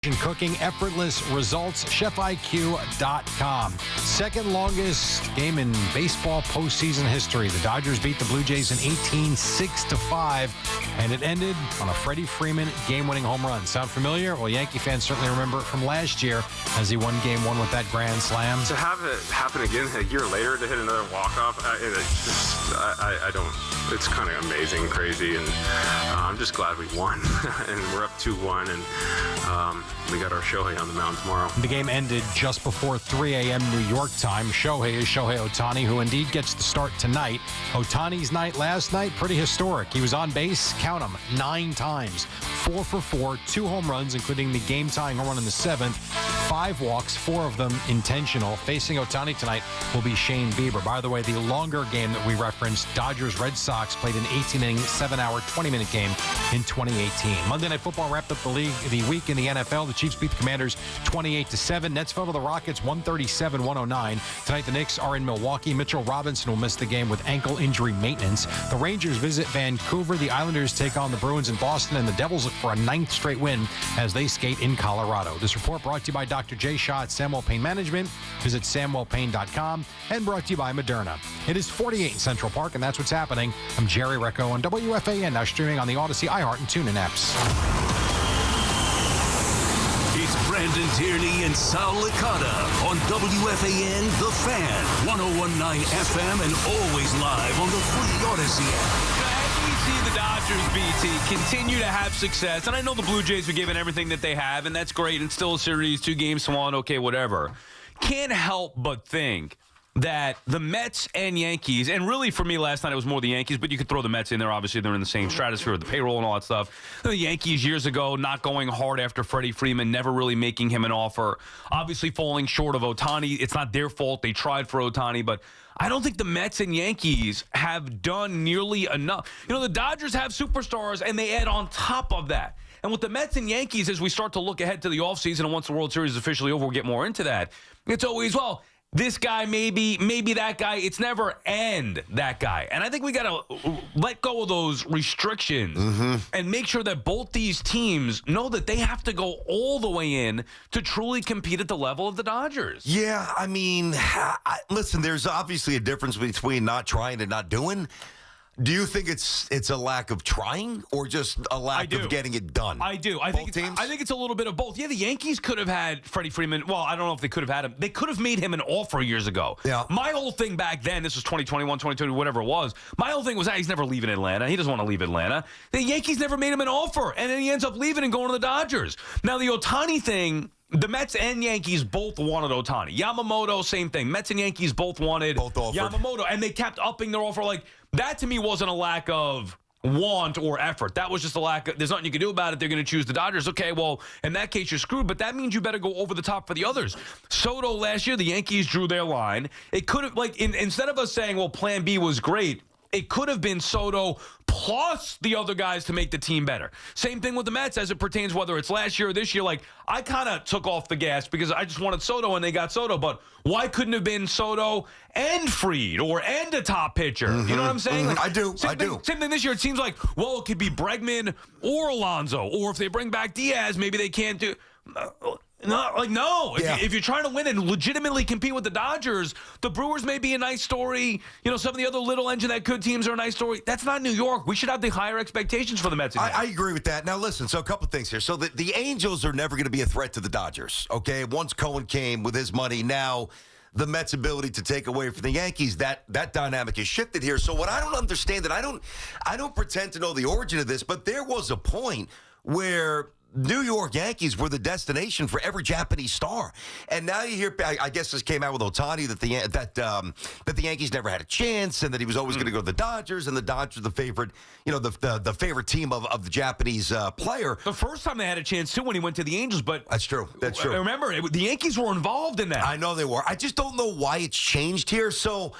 Cooking effortless results, chefiq.com. Second longest game in baseball postseason history. The Dodgers beat the Blue Jays in 18, 6-5, and it ended on a Freddie Freeman game-winning home run. Sound familiar? Well, Yankee fans certainly remember it from last year as he won Game 1 with that grand slam. To have it happen again a year later to hit another walk-off, I don't. It's kind of amazing, crazy, and I'm just glad we won. And we're up 2-1, and we got our Shohei on the mound tomorrow. The game ended just before 3 a.m. New York time. Shohei is Shohei Ohtani, who indeed gets the start tonight. Ohtani's night last night, pretty historic. He was on base, count them, 9 times. 4 for 4, 2 home runs, including the game-tying home run in the 7th. 5 walks, 4 of them intentional. Facing Ohtani tonight will be Shane Bieber. By the way, the longer game that we referenced, Dodgers-Red Sox played an 18-inning, 7-hour, 20-minute game in 2018. Monday Night Football wrapped up the week in the NFL. The Chiefs beat the Commanders 28-7. Nets fell to the Rockets 137-109. Tonight, the Knicks are in Milwaukee. Mitchell Robinson will miss the game with ankle injury maintenance. The Rangers visit Vancouver. The Islanders take on the Bruins in Boston, and the Devils look for a 9th straight win as they skate in Colorado. This report brought to you by Dr. J. Shaw at Samwell Pain Management. Visit samwellpain.com, and brought to you by Moderna. It is 48 in Central Park, and that's what's happening. I'm Jerry Recco on WFAN, now streaming on the Odyssey, iHeart, and TuneIn apps. It's Brandon Tierney and Sal Licata on WFAN, The Fan, 101.9 FM, and always live on the free Odyssey app. We see the Dodgers, BT, continue to have success. And I know the Blue Jays are giving everything that they have, and that's great. And still a series, 2 games to 1, okay, whatever. Can't help but think that the Mets and Yankees, and really for me last night it was more the Yankees, but you could throw the Mets in there. Obviously, they're in the same stratosphere with the payroll and all that stuff. The Yankees years ago not going hard after Freddie Freeman, never really making him an offer. Obviously falling short of Ohtani. It's not their fault. They tried for Ohtani, but I don't think the Mets and Yankees have done nearly enough. You know, the Dodgers have superstars, and they add on top of that. And with the Mets and Yankees, as we start to look ahead to the offseason, and once the World Series is officially over, we'll get more into that. It's always, well, this guy, maybe that guy. It's never and that guy. And I think we got to let go of those restrictions and make sure that both these teams know that they have to go all the way in to truly compete at the level of the Dodgers. Yeah, I mean, listen, there's obviously a difference between not trying and not doing. Do you think it's a lack of trying or just a lack of getting it done? I do. I think it's a little bit of both. Yeah, the Yankees could have had Freddie Freeman. Well, I don't know if they could have had him. They could have made him an offer years ago. Yeah. My whole thing back then, this was 2021, 2022, whatever it was, my whole thing was, he's never leaving Atlanta. He doesn't want to leave Atlanta. The Yankees never made him an offer, and then he ends up leaving and going to the Dodgers. Now, the Ohtani thing, the Mets and Yankees both wanted Ohtani. Yamamoto, same thing. Mets and Yankees both wanted Yamamoto, and they kept upping their offer. Like, that to me wasn't a lack of want or effort. That was just a lack of, there's nothing you can do about it. They're going to choose the Dodgers. Okay, well, in that case, you're screwed, but that means you better go over the top for the others. Soto last year, the Yankees drew their line. It could have, like, instead of us saying, well, plan B was great, it could have been Soto plus the other guys to make the team better. Same thing with the Mets as it pertains whether it's last year or this year. Like, I kind of took off the gas because I just wanted Soto and they got Soto. But why couldn't it have been Soto and Fried and a top pitcher? You know what I'm saying? Like, I do. Same thing this year. It seems like, well, it could be Bregman or Alonso. Or if they bring back Diaz, maybe they can't do... No. If you're trying to win and legitimately compete with the Dodgers, the Brewers may be a nice story. You know, some of the other little engine that good teams are a nice story. That's not New York. We should have the higher expectations for the Mets. I agree with that. Now, listen, so a couple things here. So the Angels are never going to be a threat to the Dodgers, okay? Once Cohen came with his money, now the Mets' ability to take away from the Yankees, that dynamic has shifted here. So what I don't understand, and I don't pretend to know the origin of this, but there was a point where New York Yankees were the destination for every Japanese star, and now you hear. I guess this came out with Ohtani that the Yankees never had a chance, and that he was always going to go to the Dodgers, and the Dodgers the favorite, the favorite team of the Japanese player. The first time they had a chance too when he went to the Angels, but that's true. Remember, the Yankees were involved in that. I know they were. I just don't know why it's changed here. So.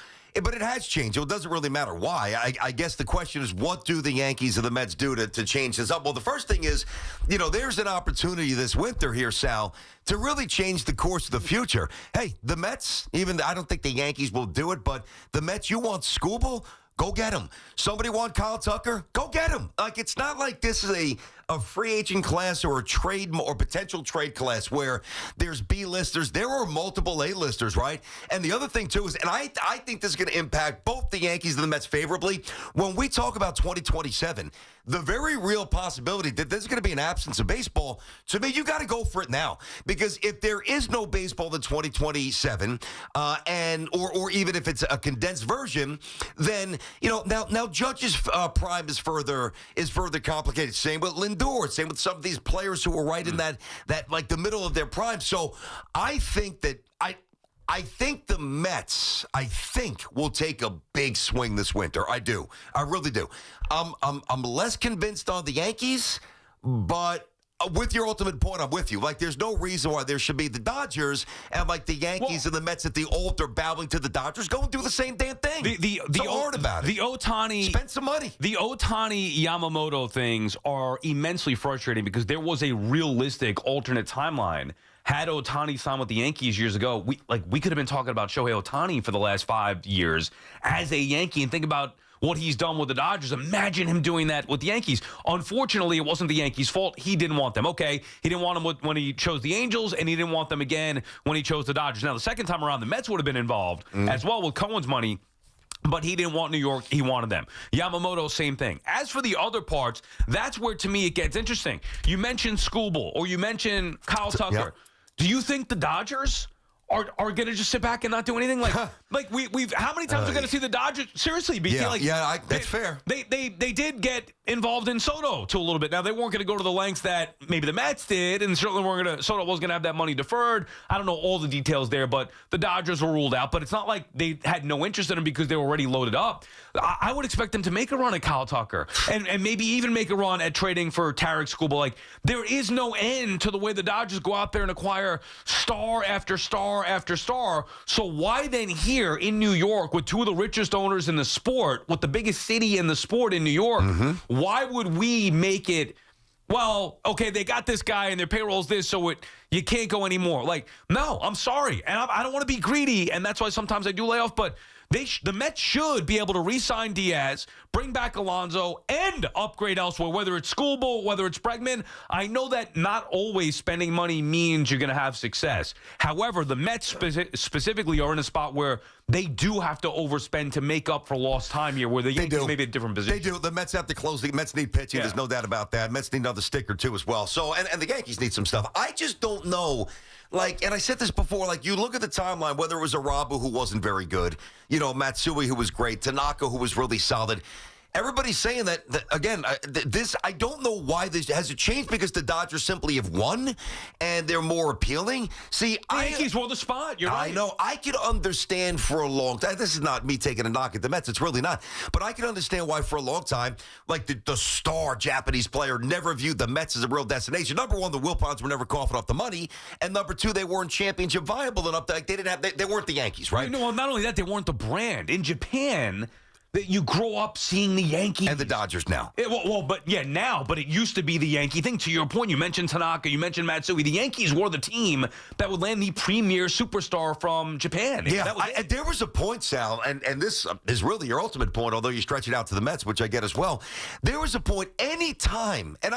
But it has changed. It doesn't really matter why. I guess the question is, what do the Yankees and the Mets do to change this up? Well, the first thing is, there's an opportunity this winter here, Sal, to really change the course of the future. Hey, the Mets, I don't think the Yankees will do it, but the Mets, you want Skubal? Go get him. Somebody want Kyle Tucker? Go get him. Like, it's not like this is a free agent class or a trade or potential trade class where there's B-listers. There are multiple A-listers, right? And the other thing, too, is, and I think this is going to impact both the Yankees and the Mets favorably. When we talk about 2027, the very real possibility that there's going to be an absence of baseball, to me, you got to go for it now. Because if there is no baseball in 2027, or even if it's a condensed version, then, now Judge's prime is further complicated. Same with Lindor. Same with some of these players who were right in that like the middle of their prime. So I think that I think the Mets, will take a big swing this winter. I do. I really do. I'm less convinced on the Yankees, but with your ultimate point, I'm with you. Like, there's no reason why there should be the Dodgers and, like, the Yankees and the Mets at the altar bowing to the Dodgers. Go and do the same damn thing. So hard about it. The Ohtani... Spend some money. The Ohtani Yamamoto things are immensely frustrating because there was a realistic alternate timeline. Had Ohtani signed with the Yankees years ago, we could have been talking about Shohei Ohtani for the last 5 years as a Yankee, and think about what he's done with the Dodgers. Imagine him doing that with the Yankees. Unfortunately, it wasn't the Yankees' fault. He didn't want them. Okay, he didn't want them when he chose the Angels, and he didn't want them again when he chose the Dodgers. Now, the second time around, the Mets would have been involved as well with Cohen's money, but he didn't want New York. He wanted them. Yamamoto, same thing. As for the other parts, that's where, to me, it gets interesting. You mentioned Skubal, or you mentioned Kyle Tucker. Yep. Do you think the Dodgers are going to just sit back and not do anything? Like we've how many times are we going to see the Dodgers? Seriously, BT, that's fair. They did get involved in Soto to a little bit. Now, they weren't going to go to the lengths that maybe the Mets did, and certainly Soto was going to have that money deferred. I don't know all the details there, but the Dodgers were ruled out. But it's not like they had no interest in him because they were already loaded up. I would expect them to make a run at Kyle Tucker and maybe even make a run at trading for Tarek Skubal. Like, there is no end to the way the Dodgers go out there and acquire star after star after star. So why then here in New York, with two of the richest owners in the sport, with the biggest city in the sport in New York, why would we make it, well, okay, they got this guy and their payroll's this, so you can't go anymore? Like, no, I'm sorry. And I don't want to be greedy, and that's why sometimes I do lay off, but the Mets should be able to re-sign Diaz, bring back Alonso, and upgrade elsewhere, whether it's Skubal, whether it's Bregman. I know that not always spending money means you're going to have success. However, the Mets specifically are in a spot where they do have to overspend to make up for lost time here, where the Yankees may be a different position. They do. The Mets have to close. The Mets need pitching. Yeah. There's no doubt about that. Mets need another stick or two as well. So, and the Yankees need some stuff. I just don't know. Like, and I said this before, like, you look at the timeline, whether it was Arabu, who wasn't very good, Matsui, who was great, Tanaka, who was really solid. Everybody's saying that again, I don't know why this has it changed, because the Dodgers simply have won and they're more appealing. See, the Yankees were the spot. You're right. I know. I could understand for a long time. This is not me taking a knock at the Mets. It's really not. But I can understand why for a long time, like the star Japanese player never viewed the Mets as a real destination. Number one, the Wilpons were never coughing up the money, and number two, they weren't championship viable enough. That they weren't the Yankees, right? No, not only that, they weren't the brand in Japan. That you grow up seeing the Yankees. And the Dodgers now. Now. But it used to be the Yankee thing. To your point, you mentioned Tanaka, you mentioned Matsui. The Yankees were the team that would land the premier superstar from Japan. Yeah, there was a point, Sal, and this is really your ultimate point, although you stretch it out to the Mets, which I get as well. There was a point any time, and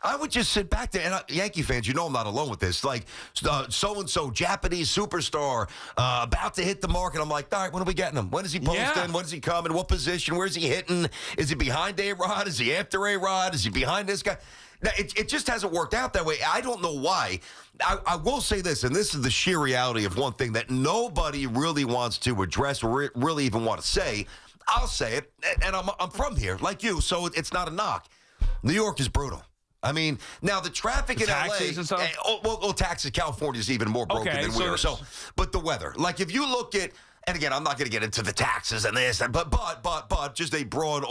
I would just sit back there, and Yankee fans, I'm not alone with this. Like, so-and-so, Japanese superstar, about to hit the market. I'm like, all right, when are we getting him? When is he posting? Yeah. When is he coming? What position? Where's he hitting? Is he behind A-Rod? Is he after A-Rod? Is he behind this guy? Now, it just hasn't worked out that way. I don't know why. I will say this, and this is the sheer reality of one thing that nobody really wants to address or really even want to say. I'll say it, and I'm from here, like you, so it's not a knock. New York is brutal. I mean, now the traffic in taxes LA, and stuff? Taxes, California is even more broken than we are. So, but the weather, like if you look at, and again, I'm not going to get into the taxes and this, but just a broad,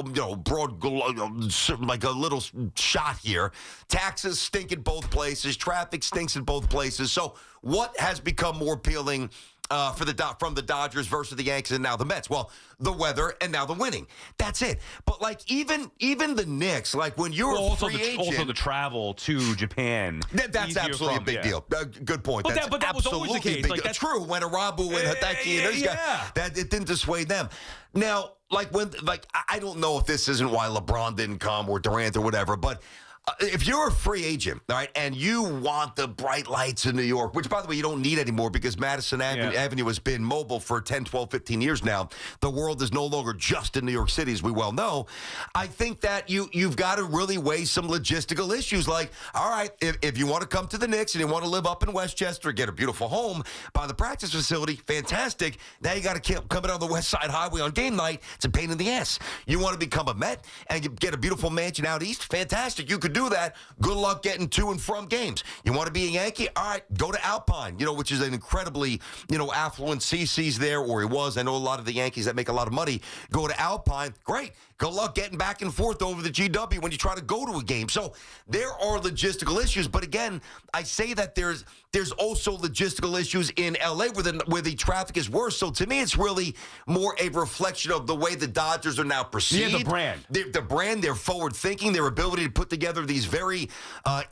like a little shot here. Taxes stink in both places. Traffic stinks in both places. So, what has become more appealing from the Dodgers versus the Yankees and now the Mets? Well, the weather and now the winning. That's it. But like even the Knicks, like when you're a free agent, also the travel to Japan. That's absolutely a big deal. Good point. But that was always the case. Like that's true. When Arabu and Hideki and those guys, that it didn't dissuade them. Now, I don't know if this isn't why LeBron didn't come or Durant or whatever, but If you're a free agent, all right, and you want the bright lights in New York, which, by the way, you don't need anymore because Madison Avenue has been mobile for 10, 12, 15 years now. The world is no longer just in New York City, as we well know. I think that you've got to really weigh some logistical issues. Like, all right, if you want to come to the Knicks and you want to live up in Westchester, get a beautiful home by the practice facility, fantastic. Now you got to come down the West Side Highway on game night. It's a pain in the ass. You want to become a Met and you get a beautiful mansion out east, fantastic. You could do that. Good luck getting to and from games. You want to be a Yankee? All right, go to Alpine, which is an incredibly, affluent CC's there, or he was. I know a lot of the Yankees that make a lot of money go to Alpine. Great. Good luck getting back and forth over the GW when you try to go to a game. So there are logistical issues. But again, I say that there's also logistical issues in LA where the traffic is worse. So to me, it's really more a reflection of the way the Dodgers are now perceived. Yeah, the brand. The brand, their forward thinking, their ability to put together these very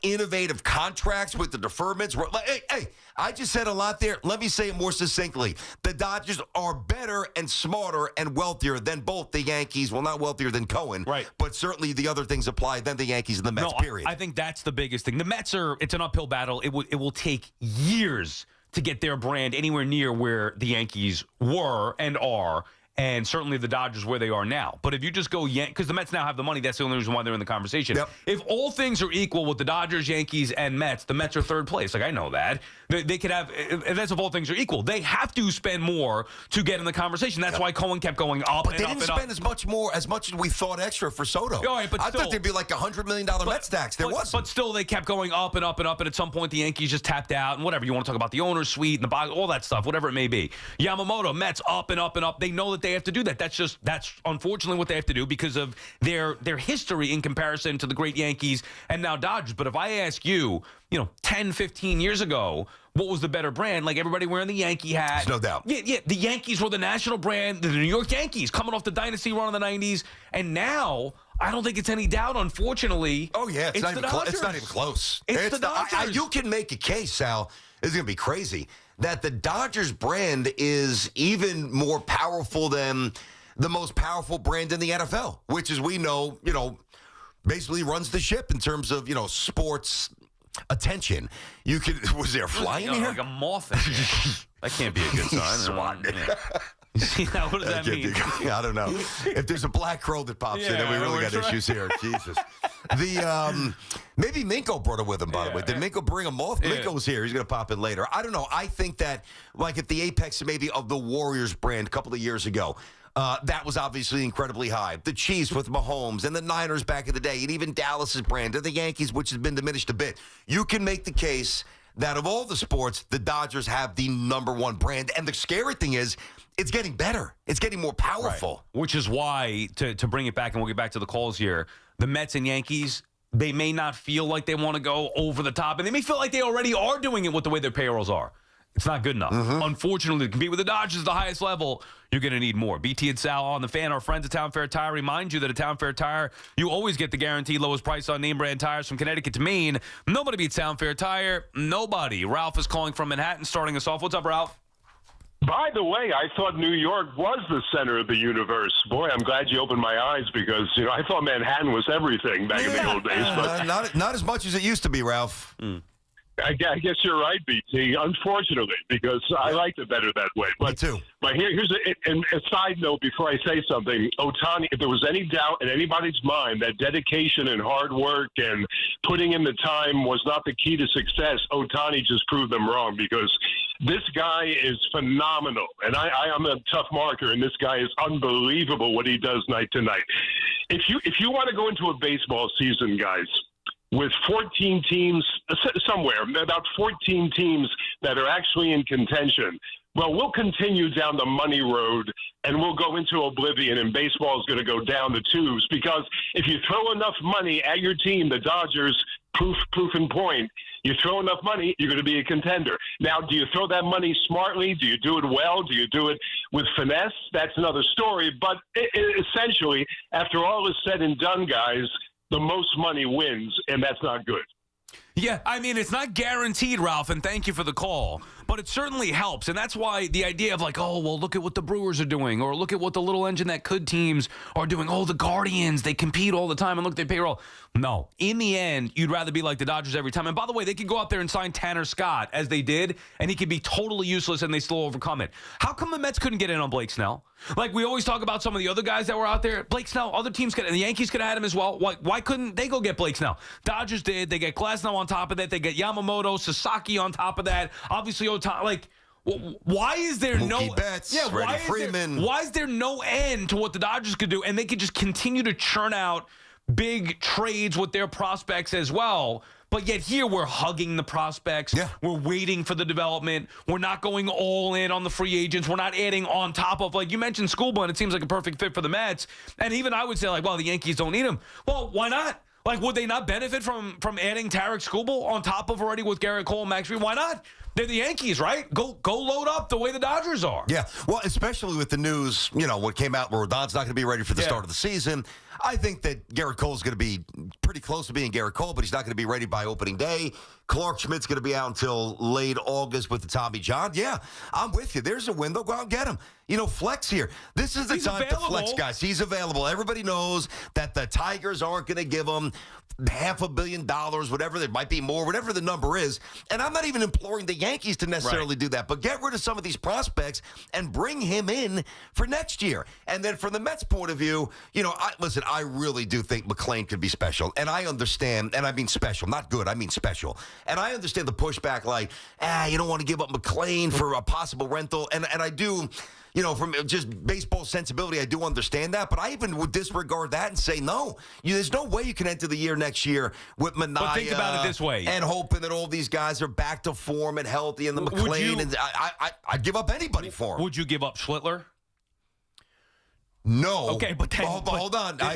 innovative contracts with the deferments. Hey, I just said a lot there. Let me say it more succinctly. The Dodgers are better and smarter and wealthier than both the Yankees. Well, not wealthier than Cohen. Right. But certainly the other things apply than the Yankees and the Mets, period. I think that's the biggest thing. The Mets it's an uphill battle. It will take years to get their brand anywhere near where the Yankees were and are. And certainly the Dodgers where they are now. But if you just go because the Mets now have the money, that's the only reason why they're in the conversation. Yep. If all things are equal with the Dodgers, Yankees, and Mets, the Mets are third place. Like, I know that. They could have, and that's if all things are equal. They have to spend more to get in the conversation. That's why Cohen kept going up but and they up didn't and up. spend as much as we thought extra for Soto. All right, but I still, thought there'd be like $100 million Mets tax. There wasn't. But still, they kept going up and up and up. And at some point, the Yankees just tapped out. And whatever, you want to talk about the owner's suite and the box, all that stuff, whatever it may be. Yamamoto, Mets up and up and up. They know that they have to do that. That's unfortunately what they have to do because of their history in comparison to the great Yankees and now Dodgers. But if I ask you, 10, 15 years ago, what was the better brand? Like everybody wearing the Yankee hat. There's no doubt. Yeah. The Yankees were the national brand, the New York Yankees coming off the dynasty run in the 90s. And now, I don't think it's any doubt, unfortunately. Oh, yeah. It's not even close. It's the Dodgers. You can make a case, Sal. This is going to be crazy, that the Dodgers brand is even more powerful than the most powerful brand in the NFL, which, as we know, basically runs the ship in terms of, sports attention. Was there a fly in here? Like a moth in here. That can't be a good sign. Swat. Yeah. What does that mean? I don't know. If there's a black crow that pops in, then we really got issues here. Jesus. Maybe Minko brought it with him, by the way. Did Minko bring a moth? Yeah. Minko was here. He's going to pop in later. I don't know. I think that, like at the apex maybe of the Warriors brand a couple of years ago, that was obviously incredibly high. The Chiefs with Mahomes and the Niners back in the day, and even Dallas's brand and the Yankees, which has been diminished a bit. You can make the case that of all the sports, the Dodgers have the number one brand. And the scary thing is, it's getting better. It's getting more powerful. Right. Which is why, to bring it back, and we'll get back to the calls here, the Mets and Yankees, they may not feel like they want to go over the top, and they may feel like they already are doing it with the way their payrolls are. It's not good enough. Mm-hmm. Unfortunately, to compete with the Dodgers at the highest level, you're going to need more. BT and Sal on the Fan, our friends at Town Fair Tire, remind you that at Town Fair Tire, you always get the guaranteed lowest price on name brand tires from Connecticut to Maine. Nobody beats Town Fair Tire. Nobody. Ralph is calling from Manhattan, starting us off. What's up, Ralph? By the way, I thought New York was the center of the universe. Boy, I'm glad you opened my eyes because, I thought Manhattan was everything back in the old days. But not as much as it used to be, Ralph. I guess you're right, BT, unfortunately, because I liked it better that way. But, Me too. But here's a side note before I say something. Ohtani, if there was any doubt in anybody's mind that dedication and hard work and putting in the time was not the key to success, Ohtani just proved them wrong because this guy is phenomenal. And I am a tough marker, and this guy is unbelievable what he does night to night. If you want to go into a baseball season, guys, with 14 teams, somewhere, about 14 teams that are actually in contention, well, we'll continue down the money road and we'll go into oblivion, and baseball is going to go down the tubes because if you throw enough money at your team, the Dodgers, proof and point, you throw enough money, you're going to be a contender. Now, do you throw that money smartly? Do you do it well? Do you do it with finesse? That's another story. But essentially, after all is said and done, guys, the most money wins, and that's not good. Yeah, I mean, it's not guaranteed, Ralph, and thank you for the call, but it certainly helps, and that's why the idea of like, oh, well, look at what the Brewers are doing, or look at what the little engine that could teams are doing. Oh, the Guardians, they compete all the time, and look, they payroll. No. In the end, you'd rather be like the Dodgers every time. And by the way, they could go out there and sign Tanner Scott, as they did, and he could be totally useless, and they still overcome it. How come the Mets couldn't get in on Blake Snell? Like, we always talk about some of the other guys that were out there. Blake Snell, other teams could, and the Yankees could have had him as well. Why couldn't they go get Blake Snell? Dodgers did. They get Glasnow on top of that. They get Yamamoto, Sasaki on top of that. Obviously, Otani. Like, why is there Mookie Betts, Freddie Freeman. Why is there no end to what the Dodgers could do? And they could just continue to churn out big trades with their prospects as well. But yet here we're hugging the prospects. Yeah. We're waiting for the development. We're not going all in on the free agents. We're not adding on top of, like you mentioned, Schoolman. It seems like a perfect fit for the Mets. And even I would say, like, well, the Yankees don't need him. Well, why not? Like, would they not benefit from adding Tarek Skubal on top of already with Garrett Cole and Max Fried? Why not? They're the Yankees, right? Go load up the way the Dodgers are. Yeah, well, especially with the news, what came out where Rodon's not going to be ready for the start of the season. I think that Garrett Cole's going to be pretty close to being Garrett Cole, but he's not going to be ready by opening day. Clark Schmidt's going to be out until late August with the Tommy John. Yeah, I'm with you. There's a window. Go out and get him. Flex here. This is the time to flex, guys. He's available. Everybody knows that the Tigers aren't going to give him $500 million, whatever. There might be more, whatever the number is. And I'm not even imploring the Yankees to necessarily do that, but get rid of some of these prospects and bring him in for next year. And then from the Mets' point of view, I really do think McClain could be special. And I understand, and I mean special, not good, I mean special. And I understand the pushback like, you don't want to give up McClain for a possible rental. And I do, from just baseball sensibility, I do understand that. But I even would disregard that and say, no, there's no way you can enter the year next year with Manaea. But think about it this way. And hoping that all these guys are back to form and healthy and the McClain. And I'd give up anybody for him. Would you give up Schlittler? No. Okay, but then, hold on. I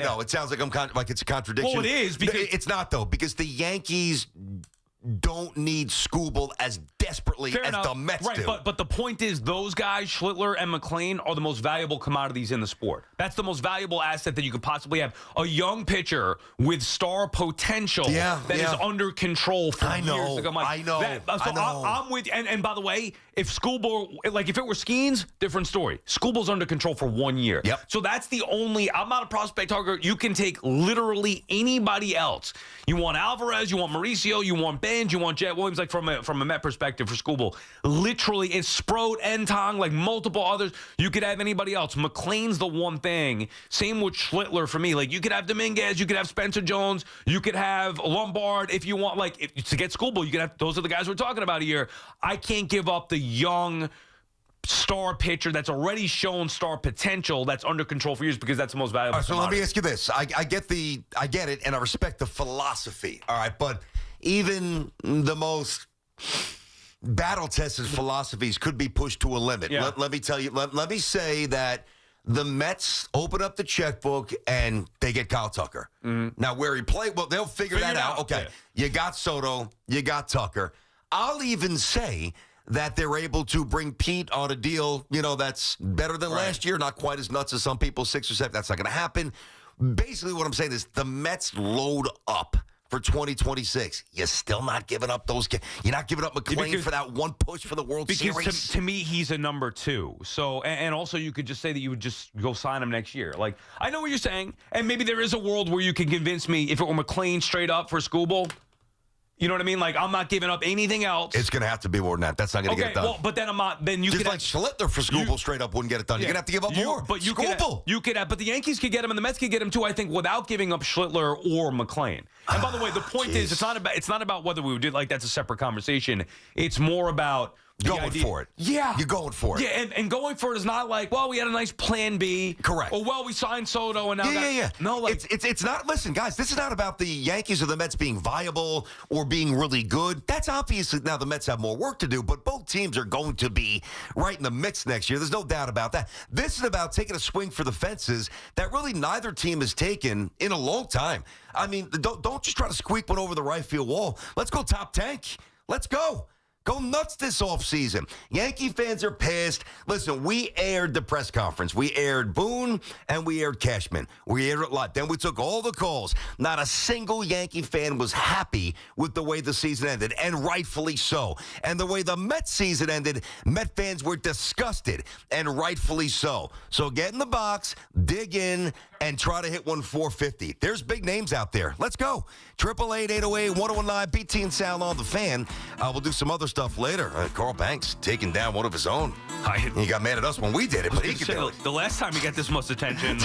know. It sounds like it's a contradiction. Well, it is. Because it's not, though, because the Yankees don't need Skubal as desperately as the Mets do. But the point is, those guys, Schlittler and McClain, are the most valuable commodities in the sport. That's the most valuable asset that you could possibly have. A young pitcher with star potential that is under control for years to come. I know. I'm with you. And by the way, if Skubal, if it were Skeens, different story. Skubal's under control for 1 year. Yep. So that's the only, I'm not a prospect hugger. You can take literally anybody else. You want Alvarez, you want Mauricio, you want Benj, you want Jet Williams, like from a Met perspective for Skubal. Literally, it's Sproat, Entong, like multiple others. You could have anybody else. McClain's the one thing. Same with Schlittler for me. Like, you could have Dominguez, you could have Spencer Jones, you could have Lombard if you want. Like, to get Skubal, you could have, those are the guys we're talking about here. I can't give up the young star pitcher that's already shown star potential that's under control for years because that's the most valuable. All right, so let me ask you this. I get it, and I respect the philosophy. All right, but even the most battle-tested philosophies could be pushed to a limit. Yeah. Let me tell you, let me say that the Mets open up the checkbook and they get Kyle Tucker. Mm-hmm. Now, where he played, well, they'll figure that out. Okay, You got Soto, you got Tucker. I'll even say that they're able to bring Pete on a deal, that's better than last year. Not quite as nuts as some people, 6 or 7. That's not going to happen. Basically, what I'm saying is the Mets load up for 2026. You're still not giving up those guys. You're not giving up McClain for that one push for the World Series. Because to me, he's a number 2. So, and also you could just say that you would just go sign him next year. Like, I know what you're saying, and maybe there is a world where you can convince me if it were McClain straight up for Skubal. You know what I mean? Like, I'm not giving up anything else. It's going to have to be more than that. That's not going to get it done. Well, but then I'm not. Then you just could like Schlittler for Skubal straight up wouldn't get it done. You're going to have to give up more. But you Skubal. could have. But the Yankees could get him, and the Mets could get him too. I think without giving up Schlittler or McClain. And by the way, the point is, it's not about whether we would do like that's a separate conversation. It's more about going for it. Yeah. You're going for it. Yeah, and going for it is not like, well, we had a nice plan B. Correct. Or, well, we signed Soto and now Yeah. No, like it's not, listen, guys, this is not about the Yankees or the Mets being viable or being really good. That's obviously now the Mets have more work to do, but both teams are going to be right in the mix next year. There's no doubt about that. This is about taking a swing for the fences that really neither team has taken in a long time. I mean, don't just try to squeak one over the right field wall. Let's go top tank. Let's go. Go nuts this offseason. Yankee fans are pissed. Listen, we aired the press conference. We aired Boone and we aired Cashman. We aired it a lot. Then we took all the calls. Not a single Yankee fan was happy with the way the season ended, and rightfully so. And the way the Mets season ended, Met fans were disgusted, and rightfully so. So get in the box, dig in, and try to hit 450. There's big names out there. Let's go. 888-808-1019, BT and Sal on the Fan. We'll do some other stuff later. Carl Banks taking down one of his own. He got mad at us when we did it, but he could do it. The last time he got this much attention.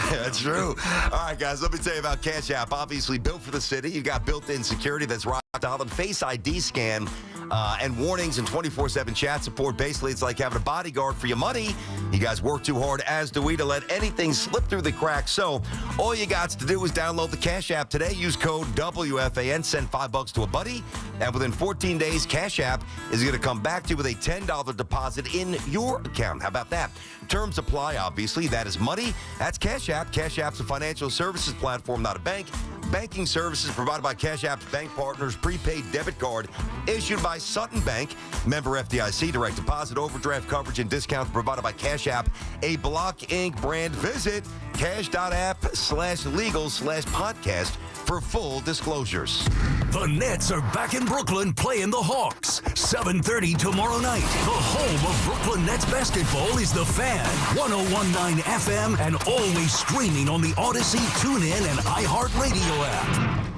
That's true. All right, guys, let me tell you about Cash App. Obviously built for the city. You got built-in security that's rock solid, Face ID scan, and warnings and 24/7 chat support. Basically, it's like having a bodyguard for your money. You guys work too hard, as do we, to let anything slip through the cracks. So all you got to do is download the Cash App today. Use code WFAN. Send $5 to a buddy. And within 14 days, Cash App is going to come back to you with a $10 deposit in your account. How about that? Terms apply, obviously. That is money. That's Cash App. Cash App's a financial services platform, not a bank. Banking services provided by Cash App's bank partners. Prepaid debit card issued by Sutton Bank. Member FDIC. Direct deposit, overdraft coverage, and discounts provided by Cash App. A Block Inc. brand. Visit cash.app/legal/podcast for full disclosures. The Nets are back in Brooklyn playing the Hawks. 7:30 tomorrow night. The home of Brooklyn Nets basketball is The Fan. 101.9 FM and always streaming on the Odyssey, TuneIn, and iHeartRadio app.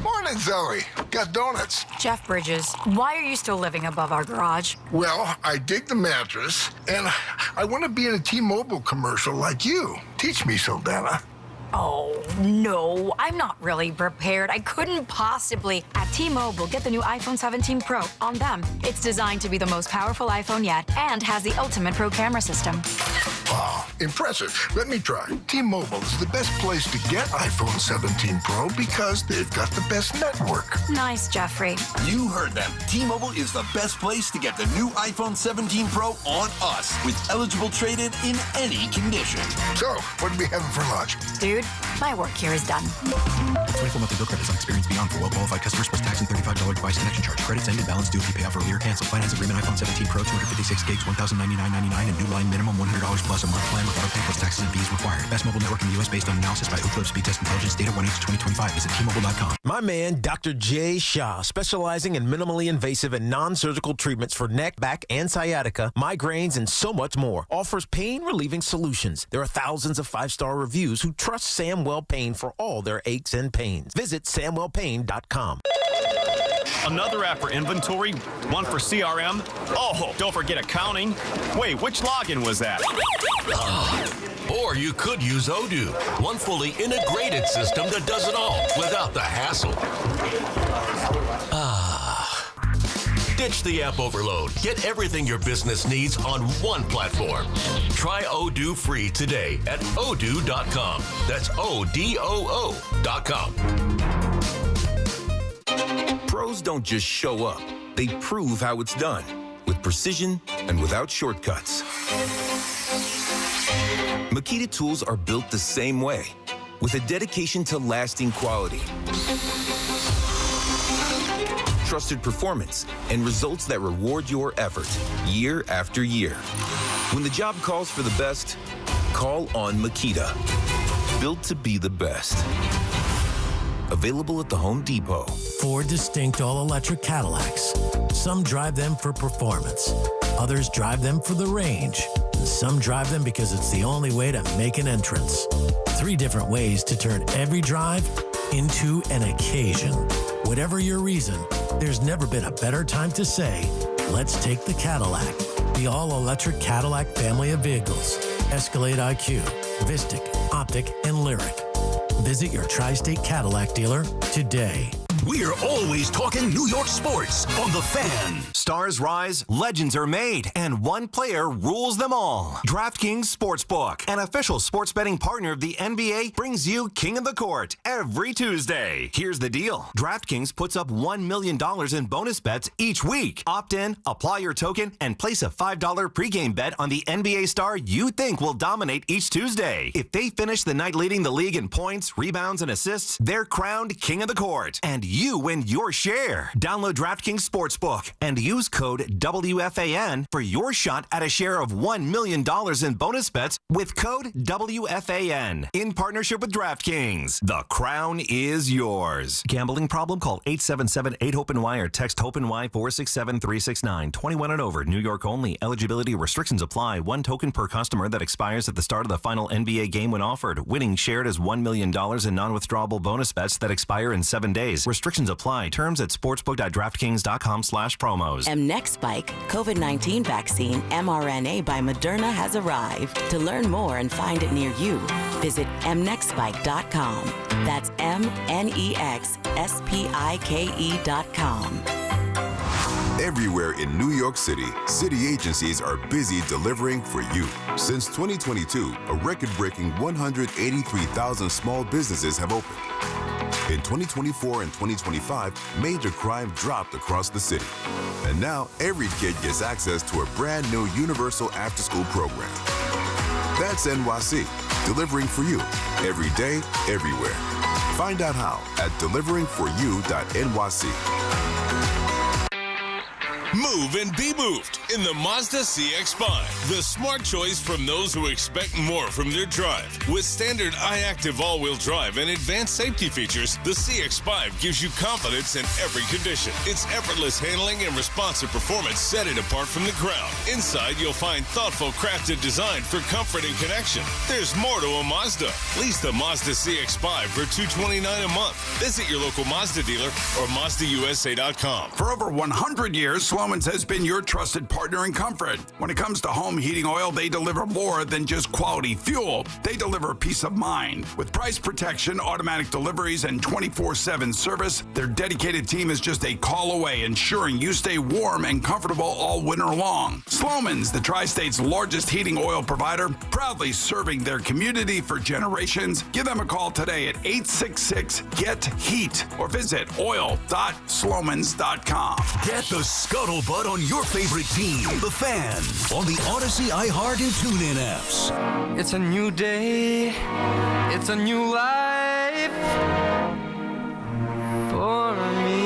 Morning, Zoe. Got donuts. Jeff Bridges, why are you still living above our garage? Well, I dig the mattress, and I want to be in a T-Mobile commercial like you. Teach me, Saldana. Oh, no, I'm not really prepared. I couldn't possibly. At T-Mobile, get the new iPhone 17 Pro on them. It's designed to be the most powerful iPhone yet and has the ultimate pro camera system. Wow, impressive. Let me try. T-Mobile is the best place to get iPhone 17 Pro because they've got the best network. Nice, Jeffrey. You heard them. T-Mobile is the best place to get the new iPhone 17 Pro on us with eligible trade-in in any condition. So, what are we having for lunch? Dude, my work here is done. 24 monthly bill credits on experience beyond for well-qualified customers plus tax and $35 device connection charge. Credits ended, balance due if you pay off earlier. Cancel finance agreement iPhone 17 Pro, 256 gigs, $1,099.99, and new line minimum $100 plus a month plan with auto pay plus taxes and fees required. Best mobile network in the U.S. based on analysis by Ookla Speed Test Intelligence data 1/8/2025. Visit T-Mobile.com. My man, Dr. Jay Shah, specializing in minimally invasive and non-surgical treatments for neck, back, and sciatica, migraines, and so much more, offers pain-relieving solutions. There are thousands of 5-star reviews who trust Samwell Pain for all their aches and pains. Visit SamwellPain.com. Another app for inventory, one for CRM. Oh, don't forget accounting. Wait, which login was that? Or you could use Odoo, one fully integrated system that does it all without the hassle. Ditch the app overload. Get everything your business needs on one platform. Try Odoo free today at odoo.com. That's ODOO.com. Pros don't just show up. They prove how it's done with precision and without shortcuts. Makita tools are built the same way with a dedication to lasting quality, trusted performance, and results that reward your effort year after year. When the job calls for the best, call on Makita. Built to be the best. Available at the Home Depot. 4 distinct all-electric Cadillacs. Some drive them for performance. Others drive them for the range. And some drive them because it's the only way to make an entrance. 3 different ways to turn every drive into an occasion. Whatever your reason, there's never been a better time to say, let's take the Cadillac. The all-electric Cadillac family of vehicles. Escalade IQ, Vistic, Optic, and Lyric. Visit your Tri-State Cadillac dealer today. We're always talking New York sports on The Fan. Stars rise, legends are made, and one player rules them all. DraftKings Sportsbook, an official sports betting partner of the NBA, brings you King of the Court every Tuesday. Here's the deal. DraftKings puts up $1 million in bonus bets each week. Opt in, apply your token, and place a $5 pregame bet on the NBA star you think will dominate each Tuesday. If they finish the night leading the league in points, rebounds, and assists, they're crowned King of the Court. And you win your share. Download DraftKings Sportsbook and use code WFAN for your shot at a share of $1 million in bonus bets with code WFAN. In partnership with DraftKings, the crown is yours. Gambling problem? Call 877-8-HOPE-NY or text HOPE-NY 467-369. 21 and over. New York only. Eligibility restrictions apply. One token per customer that expires at the start of the final NBA game when offered. Winning shared as $1 million in non-withdrawable bonus bets that expire in 7 days. Restrictions apply. Terms at sportsbook.draftkings.com/promos. Mnexspike COVID-19 vaccine mRNA by Moderna has arrived. To learn more and find it near you, visit mnexspike.com. That's mnexspike.com. Everywhere in New York City, city agencies are busy delivering for you. Since 2022, a record-breaking 183,000 small businesses have opened. In 2024 and 2025, major crime dropped across the city. And now, every kid gets access to a brand new universal after-school program. That's NYC, delivering for you, every day, everywhere. Find out how at deliveringforyou.nyc. Move and be moved in the Mazda CX-5. The smart choice from those who expect more from their drive. With standard iActive all-wheel drive and advanced safety features, the CX-5 gives you confidence in every condition. Its effortless handling and responsive performance set it apart from the crowd. Inside, you'll find thoughtful crafted design for comfort and connection. There's more to a Mazda. Lease the Mazda CX-5 for $229 a month. Visit your local Mazda dealer or MazdaUSA.com. For over 100 years, Sloman's has been your trusted partner in comfort. When it comes to home heating oil, they deliver more than just quality fuel. They deliver peace of mind. With price protection, automatic deliveries, and 24/7 service, their dedicated team is just a call away, ensuring you stay warm and comfortable all winter long. Sloman's, the Tri-State's largest heating oil provider, proudly serving their community for generations. Give them a call today at 866-GET-HEAT or visit oil.slomans.com. Get the scuttlebutt on your favorite team, the Fan, on the Odyssey, iHeart, and TuneIn apps. It's a new day. It's a new life for me.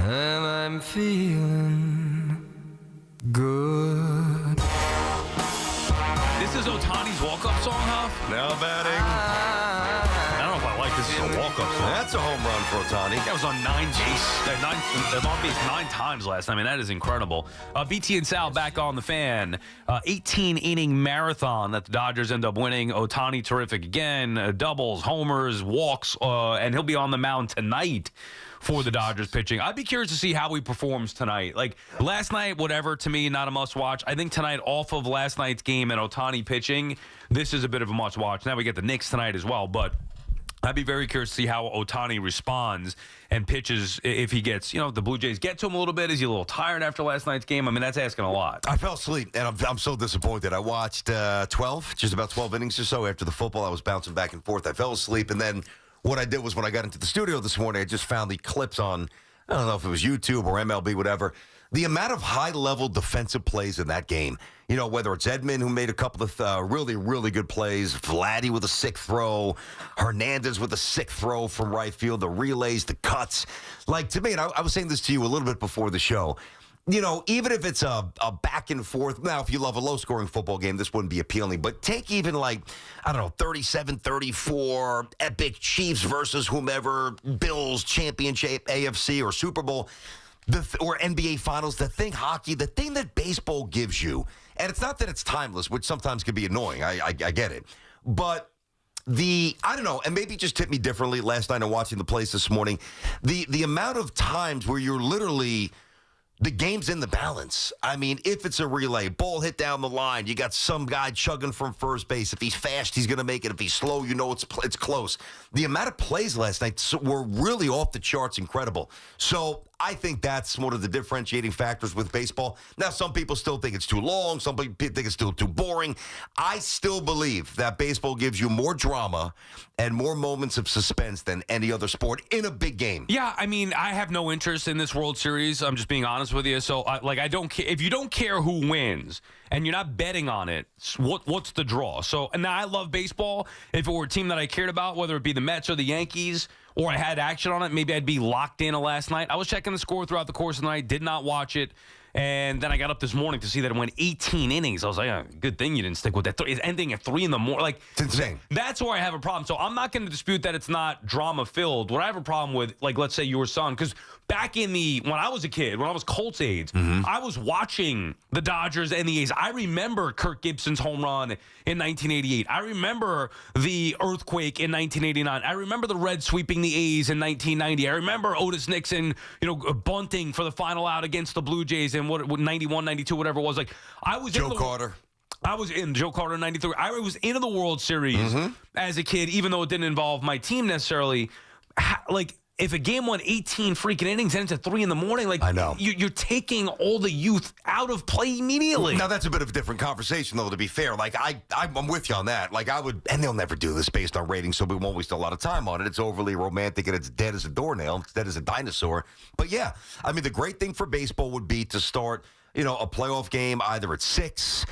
And I'm feeling good. This is Ohtani's walk-up song, huh? Now batting. I don't know if I like this as a walk-up song. That's a home run for Ohtani. That was on on base 9 times last time. I mean, that is incredible. BT and Sal back on the Fan. 18-inning marathon that the Dodgers end up winning. Ohtani terrific again. Doubles, homers, walks, and he'll be on the mound tonight for the Dodgers pitching. I'd be curious to see how he performs tonight. Like last night, whatever, to me, not a must-watch. I think tonight, off of last night's game and Ohtani pitching, this is a bit of a must-watch. Now we get the Knicks tonight as well, but I'd be very curious to see how Ohtani responds and pitches if he gets, the Blue Jays get to him a little bit. Is he a little tired after last night's game? I mean, that's asking a lot. I fell asleep, and I'm so disappointed. I watched just about 12 innings or so after the football. I was bouncing back and forth. I fell asleep, and then what I did was when I got into the studio this morning, I just found the clips on, I don't know if it was YouTube or MLB, whatever. The amount of high-level defensive plays in that game, whether it's Edman, who made a couple of really, really good plays, Vladdy with a sick throw, Hernandez with a sick throw from right field, the relays, the cuts. Like, to me, and I was saying this to you a little bit before the show, even if it's a back and forth, now, if you love a low-scoring football game, this wouldn't be appealing, but take even 37-34, epic Chiefs versus whomever, Bills, championship, AFC, or Super Bowl, or NBA Finals, the thing that baseball gives you, and it's not that it's timeless, which sometimes can be annoying, I get it, but I don't know, and maybe it just hit me differently last night and watching the plays this morning, the amount of times where you're literally, the game's in the balance. I mean, if it's a relay, ball hit down the line, you got some guy chugging from first base. If he's fast, he's going to make it. If he's slow, it's close. The amount of plays last night were really off the charts incredible. So I think that's one of the differentiating factors with baseball. Now, some people still think it's too long. Some people think it's still too boring. I still believe that baseball gives you more drama and more moments of suspense than any other sport in a big game. Yeah, I mean, I have no interest in this World Series. I'm just being honest with you. So, I don't care. If you don't care who wins and you're not betting on it, what's the draw? So, and now I love baseball. If it were a team that I cared about, whether it be the Mets or the Yankees, or I had action on it, maybe I'd be locked in last night. I was checking the score throughout the course of the night, did not watch it. And then I got up this morning to see that it went 18 innings. I was like, oh, good thing you didn't stick with that. It's ending at 3 in the morning. Like, it's insane. That's where I have a problem. So I'm not going to dispute that it's not drama-filled. What I have a problem with, like, let's say your son, because back in when I was a kid, when I was Colts age, I was watching the Dodgers and the A's. I remember Kirk Gibson's home run in 1988. I remember the earthquake in 1989. I remember the Reds sweeping the A's in 1990. I remember Otis Nixon, bunting for the final out against the Blue Jays in 91, 92, whatever it was. Like, I was Joe Carter. I was in Joe Carter in 93. I was into the World Series as a kid, even though it didn't involve my team necessarily. Like, if a game went 18 freaking innings and it's at 3 in the morning, like, I know. You're taking all the youth out of play immediately. Now, that's a bit of a different conversation, though, to be fair. Like, I'm with you on that. Like, I would, and they'll never do this based on ratings, so we won't waste a lot of time on it. It's overly romantic, and it's dead as a doornail. It's dead as a dinosaur. But, yeah, I mean, the great thing for baseball would be to start, a playoff game either at 6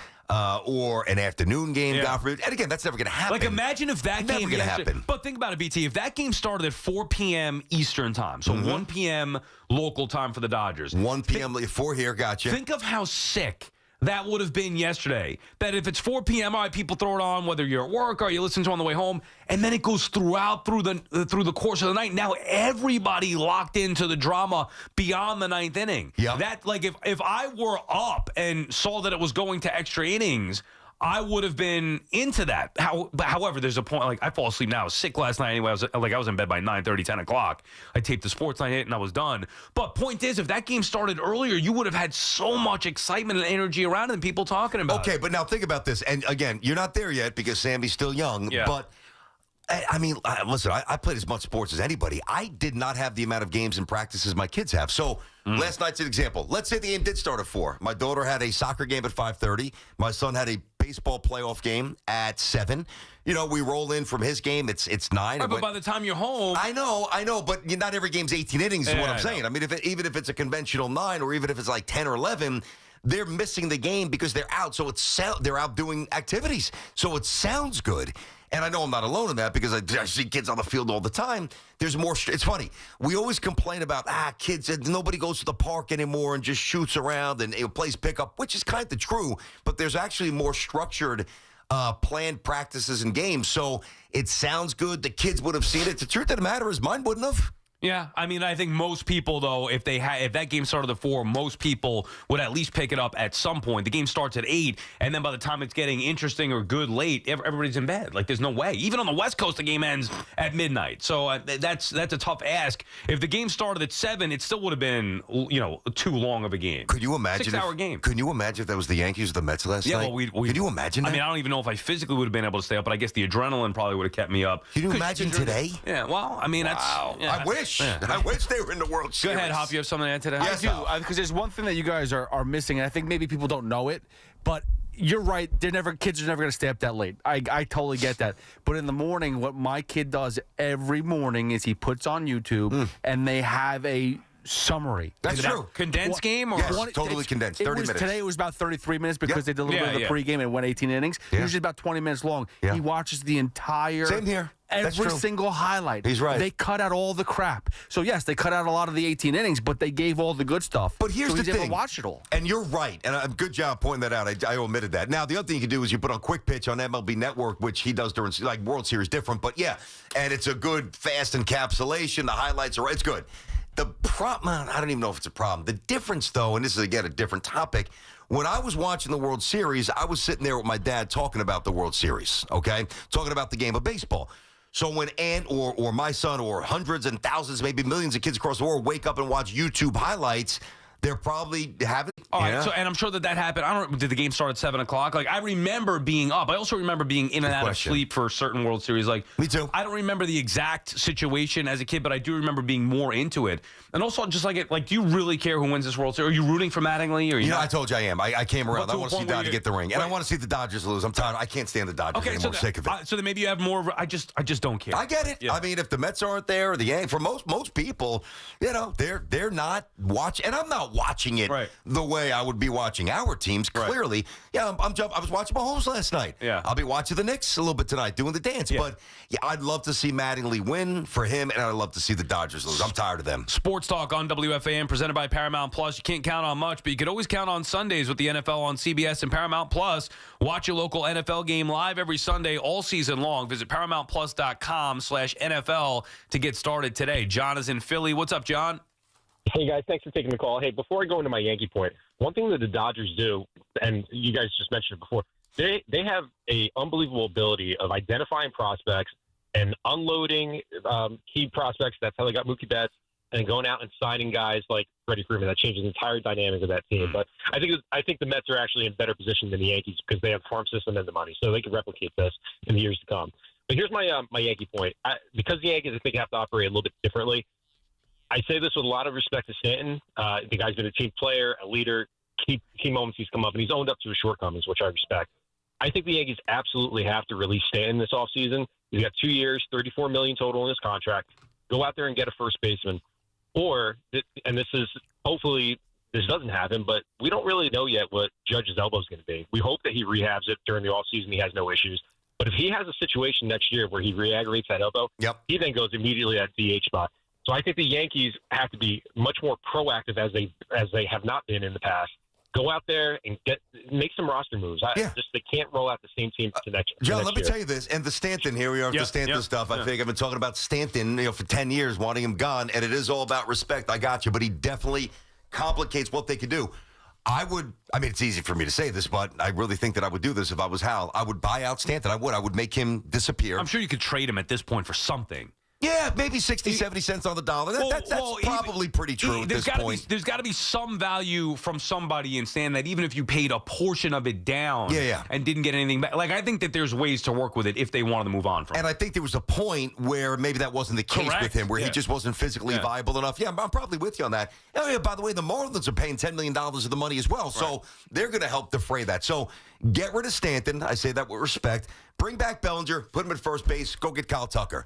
or an afternoon game. Yeah. And again, that's never going to happen. Like, imagine if that never game going to happen. But think about it, BT. If that game started at 4 p.m. Eastern time, so 1 p.m. local time for the Dodgers. 1 p.m. 4 here, gotcha. Think of how sick that would have been yesterday. That if it's 4 p.m., all right, people throw it on, whether you're at work or you listen to it on the way home, and then it goes through the course of the night. Now everybody locked into the drama beyond the 9th inning. Yeah. That, like, if I were up and saw that it was going to extra innings, I would have been into that. However, there's a point, like, I fall asleep now. I was sick last night anyway. I was in bed by 9:30, 10 o'clock. I taped the sports night hit, and I was done. But point is, if that game started earlier, you would have had so much excitement and energy around it and people talking about it. Okay, but now think about this. And, again, you're not there yet because Sammy's still young. Yeah. But, I mean, listen, I played as much sports as anybody. I did not have the amount of games and practices my kids have. So last night's an example. Let's say the game did start at 4. My daughter had a soccer game at 5:30. My son had a baseball playoff game at 7. We roll in from his game. It's 9. Right, but by the time you're home, I know, but not every game's 18 innings is what I'm saying. I mean, even if it's a conventional 9, or even if it's like 10 or 11, they're missing the game because they're out. So they're out doing activities. So it sounds good. And I know I'm not alone in that because I see kids on the field all the time. There's more. It's funny. We always complain about, kids, nobody goes to the park anymore and just shoots around and plays pickup, which is kind of true. But there's actually more structured planned practices and games. So it sounds good. The kids would have seen it. The truth of the matter is mine wouldn't have. Yeah, I mean, I think most people, though, if that game started at 4, most people would at least pick it up at some point. The game starts at 8, and then by the time it's getting interesting or good late, everybody's in bed. Like, there's no way. Even on the West Coast, the game ends at midnight. So that's a tough ask. If the game started at 7, it still would have been, too long of a game. Could you imagine 6-hour game. Could you imagine if that was the Yankees or the Mets last night? Well, could you imagine that? I mean, I don't even know if I physically would have been able to stay up, but I guess the adrenaline probably would have kept me up. Can you imagine today? Yeah, well, I mean, wow. Yeah, I wish. Yeah. I wish they were in the World Series. Go ahead, Hop. You have something to add to that? I do, because there's one thing that you guys are missing, and I think maybe people don't know it, but you're right. Kids are never going to stay up that late. I totally get that. But in the morning, what my kid does every morning is he puts on YouTube, and they have a summary. That's true. Condensed game? Or yes, totally condensed. 30 minutes. Today it was about 33 minutes because they did a little bit of the pregame and it went 18 innings. Usually about 20 minutes long. Yeah. He watches the entire... Same here. Every single highlight. He's right. They cut out all the crap. So, yes, they cut out a lot of the 18 innings, but they gave all the good stuff. But here's the thing. Able to watch it all. And you're right. And a good job pointing that out. I omitted that. Now, the other thing you can do is you put on Quick Pitch on MLB Network, which he does during, like, World Series different. But, yeah, and it's a good, fast encapsulation. The highlights are, it's good. The problem, I don't even know if it's a problem. The difference, though, and this is, again, a different topic. When I was watching the World Series, I was sitting there with my dad talking about the World Series, okay? Talking about the game of baseball. So when Ant or my son or hundreds and thousands, maybe millions of kids across the world wake up and watch YouTube highlights, They're probably having. All right, so and I'm sure that happened. Did the game start at 7:00? Like I remember being up. I also remember being in and out of sleep for certain World Series. Like me too. I don't remember the exact situation as a kid, but I do remember being more into it. And also, just like do you really care who wins this World Series? Are you rooting for Mattingly? Or you know, I told you I am. I came around. I want to see Dodger get the ring, and I want to see the Dodgers lose. I'm tired. I can't stand the Dodgers anymore. I'm sick of it. So then maybe you have more. I just don't care. I get it. Yeah. I mean, if the Mets aren't there, or the Yankees, for most people, they're not watching, and I'm not watching it the way I would be watching our teams. Clearly, I was watching Mahomes last night. Yeah, I'll be watching the Knicks a little bit tonight, doing the dance. Yeah. But I'd love to see Mattingly win for him, and I'd love to see the Dodgers lose. I'm tired of them. Sports Talk on WFAN, presented by Paramount Plus. You can't count on much, but you could always count on Sundays with the NFL on CBS and Paramount Plus. Watch your local NFL game live every Sunday all season long. Visit ParamountPlus.com/NFL to get started today. John is in Philly. What's up, John? Hey, guys. Thanks for taking the call. Hey, before I go into my Yankee point, one thing that the Dodgers do, and you guys just mentioned it before, they have a unbelievable ability of identifying prospects and unloading key prospects. That's how they got Mookie Betts, and going out and signing guys like Freddie Freeman. That changes the entire dynamic of that team. But I think the Mets are actually in better position than the Yankees because they have the farm system and the money, so they can replicate this in the years to come. But here's my Yankee point. Because the Yankees, I think, have to operate a little bit differently. I say this with a lot of respect to Stanton. The guy's been a team player, a leader. Key moments he's come up, and he's owned up to his shortcomings, which I respect. I think the Yankees absolutely have to release Stanton this offseason. He's got 2 years, $34 million total in his contract. Go out there and get a first baseman. Or, and this is hopefully this doesn't happen, but we don't really know yet what Judge's elbow is going to be. We hope that he rehabs it during the offseason. He has no issues. But if he has a situation next year where he re-aggravates that elbow, he then goes immediately at DH spot. So I think the Yankees have to be much more proactive as they have not been in the past. Go out there and make some roster moves. They can't roll out the same team to next year. John, let me tell you this, and the Stanton, here we are with the Stanton stuff. I think I've been talking about Stanton for 10 years, wanting him gone, and it is all about respect. I got you, but he definitely complicates what they could do. I mean, it's easy for me to say this, but I really think that I would do this if I was Hal. I would buy out Stanton. I would make him disappear. I'm sure you could trade him at this point for something. Yeah, maybe 60, 70 cents on the dollar. That's probably pretty true at this point. There's got to be some value from somebody in Stan that even if you paid a portion of it down and didn't get anything back. Like, I think that there's ways to work with it if they wanted to move on from it. And I think there was a point where maybe that wasn't the case with him, where he just wasn't physically viable enough. Yeah, I'm probably with you on that. Oh, yeah, by the way, the Marlins are paying $10 million of the money as well, so they're going to help defray that. So get rid of Stanton. I say that with respect. Bring back Bellinger, put him at first base, go get Kyle Tucker.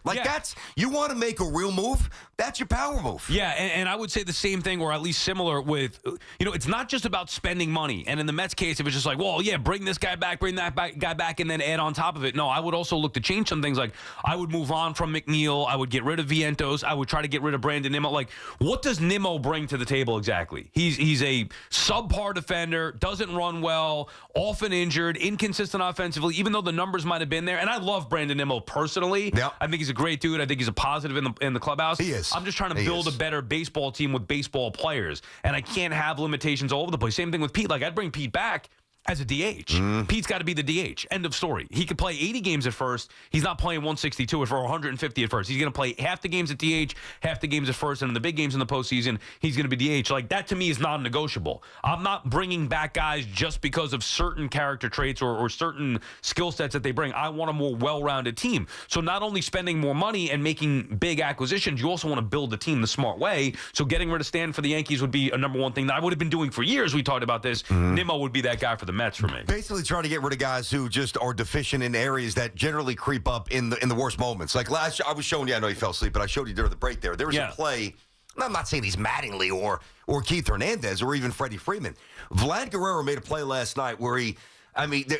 You want to make a real move, that's your power move. Yeah, and I would say the same thing, or at least similar with, it's not just about spending money. And in the Mets case, it was just like, well, yeah, bring this guy back, bring that guy back, and then add on top of it. No, I would also look to change some things. Like, I would move on from McNeil. I would get rid of Vientos. I would try to get rid of Brandon Nimmo. Like, what does Nimmo bring to the table exactly? He's a subpar defender, doesn't run well, often injured, inconsistent offensively, even though the numbers might have been there. And I love Brandon Nimmo personally. I think he's a great dude. I think he's a positive in the clubhouse. He is. I'm just trying to build a better baseball team with baseball players. And I can't have limitations all over the place. Same thing with Pete. Like, I'd bring Pete back as a DH. Pete's got to be the DH. End of story. He could play 80 games at first. He's not playing 162 or 150 at first. He's going to play half the games at DH, half the games at first, and in the big games in the postseason, he's going to be DH. Like, that to me is non-negotiable. I'm not bringing back guys just because of certain character traits or certain skill sets that they bring. I want a more well-rounded team. So not only spending more money and making big acquisitions, you also want to build the team the smart way. So getting rid of Stan for the Yankees would be a number one thing that I would have been doing for years. We talked about this. Nimmo would be that guy for the Mets for me. Basically trying to get rid of guys who just are deficient in areas that generally creep up in the worst moments. Like I was showing you, I know you fell asleep, but I showed you during the break there. There was a play, and I'm not saying he's Mattingly or Keith Hernandez or even Freddie Freeman. Vlad Guerrero made a play last night where it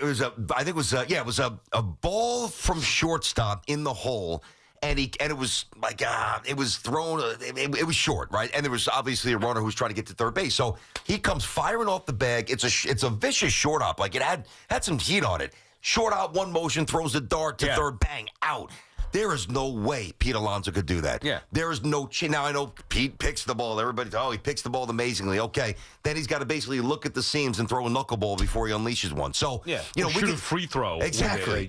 was a ball from shortstop in the hole. And it was like it was thrown. It was short, right? And there was obviously a runner who's trying to get to third base. So he comes firing off the bag. It's a vicious short hop. Like, it had some heat on it. Short out, one motion, throws the dart to third, bang, out. There is no way Pete Alonso could do that. Yeah. There is no Now, I know Pete picks the ball. Everybody, he picks the ball amazingly. Okay. Then he's got to basically look at the seams and throw a knuckleball before he unleashes one. So, Yeah. we shoot can a free throw. Exactly.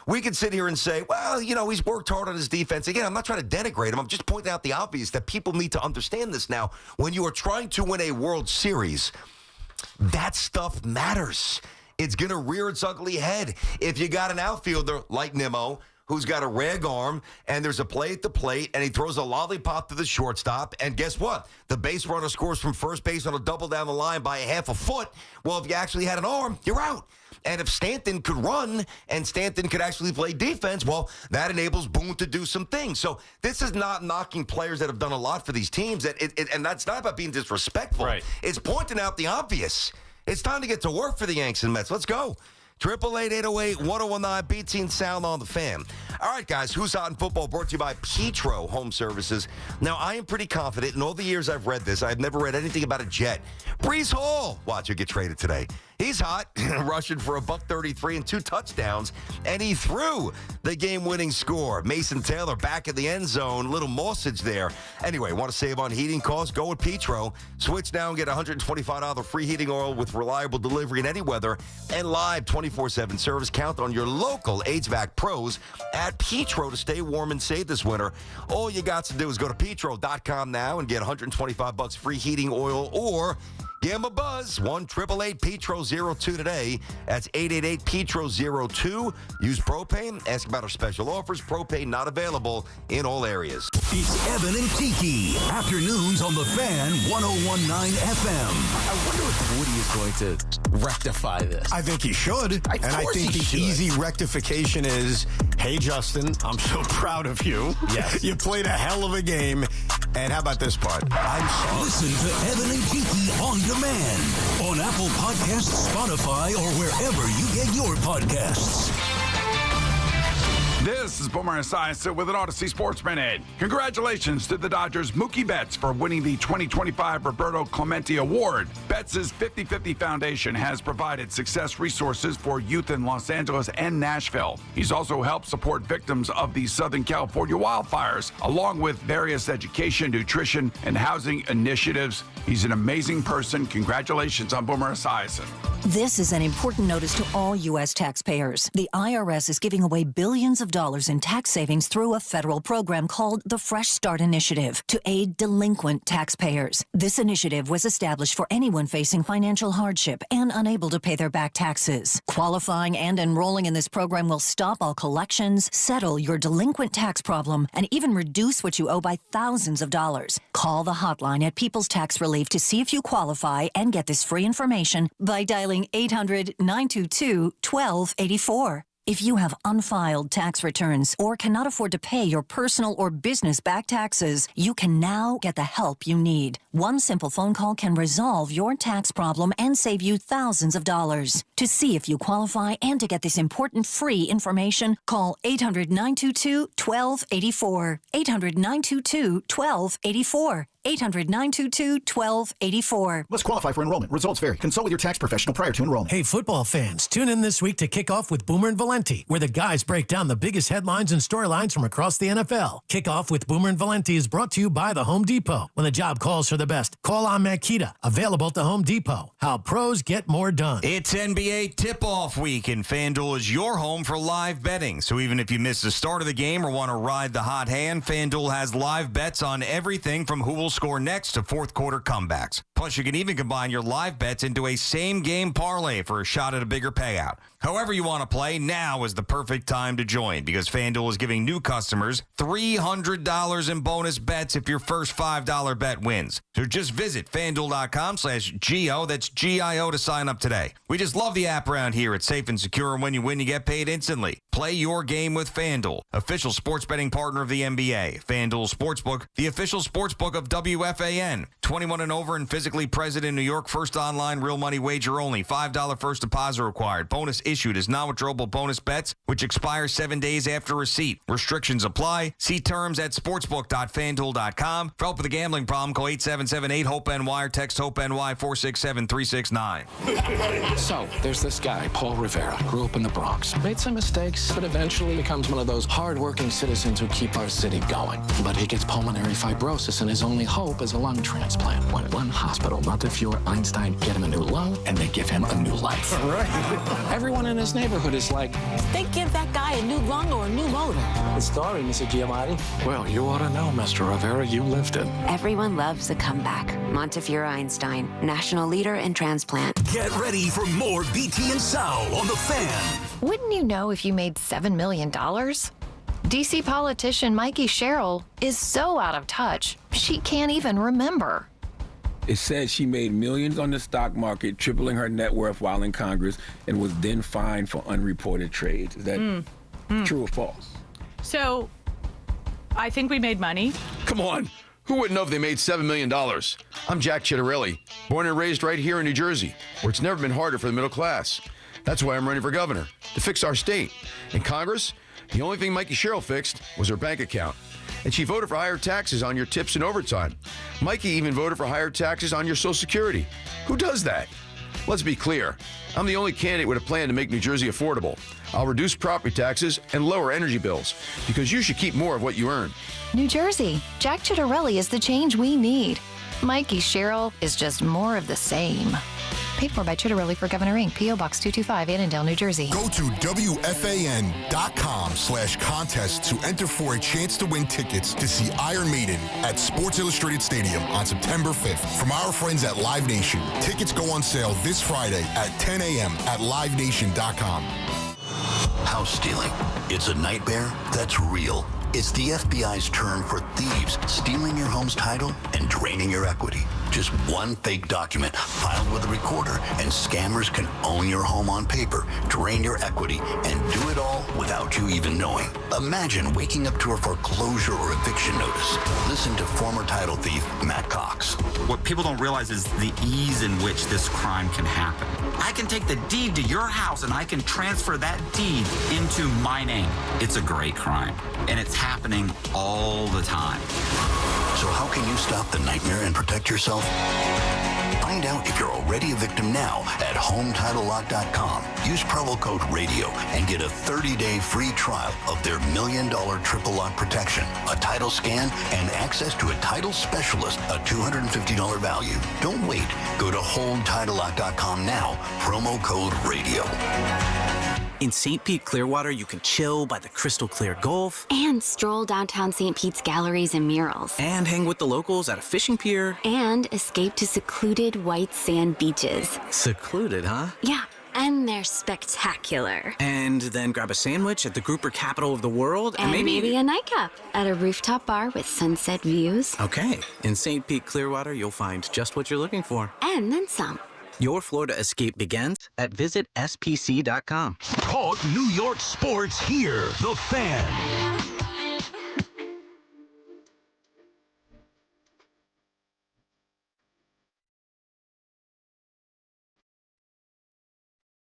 We could sit here and say, well, he's worked hard on his defense. Again, I'm not trying to denigrate him. I'm just pointing out the obvious that people need to understand this now. When you are trying to win a World Series, that stuff matters. It's going to rear its ugly head. If you got an outfielder like Nimmo, who's got a rag arm, and there's a play at the plate, and he throws a lollipop to the shortstop, and guess what? The base runner scores from first base on a double down the line by a half a foot. Well, if you actually had an arm, you're out. And if Stanton could run and Stanton could actually play defense, well, that enables Boone to do some things. So this is not knocking players that have done a lot for these teams, and that's not about being disrespectful. Right. It's pointing out the obvious. It's time to get to work for the Yanks and Mets. Let's go. 888-808-1019, BT and Sound on the Fan. All right, guys, Who's Hot in Football brought to you by Petro Home Services. Now, I am pretty confident in all the years I've read this, I've never read anything about a Jet. Breece Hall, watch her get traded today. He's hot, rushing for $133 and 2 touchdowns, and he threw the game-winning score. Mason Taylor back in the end zone, little Mossage there. Anyway, want to save on heating costs? Go with Petro. Switch now and get $125 free heating oil with reliable delivery in any weather and live 24/7 service. Count on your local HVAC pros at Petro to stay warm and safe this winter. All you got to do is go to petro.com now and get $125 free heating oil, or give them a buzz, 1-888-PETRO-02 today. That's 888-PETRO-02. Use propane. Ask about our special offers. Propane not available in all areas. It's Evan and Tiki. Afternoons on the Fan, 101.9 FM. I wonder if Woody is going to rectify this. I think he should. Of And I course think he the should. easy rectification is, hey, Justin, I'm so proud of you. Yes. You played a hell of a game. And how about this part? I'm sorry. Listen to Evan and Tiki on demand on Apple Podcasts, Spotify, or wherever you get your podcasts. This is Boomer Esiason with an Odyssey Sports Minute. Congratulations to the Dodgers' Mookie Betts for winning the 2025 Roberto Clemente Award. Betts' 50/50 Foundation has provided success resources for youth in Los Angeles and Nashville. He's also helped support victims of the Southern California wildfires, along with various education, nutrition, and housing initiatives. He's an amazing person. Congratulations on Boomer Esiason. This is an important notice to all U.S. taxpayers. The IRS is giving away billions of dollars in tax savings through a federal program called the Fresh Start Initiative to aid delinquent taxpayers. This initiative was established for anyone facing financial hardship and unable to pay their back taxes. Qualifying and enrolling in this program will stop all collections, settle your delinquent tax problem, and even reduce what you owe by thousands of dollars. Call the hotline at People's Tax Relief to see if you qualify and get this free information by dialing 800-922-1284. If you have unfiled tax returns or cannot afford to pay your personal or business back taxes, you can now get the help you need. One simple phone call can resolve your tax problem and save you thousands of dollars. To see if you qualify and to get this important free information, call 800-922-1284. 800-922-1284. 800-922-1284. Let's qualify for enrollment. Results vary. Consult with your tax professional prior to enrollment. Hey, football fans, tune in this week to kick off with Boomer and Valenti, where the guys break down the biggest headlines and storylines from across the NFL. Kickoff with Boomer and Valenti is brought to you by the Home Depot. When the job calls for the best, call on Makita. Available at the Home Depot. How pros get more done. It's NBA tip-off week, and FanDuel is your home for live betting. So even if you miss the start of the game or want to ride the hot hand, FanDuel has live bets on everything from who will score next to fourth quarter comebacks. Plus, you can even combine your live bets into a same-game parlay for a shot at a bigger payout. However you want to play, now is the perfect time to join because FanDuel is giving new customers $300 in bonus bets if your first $5 bet wins. So just visit FanDuel.com/GO, that's GIO, to sign up today. We just love the app around here. It's safe and secure, and when you win, you get paid instantly. Play your game with FanDuel, official sports betting partner of the NBA. FanDuel Sportsbook, the official sportsbook of WFAN. 21 and over and physically present in New York. First online real money wager only. $5 first deposit required. Bonus issued as non-withdrawable bonus bets, which expires 7 days after receipt. Restrictions apply. See terms at sportsbook.fanduel.com. For help with a gambling problem, call 877-8-HOPE-NY or text HOPE-NY 467-369. So, there's this guy, Paul Rivera, grew up in the Bronx, made some mistakes, but eventually becomes one of those hard-working citizens who keep our city going. But he gets pulmonary fibrosis, and his only hope is a lung transplant. When one hospital, Montefiore Einstein, get him a new lung, and they give him a new life. Right. Everyone in his neighborhood is like, they give that guy a new lung or a new motor. The story, Mr. Giamatti. Well, you ought to know, Mr. Rivera, you lived it. Everyone loves a comeback. Montefiore Einstein, national leader in transplant. Get ready for more BT and Sal on The Fan. Wouldn't you know if you made $7 million? DC politician Mikey Sherrill is so out of touch, she can't even remember. It said she made millions on the stock market, tripling her net worth while in Congress, and was then fined for unreported trades. Is that true or false? So, I think we made money. Come on. Who wouldn't know if they made $7 million? I'm Jack Chittarelli, born and raised right here in New Jersey, where it's never been harder for the middle class. That's why I'm running for governor, to fix our state. In Congress, the only thing Mikey Sherrill fixed was her bank account. And she voted for higher taxes on your tips and overtime. Mikey even voted for higher taxes on your Social Security. Who does that? Let's be clear. I'm the only candidate with a plan to make New Jersey affordable. I'll reduce property taxes and lower energy bills, because you should keep more of what you earn. New Jersey, Jack Chittarelli is the change we need. Mikey Sherrill is just more of the same. Paid for by Chittarelli for Governor Inc., P.O. Box 225, Annandale, New Jersey. Go to WFAN.com/contest to enter for a chance to win tickets to see Iron Maiden at Sports Illustrated Stadium on September 5th from our friends at Live Nation. Tickets go on sale this Friday at 10 a.m. at livenation.com. House stealing. It's a nightmare that's real. It's the FBI's term for thieves stealing your home's title and draining your equity. Just one fake document filed with a recorder, and scammers can own your home on paper, drain your equity, and do it all without you even knowing. Imagine waking up to a foreclosure or eviction notice. Listen to former title thief Matt Cox. What people don't realize is the ease in which this crime can happen. I can take the deed to your house and I can transfer that deed into my name. It's a great crime, and it's happening all the time. So how can you stop the nightmare and protect yourself? Find out if you're already a victim now at HomeTitleLock.com. Use promo code RADIO and get a 30-day free trial of their $1 million triple lock protection, a title scan, and access to a title specialist, a $250 value. Don't wait. Go to HomeTitleLock.com now. Promo code RADIO. In St. Pete, Clearwater, you can chill by the crystal clear Gulf. And stroll downtown St. Pete's galleries and murals. And hang with the locals at a fishing pier. And escape to secluded white sand beaches. Secluded, huh? Yeah, and they're spectacular. And then grab a sandwich at the grouper capital of the world. And maybe a nightcap at a rooftop bar with sunset views. Okay, in St. Pete, Clearwater, you'll find just what you're looking for. And then some. Your Florida escape begins at visitspc.com. Talk New York sports here. The Fan.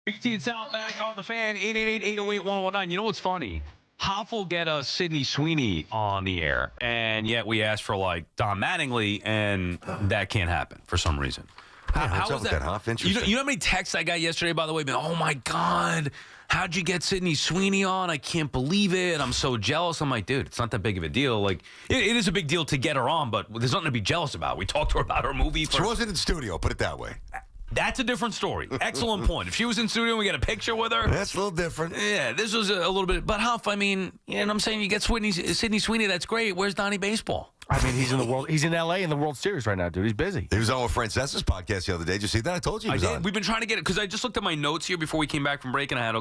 BT and Sal back on The Fan, 888-808-119. You know what's funny? Hoff will get us Sydney Sweeney on the air, and yet we asked for, like, Don Mattingly, and that can't happen for some reason. How was that, Hoff? Interesting. You know how many texts I got yesterday, by the way? Oh, my God, how'd you get Sydney Sweeney on? I can't believe it. I'm so jealous. I'm like, dude, it's not that big of a deal. Like, it is a big deal to get her on, but there's nothing to be jealous about. We talked to her about her movie. She wasn't in studio, put it that way. That's a different story. Excellent point. If she was in studio and we got a picture with her. That's a little different. Yeah, this was a little bit. But Huff, I mean, you know what I'm saying? You get Sydney Sweeney, that's great. Where's Donnie Baseball? I mean, he's in the world. He's in L.A. in the World Series right now, dude. He's busy. He was on with Francesa's podcast the other day. Did you see that? I told you he was on. We've been trying to get it because I just looked at my notes here before we came back from break, and I had,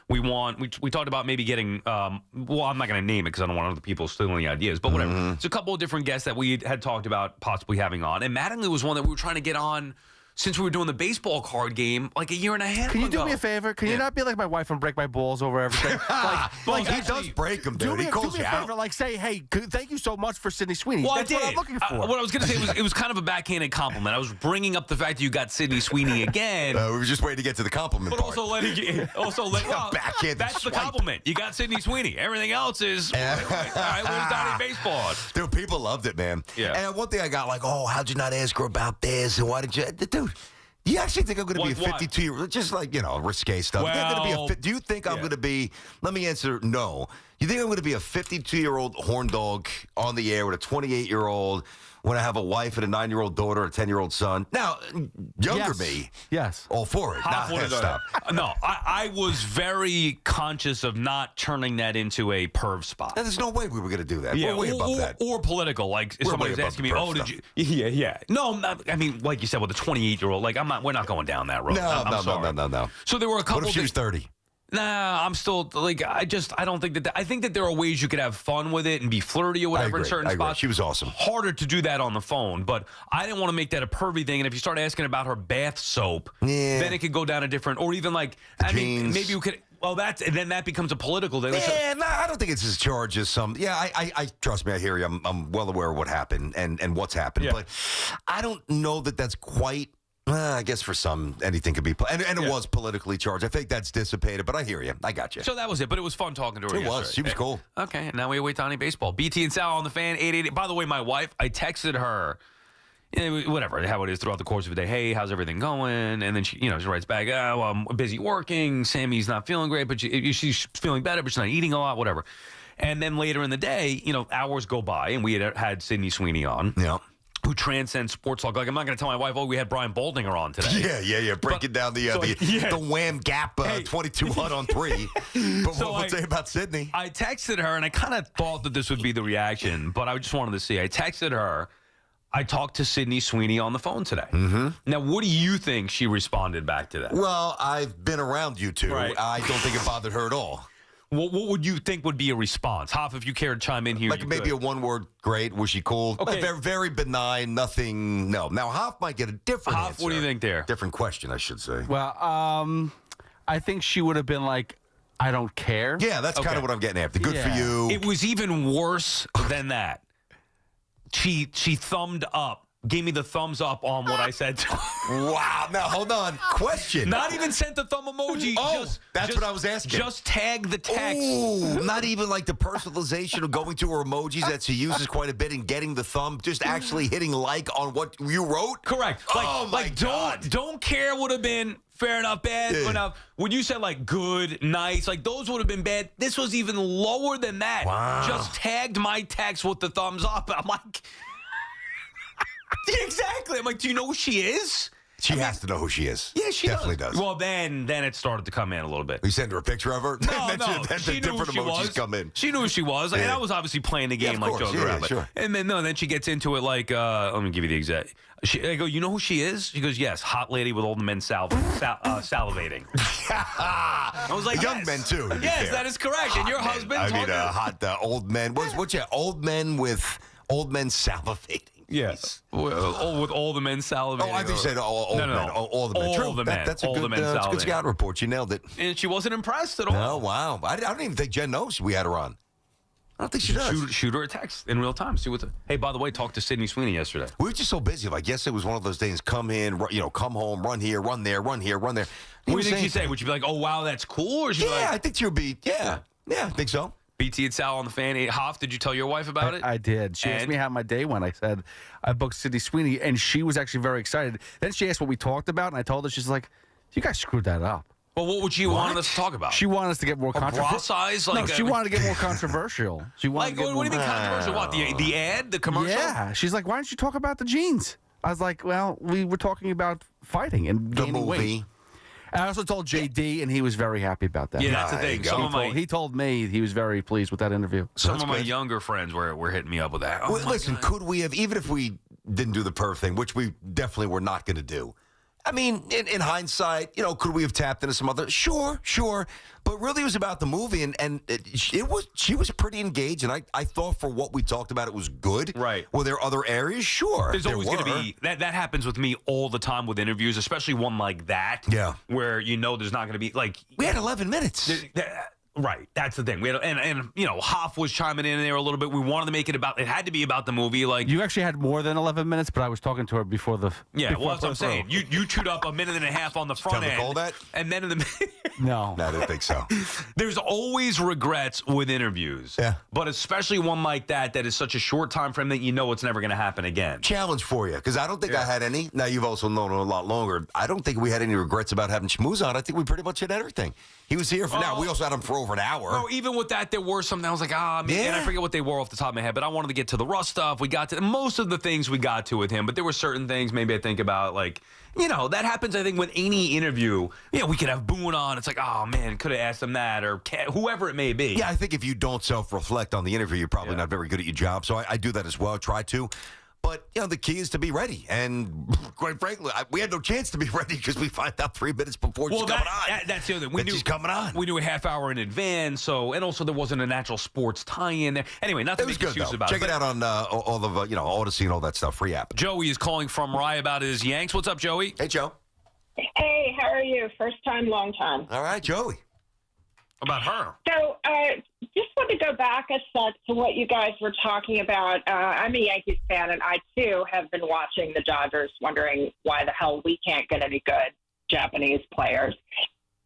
we talked about maybe getting, well, I'm not going to name it because I don't want other people stealing the ideas, but whatever. It's a couple of different guests that we had talked about possibly having on, and Mattingly was one that we were trying to get on since we were doing the baseball card game like a year and a half ago. Can you do me a favor? Can you not be like my wife and break my balls over everything? He does break them, dude. He calls do me you a favor, out. like say, hey, thank you so much for Sydney Sweeney. Well, That's I did. what I'm looking for. What I was going to say was it was kind of a backhanded compliment. I was bringing up the fact that you got Sydney Sweeney again. We were just waiting to get to the compliment But part. Backhanded that's the swipe. compliment. You got Sydney Sweeney. Everything else is, all right, where's Donnie Baseball? Dude, people loved it, man. Yeah. And one thing I got like, oh, how'd you not ask her about this? And why did you? Dude, you actually think I'm going to be a 52-year-old? Just like, risque stuff. Do you think I'm going to be, let me answer no. You think I'm going to be a 52-year-old horn dog on the air with a 28-year-old when I have a wife and a 9-year-old daughter, a 10-year-old son? Now, younger me. Yes. All for it. Stop. No, I was very conscious of not turning that into a perv spot. There's no way we were going to do that. Yeah, we're way above that. Or political. Like, if We're somebody's way above asking me, the perv oh, did stuff. you? Yeah. No, I mean, like you said, with a 28-year-old, like, we're not going down that road. I'm sorry. No. So there were a couple What if she was 30? Nah, I'm still like I don't think that. I think that there are ways you could have fun with it and be flirty or whatever in certain spots. She was awesome. Harder to do that on the phone, but I didn't want to make that a pervy thing. And if you start asking about her bath soap, then it could go down a different, or even like mean, maybe you could. Well, then that becomes a political thing. Yeah, I don't think it's as charged as some. Yeah, I trust me. I hear you. I'm well aware of what happened and what's happened, but I don't know that that's quite. I guess for some, anything could be, and it was politically charged. I think that's dissipated, but I hear you. I got you. So that was it, but it was fun talking to her. It was. She was cool. Okay, now we await Donnie Baseball. BT and Sal on the Fan, 888. By the way, my wife, I texted her, whatever, how it is throughout the course of the day. Hey, how's everything going? And then she writes back, oh, well, I'm busy working. Sammy's not feeling great, but she's feeling better, but she's not eating a lot, whatever. And then later in the day, hours go by, and we had Sydney Sweeney on. Yeah. Who transcends sports talk. Like, I'm not going to tell my wife, we had Brian Baldinger on today. Yeah. Breaking down the Wham Gap 22 HUD on 3. But So what say about Sydney? I texted her, and I kind of thought that this would be the reaction, but I just wanted to see. I texted her. I talked to Sydney Sweeney on the phone today. Mm-hmm. Now, what do you think she responded back to that? Well, I've been around you two. Right. I don't think it bothered her at all. What would you think would be a response? Hoff, if you care to chime in here. Like maybe a one-word great. Was she cool? Okay. Very, very benign. Nothing. No. Now, Hoff might get a different Hoff, answer. what do you think there? Different question, I should say. Well, I think she would have been like, I don't care. Yeah, that's kind of what I'm getting after. Good for you. It was even worse than that. She thumbed up. Gave me the thumbs up on what I said to her. Wow. Now, hold on. Question. Not even sent the thumb emoji. That's what I was asking. Just tag the text. Ooh, not even like the personalization of going to her emojis that she uses quite a bit and getting the thumb, just actually hitting like on what you wrote? Correct. Don't care would have been fair enough, bad enough. When you said like good, nice, like those would have been bad. This was even lower than that. Wow. Just tagged my text with the thumbs up. I'm like... Exactly. I'm like, do you know who she is? She has to know who she is. Yeah, she definitely does. Well, then it started to come in a little bit. You send her a picture of her? No, then she the knew who different she emojis was. come in. She knew who she was. And I was obviously playing the game of like course. joking around. Sure. And then she gets into it like, let me give you the exact. I go, you know who she is? She goes, yes, hot lady with old men salivating. I was like, young men too. Yes, that is correct. And your husband? I mean, hot old men. What's your old men with old men salivating? Yes. With all the men salivating. Oh, I think you said all the men. All the men. All True. the men. That's a all good, the men that's a good salivating. scout report. You nailed it. And she wasn't impressed at all. Oh, wow. I don't even think Jen knows we had her on. I don't think she does. Shoot her a text in real time. See what's. Hey, by the way, talked to Sydney Sweeney yesterday. We were just so busy. I guess it was one of those days. Come in, come home, run here, run there, run here, run there. What do you think she'd say? Would you be like, "Oh wow, that's cool"? Or she'd be like, I think she'd be. Yeah, I think so. BT and Sal on the Fan. Hoff, did you tell your wife about it? I did. She asked me how my day went. I said, I booked Sydney Sweeney, and she was actually very excited. Then she asked what we talked about, and I told her, she's like, you guys screwed that up. Well, what would you want us to talk about? She wanted us to get more controversial. Bra size? No, she wanted to get more controversial. She wanted to get what do you mean controversial? What, the ad, the commercial? Yeah. She's like, why don't you talk about the jeans? I was like, well, we were talking about fighting and gaining weight. And I also told JD, and he was very happy about that. Yeah, that's the thing. He told me he was very pleased with that interview. Some of my younger friends were hitting me up with that. Listen, could we have, even if we didn't do the perv thing, which we definitely were not going to do, I mean, in hindsight, could we have tapped into some other? Sure. But really, it was about the movie, and she was pretty engaged, and I thought for what we talked about, it was good. Right. Were there other areas? Sure. There's always going to be that happens with me all the time with interviews, especially one like that. Yeah. Where there's not going to be we had 11 minutes. Right, that's the thing. We had, and Hoff was chiming in there a little bit. We wanted to make it had to be about the movie. Like you actually had more than 11 minutes, but I was talking to her before the. Yeah, before well, that's what I'm saying. You chewed up a minute and a half on the front end. Call that? And then in the No, I didn't think so. There's always regrets with interviews. Yeah, but especially one like that is such a short time frame that it's never going to happen again. Challenge for you, because I don't think I had any. Now you've also known him a lot longer. I don't think we had any regrets about having Schmooze on. I think we pretty much hit everything. He was here for now. We also had him for over an hour. No, even with that, there were some. I was like, man, I forget what they were off the top of my head, but I wanted to get to the Russ stuff. We got to most of the things we got to with him, but there were certain things maybe I think about, like, that happens, I think, with any interview. We could have Boone on. It's like, oh, man, could have asked him that, or whoever it may be. Yeah, I think if you don't self-reflect on the interview, you're probably not very good at your job. So I do that as well. I try to. But, the key is to be ready. And quite frankly, we had no chance to be ready because we find out 3 minutes before she's coming on. That's the other thing. We knew she's coming on. We knew a half hour in advance. And also there wasn't a natural sports tie-in there. Anyway, not to make excuses about it. Check it out on all of, Odyssey and all that stuff. Free app. Joey is calling from Rye about his Yanks. What's up, Joey? Hey, Joe. Hey, how are you? First time, long time. All right, Joey. About her. So, just want to go back a sec to what you guys were talking about. I'm a Yankees fan, and I, too, have been watching the Dodgers, wondering why the hell we can't get any good Japanese players.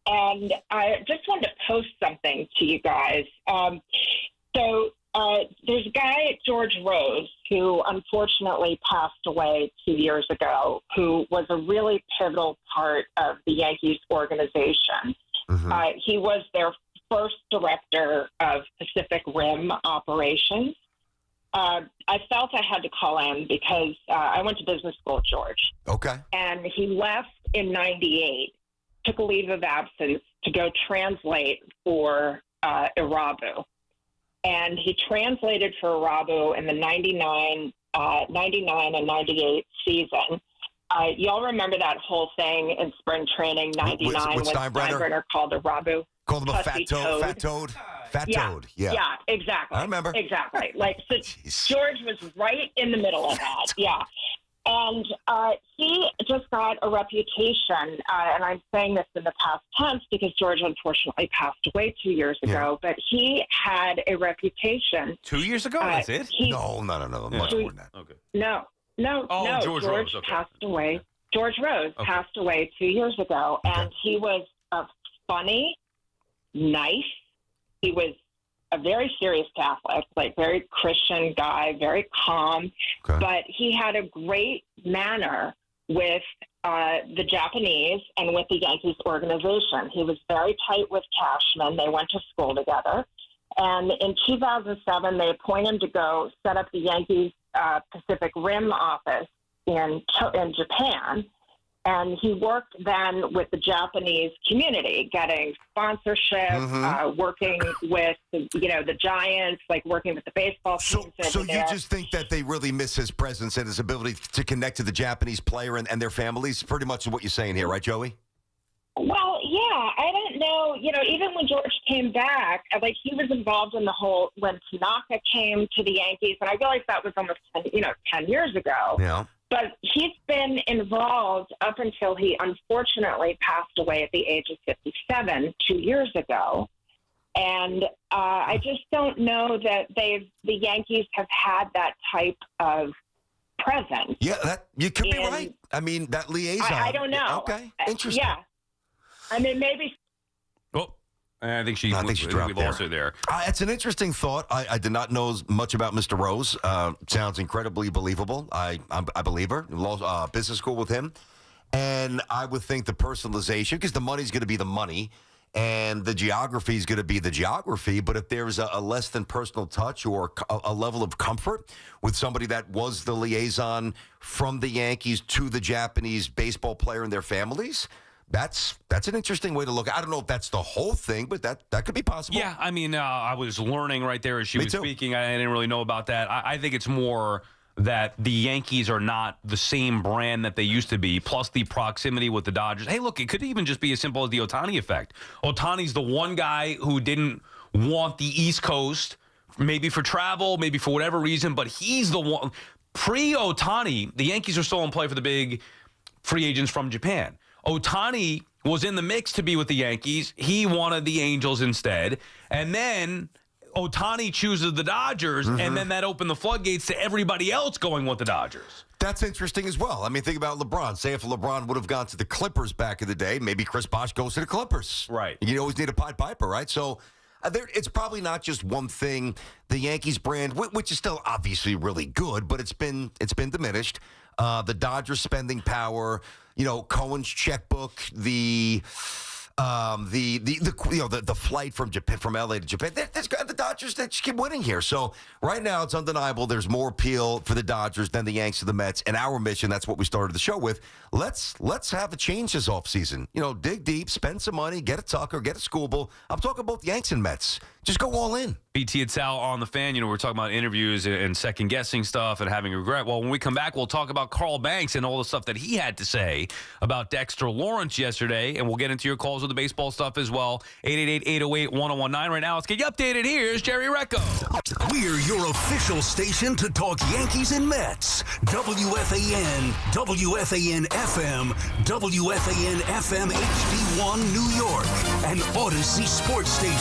And I just wanted to post something to you guys. There's a guy, George Rose, who unfortunately passed away 2 years ago, who was a really pivotal part of the Yankees organization. Mm-hmm. He was their first director of Pacific Rim operations. I felt I had to call in because I went to business school at George. Okay. And he left in 98, took a leave of absence to go translate for Irabu. And he translated for Irabu in the 99 and 98 season. Y'all remember that whole thing in spring training, 99, when Steinbrenner called Irabu. Called him a fat toad. Fat toad. Yeah, exactly. I remember. Exactly. So George was right in the middle of that. Yeah. And he just got a reputation, and I'm saying this in the past tense because George unfortunately passed away 2 years ago, but he had a reputation. 2 years ago? That's it? No. Much more than that. Okay. No. George Rose. Okay. Passed away. George Rose passed away 2 years ago, and he was funny, nice. He was a very serious Catholic, very Christian guy, very calm. Okay. But he had a great manner with the Japanese and with the Yankees organization. He was very tight with Cashman. They went to school together. And in 2007, they appointed him to go set up the Yankees Pacific Rim office in Japan. And he worked then with the Japanese community, getting sponsorship, working with the Giants, working with the baseball teams. So you just think that they really miss his presence and his ability to connect to the Japanese player and their families? Pretty much what you're saying here, right, Joey? Well, yeah, I don't know. Even when George came back, he was involved in the whole when Tanaka came to the Yankees, and I realized that was almost 10 years ago. Yeah. But he's been involved up until he unfortunately passed away at the age of 57 2 years ago. And I just don't know that the Yankees have had that type of presence. Yeah, you could be right. I mean, that liaison. I don't know. Okay, interesting. Yeah. I mean, maybe. Oh, I think she dropped we lost her there. It's an interesting thought. I did not know much about Mr. Rose. Sounds incredibly believable. I believe her. Business school with him. And I would think the personalization, because the money's going to be the money, and the geography is going to be the geography. But if there's a less than personal touch or a level of comfort with somebody that was the liaison from the Yankees to the Japanese baseball player and their families, that's an interesting way to look. I don't know if that's the whole thing, but that could be possible. Yeah, I mean, I was learning right there as she was speaking. I didn't really know about that. I think it's more that the Yankees are not the same brand that they used to be, plus the proximity with the Dodgers. Hey, look, it could even just be as simple as the Ohtani effect. Ohtani's the one guy who didn't want the East Coast, maybe for travel, maybe for whatever reason, but he's the one. Pre-Ohtani, the Yankees are still in play for the big free agents from Japan. Ohtani was in the mix to be with the Yankees. He wanted the Angels instead. And then Ohtani chooses the Dodgers, and then that opened the floodgates to everybody else going with the Dodgers. That's interesting as well. I mean, think about LeBron. Say if LeBron would have gone to the Clippers back in the day, maybe Chris Bosh goes to the Clippers. Right. You always need a Pied Piper, right? So it's probably not just one thing. The Yankees brand, which is still obviously really good, but it's been diminished. The Dodgers spending power, Cohen's checkbook, the flight from Japan, from LA to Japan. The Dodgers, they just keep winning here. So right now it's undeniable. There's more appeal for the Dodgers than the Yanks to the Mets. And our mission, that's what we started the show with. Let's have a change this offseason. Dig deep, spend some money, get a Tucker, get a Skubal. I'm talking both Yanks and Mets. Just go all in. BT and Sal on the Fan. We're talking about interviews and second-guessing stuff and having regret. Well, when we come back, we'll talk about Carl Banks and all the stuff that he had to say about Dexter Lawrence yesterday, and we'll get into your calls with the baseball stuff as well. 888-808-1019 right now. Let's get you updated. Here's Jerry Recco. We're your official station to talk Yankees and Mets. WFAN, WFAN FM, WFAN FM HD1 New York, and Odyssey Sports Station.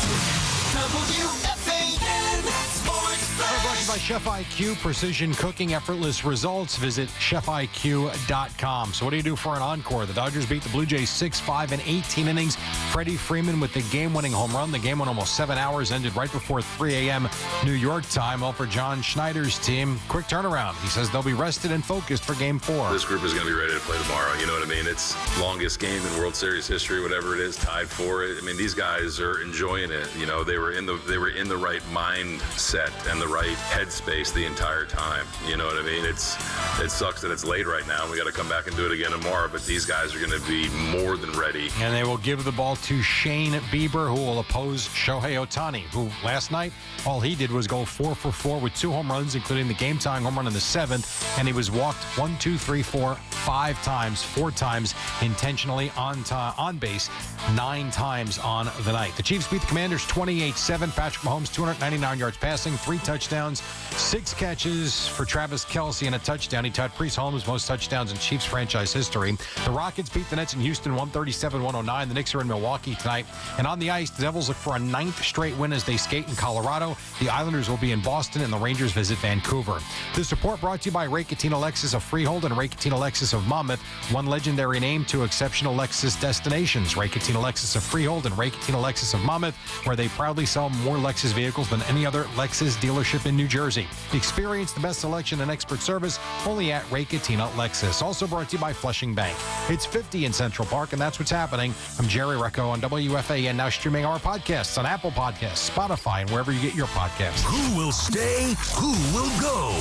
WFAN Sports Flash. Brought to you by Chef IQ, precision cooking, effortless results. Visit chefiq.com. So what do you do for an encore? The Dodgers beat the Blue Jays 6-5 in 18 innings. Freddie Freeman with the game-winning home run. The game went almost 7 hours, ended right before 3 a.m. New York time. Well, for John Schneider's team, quick turnaround. He says they'll be rested and focused for Game 4. This group is going to be ready to play tomorrow. You know what I mean? It's longest game in World Series history, whatever it is, tied for it. I mean, these guys are enjoying it. They were in the right mindset and the right headspace the entire time. You know what I mean? It sucks that it's late right now. We got to come back and do it again tomorrow, but these guys are going to be more than ready. And they will give the ball to Shane Bieber, who will oppose Shohei Ohtani, who last night, all he did was go 4 for 4 with 2 home runs, including the game-tying home run in the 7th, and he was walked 5 times, 4 times intentionally on base, 9 times on the night. The Chiefs beat the Commanders 28-7. Patrick Mahomes, 299 yards passing, 3 touchdowns, 6 catches for Travis Kelce and a touchdown. He tied Priest Holmes' most touchdowns in Chiefs franchise history. The Rockets beat the Nets in Houston 137-109. The Knicks are in Milwaukee tonight. And on the ice, the Devils look for a 9th straight win as they skate in Colorado. The Islanders will be in Boston, and the Rangers visit Vancouver. This report brought to you by Ray Cattina Lexus of Freehold and Ray Cattina Lexus of Monmouth. One legendary name, 2 exceptional Lexus destinations. Ray Cattina Lexus of Freehold and Ray Cattina Lexus of Monmouth, where they proudly sell more Lexus vehicles than any other Lexus dealership in New Jersey. Experience the best selection and expert service only at Ray Cattina Lexus. Also brought to you by Flushing Bank. It's 50 in Central Park, and that's what's happening. I'm Jerry Recco on WFAN, now streaming our podcasts on Apple Podcasts, Spotify, and wherever you get your podcasts. Who will stay? Who will go?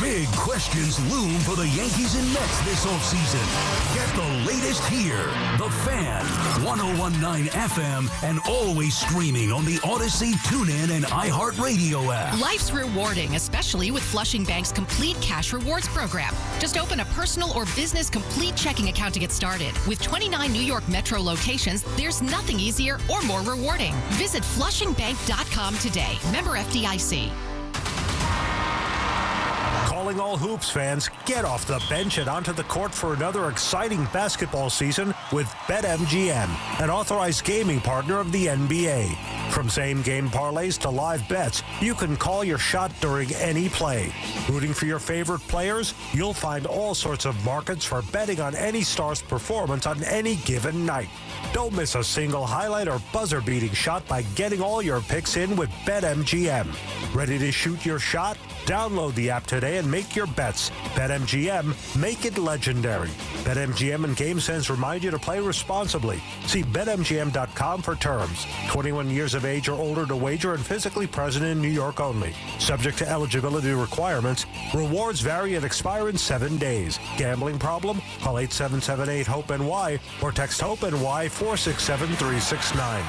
Big questions loom for the Yankees and Mets this offseason. Get the latest here. The Fan, 101.9 FM, and always streaming on the Odyssey, TuneIn, and iHeartRadio app. Life's rewarding, especially with Flushing Bank's Complete Cash Rewards program. Just open a personal or business complete checking account to get started. With 29 New York Metro locations, there's nothing easier or more rewarding. Visit flushingbank.com today. Member FDIC. Calling all Hoops fans, get off the bench and onto the court for another exciting basketball season with BetMGM, an authorized gaming partner of the NBA. From same-game parlays to live bets, you can call your shot during any play. Rooting for your favorite players? You'll find all sorts of markets for betting on any star's performance on any given night. Don't miss a single highlight or buzzer-beating shot by getting all your picks in with BetMGM. Ready to shoot your shot? Download the app today and make your bets. BetMGM, make it legendary. BetMGM and GameSense remind you to play responsibly. See BetMGM.com for terms. 21 years of age or older to wager and physically present in New York only. Subject to eligibility requirements. Rewards vary and expire in 7 days. Gambling problem? Call 877-8-HOPE-NY or text HOPE-NY 467-369.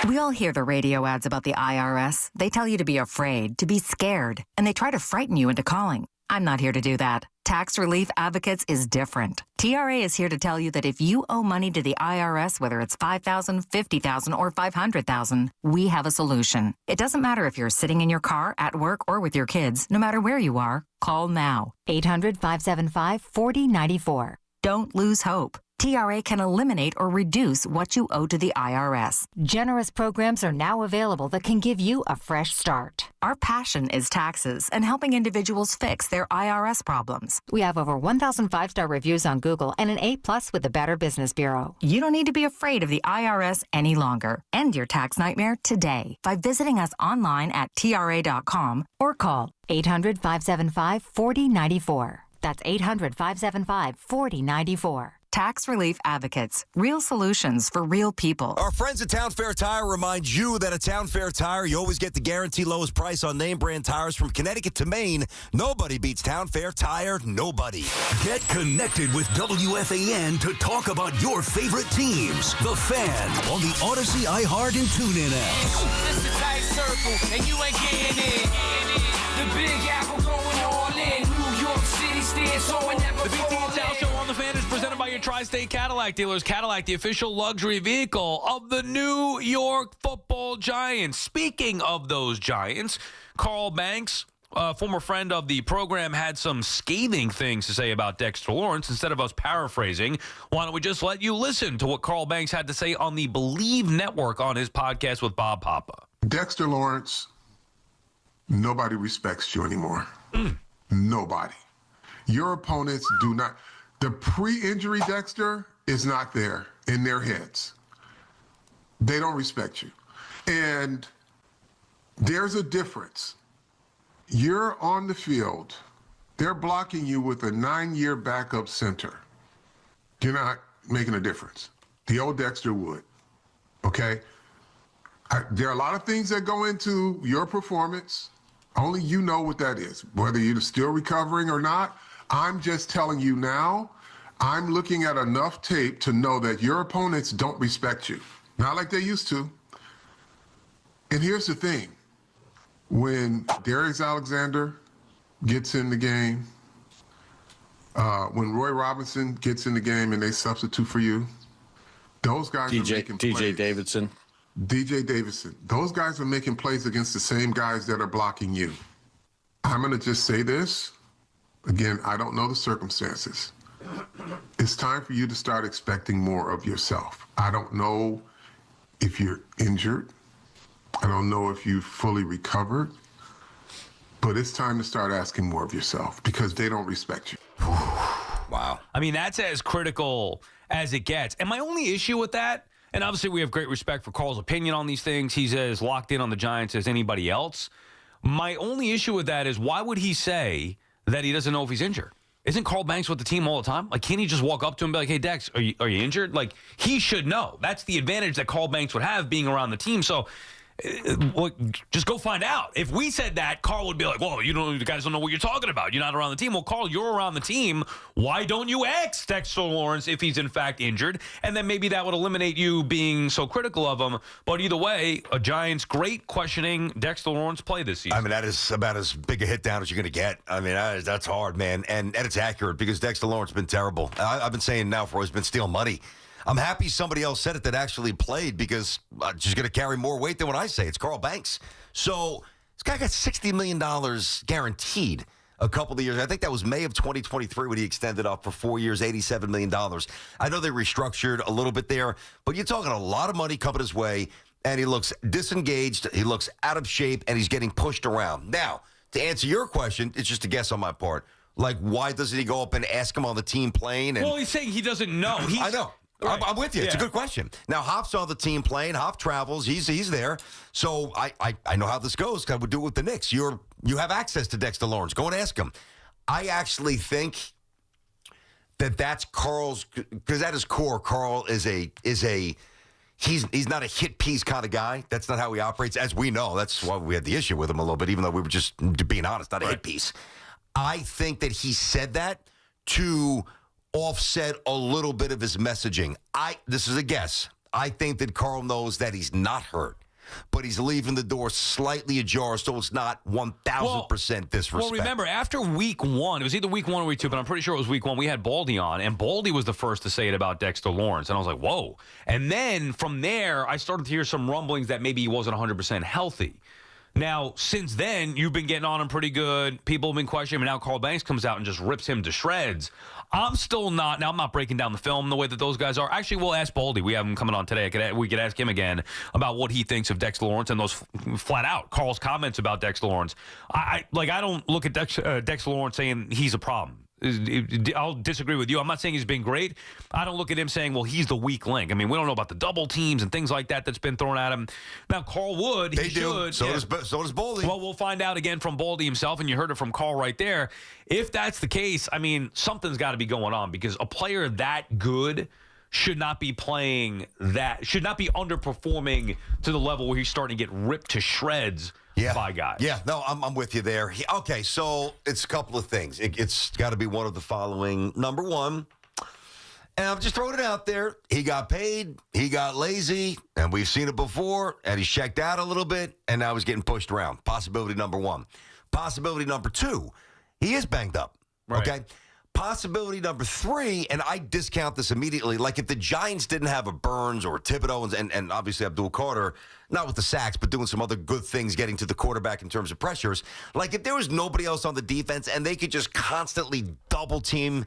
We all hear the radio ads about the IRS. They tell you to be afraid, to be scared, and they try to frighten you into calling. I'm not here to do that. Tax Relief Advocates is different. TRA is here to tell you that if you owe money to the IRS, whether it's $5,000, $50,000, or $500,000, we have a solution. It doesn't matter if you're sitting in your car, at work, or with your kids. No matter where you are, call now. 800-575-4094. Don't lose hope. TRA can eliminate or reduce what you owe to the IRS. Generous programs are now available that can give you a fresh start. Our passion is taxes and helping individuals fix their IRS problems. We have over 1,000 5-star reviews on Google and an A+ with the Better Business Bureau. You don't need to be afraid of the IRS any longer. End your tax nightmare today by visiting us online at TRA.com or call 800-575-4094. That's 800-575-4094. Tax Relief Advocates. Real solutions for real people. Our friends at Town Fair Tire remind you that at Town Fair Tire, you always get the guaranteed lowest price on name brand tires from Connecticut to Maine. Nobody beats Town Fair Tire. Nobody. Get connected with WFAN to talk about your favorite teams. The Fan on the Odyssey, iHeart, and TuneIn apps. This is a tight circle, and you ain't getting it. The Big Apple going all in. New York City stands so and never The BT and Sal Show on the Fan is presented by your Tri-State Cadillac dealers. Cadillac, the official luxury vehicle of the New York Football Giants. Speaking of those Giants, Carl Banks, former friend of the program, had some scathing things to say about Dexter Lawrence. Instead of us paraphrasing, why don't we just let you listen to what Carl Banks had to say on the Believe Network on his podcast with Bob Papa. Dexter Lawrence, nobody respects you anymore. Nobody. Your opponents do not. The pre-injury Dexter is not there in their heads. They don't respect you. And there's a difference. You're on the field. They're blocking you with a 9-year backup center. You're not making a difference. The old Dexter would. Okay? There are a lot of things that go into your performance. Only you know what that is, whether you're still recovering or not. I'm just telling you now, I'm looking at enough tape to know that your opponents don't respect you. Not like they used to. And here's the thing. When Darius Alexander gets in the game, when Roy Robinson gets in the game and they substitute for you, those guys are making plays. DJ Davidson. Those guys are making plays against the same guys that are blocking you. I'm going to just say this. Again, I don't know the circumstances. It's time for you to start expecting more of yourself. I don't know if you're injured. I don't know if you've fully recovered. But it's time to start asking more of yourself because they don't respect you. Wow. I mean, that's as critical as it gets. And my only issue with that, and obviously we have great respect for Carl's opinion on these things. He's as locked in on the Giants as anybody else. My only issue with that is why would he say that he doesn't know if he's injured? Isn't Carl Banks with the team all the time? Like, can't he just walk up to him and be like, hey, Dex, are you injured? Like, he should know. That's the advantage that Carl Banks would have being around the team. So, just go find out. If we said that, Carl would be like, whoa, you guys don't know what you're talking about. You're not around the team. Well, Carl, you're around the team. Why don't you ask Dexter Lawrence if he's in fact injured? And then maybe that would eliminate you being so critical of him. But either way, a Giants great questioning Dexter Lawrence play this season. I mean, that is about as big a hit down as you're going to get. I mean, that's hard, man. And it's accurate because Dexter Lawrence has been terrible. I've been saying now for he's been stealing money. I'm happy somebody else said it that actually played because I'm just going to carry more weight than what I say. It's Carl Banks. So this guy got $60 million guaranteed a couple of years. I think that was May of 2023 when he extended up for 4 years, $87 million. I know they restructured a little bit there, but you're talking a lot of money coming his way, and he looks disengaged, he looks out of shape, and he's getting pushed around. Now, to answer your question, it's just a guess on my part. Like, why doesn't he go up and ask him on the team plane? Well, he's saying he doesn't know. I know. Right. I'm with you. It's a good question. Now, Hoff's on the team plane. Hoff travels. He's there. So I know how this goes. I would do it with the Knicks. You have access to Dexter Lawrence. Go and ask him. I actually think that's Carl's, because at his core, Carl is he's not a hit piece kind of guy. That's not how he operates, as we know. That's why we had the issue with him a little bit, even though we were just being honest, not a hit piece. I think that he said that to offset a little bit of his messaging. This is a guess. I think that Carl knows that he's not hurt, but he's leaving the door slightly ajar so it's not 1,000% disrespect. Well, remember, after week 1, it was either week 1 or week 2, but I'm pretty sure it was week 1, we had Baldy on, and Baldy was the first to say it about Dexter Lawrence, and I was like, whoa. And then from there, I started to hear some rumblings that maybe he wasn't 100% healthy. Now, since then, you've been getting on him pretty good. People have been questioning him, and now Carl Banks comes out and just rips him to shreds. I'm still not. Now, I'm not breaking down the film the way that those guys are. Actually, we'll ask Baldy. We have him coming on today. We could ask him again about what he thinks of Dexter Lawrence and those flat out Carl's comments about Dexter Lawrence. I don't look at Dexter Lawrence saying he's a problem. I'll disagree with you. I'm not saying he's been great. I don't look at him saying, well, he's the weak link. I mean, we don't know about the double teams and things like that that's been thrown at him. Now, Carl Wood, he should. So does Baldy. Well, we'll find out again from Baldy himself, and you heard it from Carl right there. If that's the case, I mean, something's got to be going on because a player that good should not be playing that, should not be underperforming to the level where he's starting to get ripped to shreds by guys. Yeah, no, I'm with you there. Okay, so it's a couple of things. It's got to be one of the following. Number one, and I'm just throwing it out there, he got paid, he got lazy, and we've seen it before, and he's checked out a little bit, and now he's getting pushed around. Possibility number one. Possibility number two, he is banged up, okay? Possibility number three, and I discount this immediately, like if the Giants didn't have a Burns or a Thibodeau and obviously Abdul Carter, not with the sacks, but doing some other good things getting to the quarterback in terms of pressures, like if there was nobody else on the defense and they could just constantly double team,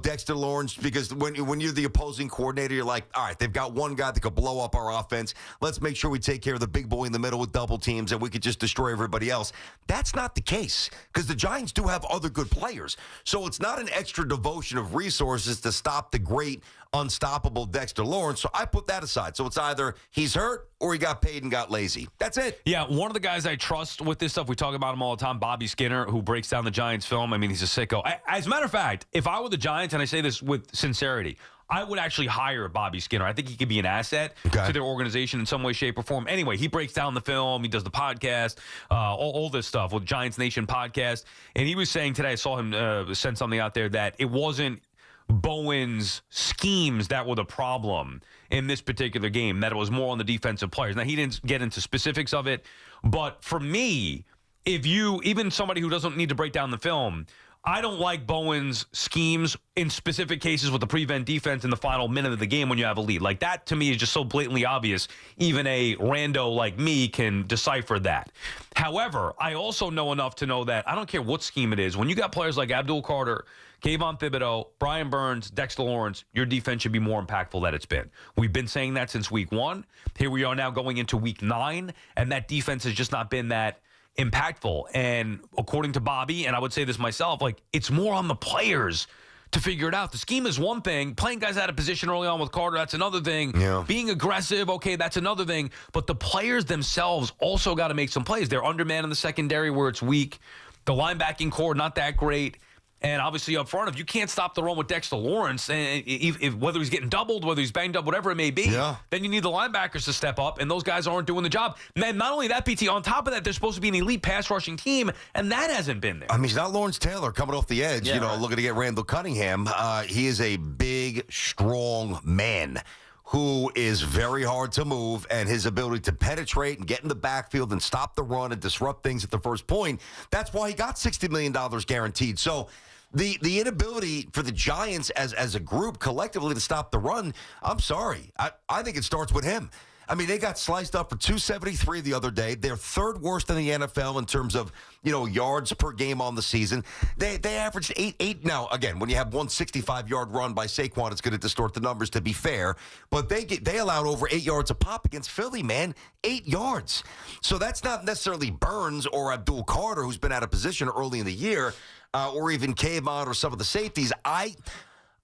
Dexter Lawrence, because when you're the opposing coordinator, you're like, all right, they've got one guy that could blow up our offense. Let's make sure we take care of the big boy in the middle with double teams and we could just destroy everybody else. That's not the case because the Giants do have other good players. So it's not an extra devotion of resources to stop the great, unstoppable Dexter Lawrence. So I put that aside. So it's either he's hurt or he got paid and got lazy. That's it. Yeah, one of the guys I trust with this stuff, we talk about him all the time, Bobby Skinner, who breaks down the Giants film. I mean, he's a sicko. As a matter of fact, if I were the Giants, and I say this with sincerity, I would actually hire Bobby Skinner. I think he could be an asset to their organization in some way, shape, or form. Anyway, he breaks down the film. He does the podcast, all this stuff with Giants Nation podcast. And he was saying today, I saw him send something out there that it wasn't Bowen's schemes that were the problem in this particular game, that it was more on the defensive players. Now, he didn't get into specifics of it, but for me, even somebody who doesn't need to break down the film, I don't like Bowen's schemes in specific cases with the prevent defense in the final minute of the game when you have a lead. Like that, to me, is just so blatantly obvious. Even a rando like me can decipher that. However, I also know enough to know that I don't care what scheme it is. When you got players like Abdul Carter, Kayvon Thibodeau, Brian Burns, Dexter Lawrence, your defense should be more impactful than it's been. We've been saying that since week 1. Here we are now going into week 9, and that defense has just not been that impactful. And according to Bobby, and I would say this myself, like it's more on the players to figure it out. The scheme is one thing. Playing guys out of position early on with Carter, that's another thing. Yeah. Being aggressive, okay, that's another thing. But the players themselves also got to make some plays. They're undermanned in the secondary where it's weak. The linebacking core, not that great. And obviously up front, if you can't stop the run with Dexter Lawrence, and if whether he's getting doubled, whether he's banged up, whatever it may be, then you need the linebackers to step up, and those guys aren't doing the job. And not only that, PT, on top of that, they're supposed to be an elite pass rushing team, and that hasn't been there. I mean, he's not Lawrence Taylor coming off the edge, looking to get Randall Cunningham. He is a big, strong man who is very hard to move, and his ability to penetrate and get in the backfield and stop the run and disrupt things at the first point, that's why he got $60 million guaranteed. So the inability for the Giants as a group collectively to stop the run, I'm sorry. I think it starts with him. I mean, they got sliced up for 273 the other day. They're third worst in the NFL in terms of, yards per game on the season. They averaged eight. Now, again, when you have 165-yard run by Saquon, it's going to distort the numbers, to be fair. But they allowed over 8 yards a pop against Philly, man. 8 yards. So that's not necessarily Burns or Abdul Carter, who's been out of position early in the year, or even Kayvon or some of the safeties. I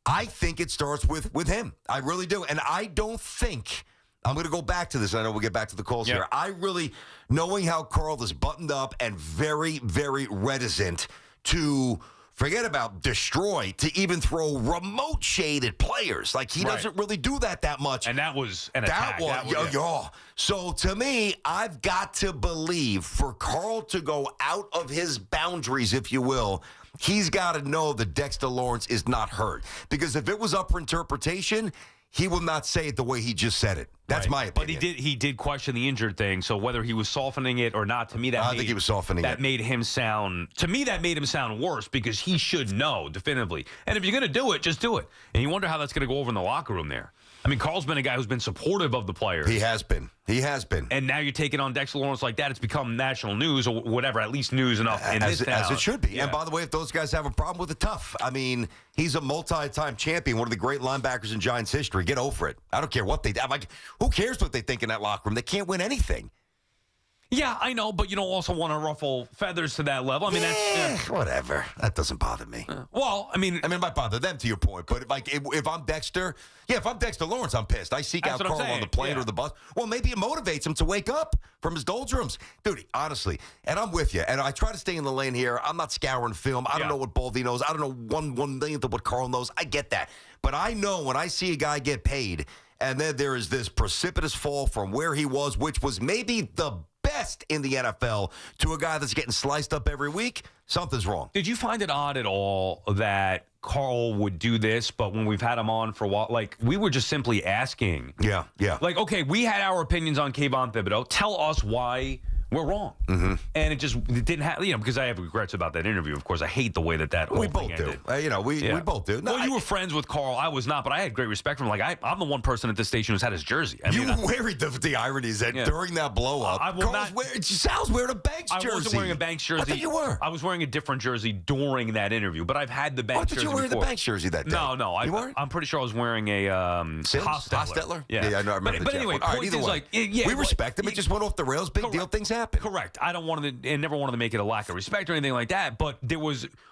think it starts with him. I really do. And I don't think – I'm going to go back to this. I know we'll get back to the calls here. I really, knowing how Carl is buttoned up and very, very reticent to forget about destroy, to even throw remote shade at players. Like, he doesn't really do that much. And that was an attack. So, to me, I've got to believe for Carl to go out of his boundaries, if you will, he's got to know that Dexter Lawrence is not hurt. Because if it was up for interpretation, he will not say it the way he just said it. That's my opinion. But he did question the injured thing. So whether he was softening it or not, to me I think he was softening it. That made him sound worse because he should know definitively. And if you're going to do it, just do it. And you wonder how that's going to go over in the locker room there. I mean, Carl's been a guy who's been supportive of the players. He has been. And now you're taking on Dexter Lawrence like that. It's become national news or whatever, at least news enough in this town. As it should be. Yeah. And by the way, if those guys have a problem with it, tough. I mean, he's a multi-time champion, one of the great linebackers in Giants history. Get over it. I don't care what they do. Like, who cares what they think in that locker room? They can't win anything. Yeah, I know, but you don't also want to ruffle feathers to that level. I mean, that's whatever. That doesn't bother me. Well, I mean, it might bother them to your point, but if I'm Dexter, if I'm Dexter Lawrence, I'm pissed. I seek out Carl on the plane or the bus. Well, maybe it motivates him to wake up from his doldrums, dude. Honestly, and I'm with you. And I try to stay in the lane here. I'm not scouring film. I don't know what Baldy knows. I don't know one millionth of what Carl knows. I get that, but I know when I see a guy get paid, and then there is this precipitous fall from where he was, which was maybe the best in the NFL, to a guy that's getting sliced up every week, something's wrong. Did you find it odd at all that Carl would do this, but when we've had him on for a while, like, we were just simply asking. Yeah. Like, okay, we had our opinions on Kayvon Thibodeau. Tell us why we're wrong. Mm-hmm. And it didn't have, because I have regrets about that interview. Of course, I hate the way that whole thing ended. We both do. No, you were friends with Carl. I was not, but I had great respect for him. Like, I'm the one person at this station who's had his jersey. The irony is that during that blow-up, Sal's wearing a Banks jersey. I wasn't wearing a Banks jersey. I thought you were. I was wearing a different jersey during that interview, but I've had the Banks jersey. I thought you were wearing the Banks jersey that day. No. You weren't? I'm pretty sure I was wearing a Hostetler? Yeah, I know. I remember but anyway, all right, either way. We respect him. It just went off the rails. Big deal. Things happen. Correct. I never wanted to make it a lack of respect or anything like that, but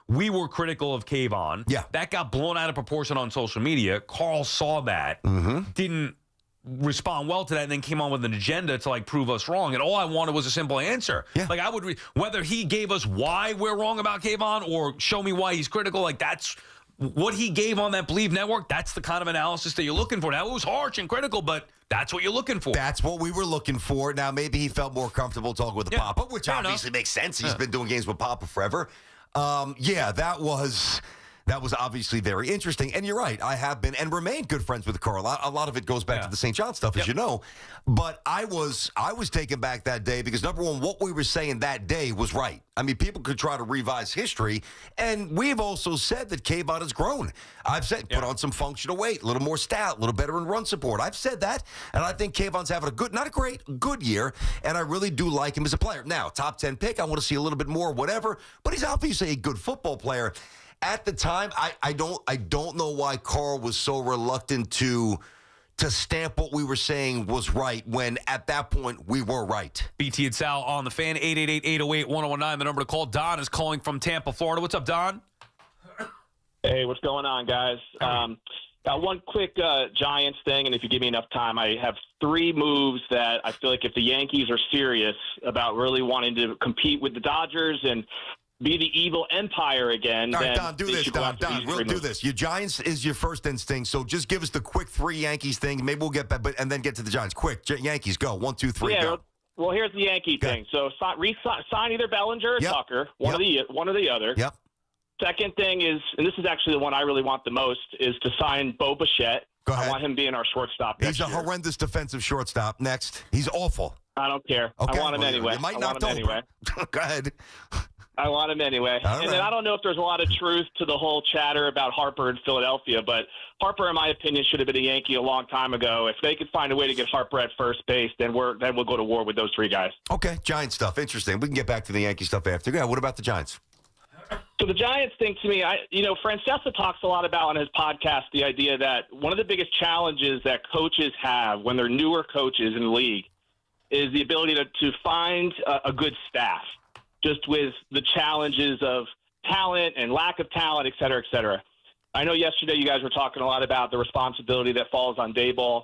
we were critical of Kayvon. Yeah. That got blown out of proportion on social media. Carl saw that, didn't respond well to that, and then came on with an agenda to prove us wrong. And all I wanted was a simple answer. Yeah. Like, I would whether he gave us why we're wrong about Kayvon or show me why he's critical, that's what he gave on that Believe Network. That's the kind of analysis that you're looking for. Now, it was harsh and critical, but that's what you're looking for. That's what we were looking for. Now, maybe he felt more comfortable talking with the Papa, which obviously makes sense. He's been doing games with Papa forever. That was obviously very interesting. And you're right. I have been and remain good friends with Carl. A lot of it goes back to the St. John stuff, as you know. But I was taken back that day because, number one, what we were saying that day was right. I mean, people could try to revise history. And we've also said that Kayvon has grown. I've said put on some functional weight, a little more stout, a little better in run support. I've said that. And I think Kayvon's having a good, not a great, good year. And I really do like him as a player. Now, top 10 pick, I want to see a little bit more, whatever. But he's obviously a good football player. At the time, I don't know why Carl was so reluctant to stamp what we were saying was right when at that point we were right. BT and Sal on the Fan, 888-808-1019. The number to call. Don is calling from Tampa, Florida. What's up, Don? Hey, what's going on, guys? Got one quick Giants thing, and if you give me enough time, I have 3 moves that I feel like if the Yankees are serious about really wanting to compete with the Dodgers and be the evil empire again. All right, Don, do this, Don. We'll do this. Your Giants is your first instinct, so just give us the quick 3 Yankees thing. Maybe we'll get back, and then get to the Giants. Quick, Yankees, go. 1, 2, 3, go. Well, here's the Yankee thing. So sign either Bellinger or Tucker, one or the other. Yep. Second thing is, and this is actually the one I really want the most, is to sign Bo Bichette. Go ahead. I want him being our shortstop. He's a horrendous defensive shortstop. Next, he's awful. I don't care. Okay. I want him anyway. You might not anyway. Go ahead. I want him anyway. And then I don't know if there's a lot of truth to the whole chatter about Harper in Philadelphia, but Harper, in my opinion, should have been a Yankee a long time ago. If they could find a way to get Harper at first base, then we'll go to war with those 3 guys. Okay, Giants stuff. Interesting. We can get back to the Yankee stuff after. Yeah, what about the Giants? So the Giants thing to me, Francesa talks a lot about on his podcast the idea that one of the biggest challenges that coaches have when they're newer coaches in the league is the ability to find a good staff, just with the challenges of talent and lack of talent, et cetera, et cetera. I know yesterday you guys were talking a lot about the responsibility that falls on Daboll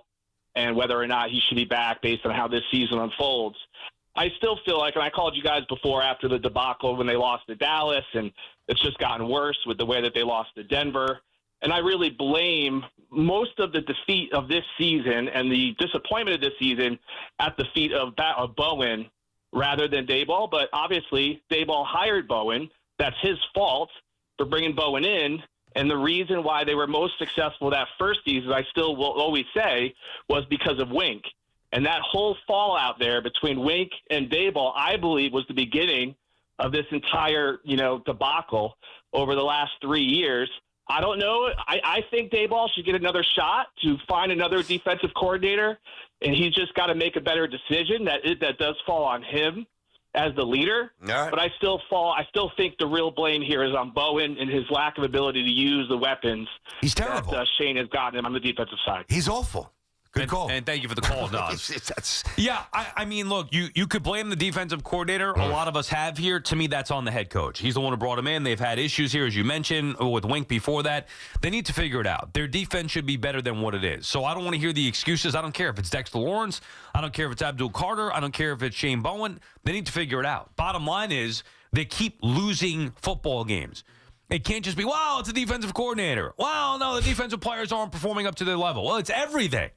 and whether or not he should be back based on how this season unfolds. I still feel like, and I called you guys before after the debacle when they lost to Dallas, and it's just gotten worse with the way that they lost to Denver. And I really blame most of the defeat of this season and the disappointment of this season at the feet of Bowen rather than Daboll. But obviously, Daboll hired Bowen. That's his fault for bringing Bowen in. And the reason why they were most successful that first season, I still will always say, was because of Wink. And that whole fallout there between Wink and Daboll, I believe, was the beginning of this entire, debacle over the last 3 years. I don't know. I think Daboll should get another shot to find another defensive coordinator, and he's just got to make a better decision. That does fall on him as the leader. Right. But I still think the real blame here is on Bowen and his lack of ability to use the weapons. He's terrible. That Shane has gotten him on the defensive side. He's awful. Good call. And thank you for the call, Nas. Yeah, I mean, look, you could blame the defensive coordinator. A lot of us have here. To me, that's on the head coach. He's the one who brought him in. They've had issues here, as you mentioned, with Wink before that. They need to figure it out. Their defense should be better than what it is. So I don't want to hear the excuses. I don't care if it's Dexter Lawrence. I don't care if it's Abdul Carter. I don't care if it's Shane Bowen. They need to figure it out. Bottom line is they keep losing football games. It can't just be, well, it's a defensive coordinator. Well, no, the defensive players aren't performing up to their level. Well, it's everything.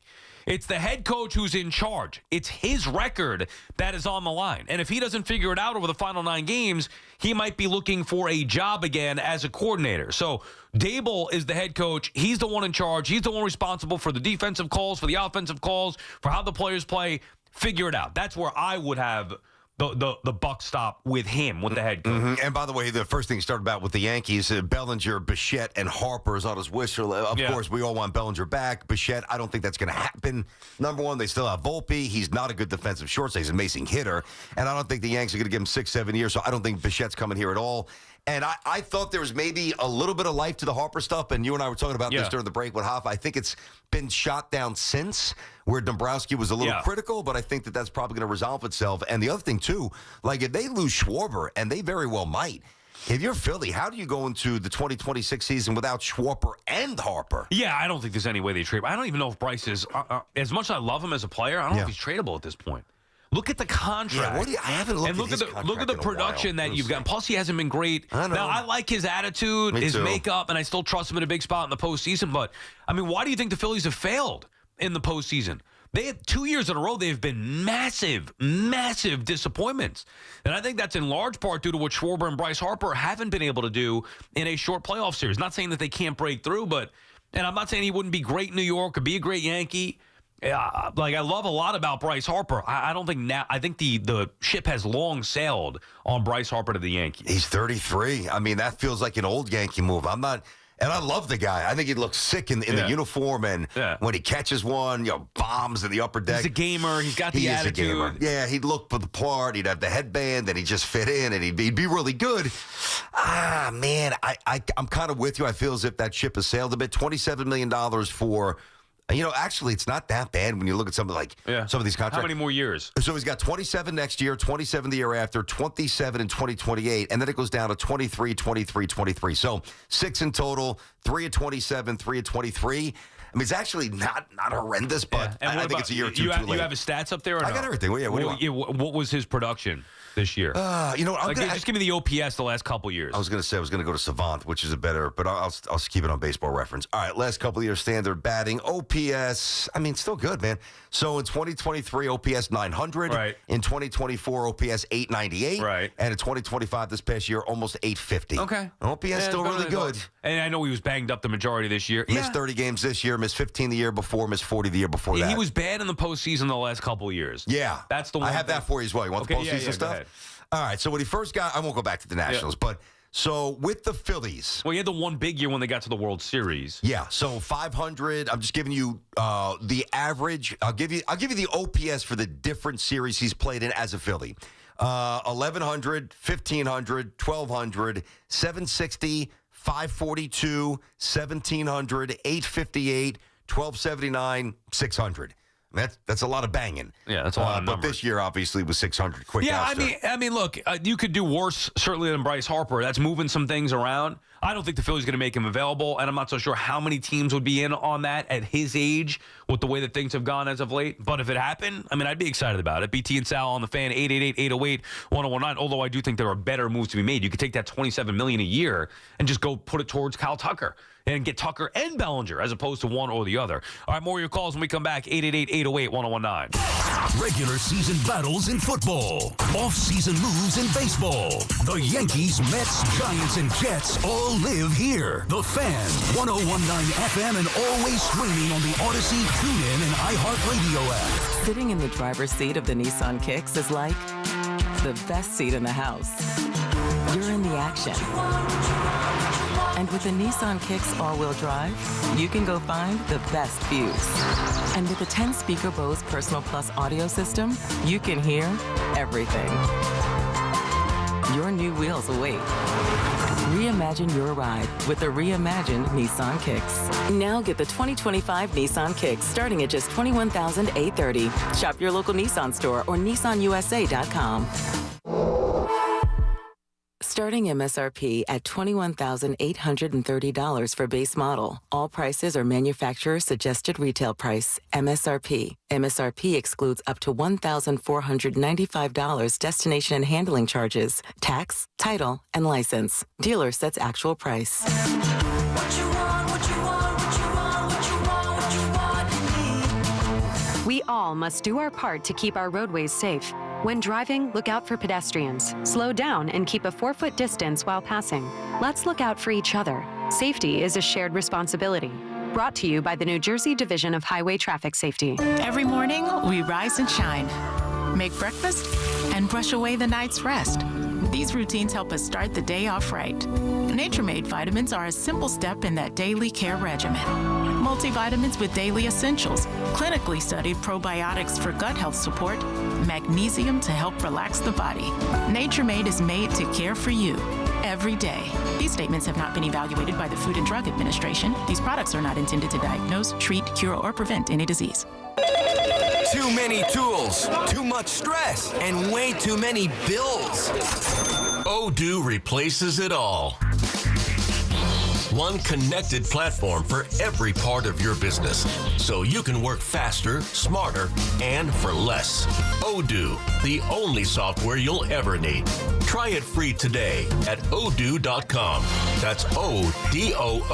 It's the head coach who's in charge. It's his record that is on the line. And if he doesn't figure it out over the final 9 games, he might be looking for a job again as a coordinator. So Daboll is the head coach. He's the one in charge. He's the one responsible for the defensive calls, for the offensive calls, for how the players play. Figure it out. That's where I would have the buck stop with him, with the head coach. Mm-hmm. And by the way, the first thing he started about with the Yankees, Bellinger, Bichette, and Harper is on his wish list. Of course, we all want Bellinger back. Bichette, I don't think that's going to happen. Number one, they still have Volpe. He's not a good defensive shortstop. He's an amazing hitter. And I don't think the Yankees are going to give him 6-7 years, so I don't think Bichette's coming here at all. And I thought there was maybe a little bit of life to the Harper stuff, and you and I were talking about this during the break with Hoffa. I think it's been shot down since, where Dombrowski was a little critical, but I think that's probably going to resolve itself. And the other thing, too, like if they lose Schwarber, and they very well might, if you're Philly, how do you go into the 2026 season without Schwarber and Harper? Yeah, I don't think there's any way they trade. I don't even know if Bryce is, as much as I love him as a player, I don't know if he's tradable at this point. Look at the contract. I haven't looked at his contract look at the production that you've got. Plus, he hasn't been great. Now, I like his attitude, his makeup, and I still trust him in a big spot in the postseason. But, I mean, why do you think the Phillies have failed in the postseason? They had 2 years in a row. They've been massive, massive disappointments. And I think that's in large part due to what Schwarber and Bryce Harper haven't been able to do in a short playoff series. Not saying that they can't break through, and I'm not saying he wouldn't be great in New York or be a great Yankee. I love a lot about Bryce Harper. I don't think now. I think the ship has long sailed on Bryce Harper to the Yankees. He's 33. I mean, that feels like an old Yankee move. I'm not, and I love the guy. I think he looks sick in the uniform, and when he catches one, bombs in the upper deck. He's a gamer. He's got the attitude. He is a gamer. Yeah, he'd look for the part. He'd have the headband, and he'd just fit in, and he'd be really good. Man, I'm kind of with you. I feel as if that ship has sailed a bit. $27 million for. Actually, it's not that bad when you look at some of these contracts. How many more years? So he's got 27 next year, 27 the year after, 27 in 2028, and then it goes down to 23, 23, 23. So 6 in total, 3 at 27, 3 at 23. I mean, it's actually not horrendous, but I think it's a year or two too late. You have his stats up there or no? I got everything. Well, what was his production this year? Just give me the OPS the last couple years. I was going to go to Savant, which is a better, but I'll keep it on Baseball Reference. All right, last couple of years, standard batting. OPS, I mean, still good, man. So in 2023, OPS 900. Right. In 2024, OPS 898. Right. And in 2025, this past year, almost 850. Okay. OPS still really good. And I know he was banged up the majority this year. Missed 30 games this year, missed 15 the year before, missed 40 the year before that. He was bad in the postseason the last couple of years. Yeah. That's the one. I have that for you as well. You want the postseason stuff? Go ahead. All right, so when he first got, I won't go back to the Nationals, but so with the Phillies. Well, he had the one big year when they got to the World Series. Yeah, so 500. I'm just giving you the average. I'll give you the OPS for the different series he's played in as a Philly. 1,100, 1,500, 1,200, 760, 542, 1,700, 858, 1,279, 600. That's a lot of banging. Yeah, that's a lot of numbers. But this year, obviously, was 600 quick. Yeah, I mean, look, you could do worse, certainly, than Bryce Harper. That's moving some things around. I don't think the Phillies are going to make him available, and I'm not so sure how many teams would be in on that at his age with the way that things have gone as of late. But if it happened, I mean, I'd be excited about it. BT and Sal on the Fan, 888-808-1019. Although I do think there are better moves to be made. You could take that $27 million a year and just go put it towards Kyle Tucker and get Tucker and Bellinger as opposed to one or the other. All right, more of your calls when we come back. 888-808-1019. Regular season battles in football. Off-season moves in baseball. The Yankees, Mets, Giants, and Jets all live here. The Fan, 101.9 FM, and always streaming on the Odyssey, TuneIn, and iHeartRadio app. Sitting in the driver's seat of the Nissan Kicks is like the best seat in the house. You're in the action. And with the Nissan Kicks all-wheel drive, you can go find the best views. And with the 10-speaker Bose Personal Plus audio system, you can hear everything. Your new wheels await. Reimagine your ride with the reimagined Nissan Kicks. Now get the 2025 Nissan Kicks starting at just $21,830. Shop your local Nissan store or nissanusa.com. Starting MSRP at $21,830 for base model. All prices are manufacturer suggested retail price. MSRP. MSRP excludes up to $1,495 destination and handling charges, tax, title, and license. Dealer sets actual price. We all must do our part to keep our roadways safe. When driving, look out for pedestrians. Slow down and keep a 4-foot distance while passing. Let's look out for each other. Safety is a shared responsibility. Brought to you by the New Jersey Division of Highway Traffic Safety. Every morning, we rise and shine, make breakfast, and brush away the night's rest. These routines help us start the day off right. Nature-Made vitamins are a simple step in that daily care regimen. Multivitamins with daily essentials, clinically studied probiotics for gut health support, magnesium to help relax the body. Nature-Made is made to care for you every day. These statements have not been evaluated by the Food and Drug Administration. These products are not intended to diagnose, treat, cure, or prevent any disease. Too many tools, too much stress, and way too many bills. Odoo replaces it all. One connected platform for every part of your business, so you can work faster, smarter, and for less. Odoo, the only software you'll ever need. Try it free today at odoo.com. That's ODOO.com.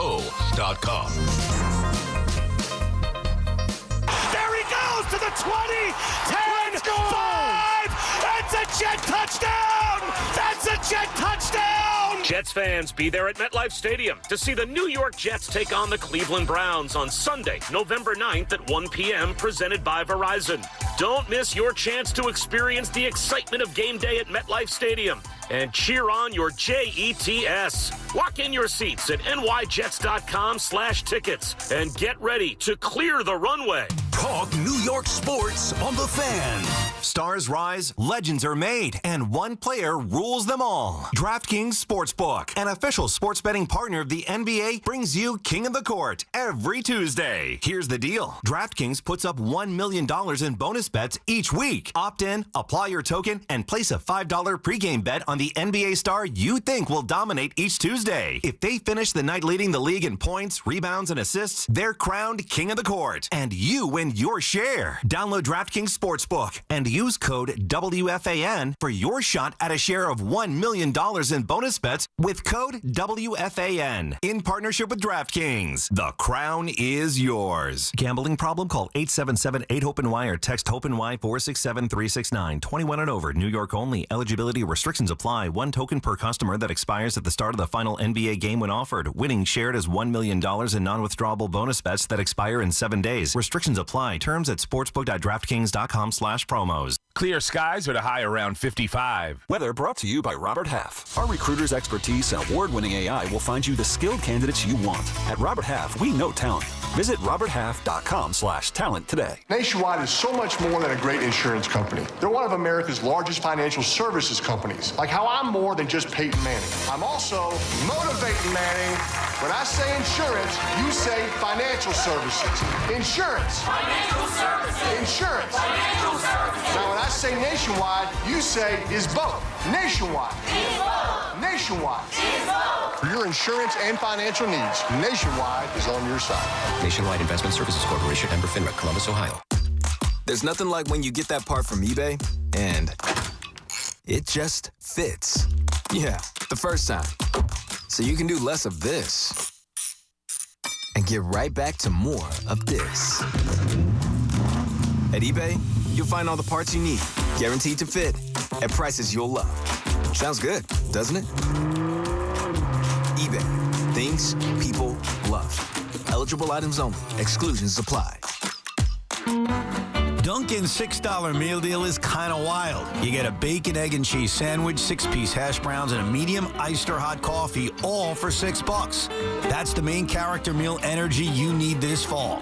To the 20, 10, 5, that's a Jet touchdown! That's a Jet touchdown! Jets fans, be there at MetLife Stadium to see the New York Jets take on the Cleveland Browns on Sunday, November 9th at 1 p.m., presented by Verizon. Don't miss your chance to experience the excitement of game day at MetLife Stadium and cheer on your Jets. Lock in your seats at nyjets.com/tickets and get ready to clear the runway. Talk New York sports on The Fan. Stars rise, legends are made, and one player rules them all. DraftKings Sportsbook, an official sports betting partner of the NBA, brings you King of the Court every Tuesday. Here's the deal. DraftKings puts up $1 million in bonus bets each week. Opt in, apply your token, and place a $5 pregame bet on the NBA star you think will dominate each Tuesday. If they finish the night leading the league in points, rebounds, and assists, they're crowned King of the Court, and you win your share. Download DraftKings Sportsbook and use code WFAN for your shot at a share of $1 million in bonus bets with code WFAN. In partnership with DraftKings, the crown is yours. Gambling problem? Call 877-8-HOPE-NY or text HOPE-NY 467-369. 21 and over. New York only. Eligibility restrictions apply. One token per customer that expires at the start of the final NBA game when offered. Winning shared as $1 million in non-withdrawable bonus bets that expire in 7 days. Restrictions apply. Terms at sportsbook.draftkings.com/promos. Clear skies with a high around 55. Weather brought to you by Robert Half. Our recruiters' expertise and award-winning AI will find you the skilled candidates you want. At Robert Half, we know talent. Visit roberthalf.com/talent today. Nationwide is so much more than a great insurance company. They're one of America's largest financial services companies. Like how I'm more than just Peyton Manning. I'm also motivating Manning. When I say insurance, you say financial services. Insurance. Financial services. Insurance. Financial services. Now, when I say nationwide, you say is both. Nationwide. Is both. Nationwide. Is both. For your insurance and financial needs, Nationwide is on your side. Nationwide Investment Services Corporation, member FINRA, Columbus, Ohio. There's nothing like when you get that part from eBay and it just fits. Yeah, the first time. So you can do less of this and get right back to more of this. At eBay, you'll find all the parts you need, guaranteed to fit, at prices you'll love. Sounds good, doesn't it? eBay. Things people love. Eligible items only. Exclusions apply. Dunkin's $6 meal deal is kind of wild. You get a bacon, egg, and cheese sandwich, 6-piece hash browns, and a medium iced or hot coffee, all for $6. That's the main character meal energy you need this fall.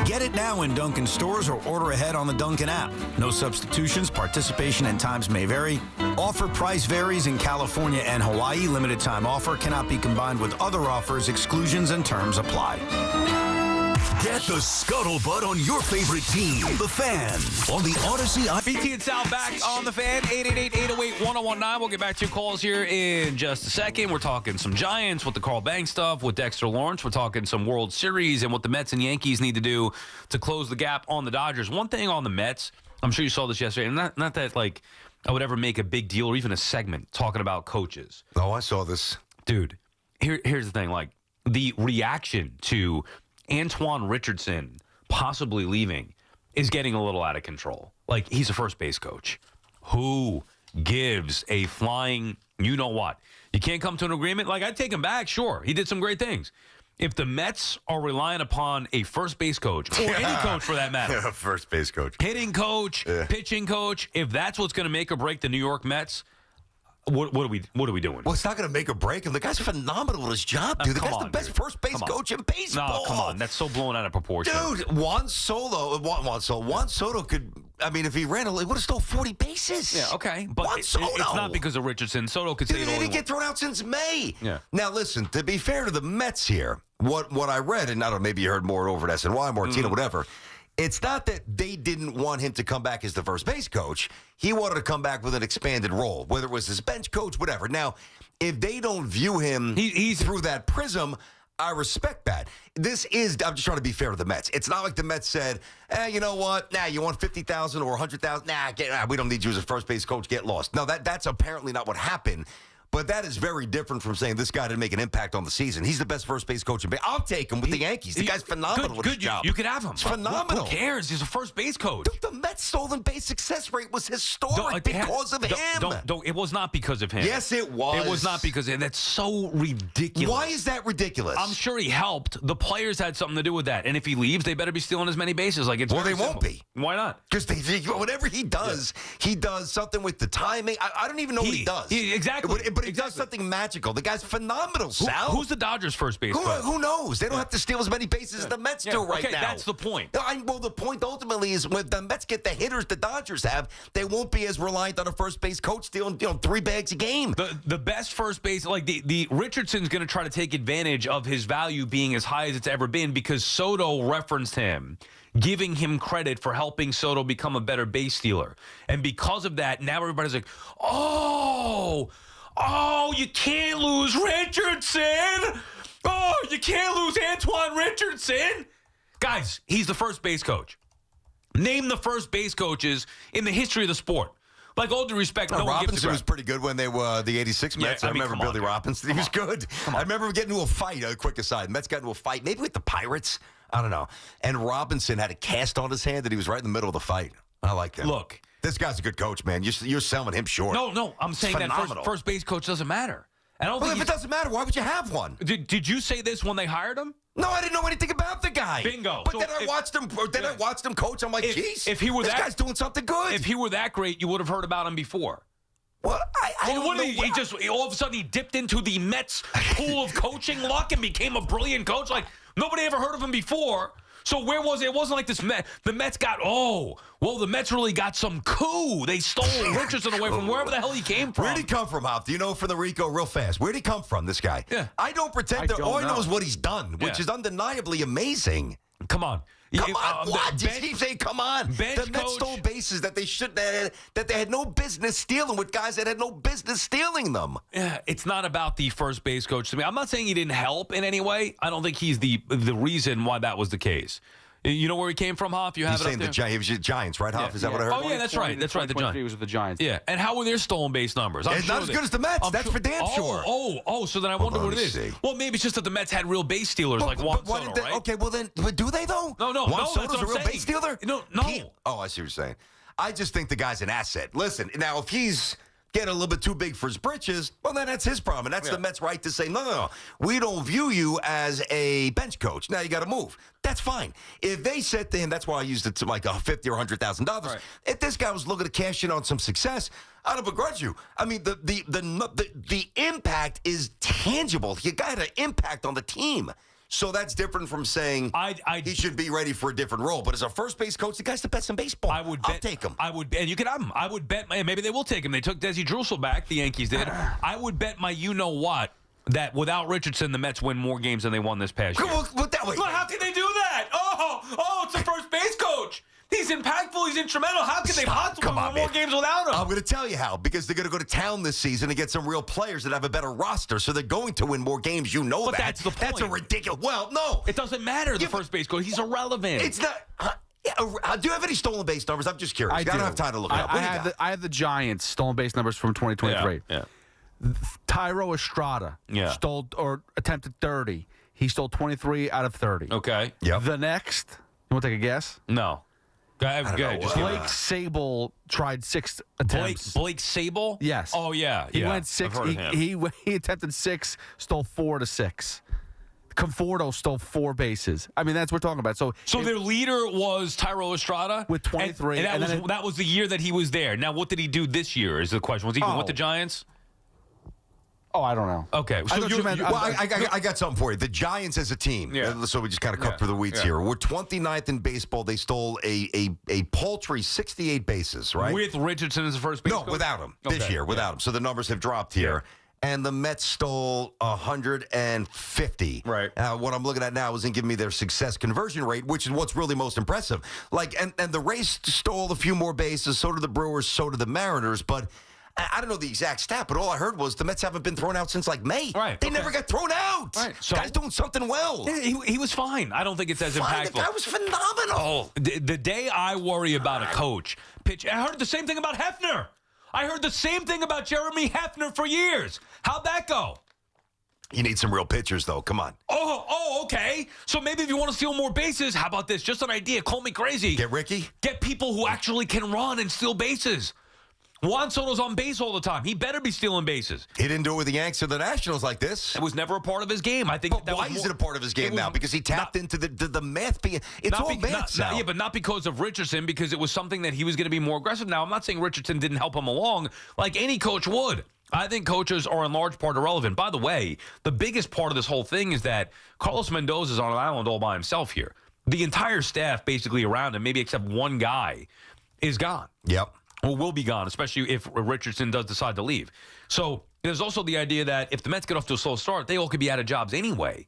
Get it now in Dunkin' stores or order ahead on the Dunkin' app. No substitutions, participation and times may vary. Offer price varies in California and Hawaii. Limited time offer cannot be combined with other offers. Exclusions and terms apply. Get the scuttlebutt on your favorite team, the Fan, on the Odyssey. BT and Sal back on the Fan, 888-808-1019. We'll get back to your calls here in just a second. We're talking some Giants with the Carl Banks stuff, with Dexter Lawrence. We're talking some World Series and what the Mets and Yankees need to do to close the gap on the Dodgers. One thing on the Mets, I'm sure you saw this yesterday, and not that, like, I would ever make a big deal or even a segment talking about coaches. Oh, I saw this. Dude, here's the thing. Like, the reaction to Antoine Richardson possibly leaving is getting a little out of control. Like, he's a first base coach. Who gives a flying you-know-what? You can't come to an agreement? Like, I'd take him back, sure. He did some great things. If the Mets are relying upon a first base coach, or any coach for that matter. First base coach. Hitting coach, pitching coach, if that's what's going to make or break the New York Mets, what are we doing? Well, it's not going to make or break him. The guy's phenomenal at his job, dude. The guy's the best first base coach in baseball. No, come on. That's so blown out of proportion. Dude, Juan Soto could, I mean, if he ran, he would have stole 40 bases. Yeah, okay. But it's not because of Richardson. Soto could say it all. He didn't get thrown out since May. Yeah. Now, listen, to be fair to the Mets here, what I read, and I don't know, maybe you heard more over at SNY, Martino, whatever, it's not that they didn't want him to come back as the first base coach. He wanted to come back with an expanded role, whether it was his bench coach, whatever. Now, if they don't view him through that prism, I respect that. I'm just trying to be fair to the Mets. It's not like the Mets said, you know what? Nah, you want 50,000 or 100,000? Nah, we don't need you as a first base coach. Get lost. No, that's apparently not what happened. But that is very different from saying this guy didn't make an impact on the season. He's the best first base coach in baseball. I'll take him with the Yankees. The guy's phenomenal with his job. You could have him. It's phenomenal. Who cares? He's a first base coach. Dude, the Mets' stolen base success rate was historic because of him. It was not because of him. Yes, it was. It was not because of him. That's so ridiculous. Why is that ridiculous? I'm sure he helped. The players had something to do with that. And if he leaves, they better be stealing as many bases. Like, it's they won't be. Why not? Because whatever he does, he does something with the timing. I don't even know what he does. Exactly. But he does something magical. The guy's phenomenal, Sal. Who's the Dodgers' first base coach? Who knows? They don't have to steal as many bases as the Mets do right now. That's the point. Well, the point ultimately is when the Mets get the hitters the Dodgers have, they won't be as reliant on a first base coach stealing 3 bags a game. The best first base, like the Richardson's going to try to take advantage of his value being as high as it's ever been because Soto referenced him, giving him credit for helping Soto become a better base stealer. And because of that, now everybody's like, oh, you can't lose Richardson. Oh, you can't lose Antoine Richardson. Guys, he's the first base coach. Name the first base coaches in the history of the sport. Like, all due respect, no Robinson was pretty good when they were the 86 Mets. I remember Billy Robinson. He was good. I remember getting into a fight, a quick aside. Mets got into a fight, maybe with the Pirates. I don't know. And Robinson had a cast on his hand, and he was right in the middle of the fight. I like that. Look. This guy's a good coach, man. You're selling him short. No. I'm saying that first base coach doesn't matter. If it doesn't matter, why would you have one? Did you say this when they hired him? No, I didn't know anything about the guy. Bingo. But then I watched him coach. I'm like, geez, if he were this guy's doing something good. If he were that great, you would have heard about him before. Well, I don't know. He just all of a sudden he dipped into the Mets pool of coaching luck and became a brilliant coach. Like, nobody ever heard of him before. So where was it? It wasn't like this. The Mets got, the Mets really got some coup. They stole Richardson away from wherever the hell he came from. Where'd he come from, Hop? Do you know from the Rico real fast? Where'd he come from, this guy? Yeah. I don't pretend to. All I know is what he's done, which is undeniably amazing. Come on. Come on, what? Just keep saying, come on. The Mets stole bases that they had no business stealing with guys that had no business stealing them. Yeah, it's not about the first base coach to me. I'm not saying he didn't help in any way. I don't think he's the reason why that was the case. You know where he came from, Hoff? You have He's saying he was the Giants, right, Hoff? Is that what I heard? Oh, yeah, that's right. That's right, the Giants. He was with the Giants. Yeah, and how were their stolen base numbers? It's not as good as the Mets. That's for damn sure. So then I wonder what it is. Well, maybe it's just that the Mets had real base stealers like Juan Soto, right? Okay, well then, but do they though? No. Juan Soto's a real base stealer? No. I see what you're saying. I just think the guy's an asset. Listen, now if he's get a little bit too big for his britches, well, then that's his problem. And that's the Mets' right to say, no, we don't view you as a bench coach. Now you got to move. That's fine. If they said to him, that's why I used it to like $50,000 or $100,000. Right. If this guy was looking to cash in on some success, I don't begrudge you. I mean, the impact is tangible. You got an impact on the team. So that's different from saying he should be ready for a different role. But as a first base coach, the guy's the best in baseball. I'll take him. And you can have him. I would bet, maybe they will take him. They took Desi Drusel back, the Yankees did. I would bet my you-know-what that without Richardson, the Mets win more games than they won this past year. Well, how can they do that? Oh, it's a first base coach. He's impactful. He's instrumental. How can they possibly win more games without him? I'm going to tell you how. Because they're going to go to town this season and get some real players that have a better roster. So they're going to win more games. You know that. But that's the point. That's a ridiculous. Well, no. It doesn't matter, the first base coach. He's irrelevant. It's not. Do you have any stolen base numbers? I'm just curious. I don't have time to look it up. I have the Giants stolen base numbers from 2023. Yeah. Tyro Estrada stole or attempted 30. He stole 23 out of 30. Okay. Yep. The next, you want to take a guess? No. Blake Sable tried 6 attempts. Blake Sable? Yes. Oh, yeah. He went 6. He attempted 6, stole 4 to 6. Conforto stole 4 bases. I mean, that's what we're talking about. So their leader was Tyro Estrada? With 23. And that was the year that he was there. Now, what did he do this year is the question. Was he even with the Giants? Oh, I don't know. Okay. So I got something for you. The Giants as a team, so we just kind of cut through the weeds here. We're 29th in baseball. They stole a paltry 68 bases, right? With Richardson as the first base No, coach? without him. This year, without him. So the numbers have dropped here. And the Mets stole 150. Right. What I'm looking at now isn't giving me their success conversion rate, which is what's really most impressive. And the Rays stole a few more bases, so did the Brewers, so did the Mariners, but I don't know the exact stat, but all I heard was the Mets haven't been thrown out since like May. Right. They never got thrown out. Right. So, guy's doing something well. Yeah, he was fine. I don't think it's as impactful. The guy was phenomenal. The day I worry about a coach pitch, I heard the same thing about Hefner. I heard the same thing about Jeremy Hefner for years. How'd that go? You need some real pitchers, though. Come on. Oh, okay. So maybe if you want to steal more bases, how about this? Just an idea. Call me crazy. Get Ricky? Get people who actually can run and steal bases. Juan Soto's on base all the time. He better be stealing bases. He didn't do it with the Yanks or the Nationals like this. It was never a part of his game. I think. But why is it a part of his game now? Because he tapped into the math. It's all math now. Yeah, but not because of Richardson, because it was something that he was going to be more aggressive. Now, I'm not saying Richardson didn't help him along like any coach would. I think coaches are in large part irrelevant. By the way, the biggest part of this whole thing is that Carlos Mendoza is on an island all by himself here. The entire staff basically around him, maybe except one guy, is gone. Yep. Or will be gone, especially if Richardson does decide to leave. So there's also the idea that if the Mets get off to a slow start, they all could be out of jobs anyway.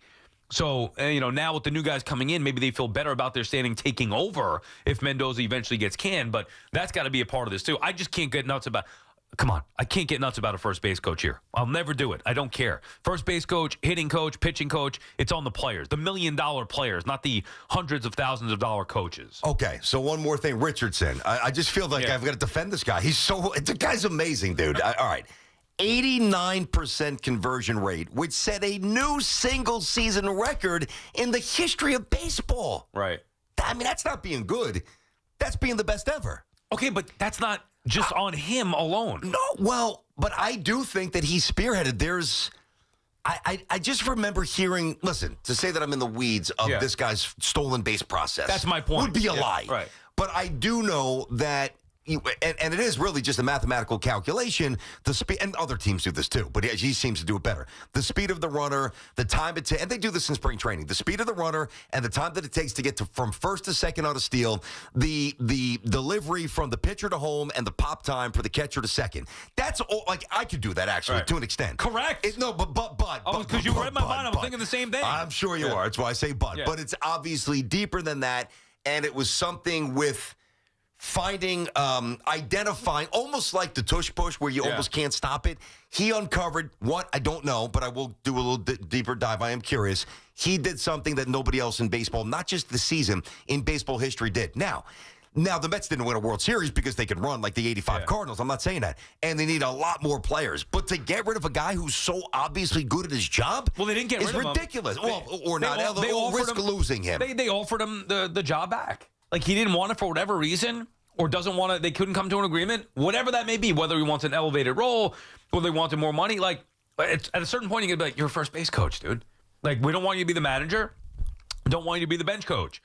So, now with the new guys coming in, maybe they feel better about their standing taking over if Mendoza eventually gets canned. But that's got to be a part of this, too. I just can't get nuts about Come on. I can't get nuts about a first base coach here. I'll never do it. I don't care. First base coach, hitting coach, pitching coach, it's on the players. The $1 million players, not the hundreds of thousands of dollar coaches. Okay, so one more thing. Richardson. I just feel like I've got to defend this guy. The guy's amazing, dude. All right. 89% conversion rate, which set a new single-season record in the history of baseball. Right. I mean, that's not being good. That's being the best ever. Okay, but that's not just on him alone. No, well, but I do think that he spearheaded. I just remember hearing, listen, to say that I'm in the weeds of this guy's stolen base process. That's my point. Would be a lie. Right. But I do know that, and it is really just a mathematical calculation, the speed, and other teams do this too, but he seems to do it better. The speed of the runner, the time it takes, and they do this in spring training, the speed of the runner and the time that it takes to get from first to second on a steal, the delivery from the pitcher to home, and the pop time for the catcher to second. That's all, like, I could do that actually to an extent. Correct. Because you read my mind, I'm thinking the same thing. I'm sure you are. That's why I say but. Yeah. But it's obviously deeper than that, and it was something with finding, identifying, almost like the tush push where you almost can't stop it. He uncovered what, I don't know, but I will do a little deeper dive. I am curious. He did something that nobody else in baseball, not just the season, in baseball history did. Now, the Mets didn't win a World Series because they could run like the 85 Cardinals. I'm not saying that. And they need a lot more players. But to get rid of a guy who's so obviously good at his job they didn't get rid of him. It's ridiculous. Or risk losing him. They offered him the job back. Like, he didn't want it for whatever reason. or doesn't want to, they couldn't come to an agreement, whatever that may be, whether he wants an elevated role, whether they wanted more money, like, at a certain point, you're going to be like, you're a first base coach, dude. Like, we don't want you to be the manager. Don't want you to be the bench coach.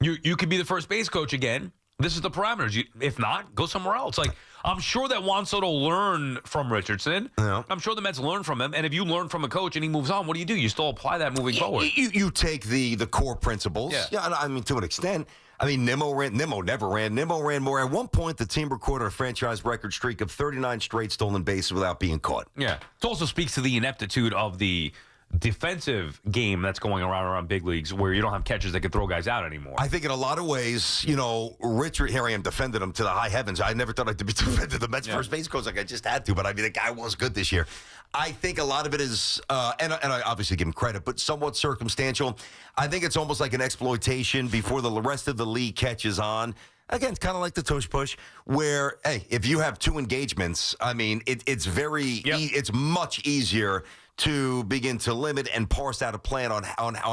You could be the first base coach again. This is the parameters. If not, go somewhere else. Like, I'm sure that Juan Soto learned from Richardson. Yeah. I'm sure the Mets learned from him. And if you learn from a coach and he moves on, what do? You still apply that moving forward. You take the core principles. Yeah, I mean, to an extent. I mean, Nimmo never ran. Nimmo ran more. At one point, the team recorded a franchise record streak of 39 straight stolen bases without being caught. Yeah. It also speaks to the ineptitude of the defensive game that's going around big leagues where you don't have catchers that can throw guys out anymore. I think in a lot of ways, Richard, here I am defending him to the high heavens. I never thought I'd be defending the Mets first base coach like I just had to, but I mean, the guy was good this year. I think a lot of it is, and I obviously give him credit, but somewhat circumstantial. I think it's almost like an exploitation before the rest of the league catches on. Again, it's kind of like the tush push, where, hey, if you have 2 engagements, I mean, it's it's much easier to begin to limit and parse out a plan on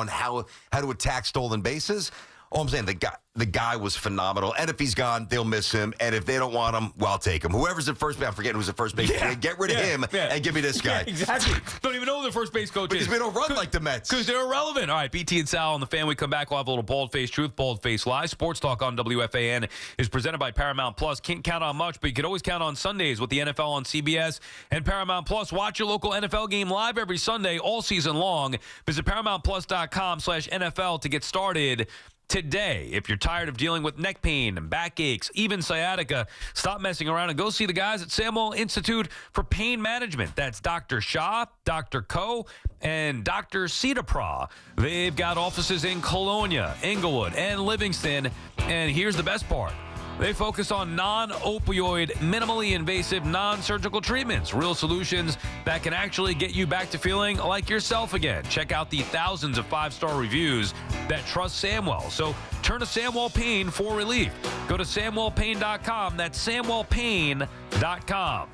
how to attack stolen bases. All I'm saying, the guy was phenomenal. And if he's gone, they'll miss him. And if they don't want him, well, I'll take him. Whoever's at first base, I'm forgetting who's at first base. Yeah. Get rid of him and give me this guy. Yeah, exactly. Don't even know who the first base coach because is. we don't run like the Mets. Because they're irrelevant. All right, BT and Sal on the Fan. We come back. We'll have a little bald-faced truth, bald-faced lies. Sports Talk on WFAN is presented by Paramount Plus. Can't count on much, but you can always count on Sundays with the NFL on CBS and Paramount Plus. Watch your local NFL game live every Sunday all season long. Visit ParamountPlus.com/NFL to get started today. If you're tired of dealing with neck pain and backaches, even sciatica, stop messing around and go see the guys at Samuel Institute for Pain Management. That's Dr. Shah, Dr. Ko, and Dr. Sidapra. They've got offices in Colonia, Inglewood, and Livingston. And here's the best part. They focus on non-opioid, minimally invasive, non-surgical treatments. Real solutions that can actually get you back to feeling like yourself again. Check out the thousands of 5-star reviews that trust Samwell. So turn to Samwell Pain for relief. Go to SamwellPain.com. That's SamwellPain.com.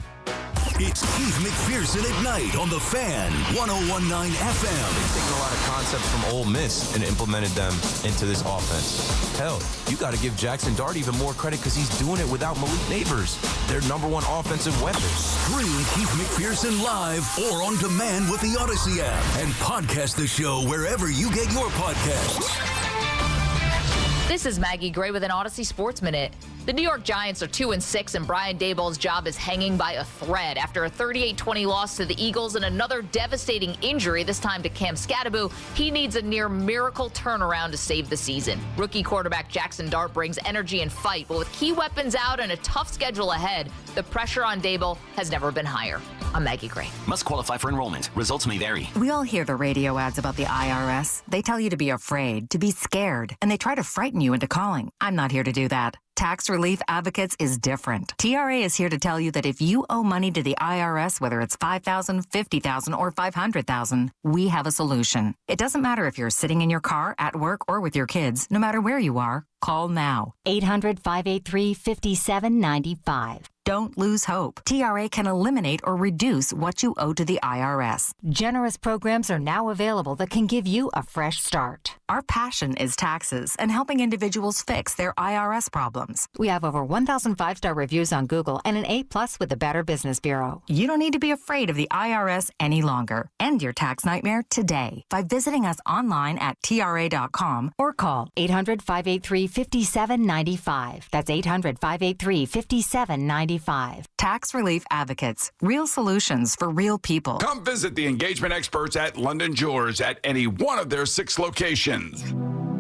It's Keith McPherson at night on the Fan, 101.9 FM. They've taken a lot of concepts from Ole Miss and implemented them into this offense. Hell, you got to give Jackson Dart even more credit because he's doing it without Malik Neighbors, their #1 offensive weapon. Stream Keith McPherson live or on demand with the Odyssey app and podcast the show wherever you get your podcasts. This is Maggie Gray with an Odyssey Sports Minute. The New York Giants are 2-6, and Brian Daboll's job is hanging by a thread after a 38-20 loss to the Eagles and another devastating injury, this time to Cam Scatterbo. He needs a near miracle turnaround to save the season. Rookie quarterback Jackson Dart brings energy and fight, but with key weapons out and a tough schedule ahead, the pressure on Daboll has never been higher. I'm Maggie Gray. Must qualify for enrollment. Results may vary. We all hear the radio ads about the IRS. They tell you to be afraid, to be scared, and they try to frighten you into calling. I'm not here to do that. Tax Relief Advocates is different. TRA is here to tell you that if you owe money to the IRS, whether it's $5,000, $50,000, or $500,000, we have a solution. It doesn't matter if you're sitting in your car, at work, or with your kids. No matter where you are, call now. 800-583-5795. Don't lose hope. TRA can eliminate or reduce what you owe to the IRS. Generous programs are now available that can give you a fresh start. Our passion is taxes and helping individuals fix their IRS problems. We have over 1,000 5-star reviews on Google and an A+ with the Better Business Bureau. You don't need to be afraid of the IRS any longer. End your tax nightmare today by visiting us online at TRA.com or call 800-583-5795. That's 800-583-5795. Tax Relief Advocates. Real solutions for real people. Come visit the engagement experts at London Jewelers at any one of their 6 locations.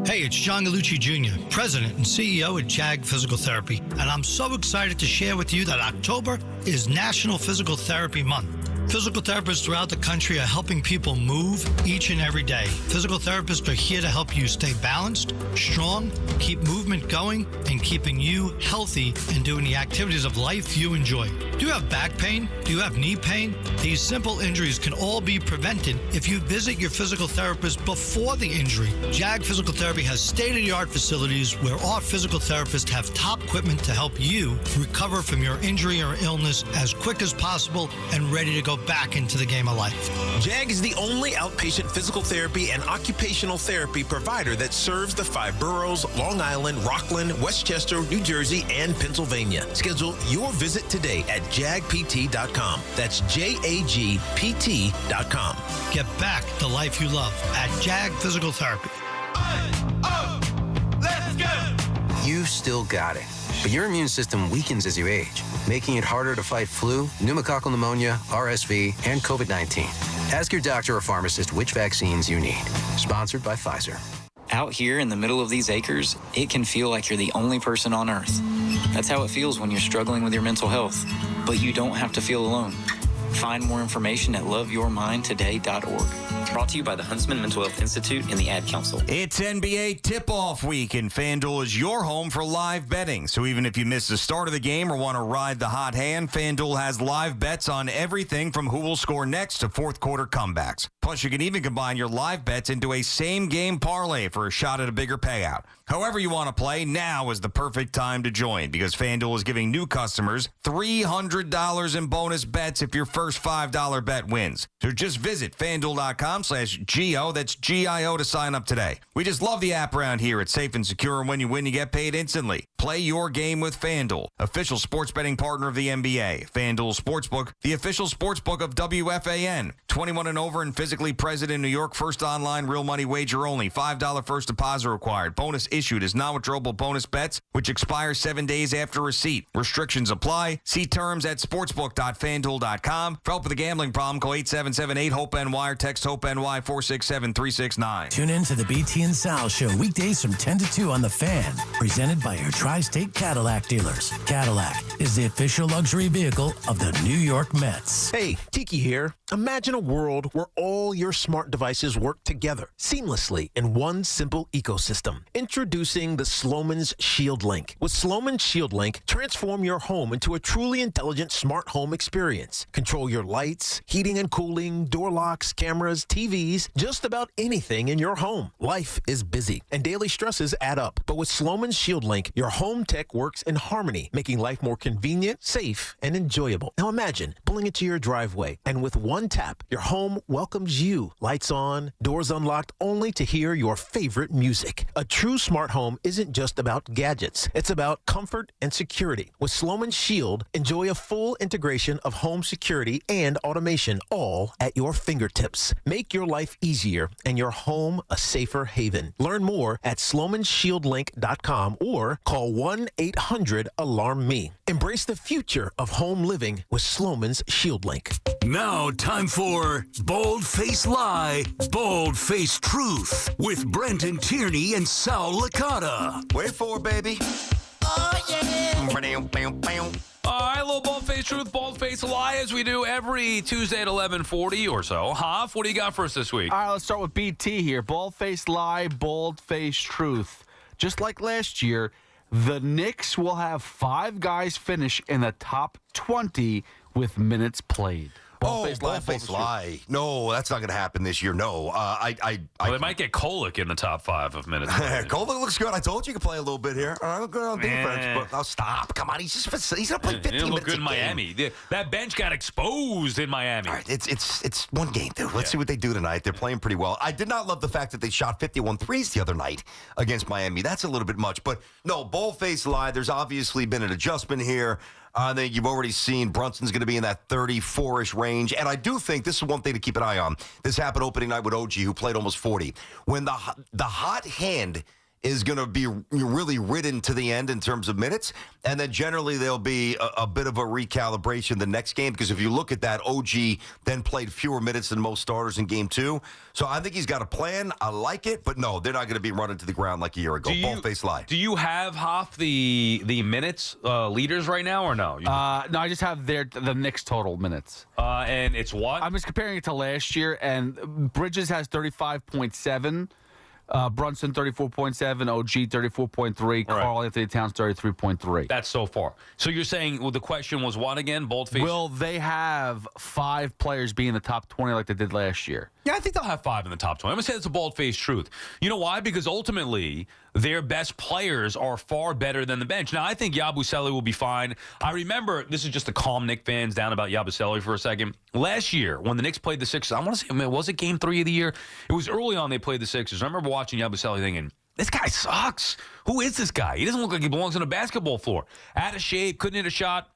Hey, it's John Gallucci Jr., President and CEO at JAG Physical Therapy, and I'm so excited to share with you that October is National Physical Therapy Month. Physical therapists throughout the country are helping people move each and every day. Physical therapists are here to help you stay balanced, strong, keep movement going, and keeping you healthy and doing the activities of life you enjoy. Do you have back pain? Do you have knee pain? These simple injuries can all be prevented if you visit your physical therapist before the injury. JAG Physical Therapy has state-of-the-art facilities where our physical therapists have top equipment to help you recover from your injury or illness as quick as possible and ready to go go back into the game of life. JAG is the only outpatient physical therapy and occupational therapy provider that serves the 5 boroughs, Long Island, Rockland, Westchester, New Jersey, and Pennsylvania. Schedule your visit today at jagpt.com. That's JAGPT.com. Get back the life you love at JAG Physical Therapy. Let's go! You've still got it, but your immune system weakens as you age, making it harder to fight flu, pneumococcal pneumonia, RSV, and COVID-19. Ask your doctor or pharmacist which vaccines you need. Sponsored by Pfizer. Out here in the middle of these acres, it can feel like you're the only person on Earth. That's how it feels when you're struggling with your mental health. But you don't have to feel alone. Find more information at loveyourmindtoday.org. Brought to you by the Huntsman Mental Health Institute and the Ad Council. It's NBA tip-off week, and FanDuel is your home for live betting. So even if you miss the start of the game or want to ride the hot hand, FanDuel has live bets on everything from who will score next to fourth quarter comebacks. Plus, you can even combine your live bets into a same-game parlay for a shot at a bigger payout. However you want to play, now is the perfect time to join because FanDuel is giving new customers $300 in bonus bets if your first $5 bet wins. So just visit FanDuel.com/GO, that's GIO, to sign up today. We just love the app around here. It's safe and secure, and when you win, you get paid instantly. Play your game with FanDuel, official sports betting partner of the NBA. FanDuel Sportsbook, the official sportsbook of WFAN. 21 and over and physically present in New York. First online real money wager only. $5 first deposit required. Bonus issued as non-withdrawable bonus bets, which expire 7 days after receipt. Restrictions apply. See terms at sportsbook.fanduel.com. For help with a gambling problem, call 877-8-HOPE-NY or text HOPE-NY 467-369. Tune in to the BT and Sal Show weekdays from 10 to 2 on The Fan, presented by your Tri-State Cadillac dealers. Cadillac is the official luxury vehicle of the New York Mets. Hey, Tiki here. Imagine a world where all your smart devices work together seamlessly in one simple ecosystem. Introducing the Sloman's Shield Link. With Sloman's Shield Link, transform your home into a truly intelligent smart home experience. Control your lights, heating and cooling, door locks, cameras, TVs, just about anything in your home. Life is busy and daily stresses add up. But with Sloman's Shield Link, your home tech works in harmony, making life more convenient, safe, and enjoyable. Now imagine pulling into your driveway, and with one tap, your home welcomes you. Lights on, doors unlocked, only to hear your favorite music. A true smart home isn't just about gadgets. It's about comfort and security. With Sloman's Shield, enjoy a full integration of home security and automation, all at your fingertips. Make your life easier and your home a safer haven. Learn more at slomanshieldlink.com or call 1-800-ALARM-ME. Embrace the future of home living with Sloman's Shield Link. Now, time for Bald Face Lie, Bald Face Truth with Brenton Tierney and Sal Licata. Wait for it, baby. Oh, yeah. All right, a little bald face truth, bald face lie, as we do every Tuesday at 11:40 or so. Hoff, what do you got for us this week? All right, let's start with BT here. Bald face lie, bald face truth. Just like last year, the Knicks will have 5 guys finish in the top 20 with minutes played. Bald face lie. No, that's not going to happen this year. No, They might get Kolek in the top 5 of minutes. Kolek looks good. I told you he could play a little bit here. I'm good on defense, but stop. Come on, he's going to play 15 minutes. He'll look good in Miami. That bench got exposed in Miami. All right, it's one game, dude. Let's see what they do tonight. They're playing pretty well. I did not love the fact that they shot 51 threes the other night against Miami. That's a little bit much, but no, bald face lie. There's obviously been an adjustment here. I think you've already seen Brunson's going to be in that 34-ish range. And I do think this is one thing to keep an eye on. This happened opening night with OG, who played almost 40. When the hot hand is going to be really ridden to the end in terms of minutes, and then generally there'll be a bit of a recalibration the next game, because if you look at that, OG then played fewer minutes than most starters in game 2. So I think he's got a plan. I like it, but no, they're not going to be running to the ground like a year ago. Bald-faced lie. Do you have, Hoff, the minutes leaders right now, or no? No, I just have the Knicks total minutes. And it's what? I'm just comparing it to last year, and Bridges has 35.7. Brunson 34.7, OG 34.3, Carl Anthony Towns 33.3. That's so far. So you're saying the question was what again? Boldface? Will they have 5 players be in the top 20 like they did last year? Yeah, I think they'll have 5 in the top 20. I'm going to say it's a bald-faced truth. You know why? Because ultimately, their best players are far better than the bench. Now, I think Yabusele will be fine. I remember, this is just to calm Knicks fans down about Yabusele for a second. Last year, when the Knicks played the Sixers, I want to say, was it Game 3 of the year? It was early on they played the Sixers. I remember watching Yabusele thinking, this guy sucks. Who is this guy? He doesn't look like he belongs on a basketball floor. Out of shape, couldn't hit a shot.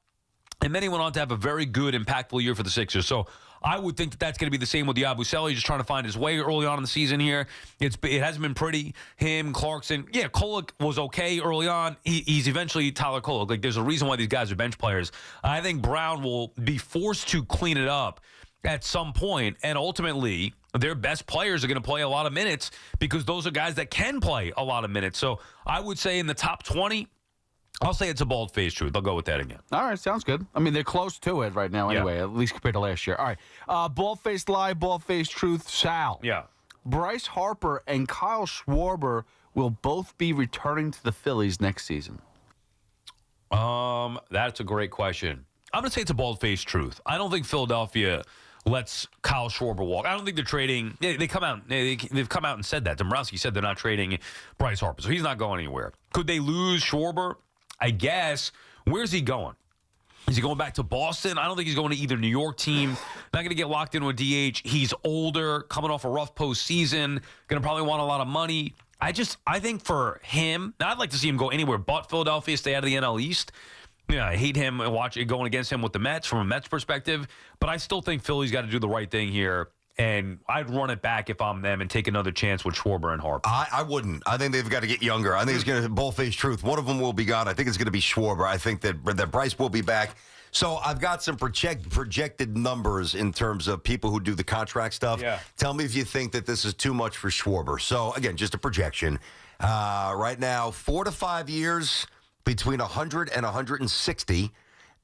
And then he went on to have a very good, impactful year for the Sixers. So I would think that that's going to be the same with Yabusele. Just trying to find his way early on in the season here. It hasn't been pretty. Him, Clarkson. Yeah, Kolek was okay early on. He's eventually Tyler Kolek. Like, there's a reason why these guys are bench players. I think Brown will be forced to clean it up at some point, and ultimately their best players are going to play a lot of minutes because those are guys that can play a lot of minutes. So I would say in the top 20, I'll say it's a bald-faced truth. I'll go with that again. All right, sounds good. I mean, they're close to it right now anyway, at least compared to last year. All right, bald-faced lie, bald-faced truth, Sal. Yeah. Bryce Harper and Kyle Schwarber will both be returning to the Phillies next season. That's a great question. I'm going to say it's a bald-faced truth. I don't think Philadelphia lets Kyle Schwarber walk. I don't think they're trading. They've come out and said that. Dombrowski said they're not trading Bryce Harper, so he's not going anywhere. Could they lose Schwarber? I guess. Where's he going? Is he going back to Boston? I don't think he's going to either New York team. Not going to get locked into a DH. He's older, coming off a rough postseason, going to probably want a lot of money. I think for him, I'd like to see him go anywhere but Philadelphia, stay out of the NL East. Yeah, I hate him and watch it going against him with the Mets from a Mets perspective, but I still think Philly's got to do the right thing here, and I'd run it back if I'm them and take another chance with Schwarber and Harper. I wouldn't. I think they've got to get younger. I think it's going to bull-faced truth. One of them will be gone. I think it's going to be Schwarber. I think that Bryce will be back. So I've got some projected numbers in terms of people who do the contract stuff. Yeah. Tell me if you think that this is too much for Schwarber. So, again, just a projection. Right now, 4 to 5 years, between 100 and 160,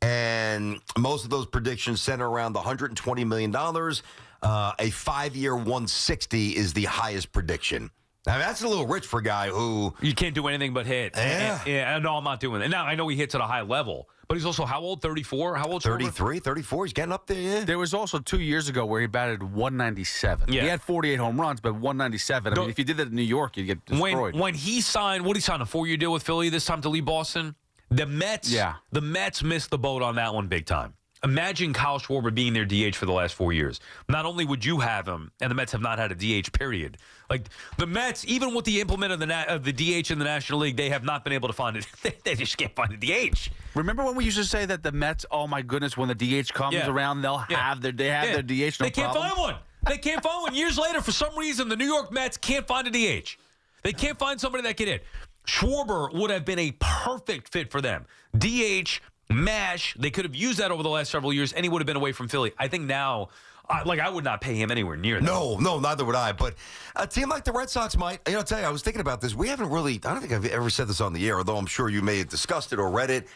and most of those predictions center around the $120 million. A 5-year 160 is the highest prediction. Now, that's a little rich for a guy who... You can't do anything but hit. Yeah. No, I'm not doing it. Now, I know he hits at a high level, but he's also how old? 34? How old? 33, 34. He's getting up there, yeah. There was also 2 years ago where he batted 197. Yeah. He had 48 home runs, but 197. I mean, if you did that in New York, you'd get destroyed. When he signed, what did he sign, a 4-year deal with Philly this time to leave Boston? The Mets missed the boat on that one big time. Imagine Kyle Schwarber being their DH for the last 4 years. Not only would you have him, and the Mets have not had a DH, period. Like, the Mets, even with the implement of the DH in the National League, they have not been able to find it. They just can't find a DH. Remember when we used to say that the Mets, oh my goodness, when the DH comes around, they'll have their DH, no They can't problem. find one. They can't find one. Years later, for some reason, the New York Mets can't find a DH. They can't find somebody that can hit. Schwarber would have been a perfect fit for them. DH, MASH, they could have used that over the last several years, and he would have been away from Philly. I think now, I would not pay him anywhere near that. No, neither would I. But a team like the Red Sox might. I'll tell you, I was thinking about this. We haven't really, I don't think I've ever said this on the air, although I'm sure you may have discussed it or read it.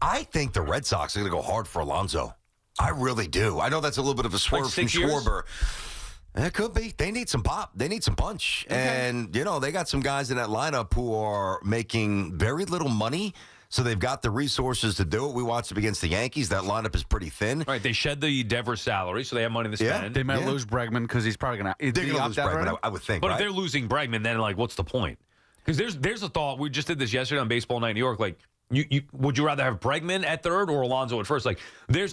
I think the Red Sox are going to go hard for Alonso. I really do. I know that's a little bit of a swerve from Schwarber. It could be. They need some pop. They need some punch. Okay. And, they got some guys in that lineup who are making very little money. So they've got the resources to do it. We watched them against the Yankees. That lineup is pretty thin. Right, they shed the Devers salary, so they have money to spend. They might lose Bregman because he's probably going to. They're going to lose Bregman, I would think. But right? if they're losing Bregman, then what's the point? Because there's a thought. We just did this yesterday on Baseball Night in New York. Like, would you rather have Bregman at third or Alonso at first? Like,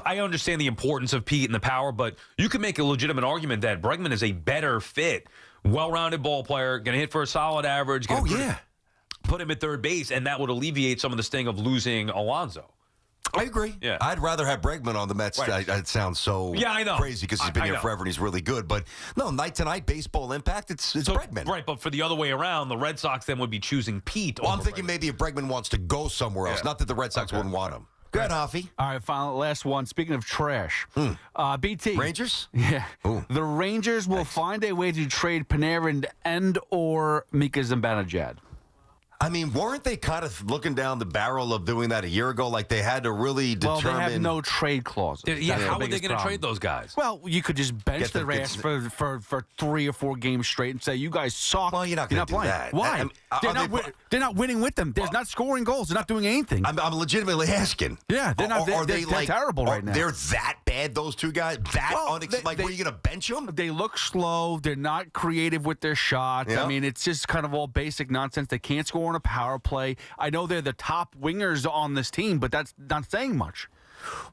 I understand the importance of Pete and the power, but you can make a legitimate argument that Bregman is a better fit, well-rounded ball player, going to hit for a solid average. Put him at third base, and that would alleviate some of the sting of losing Alonso. I agree. Yeah. I'd rather have Bregman on the Mets. Right. It sounds so crazy because he's been here forever and he's really good. But no, night-to-night baseball impact, it's Bregman. Right, but for the other way around, the Red Sox then would be choosing Pete. Well, I'm thinking maybe if Bregman wants to go somewhere else. Not that the Red Sox wouldn't want him. Go ahead, Hoffy. All right, last one. Speaking of trash, BT. Rangers? Yeah. Ooh. The Rangers will find a way to trade Panarin and or Mika Zibanejad. I mean, weren't they kind of looking down the barrel of doing that a year ago? Like they had to really determine. Well, they have no trade clauses. How are they going to trade those guys? Well, you could just bench their ass for 3 or 4 games straight and say, you guys suck. Well, you're not going to do that. Why? They're not winning with them. They're not scoring goals. They're not doing anything. I'm legitimately asking. Yeah, they're not. They're terrible right now. They're that bad, those two guys? Were you going to bench them? They look slow. They're not creative with their shots. Yeah. I mean, it's just kind of all basic nonsense. They can't score more in a power play. I know they're the top wingers on this team, but that's not saying much.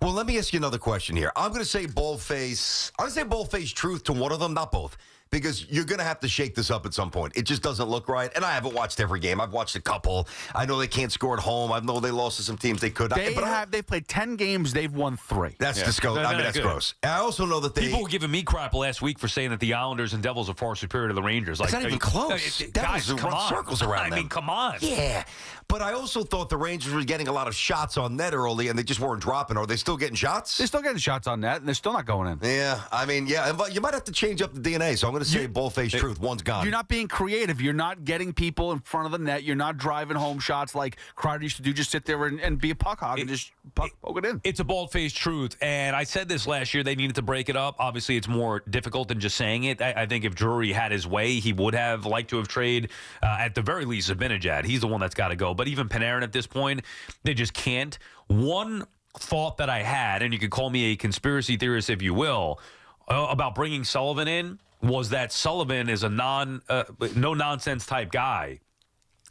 Well, let me ask you another question here. I'm going to say boldface. I'm going to say boldface truth to one of them, not both. Because you're going to have to shake this up at some point. It just doesn't look right. And I haven't watched every game. I've watched a couple. I know they can't score at home. I know they lost to some teams they could. They've played 10 games. They've won 3. That's disgusting. I mean, that's gross. I also know that people were giving me crap last week for saying that the Islanders and Devils are far superior to the Rangers. It's not even close. Guys, Devils run circles around them. I mean, come on. Yeah. But I also thought the Rangers were getting a lot of shots on net early, and they just weren't dropping. Are they still getting shots? They're still getting shots on net, and they're still not going in. Yeah. I mean, yeah. But you might have to change up the DNA. So I'm going to say boldface truth. One's gone. You're not being creative. You're not getting people in front of the net. You're not driving home shots like Kreider used to do. Just sit there and be a puck hog and just poke it in. It's a bald-faced truth, and I said this last year. They needed to break it up. Obviously, it's more difficult than just saying it. I think if Drury had his way, he would have liked to have traded, at the very least, Zibanejad. He's the one that's got to go. But even Panarin at this point, they just can't. One thought that I had, and you could call me a conspiracy theorist if you will, about bringing Sullivan in, was that Sullivan is a no-nonsense type guy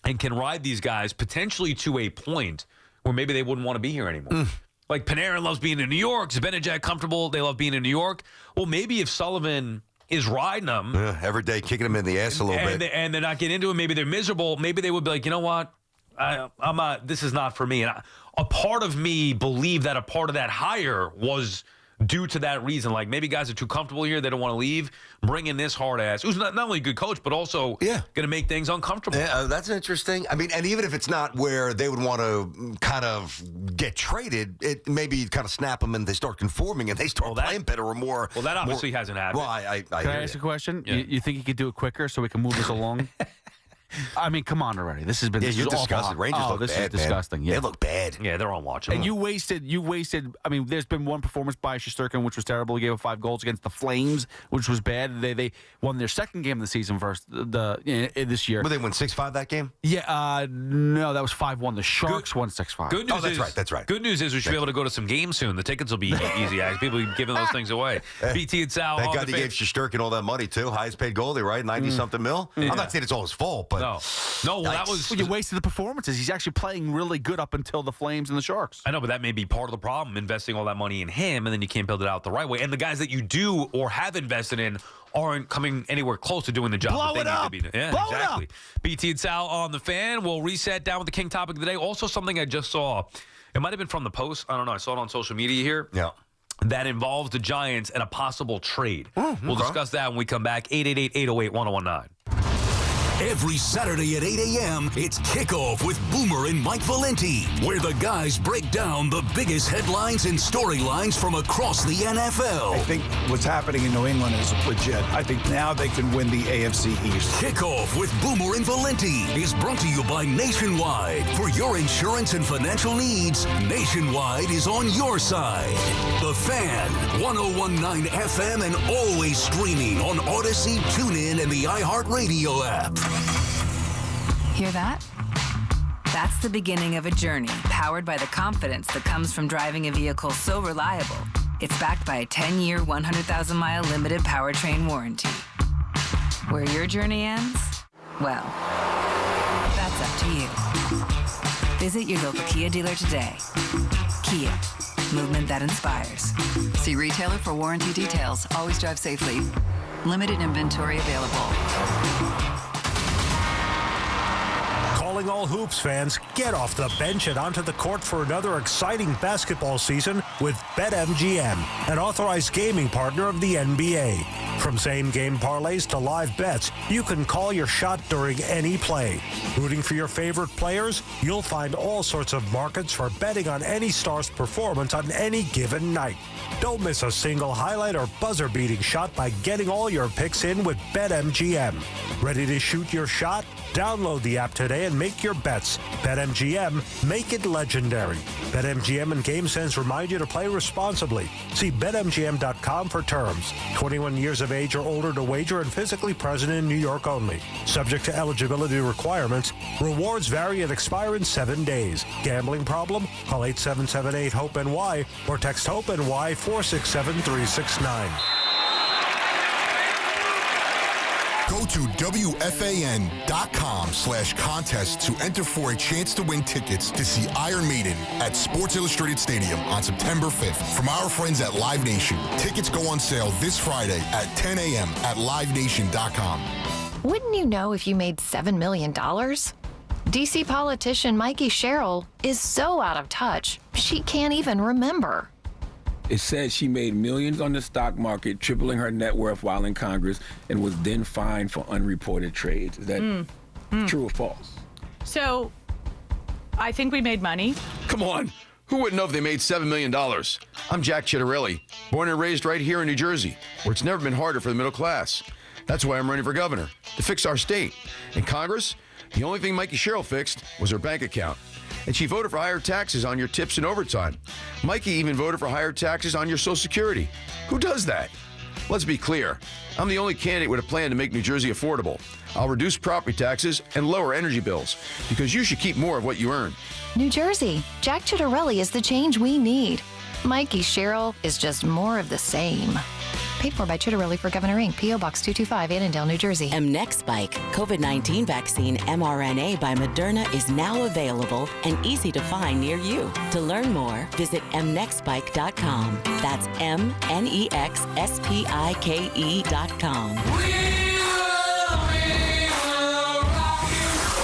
and can ride these guys potentially to a point where maybe they wouldn't want to be here anymore. Like Panarin loves being in New York. Zibanejad comfortable. They love being in New York. Well, maybe if Sullivan is riding them every day, kicking them in the ass a little bit, and they're not getting into it, maybe they're miserable. Maybe they would be like, you know what? I'm not. This is not for me. And a part of me believed that a part of that hire was due to that reason. Like maybe guys are too comfortable here. They don't want to leave. Bring in this hard ass, who's not only a good coach, but also going to make things uncomfortable. Yeah, that's interesting. I mean, and even if it's not where they would want to kind of get traded, it maybe kind of snap them and they start conforming and they start playing better or more. Well, that obviously hasn't happened. Well, Can I ask a question? Yeah. You think you could do it quicker so we can move this along? I mean, come on already. This has been you're disgusting. Rangers look this bad, is disgusting. Man. Yeah. They look bad. Yeah, they're unwatchable. And you wasted. I mean, there's been one performance by Shesterkin which was terrible. He gave up 5 goals against the Flames, which was bad. They won their second game of the season versus this year. But they won 6-5 that game? Yeah, no, that was 5-1. The Sharks won 6-5. Good news that's right. Good news is we should be able to go to some games soon. The tickets will be easy. People are giving those things away. BT and Sal. Thank God he gave Shesterkin all that money too. Highest paid goalie, right? 90-something mil. Yeah. I'm not saying it's all his fault, but no. Well, that was you wasted the performances. He's actually playing really good up until the Flames and the Sharks. I know, but that may be part of the problem, investing all that money in him, and then you can't build it out the right way. And the guys that you do or have invested in aren't coming anywhere close to doing the job that they need to be. Yeah, Blow exactly. BT and Sal on the Fan. We'll reset down with the King topic of the day. Also, something I just saw. It might have been from the Post. I don't know. I saw it on social media here. Yeah. That involves the Giants and a possible trade. We'll okay. discuss that when we come back. 888-808-1019. Every Saturday at 8 a.m., it's Kickoff with Boomer and Mike Valenti, where the guys break down the biggest headlines and storylines from across the NFL. I think what's happening in New England is legit. I think now they can win the AFC East. Kickoff with Boomer and Valenti is brought to you by Nationwide. For your insurance and financial needs, Nationwide is on your side. The Fan, 101.9 FM, and always streaming on Odyssey, TuneIn, and the iHeartRadio app. Hear that? That's the beginning of a journey powered by the confidence that comes from driving a vehicle so reliable, it's backed by a 10-year, 100,000-mile limited powertrain warranty. Where your journey ends? Well, that's up to you. Visit your local Kia dealer today. Kia, movement that inspires. See retailer for warranty details. Always drive safely. Limited inventory available. Calling all Hoops fans, get off the bench and onto the court for another exciting basketball season with BetMGM, an authorized gaming partner of the NBA. From same-game parlays to live bets, you can call your shot during any play. Rooting for your favorite players? You'll find all sorts of markets for betting on any star's performance on any given night. Don't miss a single highlight or buzzer-beating shot by getting all your picks in with BetMGM. Ready to shoot your shot? Download the app today and make your bets. BetMGM, make it legendary. BetMGM and GameSense remind you to play responsibly. See BetMGM.com for terms. 21 years of age or older to wager and physically present in New York only. Subject to eligibility requirements. Rewards vary and expire in 7 days. Gambling problem? Call 877-8-HOPE-NY or text HOPE-NY 467-369. Go to WFAN.com/contest to enter for a chance to win tickets to see Iron Maiden at Sports Illustrated Stadium on September 5th from our friends at Live Nation. Tickets go on sale this Friday at 10 a.m. at livenation.com. Wouldn't you know if you made $7 million? DC politician Mikey Sherrill is so out of touch, she can't even remember. It said she made millions on the stock market, tripling her net worth while in Congress, and was then fined for unreported trades. Is that true or false? So, I think we made money. Come on. Who wouldn't know if they made $7 million? I'm Jack Chittarelli, born and raised right here in New Jersey, where it's never been harder for the middle class. That's why I'm running for governor, to fix our state. In Congress, the only thing Mikey Sherrill fixed was her bank account. And she voted for higher taxes on your tips and overtime. Mikey even voted for higher taxes on your Social Security. Who does that? Let's be clear. I'm the only candidate with a plan to make New Jersey affordable. I'll reduce property taxes and lower energy bills, because you should keep more of what you earn. New Jersey, Jack Chittarelli is the change we need. Mikey Sherrill is just more of the same. Paid for by Chittarelli for Governor Inc., P.O. Box 225, Annandale, New Jersey. Mnexspike, COVID-19 vaccine mRNA by Moderna is now available and easy to find near you. To learn more, visit mnexspike.com. That's MNEXSPIKE.com.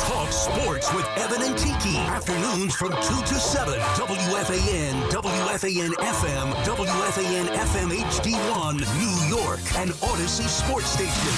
Talk sports with Evan and Tiki. Afternoons from 2 to 7. WFAN, WFAN FM, WFAN FM HD1, New York, and Odyssey Sports Station.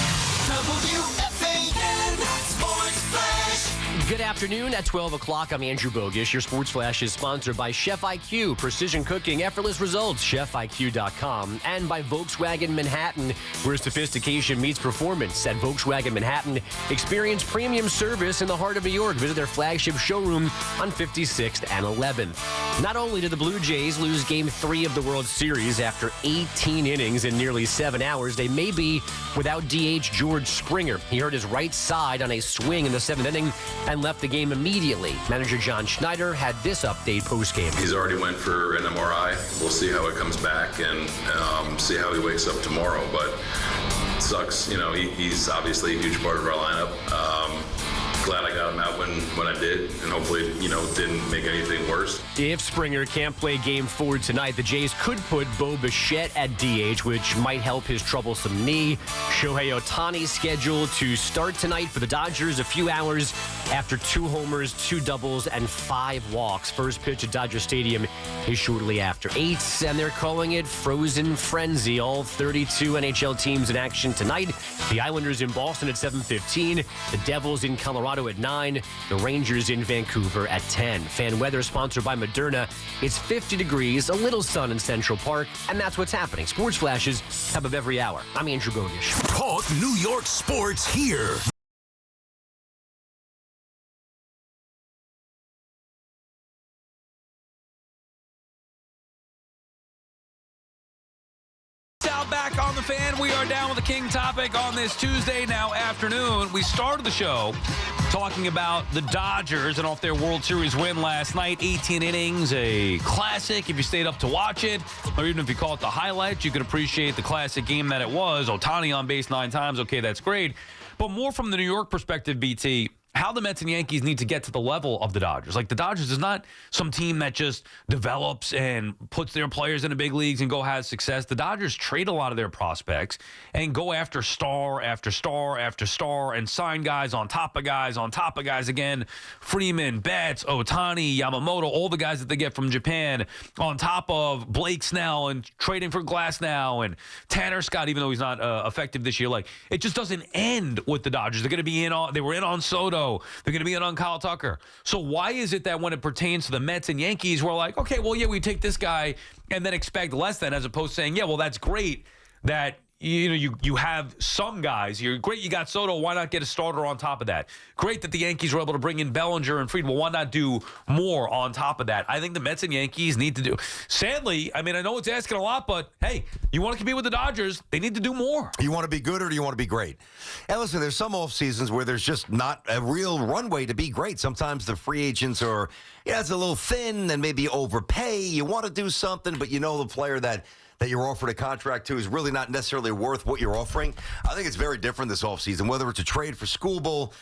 WFAN Sports Flash. Good afternoon. At 12 o'clock, I'm Andrew Bogish. Your Sports Flash is sponsored by Chef IQ, precision cooking, effortless results, chefiq.com, and by Volkswagen Manhattan, where sophistication meets performance. At Volkswagen Manhattan, experience premium service in the heart of New York. Visit their flagship showroom on 56th and 11th. Not only did the Blue Jays lose Game 3 of the World Series after 18 innings in nearly 7 hours, they may be without DH George Springer. He hurt his right side on a swing in the 7th inning and left the game immediately. Manager John Schneider had this update post-game. He's already went for an MRI. We'll see how it comes back and see how he wakes up tomorrow. But it sucks. You know, he's obviously a huge part of our lineup. Glad I got him out when I did, and hopefully, didn't make anything worse. If Springer can't play Game 4 tonight, the Jays could put Bo Bichette at DH, which might help his troublesome knee. Shohei Ohtani scheduled to start tonight for the Dodgers a few hours after 2 homers, 2 doubles, and 5 walks. First pitch at Dodger Stadium is shortly after 8, and they're calling it Frozen Frenzy. All 32 NHL teams in action tonight. The Islanders in Boston at 7:15, the Devils in Colorado at 9, the Rangers in Vancouver at 10. Fan weather sponsored by Moderna. It's 50 degrees, a little sun in Central Park, and that's what's happening. Sports flashes top of every hour. I'm Andrew Bogish. Talk New York sports here. Back on the Fan. We are down with the King topic on this Tuesday now afternoon. We started the show talking about the Dodgers and off their World Series win last night. 18 innings, a classic if you stayed up to watch it, or even if you call it the highlights, you could appreciate the classic game that it was. Ohtani on base 9 times. Okay, that's great. But more from the New York perspective, BT, how the Mets and Yankees need to get to the level of the Dodgers. Like, the Dodgers is not some team that just develops and puts their players in the big leagues and go have success. The Dodgers trade a lot of their prospects and go after star after star after star and sign guys on top of guys on top of guys again. Freeman, Betts, Ohtani, Yamamoto, all the guys that they get from Japan on top of Blake Snell and trading for Glasnow and Tanner Scott, even though he's not effective this year. Like, it just doesn't end with the Dodgers. They're going to be they were in on Soto. They're going to be in on Kyle Tucker. So why is it that when it pertains to the Mets and Yankees, we're like, okay, well, yeah, we take this guy and then expect less than, as opposed to saying, yeah, well, that's great that you have some guys. You're great. You got Soto. Why not get a starter on top of that? Great that the Yankees were able to bring in Bellinger and Fried. Well, why not do more on top of that? I think the Mets and Yankees need to do. Sadly, I mean, I know it's asking a lot, but hey, you want to compete with the Dodgers, they need to do more. You want to be good or do you want to be great? And listen, there's some off seasons where there's just not a real runway to be great. Sometimes the free agents are, it's a little thin and maybe overpay. You want to do something, but you know the player that that you're offered a contract to is really not necessarily worth what you're offering. I think it's very different this offseason, whether it's a trade for Skubal,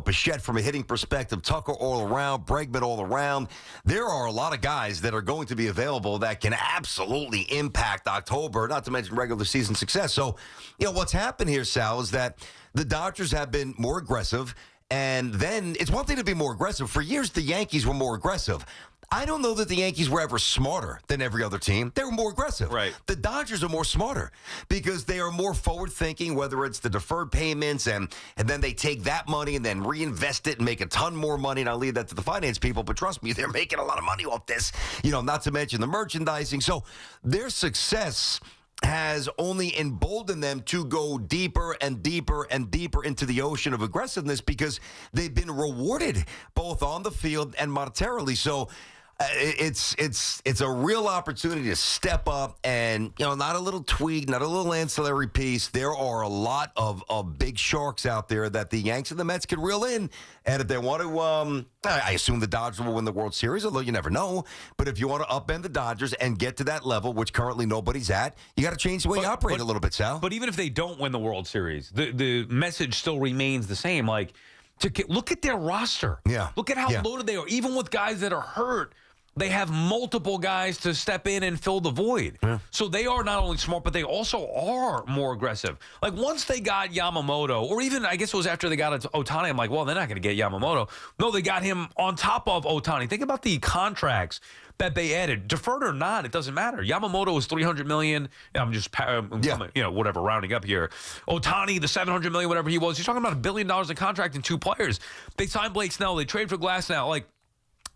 Bichette from a hitting perspective, Tucker all around, Bregman all around. There are a lot of guys that are going to be available that can absolutely impact October, not to mention regular season success. So, what's happened here, Sal, is that the Dodgers have been more aggressive. And then it's one thing to be more aggressive. For years, the Yankees were more aggressive. I don't know that the Yankees were ever smarter than every other team. They were more aggressive. Right. The Dodgers are more smarter because they are more forward-thinking, whether it's the deferred payments and then they take that money and then reinvest it and make a ton more money. And I'll leave that to the finance people. But trust me, they're making a lot of money off this, not to mention the merchandising. So their success has only emboldened them to go deeper and deeper and deeper into the ocean of aggressiveness because they've been rewarded both on the field and monetarily. So it's a real opportunity to step up and, not a little tweak, not a little ancillary piece. There are a lot of big sharks out there that the Yanks and the Mets could reel in. And if they want to, I assume the Dodgers will win the World Series, although you never know. But if you want to upend the Dodgers and get to that level, which currently nobody's at, you got to change the way you operate a little bit, Sal. But even if they don't win the World Series, the message still remains the same. Like, look at their roster. Yeah. Look at how loaded they are. Even with guys that are hurt, they have multiple guys to step in and fill the void. Yeah. So they are not only smart, but they also are more aggressive. Like once they got Yamamoto, or even I guess it was after they got Ohtani, I'm like, well, they're not going to get Yamamoto. No, they got him on top of Ohtani. Think about the contracts that they added. Deferred or not, it doesn't matter. Yamamoto was $300 million. I'm just, whatever, rounding up here. Ohtani, the $700 million, whatever he was. You're talking about $1 billion in contract in 2 players. They signed Blake Snell. They trade for Glass now. Like,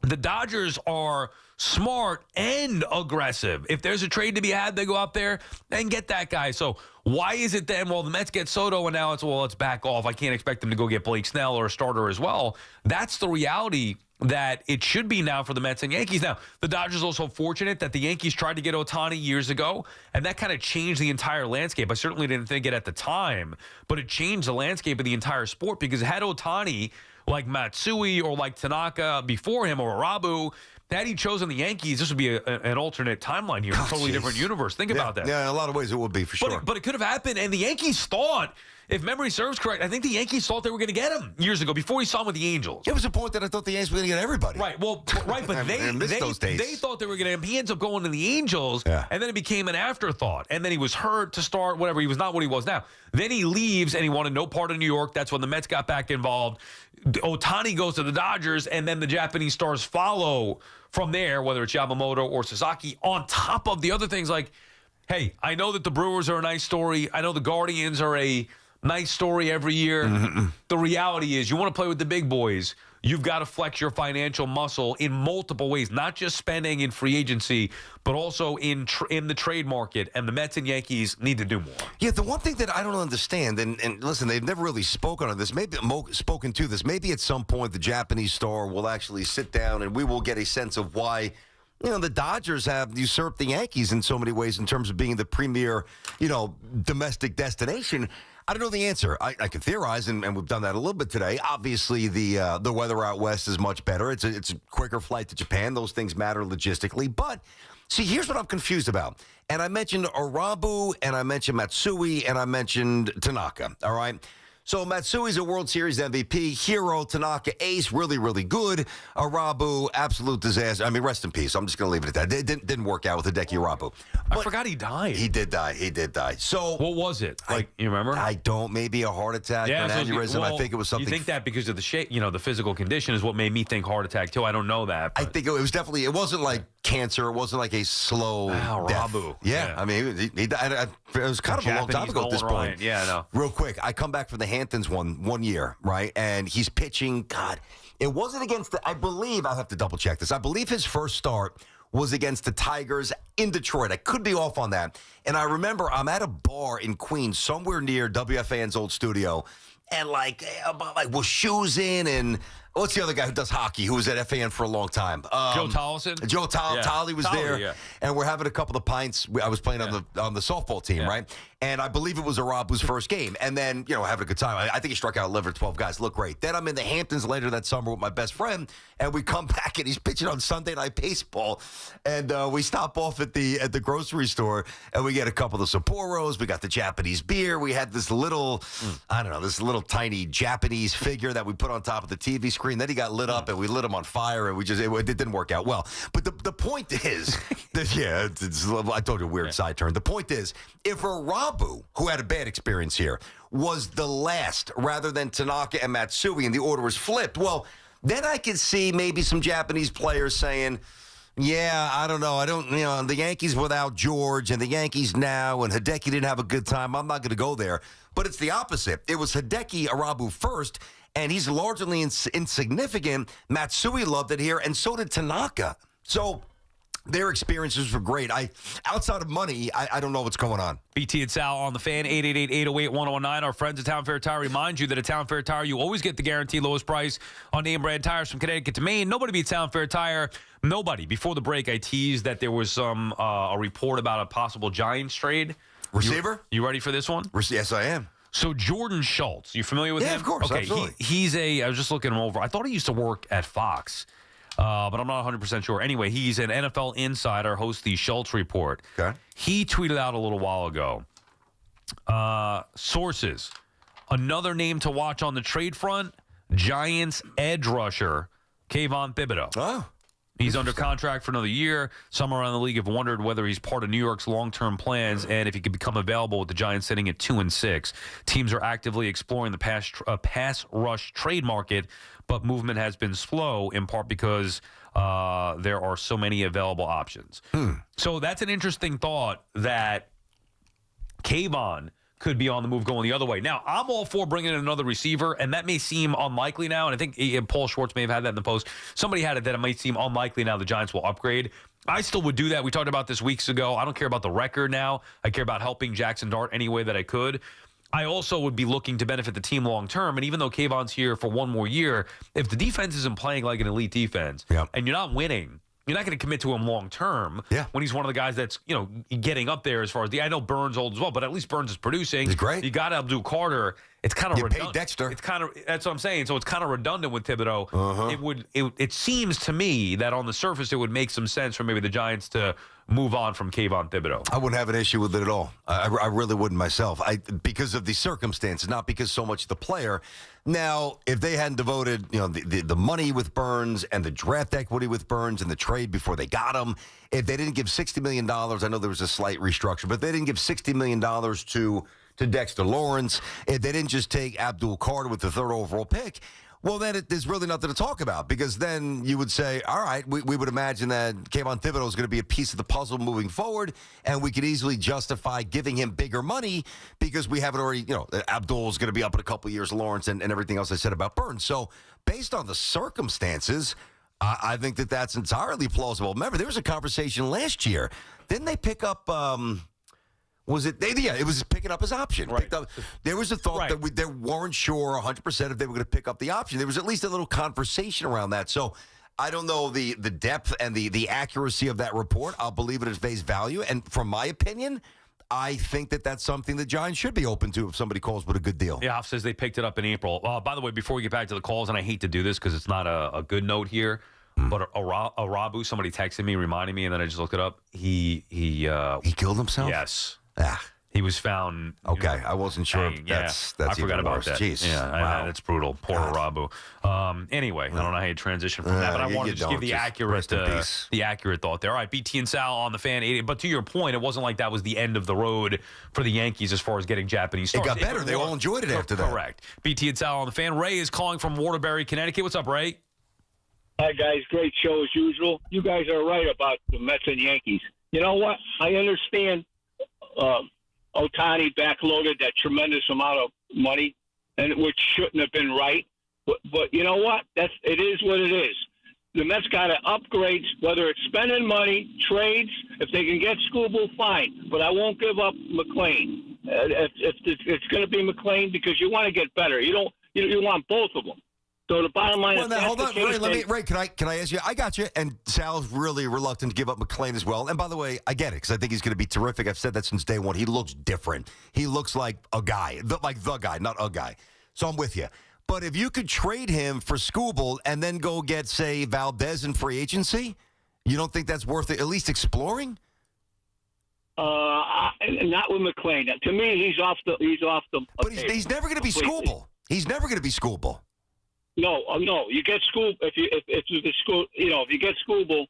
the Dodgers are smart and aggressive. If there's a trade to be had, they go out there and get that guy. So why is it then, the Mets get Soto and now let's back off. I can't expect them to go get Blake Snell or a starter as well. That's the reality that it should be now for the Mets and Yankees. Now, the Dodgers also fortunate that the Yankees tried to get Ohtani years ago, and that kind of changed the entire landscape. I certainly didn't think it at the time, but it changed the landscape of the entire sport because had Ohtani like Matsui or like Tanaka before him or Arabu, had he chosen the Yankees, this would be an alternate timeline here, a totally different universe. Think about that. Yeah, in a lot of ways it would be for sure. But it could have happened, and the Yankees thought, if memory serves correct, I think the Yankees thought they were going to get him years ago before he saw him with the Angels. It was a point that I thought the Yankees were going to get everybody. Right, but they thought they were going to get him. He ends up going to the Angels, and then it became an afterthought. And then he was hurt to start, whatever. He was not what he was now. Then he leaves, and he wanted no part of New York. That's when the Mets got back involved. Ohtani goes to the Dodgers, and then the Japanese stars follow from there, whether it's Yamamoto or Sasaki, on top of the other things like, hey, I know that the Brewers are a nice story. I know the Guardians are a nice story every year. Mm-hmm. The reality is you want to play with the big boys. You've got to flex your financial muscle in multiple ways, not just spending in free agency, but also in the trade market. And the Mets and Yankees need to do more. Yeah, the one thing that I don't understand, and listen, they've never really spoken on this, maybe spoken to this. Maybe at some point the Japanese star will actually sit down and we will get a sense of why the Dodgers have usurped the Yankees in so many ways in terms of being the premier, domestic destination. I don't know the answer. I can theorize, and we've done that a little bit today. Obviously, the weather out west is much better. It's a quicker flight to Japan. Those things matter logistically. But, see, here's what I'm confused about. And I mentioned Arabu, and I mentioned Matsui, and I mentioned Tanaka, all right? So Matsui's a World Series MVP. Hero, Tanaka, ace, really, really good. Arabu, absolute disaster. I mean, rest in peace. I'm just going to leave it at that. It didn't work out with Hideki Arabu. I forgot he died. He did die. So what was it? You remember? I don't. Maybe a heart attack or an aneurysm. I think it was something. You think that because of the shape, the physical condition is what made me think heart attack too. I don't know that. But. I think it was definitely. It wasn't like cancer. It wasn't like a slow death. Arabu. Yeah. I mean, he died. It was kind of a long time ago at this point. Right. Yeah, I know. Real quick, I come back from the Hamptons one year, right? And he's pitching. God, it wasn't against I believe, I'll have to double check this. I believe his first start was against the Tigers in Detroit. I could be off on that. And I remember I'm at a bar in Queens, somewhere near WFAN's old studio, and with shoes in, and what's the other guy who does hockey who was at FAN for a long time? Joe Tollison? Joe Tolly was there, yeah. and we're having a couple of pints. I was playing on the softball team, right? And I believe it was Arabu's first game. And then, having a good time. I think he struck out 11 or 12 guys. Looked great. Then I'm in the Hamptons later that summer with my best friend, and we come back, and he's pitching on Sunday Night Baseball. And we stop off at the grocery store, and we get a couple of Sapporos. We got the Japanese beer. We had this little, this little tiny Japanese figure that we put on top of the TV screen. Then he got lit up, and we lit him on fire, and it didn't work out well. But the point is, I told you a weird side turn. The point is, if Arabu, who had a bad experience here, was the last rather than Tanaka and Matsui, and the order was flipped, well, then I could see maybe some Japanese players saying, yeah, I don't know. The Yankees without George and the Yankees now, and Hideki didn't have a good time. I'm not going to go there. But it's the opposite. It was Hideki Arabu first, and he's largely insignificant. Matsui loved it here, and so did Tanaka. So their experiences were great. Outside of money, I don't know what's going on. BT and Sal on the Fan, 888-808-1019. Our friends at Town Fair Tire remind you that at Town Fair Tire, you always get the guaranteed lowest price on name brand tires from Connecticut to Maine. Nobody beats Town Fair Tire. Nobody. Before the break, I teased that there was some a report about a possible Giants trade. Receiver? You ready for this one? Yes, I am. So Jordan Schultz, you familiar with him? Yeah, of course. Okay, absolutely. I was just looking him over. I thought he used to work at Fox. But I'm not 100% sure. Anyway, he's an NFL insider, hosts the Schultz Report. Okay. He tweeted out a little while ago, sources, another name to watch on the trade front, Giants edge rusher, Kayvon Thibodeau. Oh. He's under contract for another year. Some around the league have wondered whether he's part of New York's long-term plans and if he could become available with the Giants sitting at 2-6. Teams are actively exploring the pass rush trade market, but movement has been slow in part because there are so many available options. So that's an interesting thought that Kayvon could be on the move going the other way. Now, I'm all for bringing in another receiver, and that may seem unlikely now, and I think Paul Schwartz may have had that in the post. Somebody had it that it might seem unlikely now the Giants will upgrade. I still would do that. We talked about this weeks ago. I don't care about the record now. I care about helping Jackson Dart any way that I could. I also would be looking to benefit the team long term, and even though Kayvon's here for one more year, if the defense isn't playing like an elite defense and you're not winning, you're not going to commit to him long term when he's one of the guys that's, getting up there as far as I know Burns old as well, but at least Burns is producing. He's great. You got Abdul Carter. It's kind of redundant. Paid Dexter. It's kind of that's what I'm saying. So it's kind of redundant with Thibodeau. It seems to me that on the surface it would make some sense for maybe the Giants to move on from Kayvon Thibodeau. I wouldn't have an issue with it at all. I really wouldn't myself. Because of the circumstances, not because so much the player. Now, if they hadn't devoted, the money with Burns and the draft equity with Burns and the trade before they got him, if they didn't give $60 million, I know there was a slight restructure, but if they didn't give $60 million to Dexter Lawrence, if they didn't just take Abdul Carter with the third overall pick, well, then there's really nothing to talk about, because then you would say, all right, we would imagine that Kayvon Thibodeau is going to be a piece of the puzzle moving forward, and we could easily justify giving him bigger money because we have it already, Abdul's going to be up in a couple of years, Lawrence, and everything else I said about Burns. So based on the circumstances, I think that's entirely plausible. Remember, there was a conversation last year. Didn't they pick up Was it? It was picking up his option. Right. There was a thought that they weren't sure 100% if they were going to pick up the option. There was at least a little conversation around that. So I don't know the depth and the accuracy of that report. I'll believe it at face value. And from my opinion, I think that's something the Giants should be open to if somebody calls with a good deal. Yeah, says they picked it up in April. By the way, before we get back to the calls, and I hate to do this because it's not a good note here, but Arabu, somebody texted me, reminding me, and then I just looked it up. He killed himself? Yes. Ah. He was found. Okay, I wasn't sure. That's I forgot even about worse. that. Jeez. Yeah, wow. That's brutal. Poor Arabu. Anyway, I don't know how you transition from that, but I wanted to just give the accurate thought there. All right, BT and Sal on the Fan 80. But to your point, it wasn't like that was the end of the road for the Yankees as far as getting Japanese stars. It got better. They all enjoyed it after that. Correct. BT and Sal on the Fan. Ray is calling from Waterbury, Connecticut. What's up, Ray? Hi, guys. Great show as usual. You guys are right about the Mets and Yankees. You know what? I understand Ohtani backloaded that tremendous amount of money, and which shouldn't have been right. But you know what? It is what it is. The Mets got to upgrade, whether it's spending money, trades. If they can get Skubal, fine. But I won't give up McLean. If it's going to be McLean, because you want to get better. You want both of them. So the bottom line Well, is, now, that's hold the on, case, Ray. Can I ask you? I got you. And Sal's really reluctant to give up McClain as well. And by the way, I get it because I think he's going to be terrific. I've said that since day one. He looks different. He looks like a guy, like the guy, not a guy. So I'm with you. But if you could trade him for Skubal and then go get, say, Valdez in free agency, you don't think that's worth it, at least exploring? Not with McClain. To me, he's off the. But he's never going to be Skubal. He's never going to be Skubal. No. You get Skubal if you get Skubal,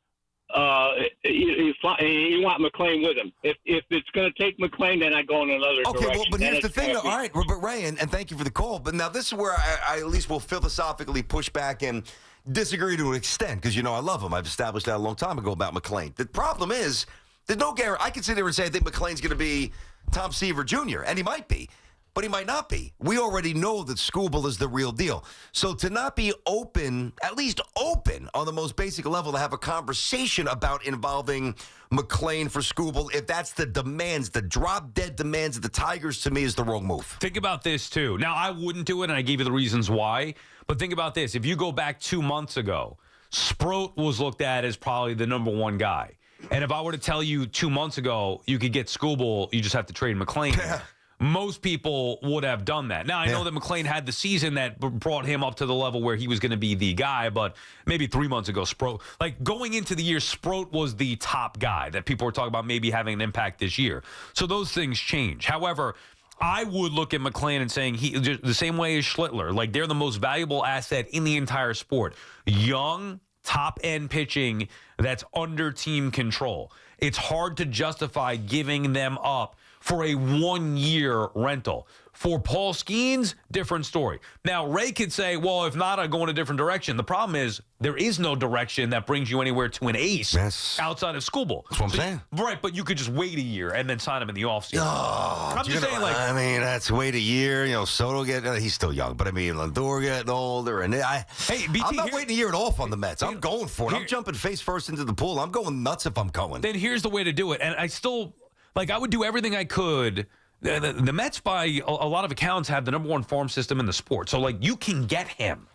you want McClain with him. If it's going to take McClain, then I go in another direction. Okay, but here's the thing, though. All right, but Ray, and thank you for the call. But now this is where I at least will philosophically push back and disagree to an extent because I love him. I've established that a long time ago about McClain. The problem is there's no guarantee. I can sit there and say I think McClain's going to be Tom Seaver Jr., and he might be. But he might not be. We already know that Skubal is the real deal. So to not be open, at least open on the most basic level, to have a conversation about involving McClain for Skubal, if that's the demands, the drop-dead demands of the Tigers, to me is the wrong move. Think about this, too. Now, I wouldn't do it, and I gave you the reasons why. But think about this. If you go back 2 months ago, Sproat was looked at as probably the number one guy. And if I were to tell you 2 months ago you could get Skubal, you just have to trade McClain. Most people would have done that. Now, I know that McClain had the season that brought him up to the level where he was going to be the guy, but maybe 3 months ago, Sproat, like going into the year, Sproat was the top guy that people were talking about maybe having an impact this year. So those things change. However, I would look at McClain and saying the same way as Schlittler, like they're the most valuable asset in the entire sport. Young, top-end pitching that's under team control. It's hard to justify giving them up for a 1-year rental. For Paul Skeens, different story. Now, Ray could say, well, if not, I go in a different direction. The problem is there is no direction that brings you anywhere to an ace outside of Skubal. That's what I'm saying. Right, but you could just wait a year and then sign him in the offseason. I'm just saying, like, I mean, that's wait a year. Soto he's still young, but I mean, Lindor getting older, and BT, I'm not waiting a year at all on the Mets. I'm going for it. I'm jumping face first into the pool. I'm going nuts if I'm going. Then here's the way to do it, and I still. I would do everything I could. The Mets, by a lot of accounts, have the number one farm system in the sport. So, you can get him.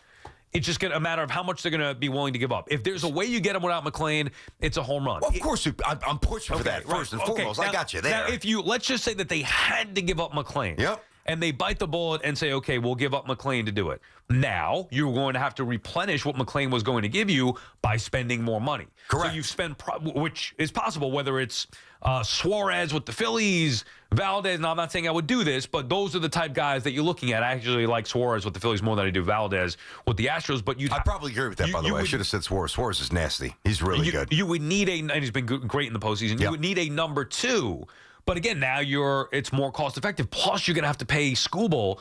It's just a matter of how much they're going to be willing to give up. If there's a way you get him without McClain, it's a home run. Well, of course, I'm pushing for that first and foremost. Now, I got you there. Now, let's just say that they had to give up McClain. Yep. And they bite the bullet and say, okay, we'll give up McClain to do it. Now, you're going to have to replenish what McClain was going to give you by spending more money. Correct. So you spend, which is possible, whether it's Suarez with the Phillies, Valdez. Now, I'm not saying I would do this, but those are the type guys that you're looking at. I actually like Suarez with the Phillies more than I do Valdez with the Astros. But I probably agree with that, by the way. I should have said Suarez. Suarez is nasty. He's really good. You would need and he's been great in the postseason. Yep. You would need a number two. But again, now it's more cost effective. Plus, you're going to have to pay Skubal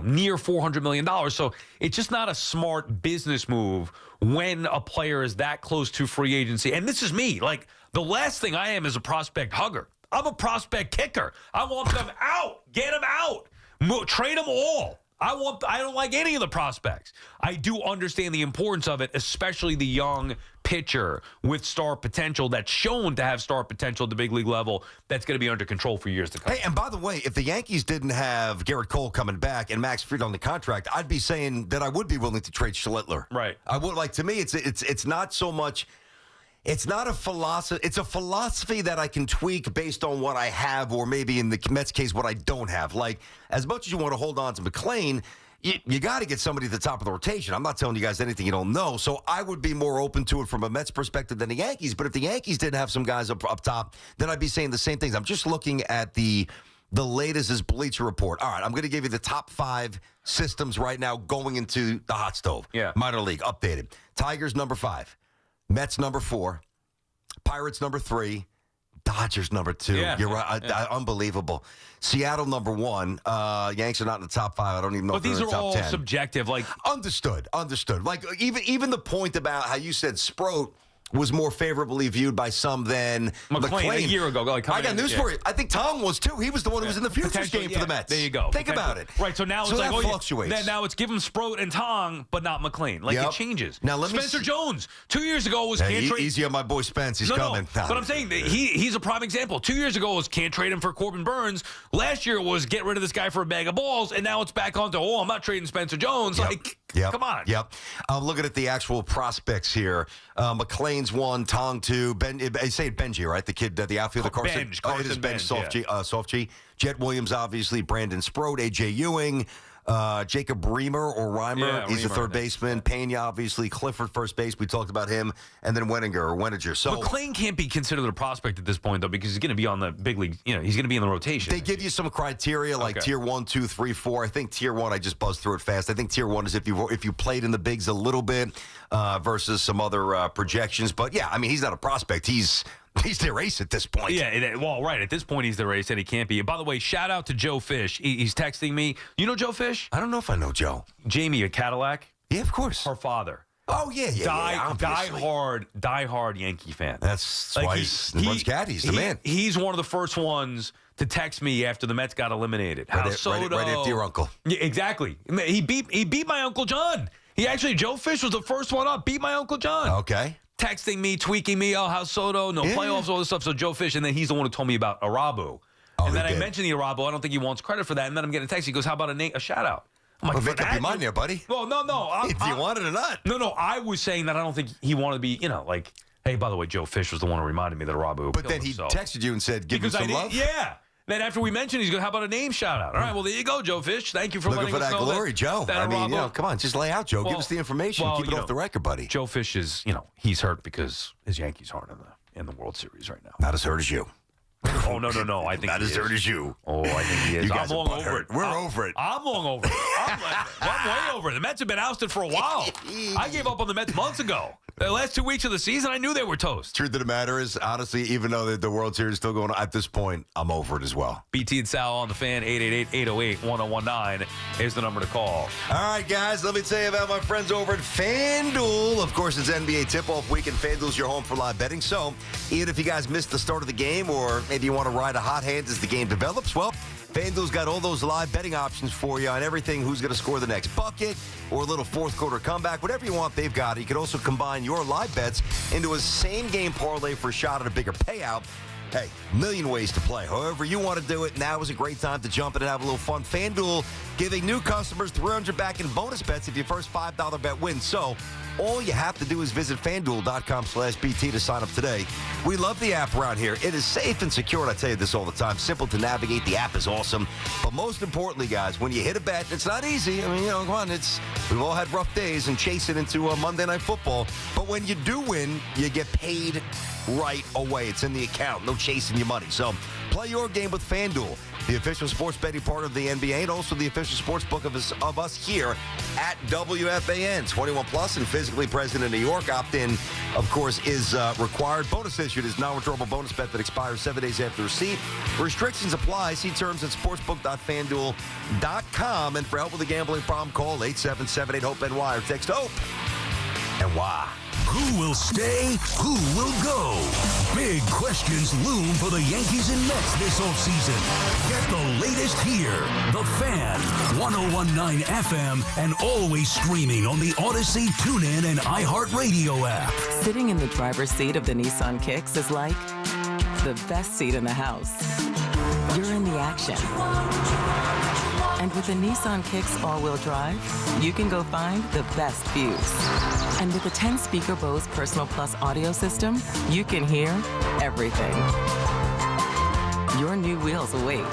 near $400 million. So it's just not a smart business move when a player is that close to free agency. And this is me. The last thing I am is a prospect hugger. I'm a prospect kicker. I want them out. Get them out. Trade them all. I don't like any of the prospects. I do understand the importance of it, especially the young pitcher with star potential that's shown to have star potential at the big league level that's going to be under control for years to come. Hey, and by the way, if the Yankees didn't have Garrett Cole coming back and Max Fried on the contract, I'd be saying that I would be willing to trade Schlittler. Right. I would. To me, it's not so much. It's not a philosophy. It's a philosophy that I can tweak based on what I have, or maybe in the Mets case, what I don't have. As much as you want to hold on to McClain, you got to get somebody at the top of the rotation. I'm not telling you guys anything you don't know. So I would be more open to it from a Mets perspective than the Yankees. But if the Yankees didn't have some guys up top, then I'd be saying the same things. I'm just looking at the latest is Bleacher Report. All right, I'm going to give you the top 5 systems right now going into the hot stove. Yeah. Minor league, updated. Tigers, number 5. Mets, number 4. Pirates, number 3. Dodgers, number 2. Yeah, You're right. Unbelievable. Seattle, number 1. Yanks are not in the top 5. I don't even know if they're in the top 10. But these are all subjective. Understood. Even the point about how you said Sproat was more favorably viewed by some than McClain. A year ago. I got news for you. I think Tom was too. He was the one who was in the futures game for the Mets. There you go. Think about it. Right, so now it's that fluctuates. Now it's give him Sproat and Tong, but not McClain. It changes. Now Spencer Jones, 2 years ago was can't trade. Easy on my boy Spence. He's coming. No. But I'm saying he's a prime example. 2 years ago was can't trade him for Corbin Burns. Last year was get rid of this guy for a bag of balls, and now it's back on to I'm not trading Spencer Jones. Yep. Come on. Yep. I'm looking at the actual prospects here. McLean's 1, Tong 2. I say it Benji, right? The kid, the outfielder, Carson. It is Benj, soft G. Jet Williams, obviously. Brandon Sproat, A.J. Ewing. Jacob Reimer or Reimer, he's a third baseman. Pena, obviously. Clifford, first base. We talked about him. And then Wenninger. So McLean can't be considered a prospect at this point, though, because he's going to be on the big league. He's going to be in the rotation. They give you some criteria like tier 1, 2, 3, 4. I think tier 1, I just buzzed through it fast. I think tier 1 is if you played in the bigs a little bit versus some other projections. But yeah, I mean, he's not a prospect. He's their ace at this point. Yeah, well, right. At this point, he's their ace, and he can't be. And by the way, shout out to Joe Fish. He's texting me. You know Joe Fish? I don't know if I know Joe. Jamie, a Cadillac? Yeah, of course. Her father. Oh, yeah. Die hard Yankee fan. That's why he runs Caddies, the man. He's one of the first ones to text me after the Mets got eliminated. Right after your uncle. Yeah, exactly. He beat my Uncle John. Joe Fish was the first one up. Beat my Uncle John. Okay. Texting me, tweaking me, how Soto, playoffs, all this stuff. So Joe Fish, and then he's the one who told me about Arabu. And then I mentioned the Arabu. I don't think he wants credit for that. And then I'm getting a text. He goes, how about a shout out? I'm like, make up your mind there, buddy. Well, no. If you want it or not. No. I was saying that I don't think he wanted to be, like, hey, by the way, Joe Fish was the one who reminded me that Arabu. But then he texted you and said, give him some love? Yeah. Then after we mentioned, he's going, how about a name shout out? All right, well, there you go, Joe Fish. Thank you for letting us know. Looking for that glory, Joe. I mean, come on, just lay out, Joe. Give us the information. Keep it off the record, buddy. Joe Fish is, he's hurt because his Yankees aren't in the World Series right now. Not as hurt as you. Oh, no. I think not as hurt as you. Oh, I think he is. You guys I'm long over it. We're over it. I'm long over it. I'm way over it. The Mets have been ousted for a while. I gave up on the Mets months ago. The last 2 weeks of the season, I knew they were toast. Truth of the matter is, honestly, even though the World Series is still going on, at this point, I'm over it as well. BT and Sal on the Fan, 888-808-1019 is the number to call. All right, guys, let me tell you about my friends over at FanDuel. Of course, it's NBA tip-off weekend. FanDuel's your home for live betting. So, even if you guys missed the start of the game or maybe you want to ride a hot hand as the game develops, well, FanDuel's got all those live betting options for you on everything, who's going to score the next bucket or a little fourth quarter comeback. Whatever you want, they've got it. You can also combine your live bets into a same-game parlay for a shot at a bigger payout. Hey, a million ways to play. However you want to do it, now is a great time to jump in and have a little fun. FanDuel giving new customers $300 back in bonus bets if your first $5 bet wins. So all you have to do is visit FanDuel.com/BT to sign up today. We love the app around here. It is safe and secure, and I tell you this all the time. Simple to navigate. The app is awesome. But most importantly, guys, when you hit a bet, it's not easy. I mean, come on. We've all had rough days and chase it into a Monday Night Football. But when you do win, you get paid right away. It's in the account. No chasing your money. So play your game with FanDuel, the official sports betting partner of the NBA, and also the official sports book of us here at WFAN. 21 plus and physically present in New York. Opt-in, of course, is required. Bonus issued is non-withdrawable bonus bet that expires 7 days after receipt. Restrictions apply. See terms at sportsbook.fanduel.com. And for help with a gambling problem, call 877-8-HOPE-NY or text HOPE NY. Who will stay? Who will go? Big questions loom for the Yankees and Mets this offseason. Get the latest here. The Fan, 101.9 FM, and always streaming on the Odyssey, TuneIn, and iHeartRadio app. Sitting in the driver's seat of the Nissan Kicks is like the best seat in the house. You're in the action. And with the Nissan Kicks all-wheel drive, you can go find the best views. And with the 10-speaker Bose Personal Plus audio system, you can hear everything. Your new wheels await.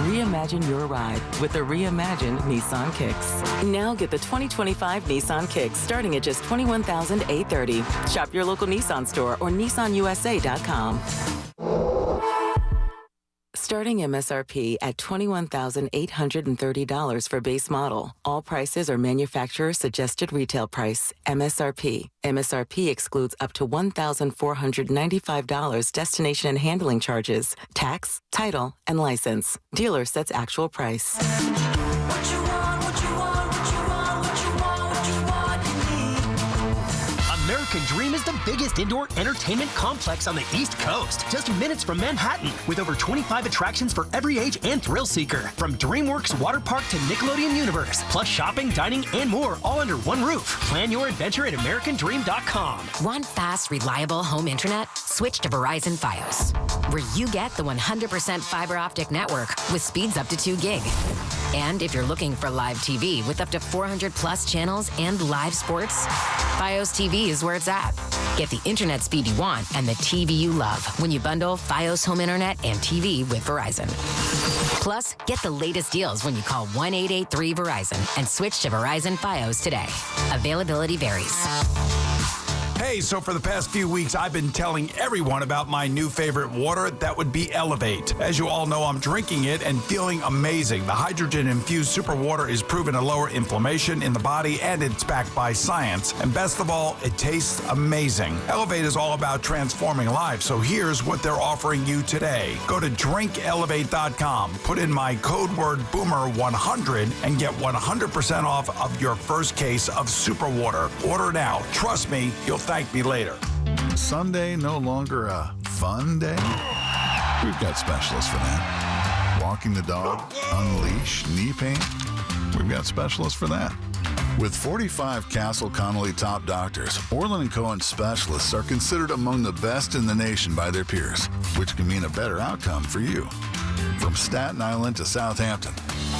Reimagine your ride with the reimagined Nissan Kicks. Now get the 2025 Nissan Kicks starting at just $21,830. Shop your local Nissan store or nissanusa.com. Starting MSRP at $21,830 for base model. All prices are manufacturer suggested retail price. MSRP. MSRP excludes up to $1,495 destination and handling charges, tax, title, and license. Dealer sets actual price. American Dream is the biggest indoor entertainment complex on the East Coast, just minutes from Manhattan, with over 25 attractions for every age and thrill seeker. From DreamWorks Water Park to Nickelodeon Universe, plus shopping, dining, and more, all under one roof. Plan your adventure at AmericanDream.com. Want fast, reliable home internet? Switch to Verizon Fios, where you get the 100% fiber optic network with speeds up to 2 gig. And if you're looking for live TV with up to 400 plus channels and live sports, Fios TV is where it's at. Get the internet speed you want and the TV you love when you bundle Fios home internet and TV with Verizon. Plus, get the latest deals when you call 1-883-VERIZON and switch to Verizon Fios today. Availability varies. Hey, so for the past few weeks, I've been telling everyone about my new favorite water. That would be Elevate. As you all know, I'm drinking it and feeling amazing. The hydrogen-infused super water is proven to lower inflammation in the body, and it's backed by science. And best of all, it tastes amazing. Elevate is all about transforming lives, so here's what they're offering you today. Go to drinkelevate.com, put in my code word BOOMER100, and get 100% off of your first case of super water. Order now. Trust me, you'll thank me later. Sunday no longer a fun day? We've got specialists for that. Walking the dog, unleash, knee pain? We've got specialists for that. With 45 Castle Connolly top doctors, Orland & Cohen specialists are considered among the best in the nation by their peers, which can mean a better outcome for you. From Staten Island to Southampton,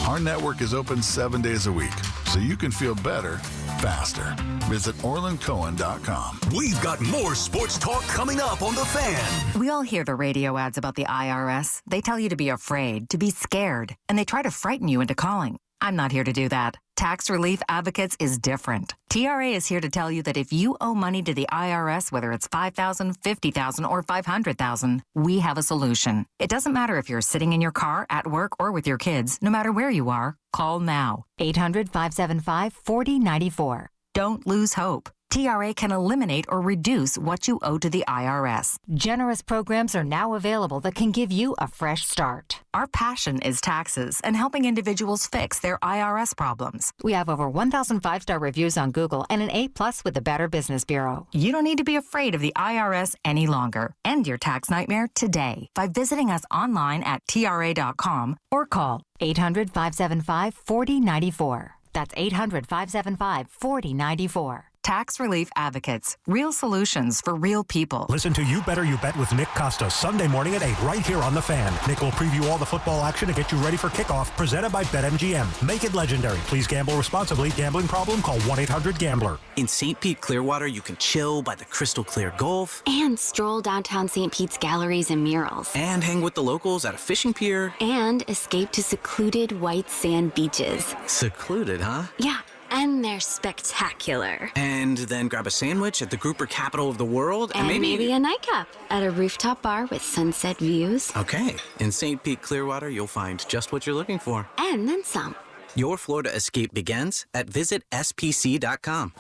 our network is open 7 days a week, so you can feel better faster. Visit OrlandCohen.com. We've got more sports talk coming up on The Fan. We all hear the radio ads about the IRS. They tell you to be afraid, to be scared, and they try to frighten you into calling. I'm not here to do that. Tax Relief Advocates is different. TRA is here to tell you that if you owe money to the IRS, whether it's $5,000, $50,000, or $500,000, we have a solution. It doesn't matter if you're sitting in your car, at work, or with your kids. No matter where you are, call now. 800-575-4094. Don't lose hope. TRA can eliminate or reduce what you owe to the IRS. Generous programs are now available that can give you a fresh start. Our passion is taxes and helping individuals fix their IRS problems. We have over 1,000 5-star reviews on Google and an A+ with the Better Business Bureau. You don't need to be afraid of the IRS any longer. End your tax nightmare today by visiting us online at TRA.com or call 800-575-4094. That's 800-575-4094. Tax Relief Advocates. Real solutions for real people. Listen to You Better You Bet with Nick Costa Sunday morning at 8 right here on The Fan. Nick will preview all the football action and get you ready for kickoff. Presented by BetMGM. Make it legendary. Please gamble responsibly. Gambling problem? Call 1-800-GAMBLER. In St. Pete, Clearwater, you can chill by the crystal clear Gulf. And stroll downtown St. Pete's galleries and murals. And hang with the locals at a fishing pier. And escape to secluded white sand beaches. Secluded, huh? Yeah. And they're spectacular. And then grab a sandwich at the grouper capital of the world. And maybe a nightcap at a rooftop bar with sunset views. Okay. In St. Pete, Clearwater, you'll find just what you're looking for. And then some. Your Florida escape begins at visitspc.com.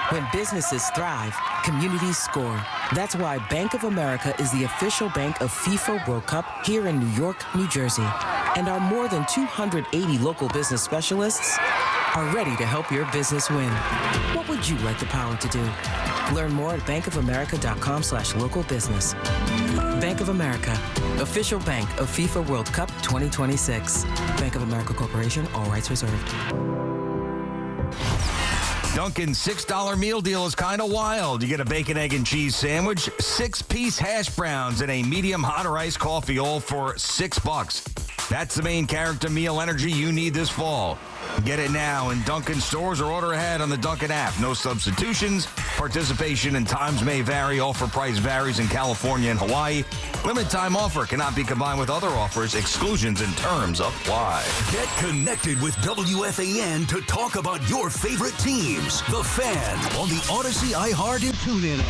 When businesses thrive, communities score. That's why Bank of America is the official bank of FIFA World Cup here in New York, New Jersey. And our more than 280 local business specialists are ready to help your business win. What would you like the power to do? Learn more at bankofamerica.com/local business. Bank of America, official bank of FIFA World Cup 2026. Bank of America Corporation, all rights reserved. Dunkin's $6 meal deal is kind of wild. You get a bacon, egg, and cheese sandwich, 6-piece hash browns, and a medium hot or iced coffee, all for $6. That's the main character meal energy you need this fall. Get it now in Dunkin' stores or order ahead on the Dunkin' app. No substitutions. Participation and times may vary. Offer price varies in California and Hawaii. Limited time offer cannot be combined with other offers. Exclusions and terms apply. Get connected with WFAN to talk about your favorite teams. The Fan on the Odyssey, iHeart, and TuneIn app.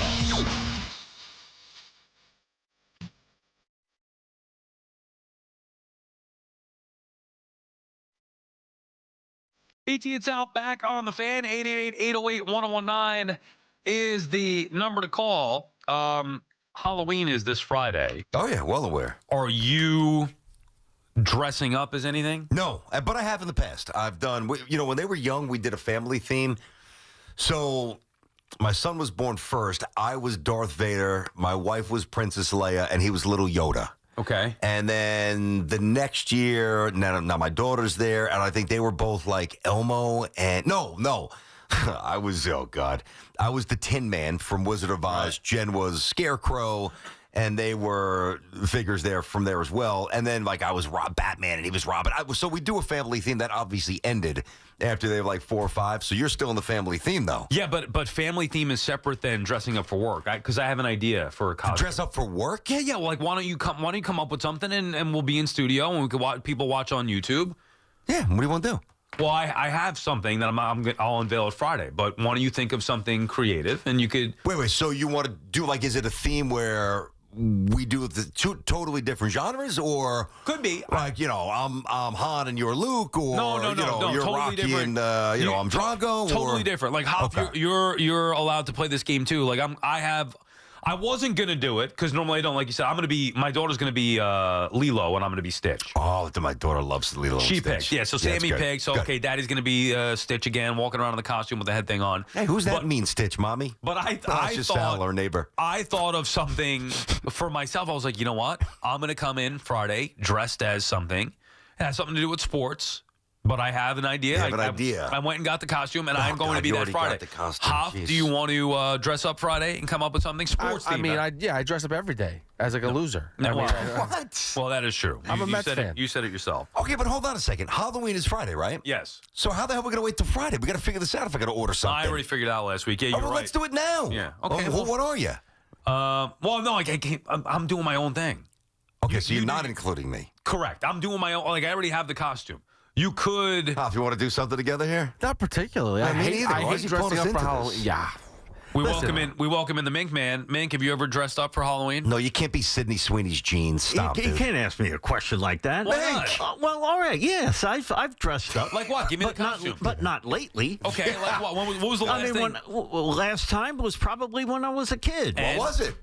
BT, it's out back on The Fan. 888-808-1019 is the number to call. Halloween is this Friday. Oh, yeah, well aware. Are you dressing up as anything? No, but I have in the past. I've done, when they were young, we did a family theme. So my son was born first. I was Darth Vader. My wife was Princess Leia, and he was little Yoda. Okay. And then the next year, now my daughter's there, and I think they were both like Elmo and... No. I was the Tin Man from Wizard of Oz. Right. Jen was Scarecrow, and they were figures there from there as well. And then like I was Batman and he was Robin. So we do a family theme that obviously ended after they were like 4 or 5. So you're still in the family theme though. Yeah, but family theme is separate than dressing up for work. Because I have an idea for a costume. Dress up for work? Yeah. Well, like why don't you come up with something and we'll be in studio and we could people watch on YouTube. Yeah. What do you want to do? Well, I have something that I'll unveil it Friday. But why don't you think of something creative and you could wait. So you want to do like? Is it a theme where we do the two totally different genres, or could be like I'm Han and you're Luke, or no, you're totally Rocky different. and I'm Drago. Totally different. Like how you're allowed to play this game too. Like I wasn't gonna do it because normally I don't. Like you said, my daughter's gonna be Lilo and I'm gonna be Stitch. Oh, my daughter loves Lilo. She and Stitch. picked. Yeah, so Sammy picked. So okay, Daddy's gonna be Stitch again, walking around in the costume with the head thing on. Hey, who's that mean Stitch, Mommy? But I just thought Sal, our neighbor. I thought of something for myself. I was like, you know what? I'm gonna come in Friday dressed as something. It has something to do with sports. But I have an idea. I went and got the costume, and I'm going to be that Friday. Hoff, do you want to dress up Friday and come up with something sports themed? I dress up every day as like a loser. No, what? Well, that is true. I'm a Mets fan. You said it yourself. Okay, but hold on a second. Halloween is Friday, right? Yes. So how the hell are we going to wait till Friday? We got to figure this out if I got to order something. I already figured it out last week. Yeah, you're well, right. let's do it now. Yeah. Okay. Well, what are you? Well, no, I can't. I'm doing my own thing. Okay, so you're not including me. Correct. I'm doing my own. Like I already have the costume. You could. If you want to do something together here? Not particularly. I hate dressing up for Halloween. Yeah. We welcome in the Mink Man. Mink, have you ever dressed up for Halloween? No, you can't be Sydney Sweeney's jeans. Stop, You can't ask me a question like that. Why not? Well, all right. Yes, I've dressed up. Like what? Give me the costume. But not lately. Okay. Like what? What was the last thing? Last time was probably when I was a kid. What was it?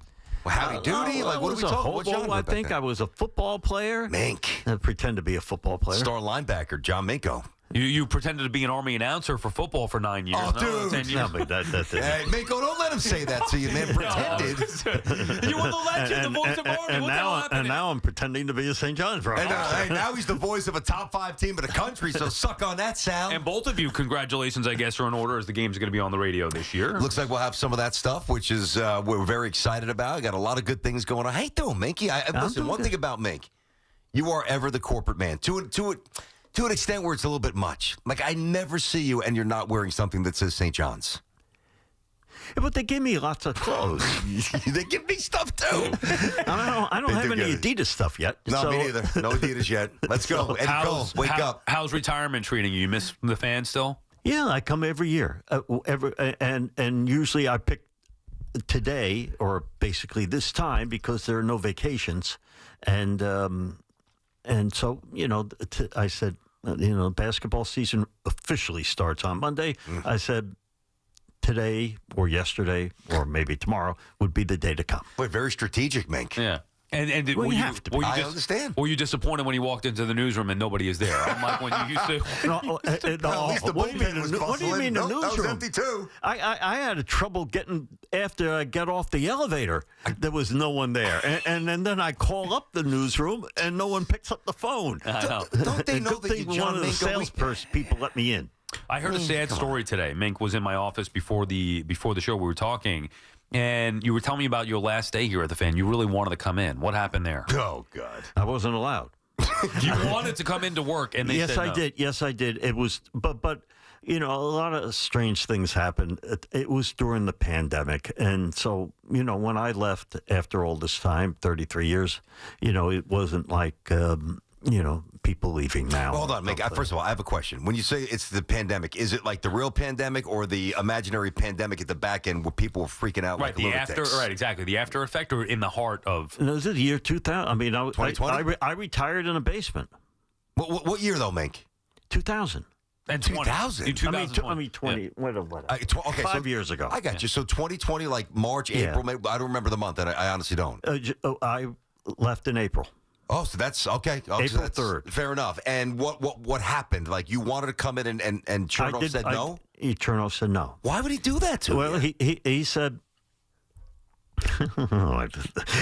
Howdy doody? Like, what are we talking? What genre? I think I was a football player. Mink. I pretend to be a football player. Star linebacker, John Minko. You pretended to be an Army announcer for football for 9 years. Oh, dude. 10 years. No, but Hey, Minko, don't let him say that to you, man. Pretended. You were the legend, the voice of Army. And now I'm pretending to be a St. John's brother. And now he's the voice of a top 5 team in the country, so suck on that, Sal. And both of you, congratulations, I guess, are in order as the game's going to be on the radio this year. Looks like we'll have some of that stuff, which is we're very excited about. Got a lot of good things going on. How you doing, Minky? Listen, one thing about Mink, you are ever the corporate man. To an extent where it's a little bit much. Like, I never see you and you're not wearing something that says St. John's. Yeah, but they give me lots of clothes. They give me stuff, too. I don't have any Adidas stuff yet. No, me neither. No Adidas yet. Let's go. Eddie Cole, wake up. How's retirement treating you? You miss the fans still? Yeah, I come every year. And usually I pick today, or basically this time, because there are no vacations. And so, I said, basketball season officially starts on Monday. I said today or yesterday or maybe tomorrow would be the day to come. Boy, very strategic, Mink. Yeah. And you have to be. I understand. Were you disappointed when you walked into the newsroom and nobody is there? I'm like when you used to. What do you mean the newsroom? That was empty too. I had trouble getting after I got off the elevator. There was no one there, and then I call up the newsroom and no one picks up the phone. Don't they know that one of the salesperson people let me in? I heard a sad story today. Mink was in my office before the show. We were talking. And you were telling me about your last day here at the Fan. You really wanted to come in. What happened there? Oh, God. I wasn't allowed. You wanted to come into work, and they said no. Yes, I did. It was, but a lot of strange things happened. It was during the pandemic. And so, when I left after all this time, 33 years, it wasn't like, people leaving now. Well, hold on, Mink. First of all, I have a question. When you say it's the pandemic, is it like the real pandemic or the imaginary pandemic at the back end where people were freaking out like lunatics? Right, exactly. The after effect or in the heart of... No, is it the year 2000? I mean, 2020? I retired in a basement. What year, though, Mink? 2000. And 2000? 2020. Yeah. Whatever. Okay, 5 years ago. I got you. So 2020, like March, April, May, I don't remember the month. I honestly don't. I left in April. Oh, so that's okay. Oh, April so that's 3rd. Fair enough. And what happened? Like you wanted to come in and Chernoff said no? Chernoff said no. Why would he do that to you? Well, he said...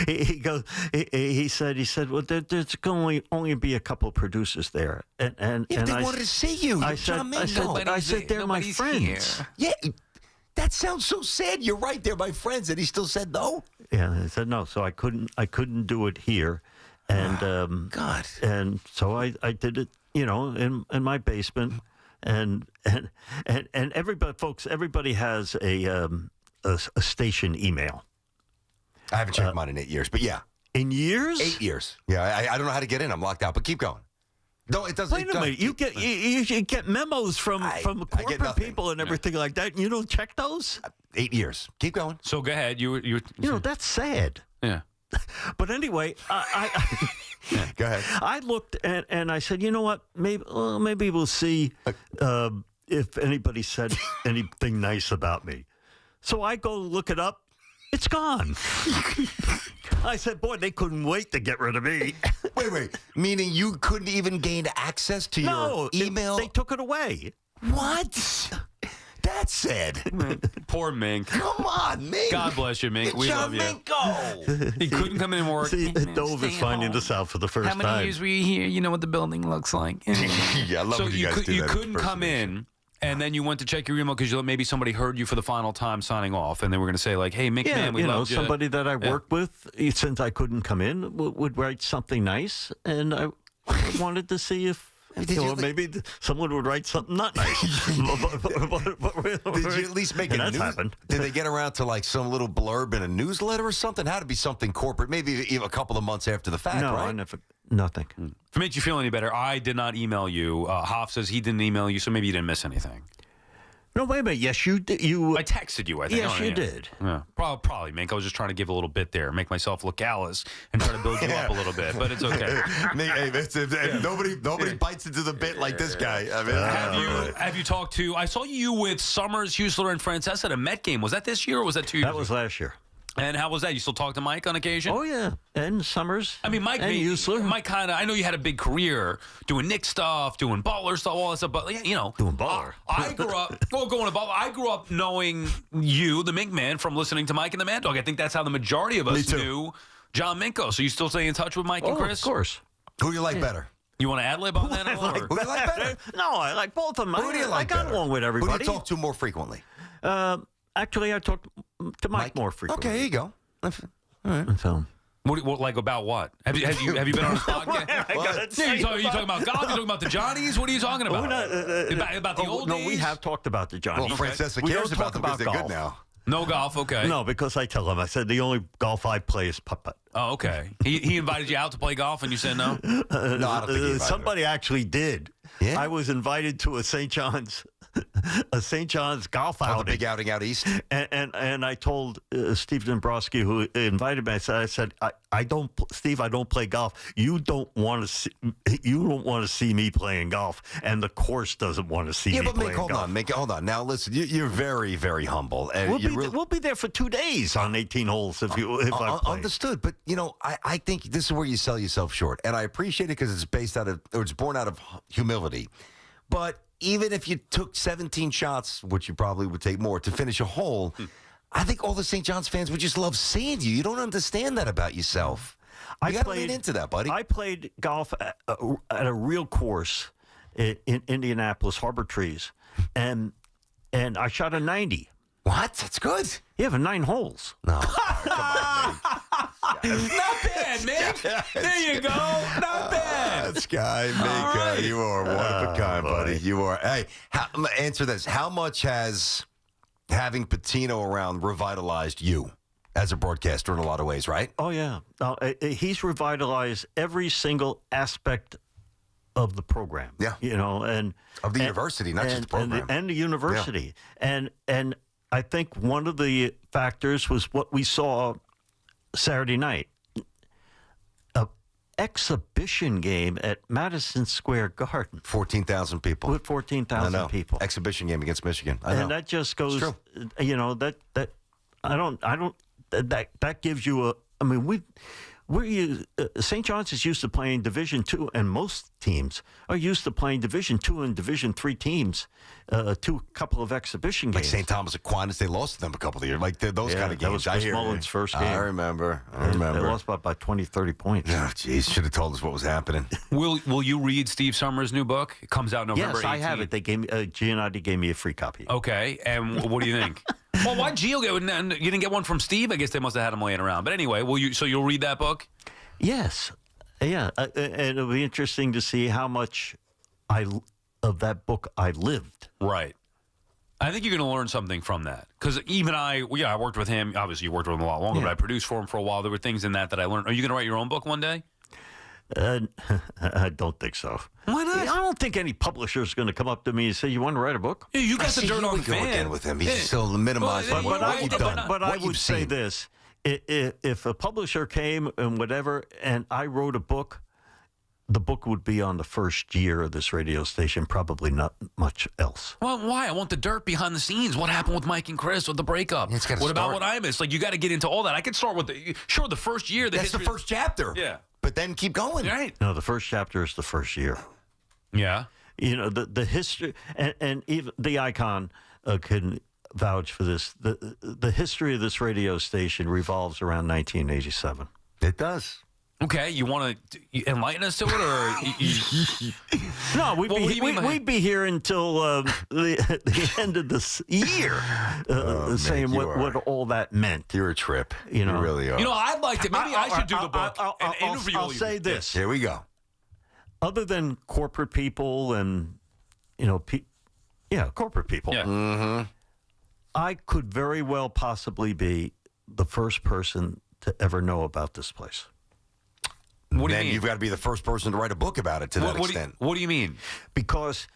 he said, well, there's going to only be a couple of producers there. And they wanted to see you. I said, they're my friends. Here. Yeah. That sounds so sad. You're right. They're my friends, and he still said no. Yeah, I said no, so I couldn't do it here, and God, and so I did it, in my basement, and everybody, folks, everybody has a station email. I haven't checked mine in 8 years, but yeah, in years, 8 years. Yeah, I don't know how to get in. I'm locked out, but keep going. No, it doesn't. Wait a minute. You get memos from corporate people and everything like that. And you don't check those. 8 years. Keep going. So go ahead. You that's sad. Yeah. But anyway, go ahead. I looked and I said, you know what? Maybe we'll see if anybody said anything nice about me. So I go look it up. It's gone. I said, boy, they couldn't wait to get rid of me. Wait. Meaning you couldn't even gain access to your email? They took it away. What? That's sad. Poor Mink. Come on, Mink. God bless you, Mink. We love you. Minko. He couldn't come in and work. See, Dove is finding this out for the first time. How many years were you here? You know what the building looks like. Yeah, I love when you guys do that. You couldn't come in. And then you went to check your email because maybe somebody heard you for the final time signing off, and they were going to say like, "Hey, Mick, man, we love you." Somebody that I worked with, since I couldn't come in, would write something nice, and I wanted to see if maybe someone would write something not nice. Did you at least make a news? Happened. Did they get around to like some little blurb in a newsletter or something? Had to be something corporate, maybe even a couple of months after the fact, no, right? I never. Nothing. If it makes you feel any better, I did not email you. Hoff says he didn't email you, so maybe you didn't miss anything. No, wait a minute. Yes, you did. I texted you, I think. Yes, you did. Yeah. Probably, Mink. I was just trying to give a little bit there, make myself look callous, and try to build you up a little bit, but it's okay. Nobody bites into the bit like this guy. I mean, have you talked to? I saw you with Summers, Husler, and Frances at a Met game. Was that this year or was that 2 years? That was last year. And how was that? You still talk to Mike on occasion? Oh, yeah. And Summers. I mean, Mike kind of, I know you had a big career doing Knicks stuff, doing baller stuff, all that stuff, but, Doing baller. I grew up, going to baller, I grew up knowing you, the Mink Man, from listening to Mike and the Mad Dog. I think that's how the majority of us knew John Minko. So you still stay in touch with Mike and Chris? Of course. Who do you like better? You want to ad-lib on that? Who do you like better? No, I like both of them. Who do you like better? I got along with everybody. Who do you talk to more frequently? Actually, I talk to Mike more frequently. Okay, here you go. All right. So, what like about what? Have you been on his podcast? You talking about golf? You talking about the Johnnies? What are you talking about? About the old days? No, we have talked about the Johnnies. Well, Francesca cares about them because they're good now. No golf, okay. No, because I tell him, I said the only golf I play is putt-putt. Oh, okay. He invited you out to play golf and you said no? No, I don't think he invited somebody actually did. Yeah? I was invited to a St. John's golf outing. The big outing out east. And I told Steve Dombrowski, who invited me, I said, Steve, I don't play golf. You don't want to see me playing golf, and the course doesn't want to see me playing golf. Hold on. Now listen, you're very, very humble, and we'll be there for 2 days on 18 holes if I play. Understood, but I think this is where you sell yourself short, and I appreciate it because it's born out of humility, but. Even if you took 17 shots, which you probably would take more, to finish a hole, I think all the St. John's fans would just love seeing you. You don't understand that about yourself. You got to lean into that, buddy. I played golf at a real course in Indianapolis, Harbor Trees, and I shot a 90. What? That's good. Yeah, for 9 holes. No. Come on, man. Not bad, man. There you go. Not bad. This guy, Mink, right. You are one of a kind, buddy. You are. Hey, answer this. How much has having Patino around revitalized you as a broadcaster in a lot of ways, right? Oh, yeah. He's revitalized every single aspect of the program. Yeah. And of the university, not just the program. And the university. Yeah. And I think one of the factors was what we saw Saturday night. An exhibition game at Madison Square Garden. 14,000 people. With 14,000 people. Exhibition game against Michigan. I know. And that just goes, it's true. That gives you St. John's is used to playing Division II, and most teams are used to playing Division II and Division III teams, couple of exhibition games. Like St. Thomas Aquinas, they lost to them a couple of years. Like those kind of games. That was Chris Mullen's first game. I remember. They lost by 20, 30 points. Oh, jeez. Should have told us what was happening. Will you read Steve Summers' new book? It comes out November 18th. Yes, I have it. They gave me, Giannotti gave me a free copy. Okay, and what do you think? Well, why Gio get? You didn't get one from Steve? I guess they must have had him laying around. But anyway, you'll read that book? Yes. Yeah, and it'll be interesting to see how much of that book I lived. Right. I think you're going to learn something from that. Because even I worked with him. Obviously, you worked with him a lot longer, but I produced for him for a while. There were things in that I learned. Are you going to write your own book one day? I don't think so. Why not? I don't think any publisher is going to come up to me and say, "You want to write a book?" Yeah, you got the dirt on the fan. Again with him. He's still minimizing what you've done. But I would say this. If a publisher came and whatever, and I wrote a book, the book would be on the first year of this radio station, probably not much else. Well, why? I want the dirt behind the scenes. What happened with Mike and Chris with the breakup? What about what I missed? Like, you got to get into all that. I could start with the first year. That's the first chapter. Yeah. But then keep going. Right. No, the first chapter is the first year. Yeah. You know, the history, and even the Icon can vouch for this. The history of this radio station revolves around 1987. It does. Okay, you want to enlighten us to it, or no? We'd be here until the end of this year, saying what all that meant. You're a trip. You know, you really are. You know, I'd like to. Maybe I should do the book and interview. I'll say this. Here we go. Other than corporate people and corporate people. Yeah. Mm-hmm. I could very well possibly be the first person to ever know about this place. What do you mean? You've got to be the first person to write a book about it to that extent. What do you mean? Because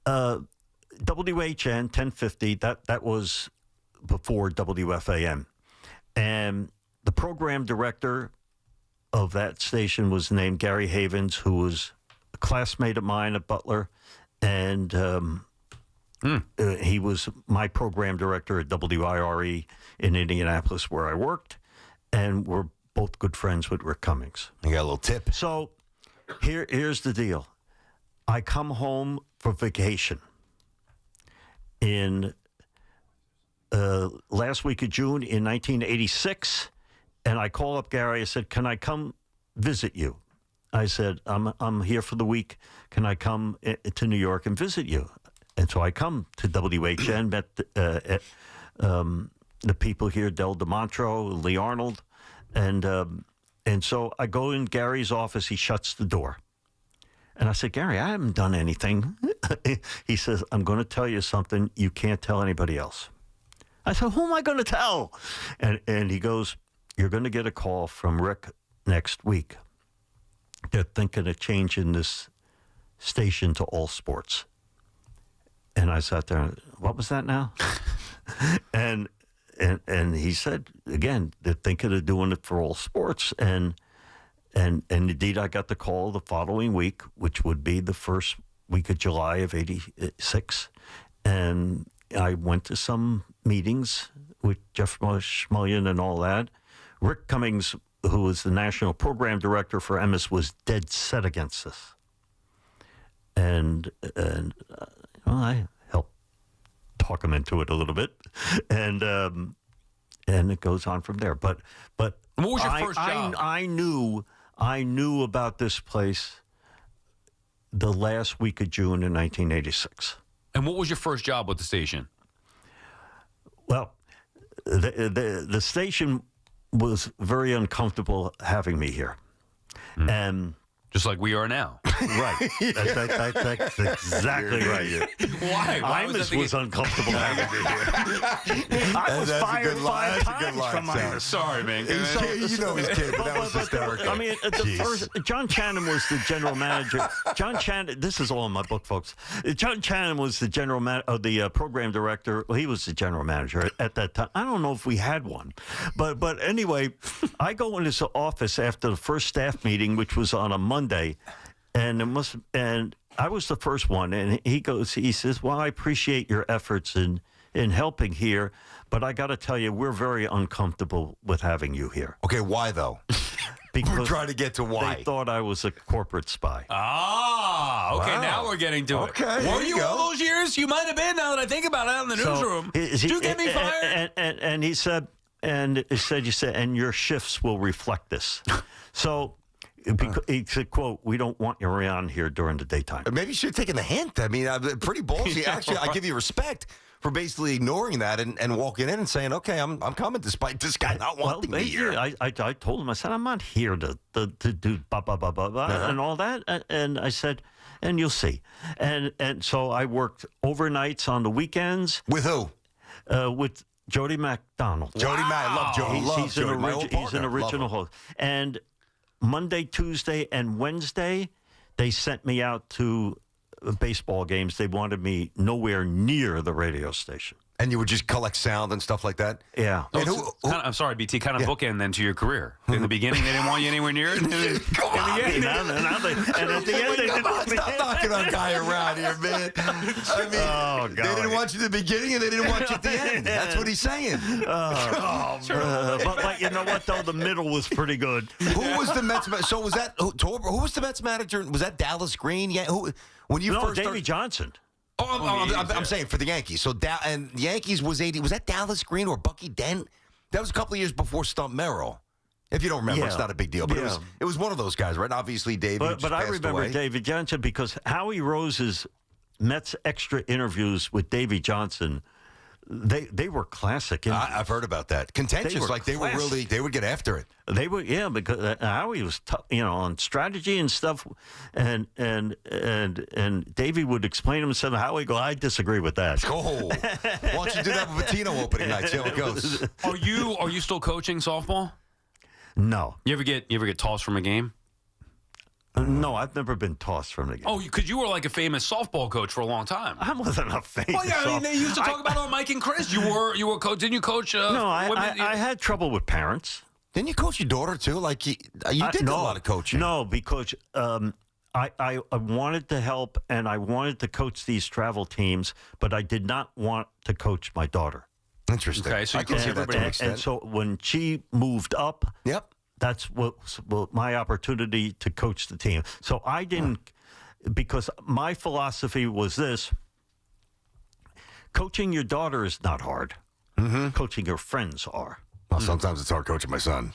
WHN 1050, that was before WFAN. And the program director of that station was named Gary Havens, who was a classmate of mine at Butler. And he was my program director at WIRE in Indianapolis, where I worked. And we're both good friends with Rick Cummings. You got a little tip. So here's the deal. I come home for vacation in last week of June in 1986, and I call up Gary. I said, "Can I come visit you?" I said, I'm here for the week. Can I come to New York and visit you? And so I come to WHN, met the people here, Del DeMontro, Lee Arnold. And so I go in Gary's office. He shuts the door. And I said, "Gary, I haven't done anything." He says, "I'm going to tell you something you can't tell anybody else." I said, "Who am I going to tell?" And he goes, "You're going to get a call from Rick next week. They're thinking of changing this station to all sports." And I sat there, "What was that now?" And he said, again, they're thinking of doing it for all sports. And indeed, I got the call the following week, which would be the first week of July of 86. And I went to some meetings with Jeff Schmullian and all that. Rick Cummings, who was the national program director for Emmis, was dead set against this. And I helped talk him into it a little bit, and it goes on from there. But what was your first job? I knew about this place the last week of June in 1986. And what was your first job with the station? Well, the station was very uncomfortable having me here, and just like we are now. Right. That's exactly right. Why? Imus was uncomfortable having me here. I was fired 5 times from Imus. Sorry, man. You know he's kidding, but that was hysterical. I mean, John Channon was the general manager. John Channon, this is all in my book, folks. John Channon was the the program director. Well, he was the general manager at that time. I don't know if we had one. But anyway, I go in his office after the first staff meeting, which was on a Monday, and I was the first one, and he says, "Well, I appreciate your efforts in helping here, but I got to tell you, we're very uncomfortable with having you here." Okay, why though? We're trying to get to why. They thought I was a corporate spy. Okay, Wow. now we're getting to it. Okay, Were there you you go. all those years? You might have been, now that I think about it, out in the newsroom. Did you get me fired? And he said, and your shifts will reflect this. So he said, quote, we don't want you around here during the daytime. Maybe you should have taken the hint. I mean, pretty ballsy. Yeah, Actually, I give you respect for basically ignoring that and walking in and saying, okay, I'm coming despite this guy not wanting me here. I told him, I said, I'm not here to do blah, blah, blah, blah, blah, and all that. And I said, and you'll see. And so I worked overnights on the weekends. With who? With Jody McDonald. Jody Mac, I love Jody. He's an original host. And Monday, Tuesday, and Wednesday, they sent me out to baseball games. They wanted me nowhere near the radio station. And you would just collect sound and stuff like that? Yeah. And I'm sorry, BT, kind of bookend then to your career. In the beginning, they didn't want you anywhere near it. And at the end, they didn't. Stop knocking our guy around here, man. I mean, they didn't want you at the beginning and they didn't want you at the end. That's what he's saying. But you know what, though? The middle was pretty good. Who was the Mets? So was that who was the Mets manager? Was that Dallas Green? Yeah. Who? When you first Davey Johnson. I'm saying for the Yankees. So and the Yankees was 80. Was that Dallas Green or Bucky Dent? That was a couple of years before Stump Merrill. If you don't remember, it's not a big deal. But it was one of those guys, right? And obviously, Davey. But I remember away. David Johnson because Howie Rose's Mets extra interviews with Davey Johnson. They were classic. I've heard about that. Contentious, they would get after it. They were, because Howie was tough, on strategy and stuff, and Davey would explain himself. Howie go, I disagree with that. Oh, why don't you do that with Patino opening night? See how it goes. Are you still coaching softball? No. You ever get tossed from a game? No, I've never been tossed from the game. Oh, because you were like a famous softball coach for a long time. I wasn't a famous. Well, yeah, I mean, they used to talk about it on Mike and Chris. You were coach. Didn't you coach? No, I had trouble with parents. Didn't you coach your daughter too? Like you did a lot of coaching. No, because I wanted to help and I wanted to coach these travel teams, but I did not want to coach my daughter. Interesting. Okay, so I can see that to an extent. And so when she moved up, that's what my opportunity to coach the team. So I didn't, because my philosophy was this: coaching your daughter is not hard. Mm-hmm. Coaching your friends are. Well, sometimes it's hard coaching my son.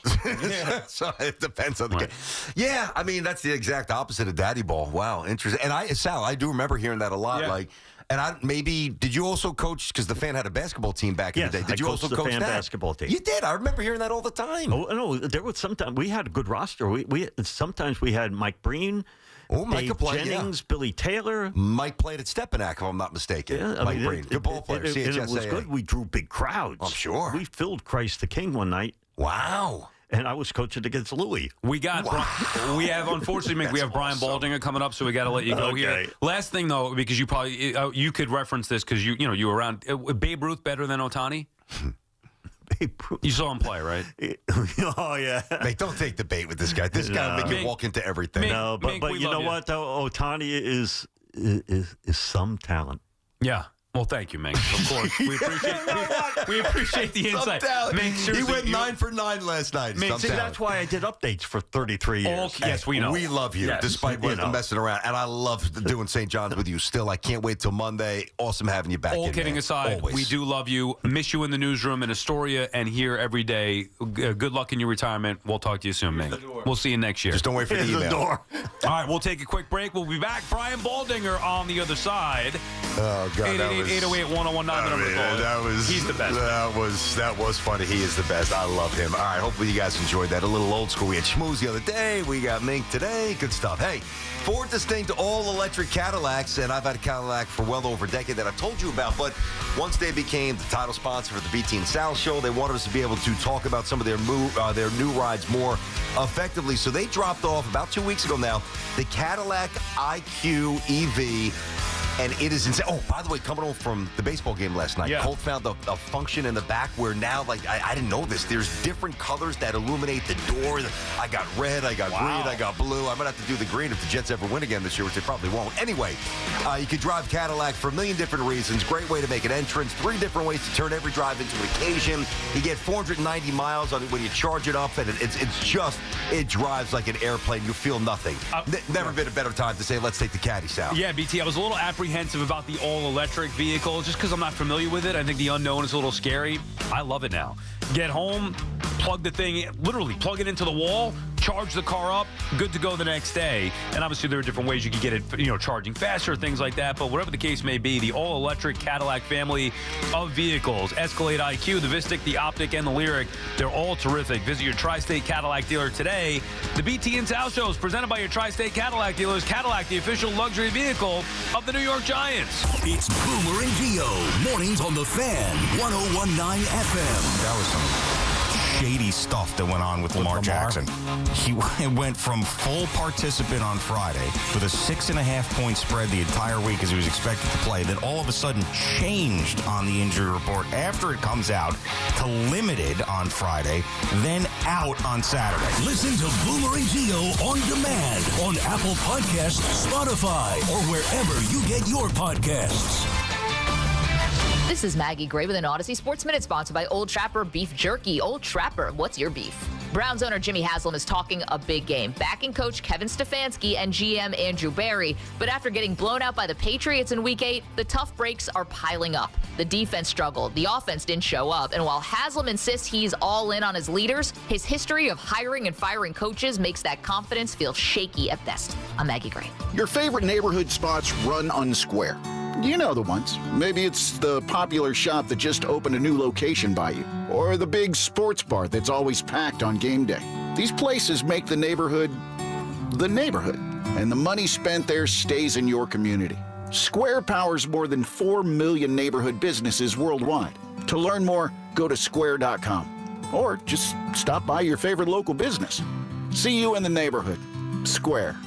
So it depends on the game. Yeah, I mean, that's the exact opposite of daddy ball. Wow, interesting. And Sal, I do remember hearing that a lot. Yeah. Did you also coach, because the Fan had a basketball team back in the day. Did you also coach the Fan that? basketball team. You did. I remember hearing that all the time. Oh, no, there was sometimes we had a good roster. Sometimes we had Mike Breen, Dave Jennings, Billy Taylor. Mike played at Stepinac, if I'm not mistaken. Yeah, Mike Breen. Good ball player. It was good. We drew big crowds. I'm sure. We filled Christ the King one night. Wow. And I was coaching against Louis. We have unfortunately, Mick, we have Brian Baldinger coming up, so we got to let you go here. Last thing though, because you probably you could reference this because you were around. Babe Ruth better than Ohtani? Babe Ruth. You saw him play, right? Oh yeah. Mate, don't take the bait with this guy. This guy will make you walk into everything. No, but you know what though, Ohtani is some talent. Yeah. Well, thank you, Mink. Of course, we appreciate the insight. Mink, he went 9 for 9 last night. Mink, see, that's why I did updates for 33 years. Yes, we know. We love you, despite messing around. And I love doing St. John's with you still. I can't wait till Monday. Awesome having you back. All kidding aside, we do love you. Miss you in the newsroom in Astoria and here every day. Good luck in your retirement. We'll talk to you soon, Mink. We'll see you next year. Just don't wait for the email. All right, we'll take a quick break. We'll be back. Brian Baldinger on the other side. Oh, God, 888-808-1019. He's the best. That was funny. He is the best. I love him. All right, hopefully you guys enjoyed that. A little old school. We had Schmooze the other day. We got Mink today. Good stuff. Hey, Ford distinct all-electric Cadillacs, and I've had a Cadillac for well over a decade that I've told you about, but once they became the title sponsor for the BT and Sal show, they wanted us to be able to talk about some of their new rides more effectively. So they dropped off about 2 weeks ago now the Cadillac IQ EV And it is insane. Oh, by the way, coming home from the baseball game last night, Colt found a function in the back where now, like, I didn't know this. There's different colors that illuminate the door. I got red, I got green, I got blue. I'm going to have to do the green if the Jets ever win again this year, which they probably won't. Anyway, you can drive Cadillac for a million different reasons. Great way to make an entrance. 3 different ways to turn every drive into an occasion. You get 490 miles on it when you charge it up, and it drives like an airplane. You feel nothing. Never been a better time to say, let's take the Caddy south. Yeah, BT, I was a little apprehensive about the all-electric vehicle just because I'm not familiar with it. I think the unknown is a little scary. I love it now. Get home, plug the thing in, literally plug it into the wall, charge the car up, good to go the next day. And obviously there are different ways you could get it, charging faster, things like that. But whatever the case may be, the all-electric Cadillac family of vehicles, Escalade IQ, the Vistic, the Optic, and the Lyric, they're all terrific. Visit your Tri-State Cadillac dealer today. The BT and South Show is presented by your Tri-State Cadillac dealers. Cadillac, the official luxury vehicle of the New York Giants. It's Boomer and Gio, mornings on the Fan, 101.9 FM. That was some shady stuff that went on with Lamar Jackson. He went from full participant on Friday with a 6.5-point spread the entire week as he was expected to play. Then all of a sudden changed on the injury report after it comes out to limited on Friday, then out on Saturday. Listen to Boomer and Gio on demand on Apple Podcasts, Spotify, or wherever you get your podcasts. This is Maggie Gray with an Odyssey Sports Minute sponsored by Old Trapper Beef Jerky. Old Trapper, what's your beef? Browns owner Jimmy Haslam is talking a big game, backing coach Kevin Stefanski and GM Andrew Barry. But after getting blown out by the Patriots in Week 8, the tough breaks are piling up. The defense struggled, the offense didn't show up, and while Haslam insists he's all in on his leaders, his history of hiring and firing coaches makes that confidence feel shaky at best. I'm Maggie Gray. Your favorite neighborhood spots run unsquare. You know the ones. Maybe it's the popular shop that just opened a new location by you, or the big sports bar that's always packed on game day. These places make the neighborhood, and the money spent there stays in your community. Square powers more than 4 million neighborhood businesses worldwide. To learn more, go to square.com, or just stop by your favorite local business. See you in the neighborhood. Square.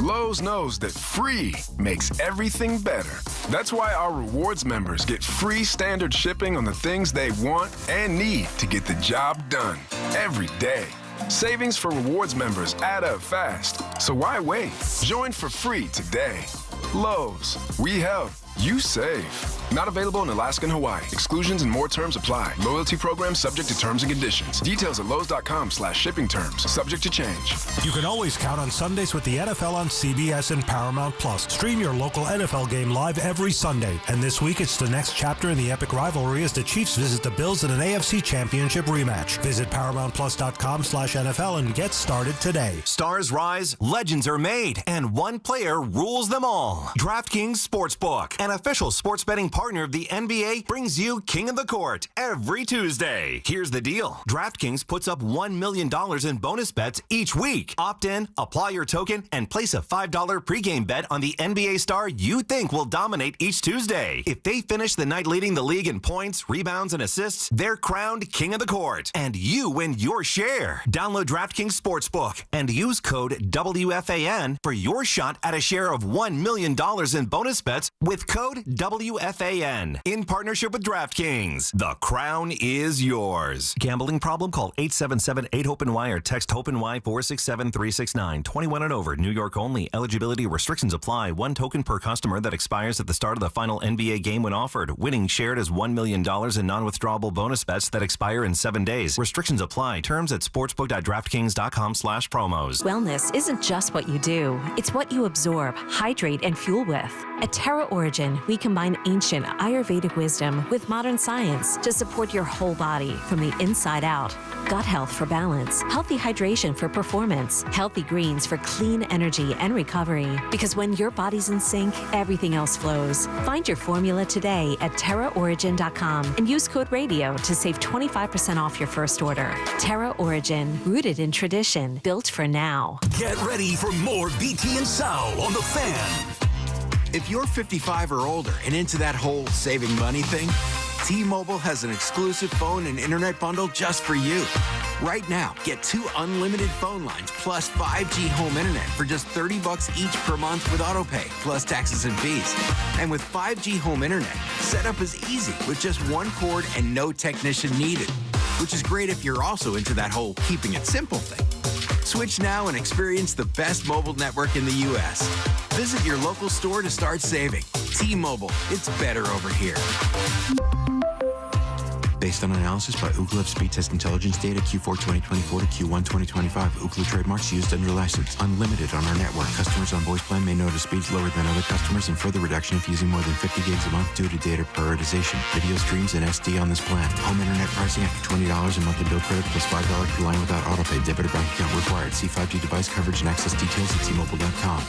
Lowe's knows that free makes everything better. That's why our rewards members get free standard shipping on the things they want and need to get the job done every day. Savings for rewards members add up fast, so why wait? Join for free today. Lowe's, we help, you save. Not available in Alaska and Hawaii. Exclusions and more terms apply. Loyalty program subject to terms and conditions. Details at Lowe's.com/shipping terms. Subject to change. You can always count on Sundays with the NFL on CBS and Paramount Plus. Stream your local NFL game live every Sunday. And this week, it's the next chapter in the epic rivalry as the Chiefs visit the Bills in an AFC Championship rematch. Visit ParamountPlus.com/NFL and get started today. Stars rise, legends are made, and one player rules them all. DraftKings Sportsbook, an official sports betting partner of the NBA, brings you King of the Court every Tuesday. Here's the deal. DraftKings puts up $1 million in bonus bets each week. Opt in, apply your token, and place a $5 pregame bet on the NBA star you think will dominate each Tuesday. If they finish the night leading the league in points, rebounds, and assists, they're crowned King of the Court, and you win your share. Download DraftKings Sportsbook and use code WFAN for your shot at a share of $1 million in bonus bets with code WFAN. In partnership with DraftKings, the crown is yours. Gambling problem? Call 877-8-HOPE-NY or text HOPE-NY 467-369. 21 and over. New York only. Eligibility restrictions apply. One token per customer that expires at the start of the final NBA game when offered. Winning shared as $1 million in non-withdrawable bonus bets that expire in 7 days. Restrictions apply. Terms at sportsbook.draftkings.com/promos. Wellness isn't just what you do. It's what you absorb, hydrate, and fuel with. At Terra Origin, we combine ancient Ayurvedic wisdom with modern science to support your whole body from the inside out. Gut health for balance, healthy hydration for performance, healthy greens for clean energy and recovery. Because when your body's in sync, everything else flows. Find your formula today at TerraOrigin.com and use code RADIO to save 25% off your first order. Terra Origin, rooted in tradition, built for now. Get ready for more BT and Sal on the Fan. If you're 55 or older and into that whole saving money thing, T-Mobile has an exclusive phone and internet bundle just for you. Right now, get 2 unlimited phone lines plus 5G home internet for just $30 each per month with AutoPay, plus taxes and fees. And with 5G home internet, setup is easy with just one cord and no technician needed, which is great if you're also into that whole keeping it simple thing. Switch now and experience the best mobile network in the U.S. Visit your local store to start saving. T-Mobile, it's better over here. Based on analysis by Ookla Speed Test Intelligence data Q4 2024 to Q1 2025. Ookla trademarks used under license. Unlimited on our network. Customers on voice plan may notice speeds lower than other customers and further reduction if using more than 50 gigs a month due to data prioritization. Video streams and SD on this plan. Home internet pricing after $20 a monthly bill credit plus $5 per line without autopay. Debit or bank account required. See 5G device coverage and access details at T-Mobile.com.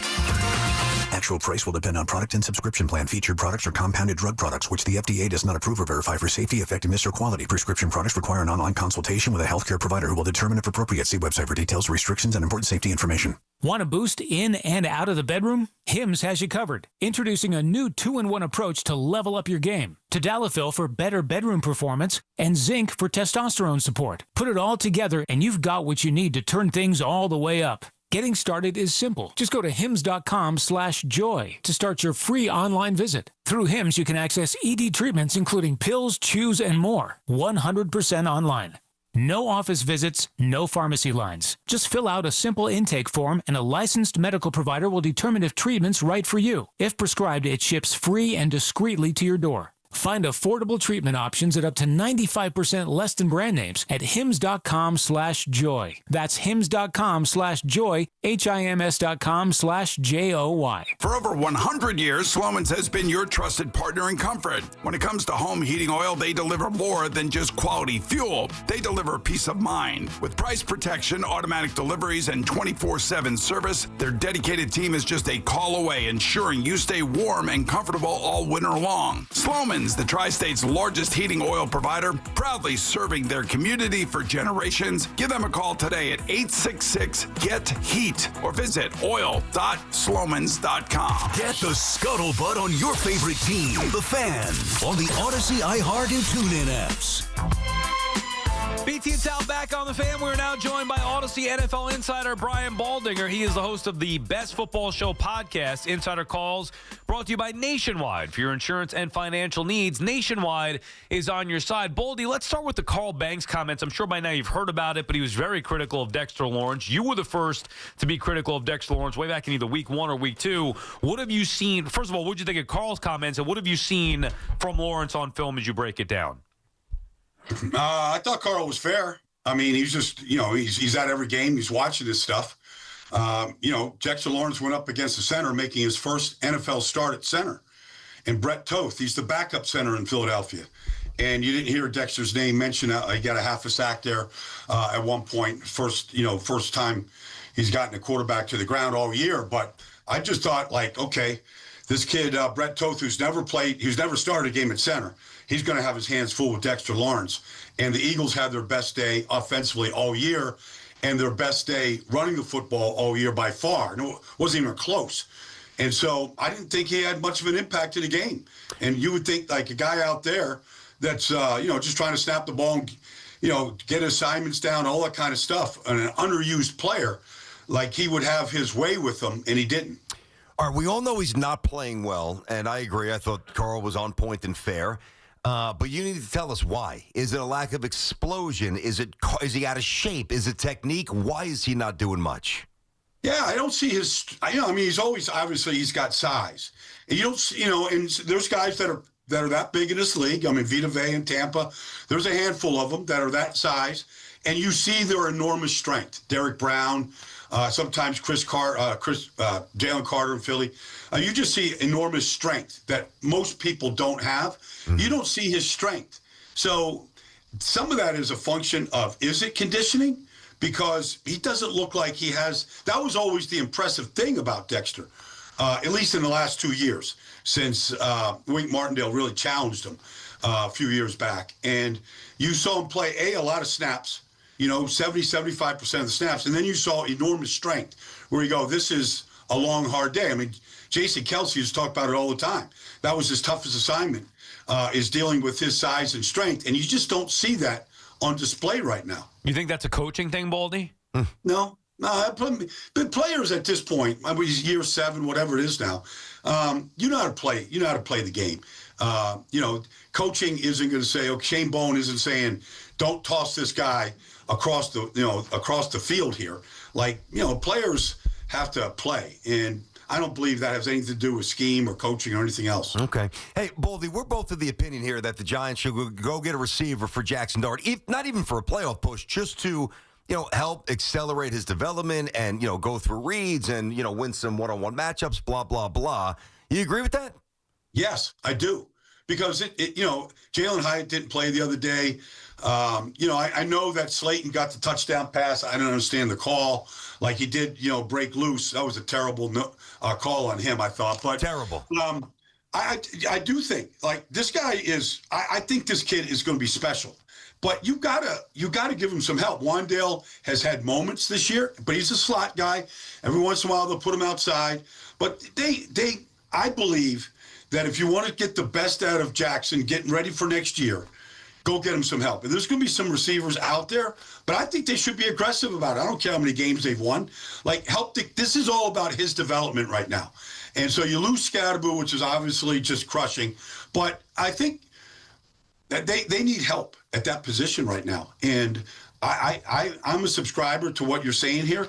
Actual price will depend on product and subscription plan. Featured products are compounded drug products, which the FDA does not approve or verify for safety, effectiveness, or quality. Prescription products require an online consultation with a healthcare provider who will determine if appropriate. See website for details, restrictions, and important safety information. Want a boost in and out of the bedroom? Hims has you covered. Introducing a new 2-in-1 approach to level up your game. Tadalafil for better bedroom performance and zinc for testosterone support. Put it all together and you've got what you need to turn things all the way up. Getting started is simple. Just go to hims.com/joy to start your free online visit. Through Hims, you can access ED treatments including pills, chews, and more. 100% online. No office visits, no pharmacy lines. Just fill out a simple intake form and a licensed medical provider will determine if treatment's right for you. If prescribed, it ships free and discreetly to your door. Find affordable treatment options at up to 95% less than brand names at hims.com/joy. That's hims.com/joy, HIMS.com/JOY. For over 100 years, Sloman's has been your trusted partner in comfort. When it comes to home heating oil, they deliver more than just quality fuel. They deliver peace of mind. With price protection, automatic deliveries, and 24/7 service, their dedicated team is just a call away, ensuring you stay warm and comfortable all winter long. Sloman's, the Tri-State's largest heating oil provider, proudly serving their community for generations. Give them a call today at 866-GET-HEAT or visit oil.slomans.com. Get the scuttlebutt on your favorite team, the Fan, on the Odyssey, iHeart, and TuneIn apps. BT and Sal back on the Fan. We're now joined by Odyssey NFL insider Brian Baldinger. He is the host of the Best Football Show podcast, Insider Calls, brought to you by Nationwide. For your insurance and financial needs, Nationwide is on your side. Baldy, let's start with the Carl Banks comments. I'm sure by now you've heard about it, but he was very critical of Dexter Lawrence. You were the first to be critical of Dexter Lawrence way back in either week 1 or week 2. What have you seen? First of all, what did you think of Carl's comments, and what have you seen from Lawrence on film as you break it down? I thought Carl was fair. I mean, he's just, he's at every game. He's watching this stuff. Dexter Lawrence went up against the center, making his first NFL start at center. And Brett Toth, he's the backup center in Philadelphia. And you didn't hear Dexter's name mentioned. He got a half a sack there at one point. First time he's gotten a quarterback to the ground all year. But I just thought, okay, this kid, Brett Toth, who's never started a game at center, he's going to have his hands full with Dexter Lawrence. And the Eagles had their best day offensively all year and their best day running the football all year by far. No, it wasn't even close. And so I didn't think he had much of an impact to the game. And you would think a guy out there that's, just trying to snap the ball and, get assignments down, all that kind of stuff, and an underused player, he would have his way with them, and he didn't. All right, we all know he's not playing well, and I agree. I thought Carl was on point and fair. But you need to tell us why. Is it a lack of explosion? Is he out of shape? Is it technique? Why is he not doing much? Yeah, I don't see his. He's always obviously he's got size. And you don't, and there's guys that are that big in this league. Vita Vea in Tampa. There's a handful of them that are that size, and you see their enormous strength. Derek Brown. Sometimes Jalen Carter in Philly. You just see enormous strength that most people don't have. Mm-hmm. You don't see his strength. So some of that is a function of, is it conditioning? Because he doesn't look like he has. That was always the impressive thing about Dexter, at least in the last 2 years, since Wink Martindale really challenged him a few years back. And you saw him play a lot of snaps. 75% of the snaps. And then you saw enormous strength where you go, this is a long, hard day. Jason Kelce has talked about it all the time. That was his toughest assignment is dealing with his size and strength, and you just don't see that on display right now. You think that's a coaching thing, Baldy? No. But players at this point, I mean, year 7, whatever it is now, you know how to play. You know how to play the game. Coaching isn't going to say, Shane Bowen isn't saying, don't toss this guy across the field here. Players have to play, and I don't believe that has anything to do with scheme or coaching or anything else. Okay. Hey, Baldy, we're both of the opinion here that the Giants should go get a receiver for Jackson Dart, not even for a playoff push, just to help accelerate his development and, go through reads and, win some one-on-one matchups, blah, blah, blah. You agree with that? Yes, I do. Because, Jalen Hyatt didn't play the other day. I know that Slayton got the touchdown pass. I don't understand the call. Like he did, break loose. That was a terrible call on him, I thought. But terrible. I do think, this guy is – I think this kid is going to be special. But you gotta give him some help. Wandale has had moments this year, but he's a slot guy. Every once in a while they'll put him outside. But I believe that if you want to get the best out of Jackson, getting ready for next year, go get him some help. And there's going to be some receivers out there, but I think they should be aggressive about it. I don't care how many games they've won. This is all about his development right now. And so you lose Scatterboo, which is obviously just crushing. But I think that they need help at that position right now. And I'm a subscriber to what you're saying here.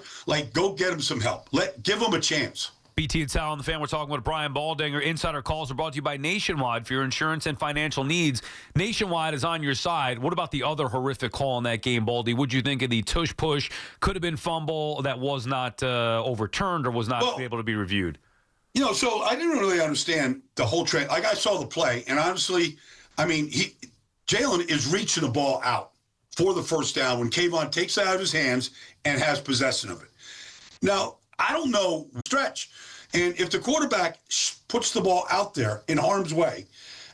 Go get him some help. Give him a chance. BT and Sal on the Fan. We're talking with Brian Baldinger. Insider calls are brought to you by Nationwide for your insurance and financial needs. Nationwide is on your side. What about the other horrific call in that game, Baldy? What'd you think of the tush push? Could have been fumble that was not overturned or was not able to be reviewed. So I didn't really understand the whole trend. I saw the play, and honestly, Jalen is reaching the ball out for the first down when Kayvon takes it out of his hands and has possession of it. Now, I don't know stretch. And if the quarterback puts the ball out there in harm's way,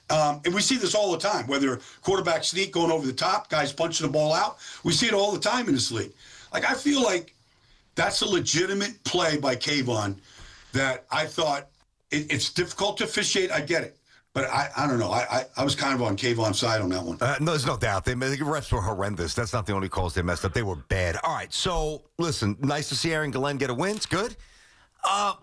and we see this all the time, whether quarterback sneak going over the top, guys punching the ball out, we see it all the time in this league. I feel like that's a legitimate play by Kayvon that I thought it's difficult to officiate. I get it. But I don't know. I was kind of on Kayvon's side on that one. No, there's no doubt. The refs were horrendous. That's not the only calls they messed up. They were bad. All right, so listen, nice to see Aaron Glenn get a win. It's good.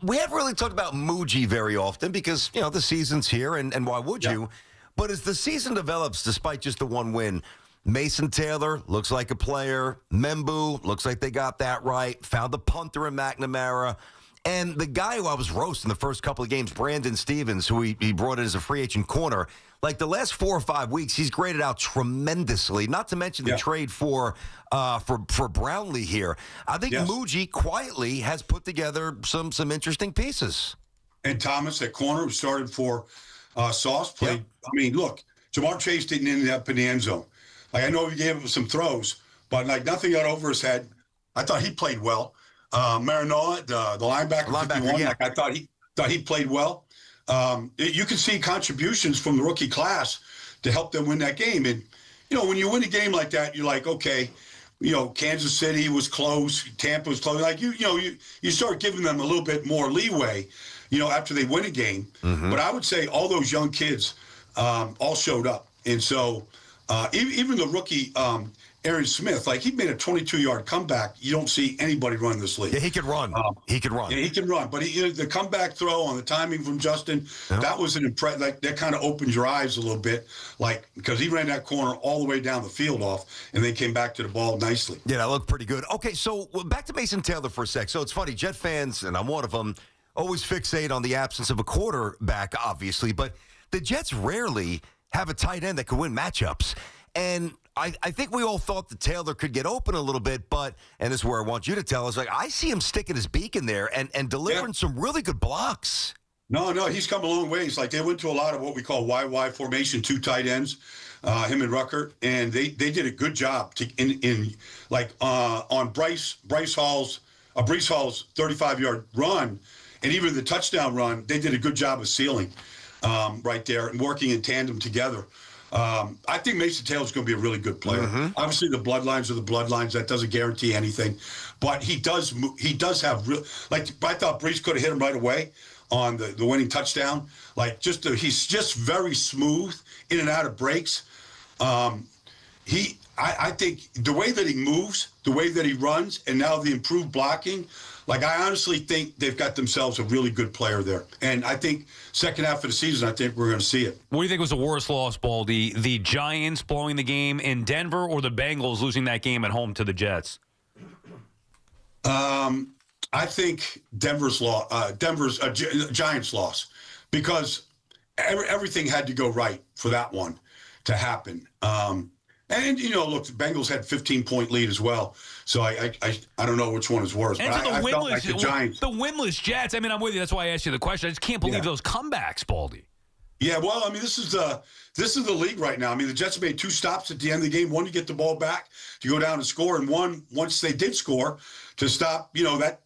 We haven't really talked about Muji very often because, the season's here, and why would you? But as the season develops, despite just the one win, Mason Taylor looks like a player. Membu looks like they got that right. Found the punter in McNamara. And the guy who I was roasting the first couple of games, Brandon Stevens, who he brought in as a free agent corner, the last 4 or 5 weeks, he's graded out tremendously. Not to mention the trade for Brownlee here. I think Muji quietly has put together some interesting pieces. And Thomas at corner, who started for Sauce, played. Yeah. Look, Jamar Chase didn't end up in the end zone. I know he gave him some throws, but nothing got over his head. I thought he played well. Marinoa, the linebacker, 51, I thought he played well. You can see contributions from the rookie class to help them win that game. And, when you win a game like that, you're like, okay, Kansas City was close, Tampa was close. You start giving them a little bit more leeway, after they win a game. Mm-hmm. But I would say all those young kids all showed up. And so even the rookie Aaron Smith, he made a 22-yard comeback. You don't see anybody run this league. Yeah, he could run. He could run. Yeah, he can run. But the comeback throw on the timing from Justin, that was an impressive. That kind of opened your eyes a little bit, because he ran that corner all the way down the field off, and then came back to the ball nicely. Yeah, that looked pretty good. Okay, so back to Mason Taylor for a sec. So it's funny, Jet fans, and I'm one of them, always fixate on the absence of a quarterback, obviously, but the Jets rarely have a tight end that can win matchups. And I think we all thought that Taylor could get open a little bit, and this is where I want you to tell us, I see him sticking his beak in there and delivering some really good blocks. No, he's come a long ways. They went to a lot of what we call YY formation, 2 tight ends, him and Rucker, and they did a good job on Breece Hall's 35-yard run, and even the touchdown run, they did a good job of sealing right there and working in tandem together. I think Mason Taylor's going to be a really good player. Mm-hmm. Obviously, the bloodlines are the bloodlines. That doesn't guarantee anything. But he does have real. I thought Breece could have hit him right away on the winning touchdown. Like he's just very smooth in and out of breaks. I think the way that he moves, the way that he runs, and now the improved blocking, like I honestly think they've got themselves a really good player there. And I think second half of the season, I think we're going to see it. What do you think was the worst loss, Baldy? The Giants blowing the game in Denver or the Bengals losing that game at home to the Jets? I think Giants loss, because everything had to go right for that one to happen. And, look, the Bengals had 15-point lead as well. So I don't know which one is worse. And but to I felt like the Giants. The winless Jets, I mean, I'm with you. That's why I asked you the question. I just can't believe those comebacks, Baldy. Yeah, well, I mean, this is the league right now. I mean, the Jets made 2 stops at the end of the game. One to get the ball back, to go down and score, and one, once they did score, to stop,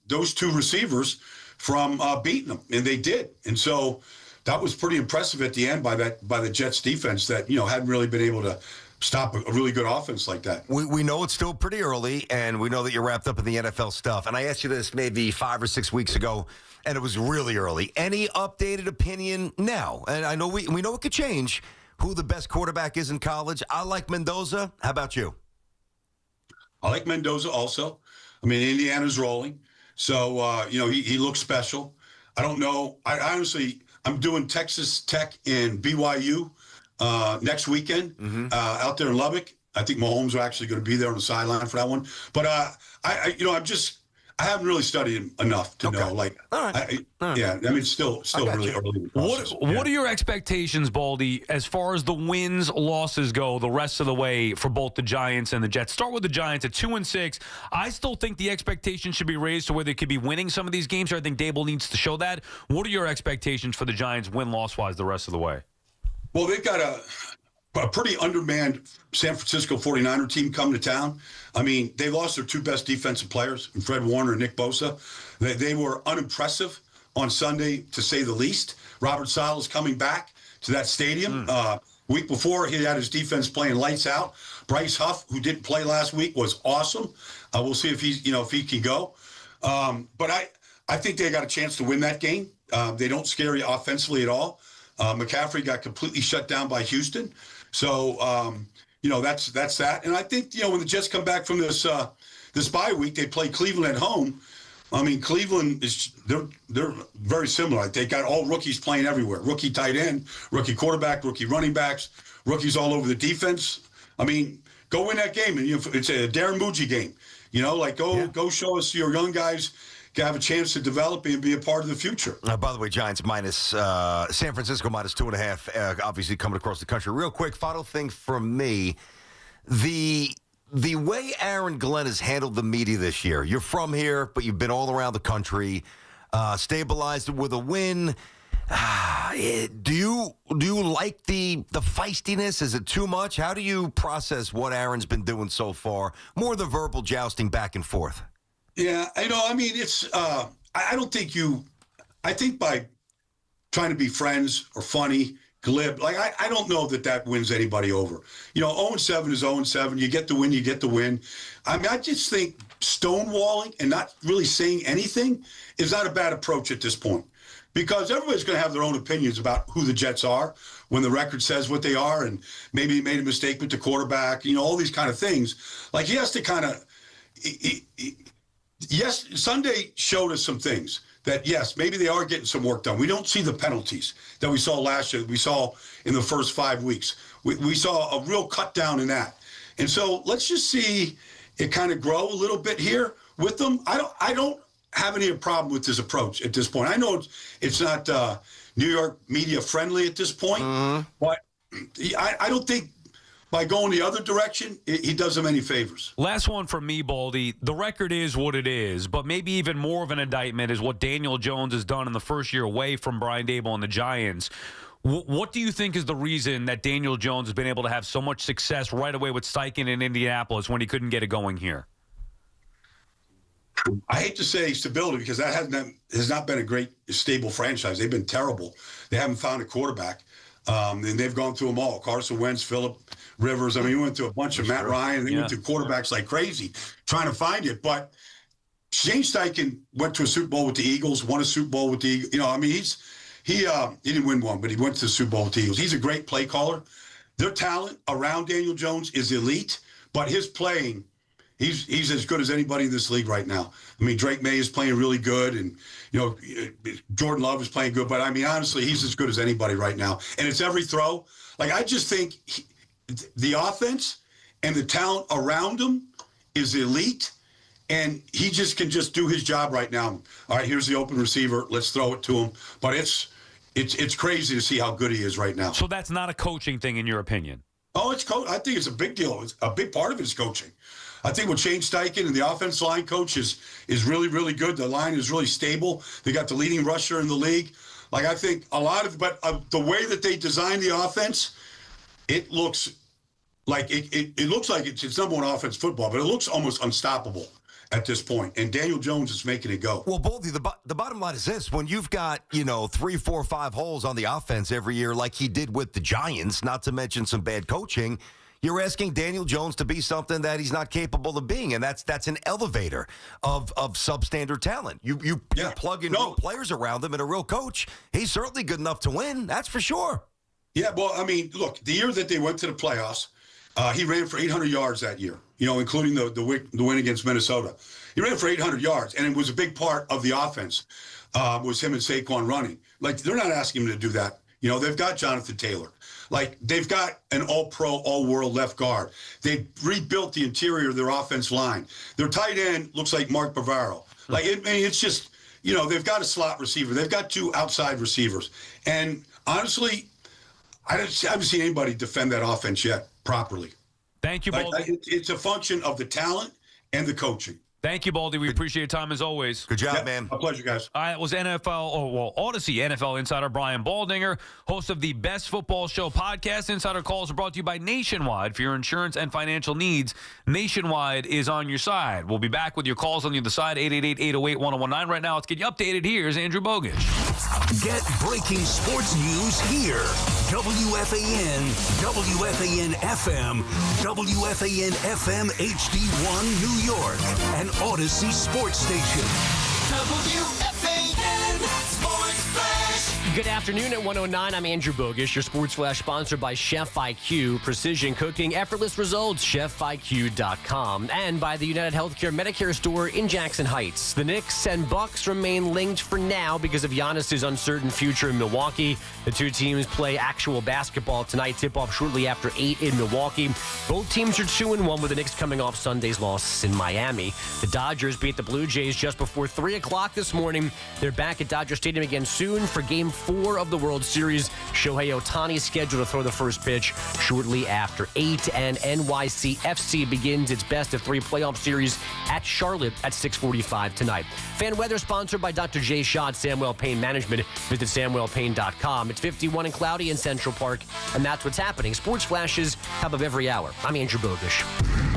those 2 receivers from beating them. And they did. And so that was pretty impressive at the end by the Jets defense that, hadn't really been able to stop a really good offense like that. We know it's still pretty early, and we know that you're wrapped up in the NFL stuff. And I asked you this maybe 5 or 6 weeks ago, and it was really early. Any updated opinion now? And I know we know it could change, who the best quarterback is in college. I like Mendoza. How about you? I like Mendoza also. I mean, Indiana's rolling. So, he looks special. I don't know. I'm doing Texas Tech and BYU next weekend out there in Lubbock. I think Mahomes are actually going to be there on the sideline for that one. But I haven't really studied him enough to know. Like, all right. Yeah, I mean, it's still really early. What are your expectations, Baldy, as far as the wins, losses go the rest of the way for both the Giants and the Jets? Start with the Giants at 2-6. I still think the expectation should be raised to where they could be winning some of these games. Or I think Dable needs to show that. What are your expectations for the Giants win-loss-wise the rest of the way? Well, they've got a pretty undermanned San Francisco 49er team coming to town. I mean, they lost their 2 best defensive players, Fred Warner and Nick Bosa. They were unimpressive on Sunday, to say the least. Robert Sala's coming back to that stadium. Week before, he had his defense playing lights out. Bryce Huff, who didn't play last week, was awesome. We'll see if he can go. But I think they got a chance to win that game. They don't scare you offensively at all. McCaffrey got completely shut down by Houston. So, that's that. And I think, when the Jets come back from this bye week, they play Cleveland at home. I mean, Cleveland they're very similar. They got all rookies playing everywhere. Rookie tight end, rookie quarterback, rookie running backs, rookies all over the defense. I mean, go win that game. And it's a Darren Muji game. Go show us your young guys can have a chance to develop and be a part of the future. By the way, Giants minus San Francisco minus 2.5, obviously coming across the country. Real quick, final thing from me. The way Aaron Glenn has handled the media this year, you're from here, but you've been all around the country, stabilized it with a win. Do you like the feistiness? Is it too much? How do you process what Aaron's been doing so far? More the verbal jousting back and forth. Yeah, I mean, it's, I don't think I think by trying to be friends or funny, glib, I don't know that wins anybody over. 0-7 is 0-7. You get the win, you get the win. I mean, I just think stonewalling and not really saying anything is not a bad approach at this point, because everybody's going to have their own opinions about who the Jets are when the record says what they are, and maybe he made a mistake with the quarterback, all these kind of things. Like, he has to kind of... Yes, Sunday showed us some things that, yes, maybe they are getting some work done. We don't see the penalties that we saw last year, that we saw in the first 5 weeks. We saw a real cut down in that. And so let's just see it kind of grow a little bit here with them. I don't have any problem with this approach at this point. I know it's not New York media friendly at this point, but I don't think by going the other direction, he does them any favors. Last one from me, Baldy. The record is what it is, but maybe even more of an indictment is what Daniel Jones has done in the first year away from Brian Dable and the Giants. What do you think is the reason that Daniel Jones has been able to have so much success right away with Steichen in Indianapolis when he couldn't get it going here? I hate to say stability, because that has not been a great, stable franchise. They've been terrible. They haven't found a quarterback. And they've gone through them all. Carson Wentz, Phillip Rivers. I mean, we went through a bunch of Matt Ryan. They went through quarterbacks like crazy trying to find it. But Shane Steichen went to a Super Bowl with the Eagles, won a Super Bowl with the Eagles. You know, I mean, he didn't win one, but he went to the Super Bowl with the Eagles. He's a great play caller. Their talent around Daniel Jones is elite, but his playing, he's as good as anybody in this league right now. I mean, Drake May is playing really good, and, you know, Jordan Love is playing good. But, I mean, honestly, he's as good as anybody right now. And it's every throw. Like, I just think the offense and the talent around him is elite. And he just can just do his job right now. All right, here's the open receiver. Let's throw it to him. But it's crazy to see how good he is right now. So that's not a coaching thing, in your opinion? Oh, I think it's a big deal. It's a big part of it is coaching. I think with Shane Steichen and the offensive line coach is really, really good. The line is really stable. They got the leading rusher in the league. Like, I think a lot of, but the way that they designed the offense, it looks like it looks like it's number one offense football, but it looks almost unstoppable at this point, and Daniel Jones is making it go. Well, Boldy, the bottom line is this: when you've got 3, 4, 5 holes on the offense every year, like he did with the Giants, not to mention some bad coaching, you're asking Daniel Jones to be something that he's not capable of being, and that's an elevator of substandard talent. You plug in real players around him and a real coach, he's certainly good enough to win. That's for sure. Yeah, well, I mean, look, the year that they went to the playoffs, he ran for 800 yards that year, including the win against Minnesota. He ran for 800 yards, and it was a big part of the offense, was him and Saquon running. Like, they're not asking him to do that. They've got Jonathan Taylor. Like, they've got an all-pro, all-world left guard. They've rebuilt the interior of their offense line. Their tight end looks like Mark Bavaro. Like, it's just, they've got a slot receiver. They've got 2 outside receivers. And honestly, I haven't seen anybody defend that offense yet properly. Thank you, Baldy. It's a function of the talent and the coaching. Thank you, Baldy. We appreciate your time as always. Good job, man. My pleasure, guys. All right, it was Odyssey NFL insider Brian Baldinger, host of the Best Football Show podcast. Insider calls are brought to you by Nationwide. For your insurance and financial needs, Nationwide is on your side. We'll be back with your calls on the other side, 888-808-1019. Right now, let's get you updated. Here's Andrew Bogish. Get breaking sports news here. WFAN, WFAN FM, WFAN FM HD1 New York, and Odyssey Sports Station. WFAN Sports Flash. Good afternoon at 109. I'm Andrew Bogish. Your Sports Flash sponsored by Chef IQ. Precision cooking, effortless results. ChefIQ.com. And by the United Healthcare Medicare store in Jackson Heights. The Knicks and Bucks remain linked for now because of Giannis's uncertain future in Milwaukee. The two teams play actual basketball tonight. Tip-off shortly after 8 in Milwaukee. Both teams are 2-1 with the Knicks coming off Sunday's loss in Miami. The Dodgers beat the Blue Jays just before 3 o'clock this morning. They're back at Dodger Stadium again soon for Game 4 of the World Series. Shohei Ohtani scheduled to throw the first pitch shortly after 8. And NYCFC begins its best-of-3 playoff series at Charlotte at 6:45 tonight. Fan weather sponsored by Dr. Jay Shaw at Samwell Pain Management. Visit SamwellPain.com. It's 51 and cloudy in Central Park, and that's what's happening. Sports flashes top of every hour. I'm Andrew Bogish.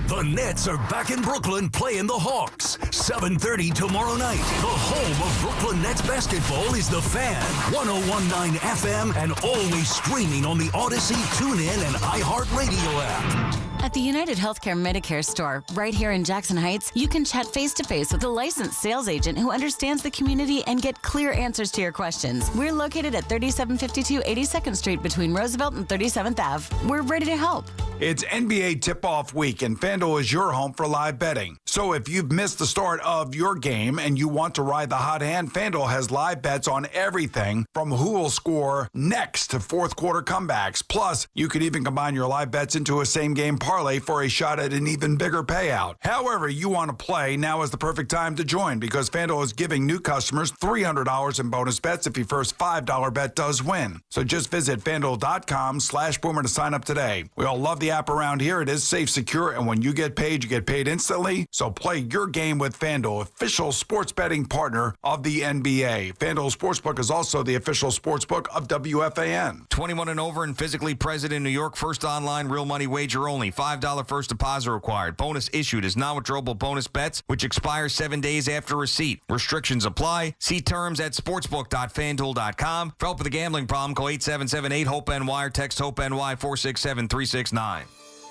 The Nets are back in Brooklyn playing the Hawks. 7:30 tomorrow night. The home of Brooklyn Nets basketball is The Fan. 101.9 FM and always streaming on the Odyssey, TuneIn, and iHeartRadio app. At the United Healthcare Medicare store, right here in Jackson Heights, you can chat face-to-face with a licensed sales agent who understands the community and get clear answers to your questions. We're located at 3752 82nd Street between Roosevelt and 37th Ave. We're ready to help. It's NBA tip-off week, and FanDuel is your home for live betting. So if you've missed the start of your game and you want to ride the hot hand, FanDuel has live bets on everything from who will score next to fourth quarter comebacks. Plus, you could even combine your live bets into a same-game parlay for a shot at an even bigger payout. However you want to play, now is the perfect time to join because FanDuel is giving new customers $300 in bonus bets if your first $5 bet does win. So just visit FanDuel.com/Boomer to sign up today. We all love the app around here. It is safe, secure, and when you get paid instantly. So play your game with FanDuel, official sports betting partner of the NBA. FanDuel Sportsbook is also the official sportsbook of WFAN. 21 and over and physically present in New York. First online real money wager only. $5 first deposit required. Bonus issued is non-withdrawable bonus bets, which expires 7 days after receipt. Restrictions apply. See terms at sportsbook.fanduel.com. For help with a gambling problem, call 877-8-HOPE-NY or text HOPE-NY 467-369.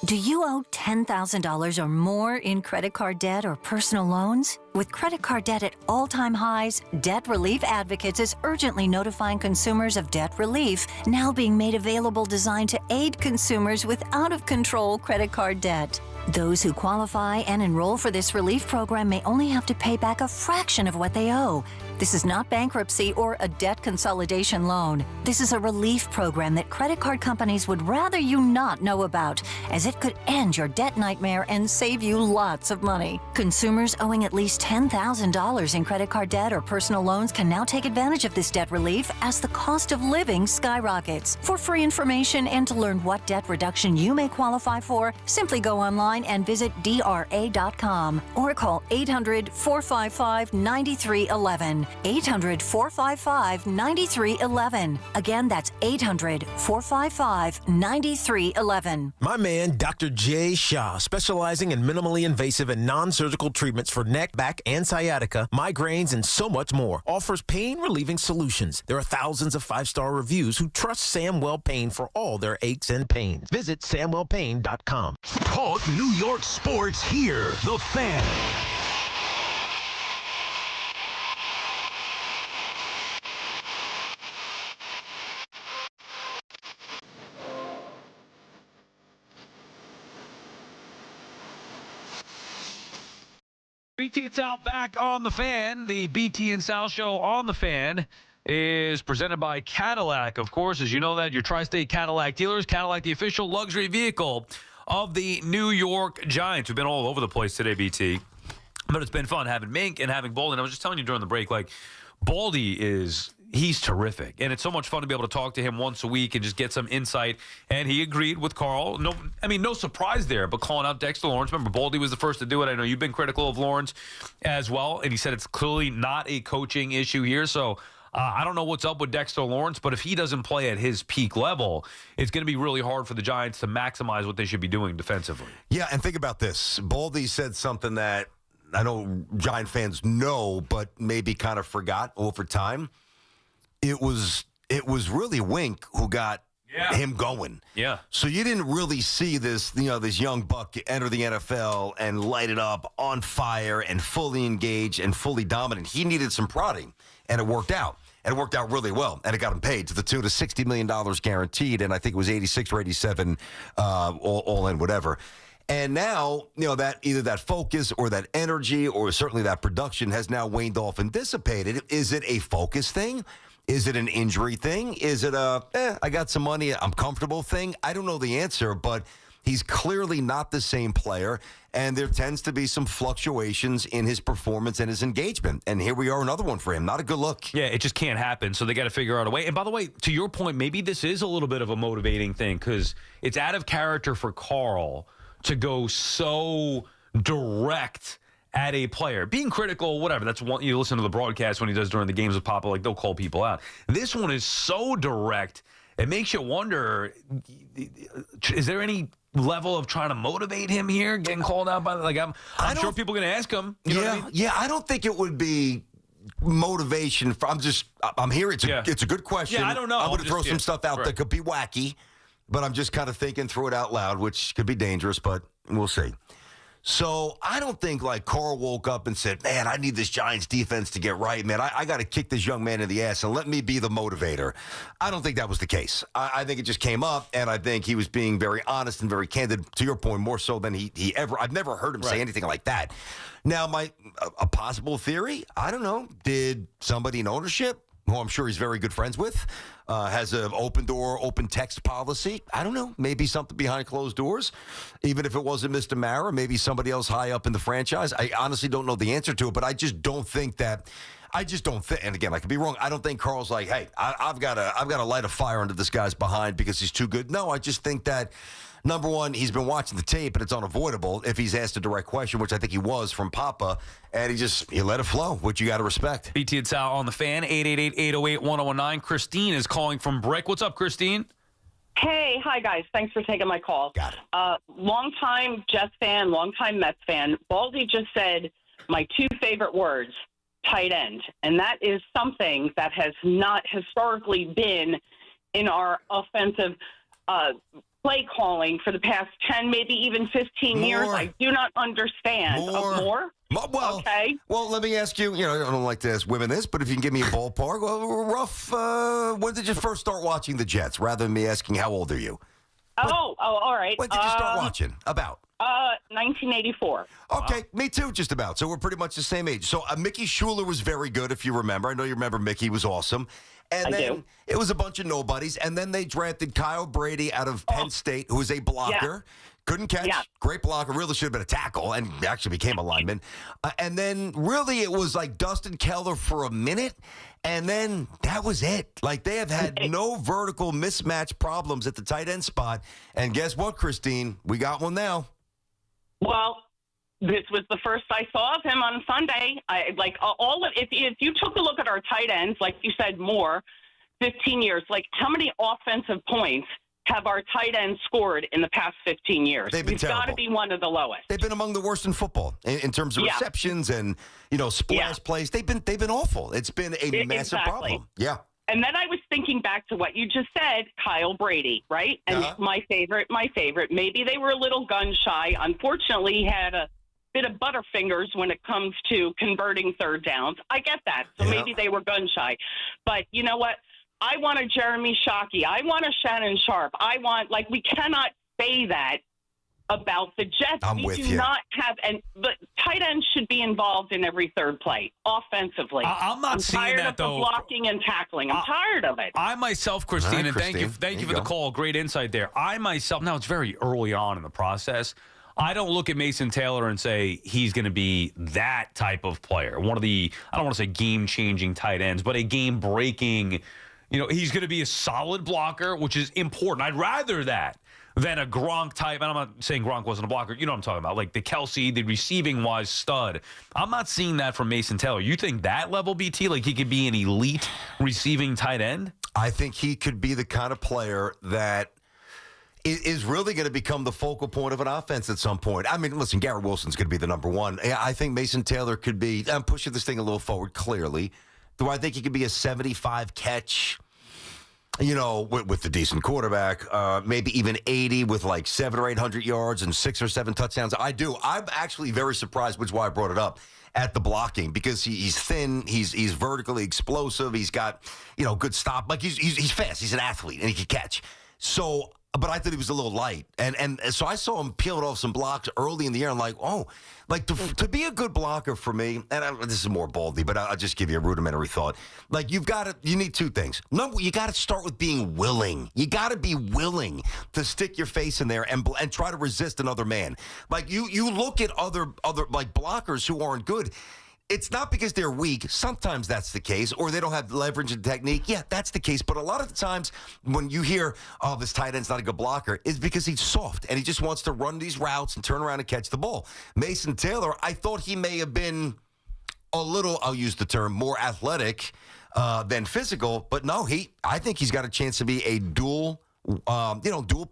Do you owe $10,000 or more in credit card debt or personal loans? With credit card debt at all-time highs, Debt Relief Advocates is urgently notifying consumers of debt relief now being made available designed to aid consumers with out-of-control credit card debt. Those who qualify and enroll for this relief program may only have to pay back a fraction of what they owe. This is not bankruptcy or a debt consolidation loan. This is a relief program that credit card companies would rather you not know about, as it could end your debt nightmare and save you lots of money. Consumers owing at least $10,000 in credit card debt or personal loans can now take advantage of this debt relief as the cost of living skyrockets. For free information and to learn what debt reduction you may qualify for, simply go online and visit DRA.com or call 800-455-9311. 800-455-9311. Again, that's 800-455-9311. My man, Dr. Jay Shah, specializing in minimally invasive and non-surgical treatments for neck, back, and sciatica, migraines, and so much more, offers pain-relieving solutions. There are thousands of 5-star reviews who trust Samwell Pain for all their aches and pains. Visit SamwellPain.com. Talk New York sports here. The Fan. BT and Sal back on the Fan. The BT and Sal show on the Fan is presented by Cadillac. Of course, as you know that, your tri-state Cadillac dealers. Cadillac, the official luxury vehicle of the New York Giants. We've been all over the place today, BT. But it's been fun having Mink and having Baldy. And I was just telling you during the break, like, Baldy he's terrific. And it's so much fun to be able to talk to him once a week and just get some insight. And he agreed with Carl. No surprise there, but calling out Dexter Lawrence. Remember, Baldy was the first to do it. I know you've been critical of Lawrence as well. And he said it's clearly not a coaching issue here. So I don't know what's up with Dexter Lawrence, but if he doesn't play at his peak level, it's going to be really hard for the Giants to maximize what they should be doing defensively. Yeah, and think about this. Baldy said something that I know Giant fans know, but maybe kind of forgot over time. It was really Wink who got him going. Yeah. So you didn't really see this young buck enter the NFL and light it up on fire and fully engaged and fully dominant. He needed some prodding, and it worked out. And it worked out really well, and it got him paid to the tune of $60 million guaranteed, and I think it was 86 or 87 all in, whatever. And now, that either that focus or that energy or certainly that production has now waned off and dissipated. Is it a focus thing? Is it an injury thing? Is it I got some money, I'm comfortable thing? I don't know the answer, but he's clearly not the same player, and there tends to be some fluctuations in his performance and his engagement. And here we are, another one for him. Not a good look. Yeah, it just can't happen, so they got to figure out a way. And by the way, to your point, maybe this is a little bit of a motivating thing because it's out of character for Carl to go so direct at a player. Being critical, whatever. That's one. You listen to the broadcast when he does during the games with Papa, like they'll call people out. This one is so direct, it makes you wonder, is there any level of trying to motivate him here, getting called out by I'm sure people are going to ask him. You know what I mean? Yeah, I don't think it would be motivation. I'm here. It's a good question. Yeah, I don't know. I'm going to throw some stuff out that could be wacky, but I'm just kind of thinking through it out loud, which could be dangerous, but we'll see. So I don't think Carl woke up and said, man, I need this Giants defense to get right, man. I got to kick this young man in the ass and let me be the motivator. I don't think that was the case. I think it just came up, and I think he was being very honest and very candid, to your point, more so than he ever. I've never heard him say anything like that. Now, a possible theory, I don't know, did somebody in ownership, who I'm sure he's very good friends with, has an open door, open text policy. I don't know. Maybe something behind closed doors. Even if it wasn't Mr. Mara, maybe somebody else high up in the franchise. I honestly don't know the answer to it, but I just don't think that. I just don't think, and again, I could be wrong. I don't think Carl's like, hey, I've got to light a fire under this guy's behind because he's too good. No, I just think that, number one, he's been watching the tape, and it's unavoidable if he's asked a direct question, which I think he was from Papa, and he let it flow, which you got to respect. BT and Sal on the Fan, 888-808-1019. Christine is calling from Brick. What's up, Christine? Hey, hi, guys. Thanks for taking my call. Got it. Longtime Jets fan, longtime Mets fan. Baldy just said my two favorite words, tight end. And that is something that has not historically been in our offensive play calling for the past 10, maybe even 15 years. I do not understand. More? Well, okay. Well, let me ask you, I don't like to ask women this, but if you can give me a ballpark, when did you first start watching the Jets, rather than me asking how old are you? All right. When did you start watching? About? 1984. Okay, me too, just about. So we're pretty much the same age. So Mickey Schuler was very good, if you remember. I know you remember Mickey was awesome. And then it was a bunch of nobodies. And then they drafted Kyle Brady out of Penn State, who was a blocker. Yeah. Couldn't catch. Yeah. Great blocker. Really should have been a tackle and actually became a lineman. And then really it was like Dustin Keller for a minute. And then that was it. Like they have had no vertical mismatch problems at the tight end spot. And guess what, Christine? We got one now. Well, this was the first I saw of him on Sunday. If you took a look at our tight ends, like you said, more 15 years, like how many offensive points have our tight ends scored in the past 15 years? They've been terrible. Got to be one of the lowest. They've been among the worst in football in terms of receptions and splash plays. They've been awful. It's been a massive problem. Yeah. And then I was thinking back to what you just said, Kyle Brady, right? And my favorite. Maybe they were a little gun shy. Unfortunately, he had a bit of butterfingers when it comes to converting third downs. I get that. So maybe they were gun shy. But you know what? I want a Jeremy Shockey. I want a Shannon Sharp. We cannot say that about the Jets. We do not have, but tight ends should be involved in every third play offensively. I'm not seeing that, though. I'm tired of the blocking and tackling. I'm tired of it. I myself, Christine, and thank you for the call. Great insight there. I myself, now it's very early on in the process. I don't look at Mason Taylor and say he's going to be that type of player. One of the, I don't want to say game-changing tight ends, but a game-breaking. He's going to be a solid blocker, which is important. I'd rather that than a Gronk type. And I'm not saying Gronk wasn't a blocker. You know what I'm talking about. Like the Kelsey, the receiving-wise stud. I'm not seeing that from Mason Taylor. You think that level, BT, like he could be an elite receiving tight end? I think he could be the kind of player that is really going to become the focal point of an offense at some point. I mean, listen, Garrett Wilson's going to be the number one. I think Mason Taylor could be, I'm pushing this thing a little forward, clearly. Do I think he could be a 75 catch, with the decent quarterback, maybe even 80 with like 700 or 800 yards and 6 or 7 touchdowns? I do. I'm actually very surprised, which is why I brought it up, at the blocking, because he's thin, he's vertically explosive, he's got, good stop. Like he's fast, he's an athlete, and he can catch. So, but I thought he was a little light. And so I saw him peeling off some blocks early in the year. I'm like, to be a good blocker for me, and this is more baldy, but I'll just give you a rudimentary thought. Like you need two things. Number, you got to start with being willing. You got to be willing to stick your face in there and try to resist another man. Like you look at other like blockers who aren't good. It's not because they're weak. Sometimes that's the case, or they don't have leverage and technique. Yeah, that's the case. But a lot of the times when you hear, this tight end's not a good blocker, it's because he's soft and he just wants to run these routes and turn around and catch the ball. Mason Taylor, I thought he may have been a little, I'll use the term, more athletic than physical. But no, I think he's got a chance to be a dual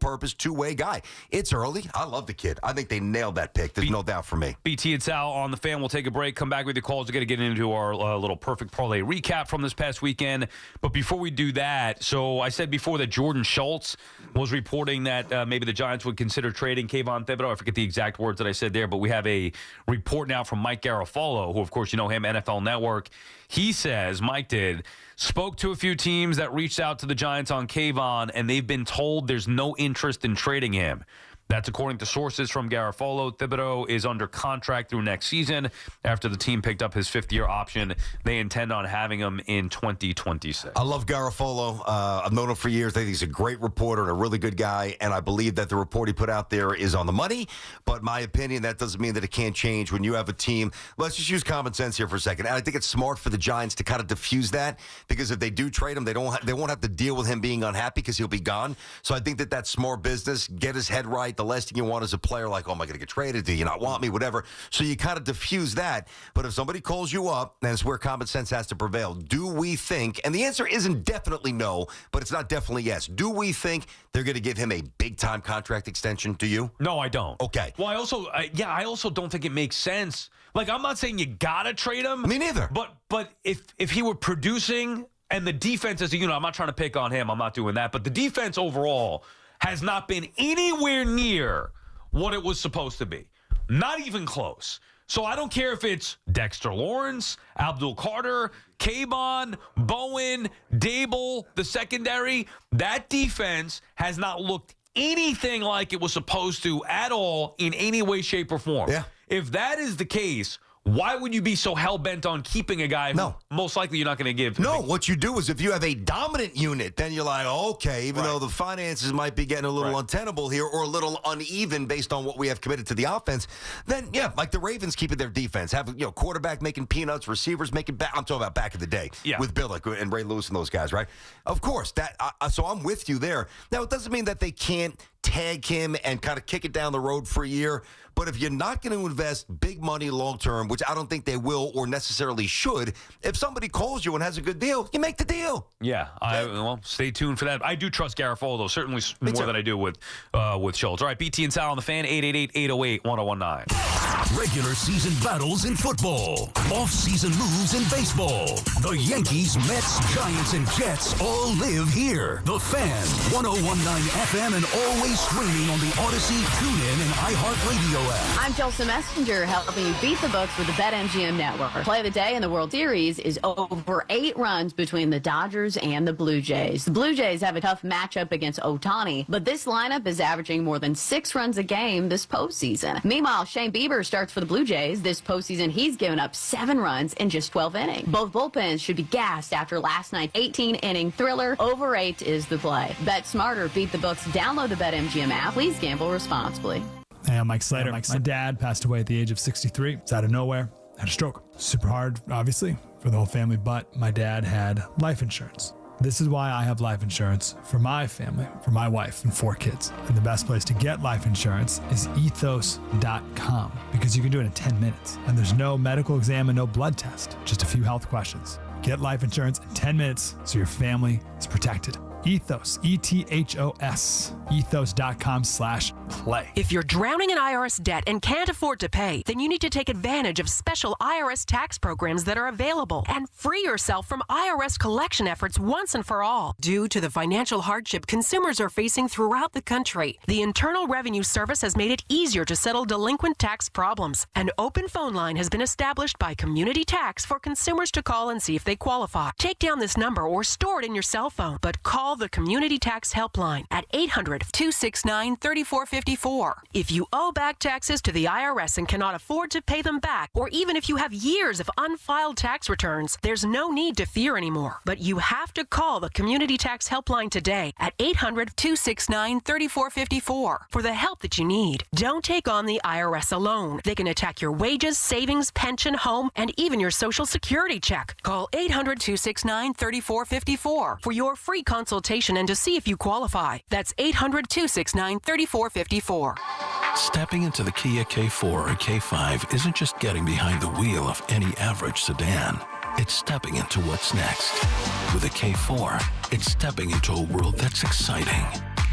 purpose, two-way guy. It's early. I love the kid. I think they nailed that pick. There's no doubt for me. BT and Sal on the Fan. We'll take a break, come back with your calls. We're going to get into our little perfect parlay recap from this past weekend. But before we do that, so I said before that Jordan Schultz was reporting that maybe the Giants would consider trading Kayvon Thibodeau. I forget the exact words that I said there, but we have a report now from Mike Garafolo, who, of course, you know him, NFL Network. He says, Mike spoke to a few teams that reached out to the Giants on Kayvon, and they've been told there's no interest in trading him. That's according to sources from Garafolo. Thibodeau is under contract through next season. After the team picked up his fifth-year option, they intend on having him in 2026. I love Garafolo. I've known him for years. I think he's a great reporter and a really good guy, and I believe that the report he put out there is on the money. But my opinion, that doesn't mean that it can't change when you have a team. Let's just use common sense here for a second. And I think it's smart for the Giants to kind of diffuse that, because if they do trade him, they won't have to deal with him being unhappy because he'll be gone. So I think that that's smart business. Get his head right. The last thing you want is a player like, oh, am I going to get traded? Do you not want me? Whatever. So you kind of diffuse that. But if somebody calls you up, then it's where common sense has to prevail. Do we think, and the answer isn't definitely no, but it's not definitely yes. Do we think they're going to give him a big-time contract extension? Do you? No, I don't. Okay. Well, I also don't think it makes sense. Like, I'm not saying you got to trade him. Me neither. But if he were producing, and the defense as a unit, I'm not trying to pick on him. I'm not doing that. But the defense overall has not been anywhere near what it was supposed to be. Not even close. So I don't care if it's Dexter Lawrence, Abdul Carter, Kayvon, Bowen, Dable, the secondary. That defense has not looked anything like it was supposed to at all in any way, shape, or form. Yeah. If that is the case, why would you be so hell-bent on keeping a guy who most likely you're not going to give? No, what you do is if you have a dominant unit, then you're like, okay, even though the finances might be getting a little untenable here or a little uneven based on what we have committed to the offense, then, yeah, like the Ravens keeping their defense, have quarterback making peanuts, receivers making I'm talking about back in the day with Billick and Ray Lewis and those guys, right? Of course, so I'm with you there. Now, it doesn't mean that they can't tag him and kind of kick it down the road for a year. But if you're not going to invest big money long term, which I don't think they will or necessarily should, if somebody calls you and has a good deal, you make the deal. Yeah, well, stay tuned for that. I do trust Garafolo, though, certainly more than I do with Schultz. All right, BT and Sal on the Fan, 888-808-1019. Regular season battles in football, off-season moves in baseball. The Yankees, Mets, Giants, and Jets all live here. The Fan, 101.9 FM, and always streaming on the Odyssey, TuneIn, and iHeartRadio app. I'm Chelsea Messenger, helping you beat the books with the BetMGM Network. Play of the day in the World Series is over 8 runs between the Dodgers and the Blue Jays. The Blue Jays have a tough matchup against Ohtani, but this lineup is averaging more than 6 runs a game this postseason. Meanwhile, Shane Bieber starts for the Blue Jays. This postseason, he's given up 7 runs in just 12 innings. Both bullpens should be gassed after last night's 18-inning thriller. Over 8 is the play. Bet smarter, beat the books. Download the BetMGM app. Please gamble responsibly. Hey, I'm Mike Slater. My dad passed away at the age of 63. It's out of nowhere. Had a stroke. Super hard, obviously, for the whole family, but my dad had life insurance. This is why I have life insurance for my family, for my wife and 4 kids. And the best place to get life insurance is ethos.com because you can do it in 10 minutes. And there's no medical exam and no blood test, just a few health questions. Get life insurance in 10 minutes so your family is protected. Ethos, ETHOS, ethos.com/play. If you're drowning in IRS debt and can't afford to pay, then you need to take advantage of special IRS tax programs that are available and free yourself from IRS collection efforts once and for all. Due to the financial hardship consumers are facing throughout the country, the Internal Revenue Service has made it easier to settle delinquent tax problems. An open phone line has been established by Community Tax for consumers to call and see if they qualify. Take down this number or store it in your cell phone, but call the Community Tax Helpline at 800-269-3454. If you owe back taxes to the IRS and cannot afford to pay them back, or even if you have years of unfiled tax returns, there's no need to fear anymore. But you have to call the Community Tax Helpline today at 800-269-3454 for the help that you need. Don't take on the IRS alone. They can attack your wages, savings, pension, home, and even your Social Security check. Call 800-269-3454 for your free consultation and to see if you qualify. That's 800-269-3454. Stepping into the Kia K4 or K5 isn't just getting behind the wheel of any average sedan. It's stepping into what's next. With a K4, it's stepping into a world that's exciting.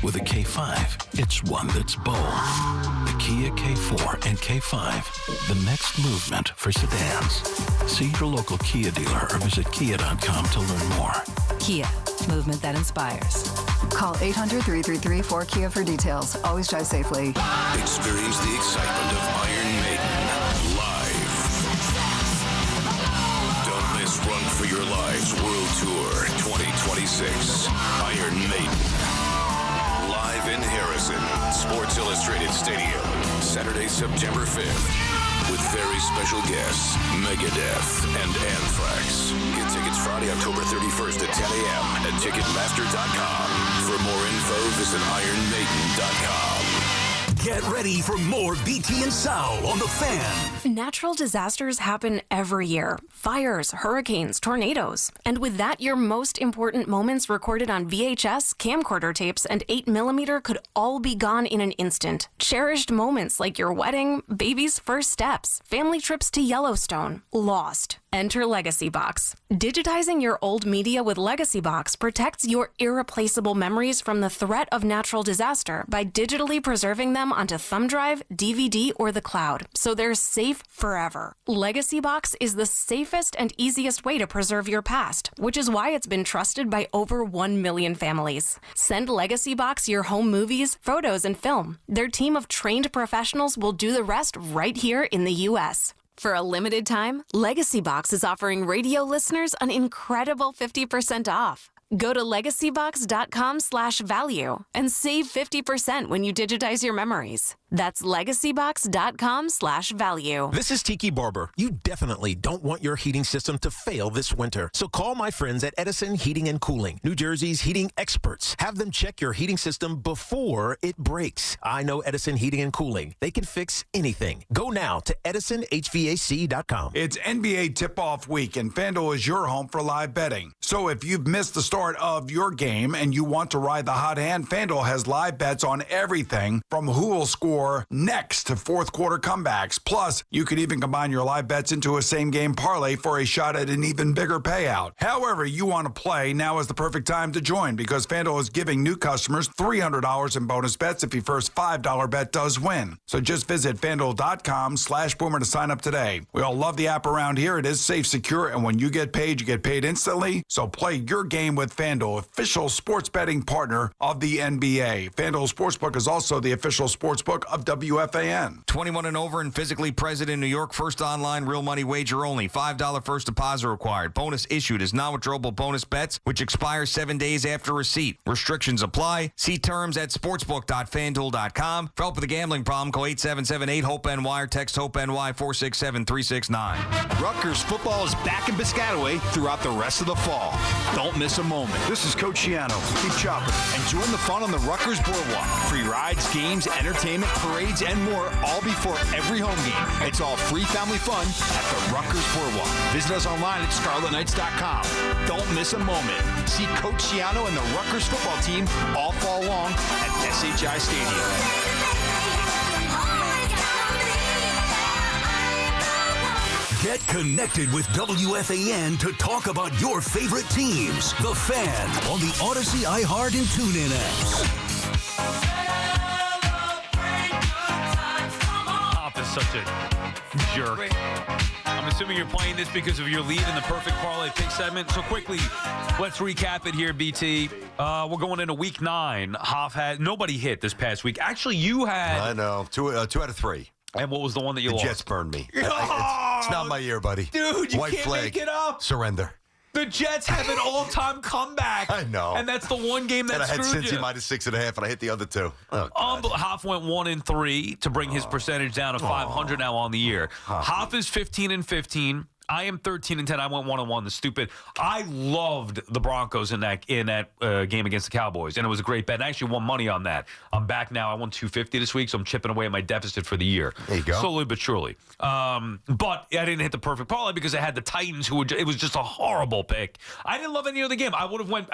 With a K5, it's one that's bold. The Kia K4 and K5, the next movement for sedans. See your local Kia dealer or visit kia.com to learn more. Kia, movement that inspires. Call 800-333-4KIA for details. Always drive safely. Experience the excitement of Iron Maiden live. Don't miss Run for Your Lives World Tour 2026. Iron Maiden. Live in Harrison, Sports Illustrated Stadium, Saturday, September 5th. With very special guests, Megadeth and Anthrax. Get tickets Friday, October 31st at 10 a.m. at Ticketmaster.com. For more info, visit IronMaiden.com. Get ready for more BT and Sal on the Fan. Natural disasters happen every year. Fires, hurricanes, tornadoes. And with that, your most important moments recorded on VHS, camcorder tapes, and 8mm could all be gone in an instant. Cherished moments like your wedding, baby's first steps, family trips to Yellowstone, lost. Enter Legacy Box. Digitizing your old media with Legacy Box protects your irreplaceable memories from the threat of natural disaster by digitally preserving them onto thumb drive, DVD, or the cloud, so they're safe forever. Legacy Box is the safest and easiest way to preserve your past, which is why it's been trusted by over 1 million families. Send Legacy Box your home movies, photos, and film. Their team of trained professionals will do the rest right here in the U.S. For a limited time, Legacy Box is offering radio listeners an incredible 50% off. Go to legacybox.com/value and save 50% when you digitize your memories. That's legacybox.com/value. This is Tiki Barber. You definitely don't want your heating system to fail this winter. So call my friends at Edison Heating and Cooling, New Jersey's heating experts. Have them check your heating system before it breaks. I know Edison Heating and Cooling. They can fix anything. Go now to edisonhvac.com. It's NBA tip-off week, and FanDuel is your home for live betting. So if you've missed the start of your game and you want to ride the hot hand, FanDuel has live bets on everything from who will score next to fourth quarter comebacks. Plus, you can even combine your live bets into a same-game parlay for a shot at an even bigger payout. However you want to play, now is the perfect time to join because FanDuel is giving new customers $300 in bonus bets if your first $5 bet does win. So just visit FanDuel.com/Boomer to sign up today. We all love the app around here. It is safe, secure, and when you get paid instantly. So play your game with FanDuel, official sports betting partner of the NBA. FanDuel Sportsbook is also the official sportsbook of WFAN. 21 and over and physically present in New York. First online real money wager only. $5 first deposit required. Bonus issued as non-withdrawable bonus bets, which expires 7 days after receipt. Restrictions apply. See terms at sportsbook.fanduel.com. For help with a gambling problem, call 877-8-HOPE-NY or text HOPE-NY 467-3669. Rutgers football is back in Piscataway throughout the rest of the fall. Don't miss a moment. This is Coach Shiano. Keep chopping and join the fun on the Rutgers Boardwalk. Free rides, games, entertainment, parades, and more, all before every home game. It's all free family fun at the Rutgers Boardwalk. Visit us online at scarletknights.com. Don't miss a moment. See Coach Shiano and the Rutgers football team all fall long at SHI Stadium. Get connected with WFAN to talk about your favorite teams. The Fan on the Odyssey, iHeart, and TuneIn apps. Pop is such a jerk. I'm assuming you're playing this because of your lead in the Perfect Parlay Pick segment. So quickly, let's recap it here, BT. We're going into week 9. Hoff had nobody hit this past week. Actually, you had. I know. Two out of 3. And what was the one that you lost? The Jets burned me. It's not my year, buddy. Dude, you White can't flag. make it up. Surrender. The Jets have an all-time comeback. I know. And that's the one game that screwed you. And I had Cincy minus 6.5, and I hit the other 2. Oh, Hoff went 1-3 to bring his percentage down to 500 now on the year. Hoff is 15-15. I am 13-10. I went 1-1. The stupid. I loved the Broncos in that game against the Cowboys, and it was a great bet. And I actually won money on that. I'm back now. I won $250 this week, so I'm chipping away at my deficit for the year. There you go. Slowly but surely. But I didn't hit the perfect parlay because I had the Titans, it was just a horrible pick. I didn't love any of the game. I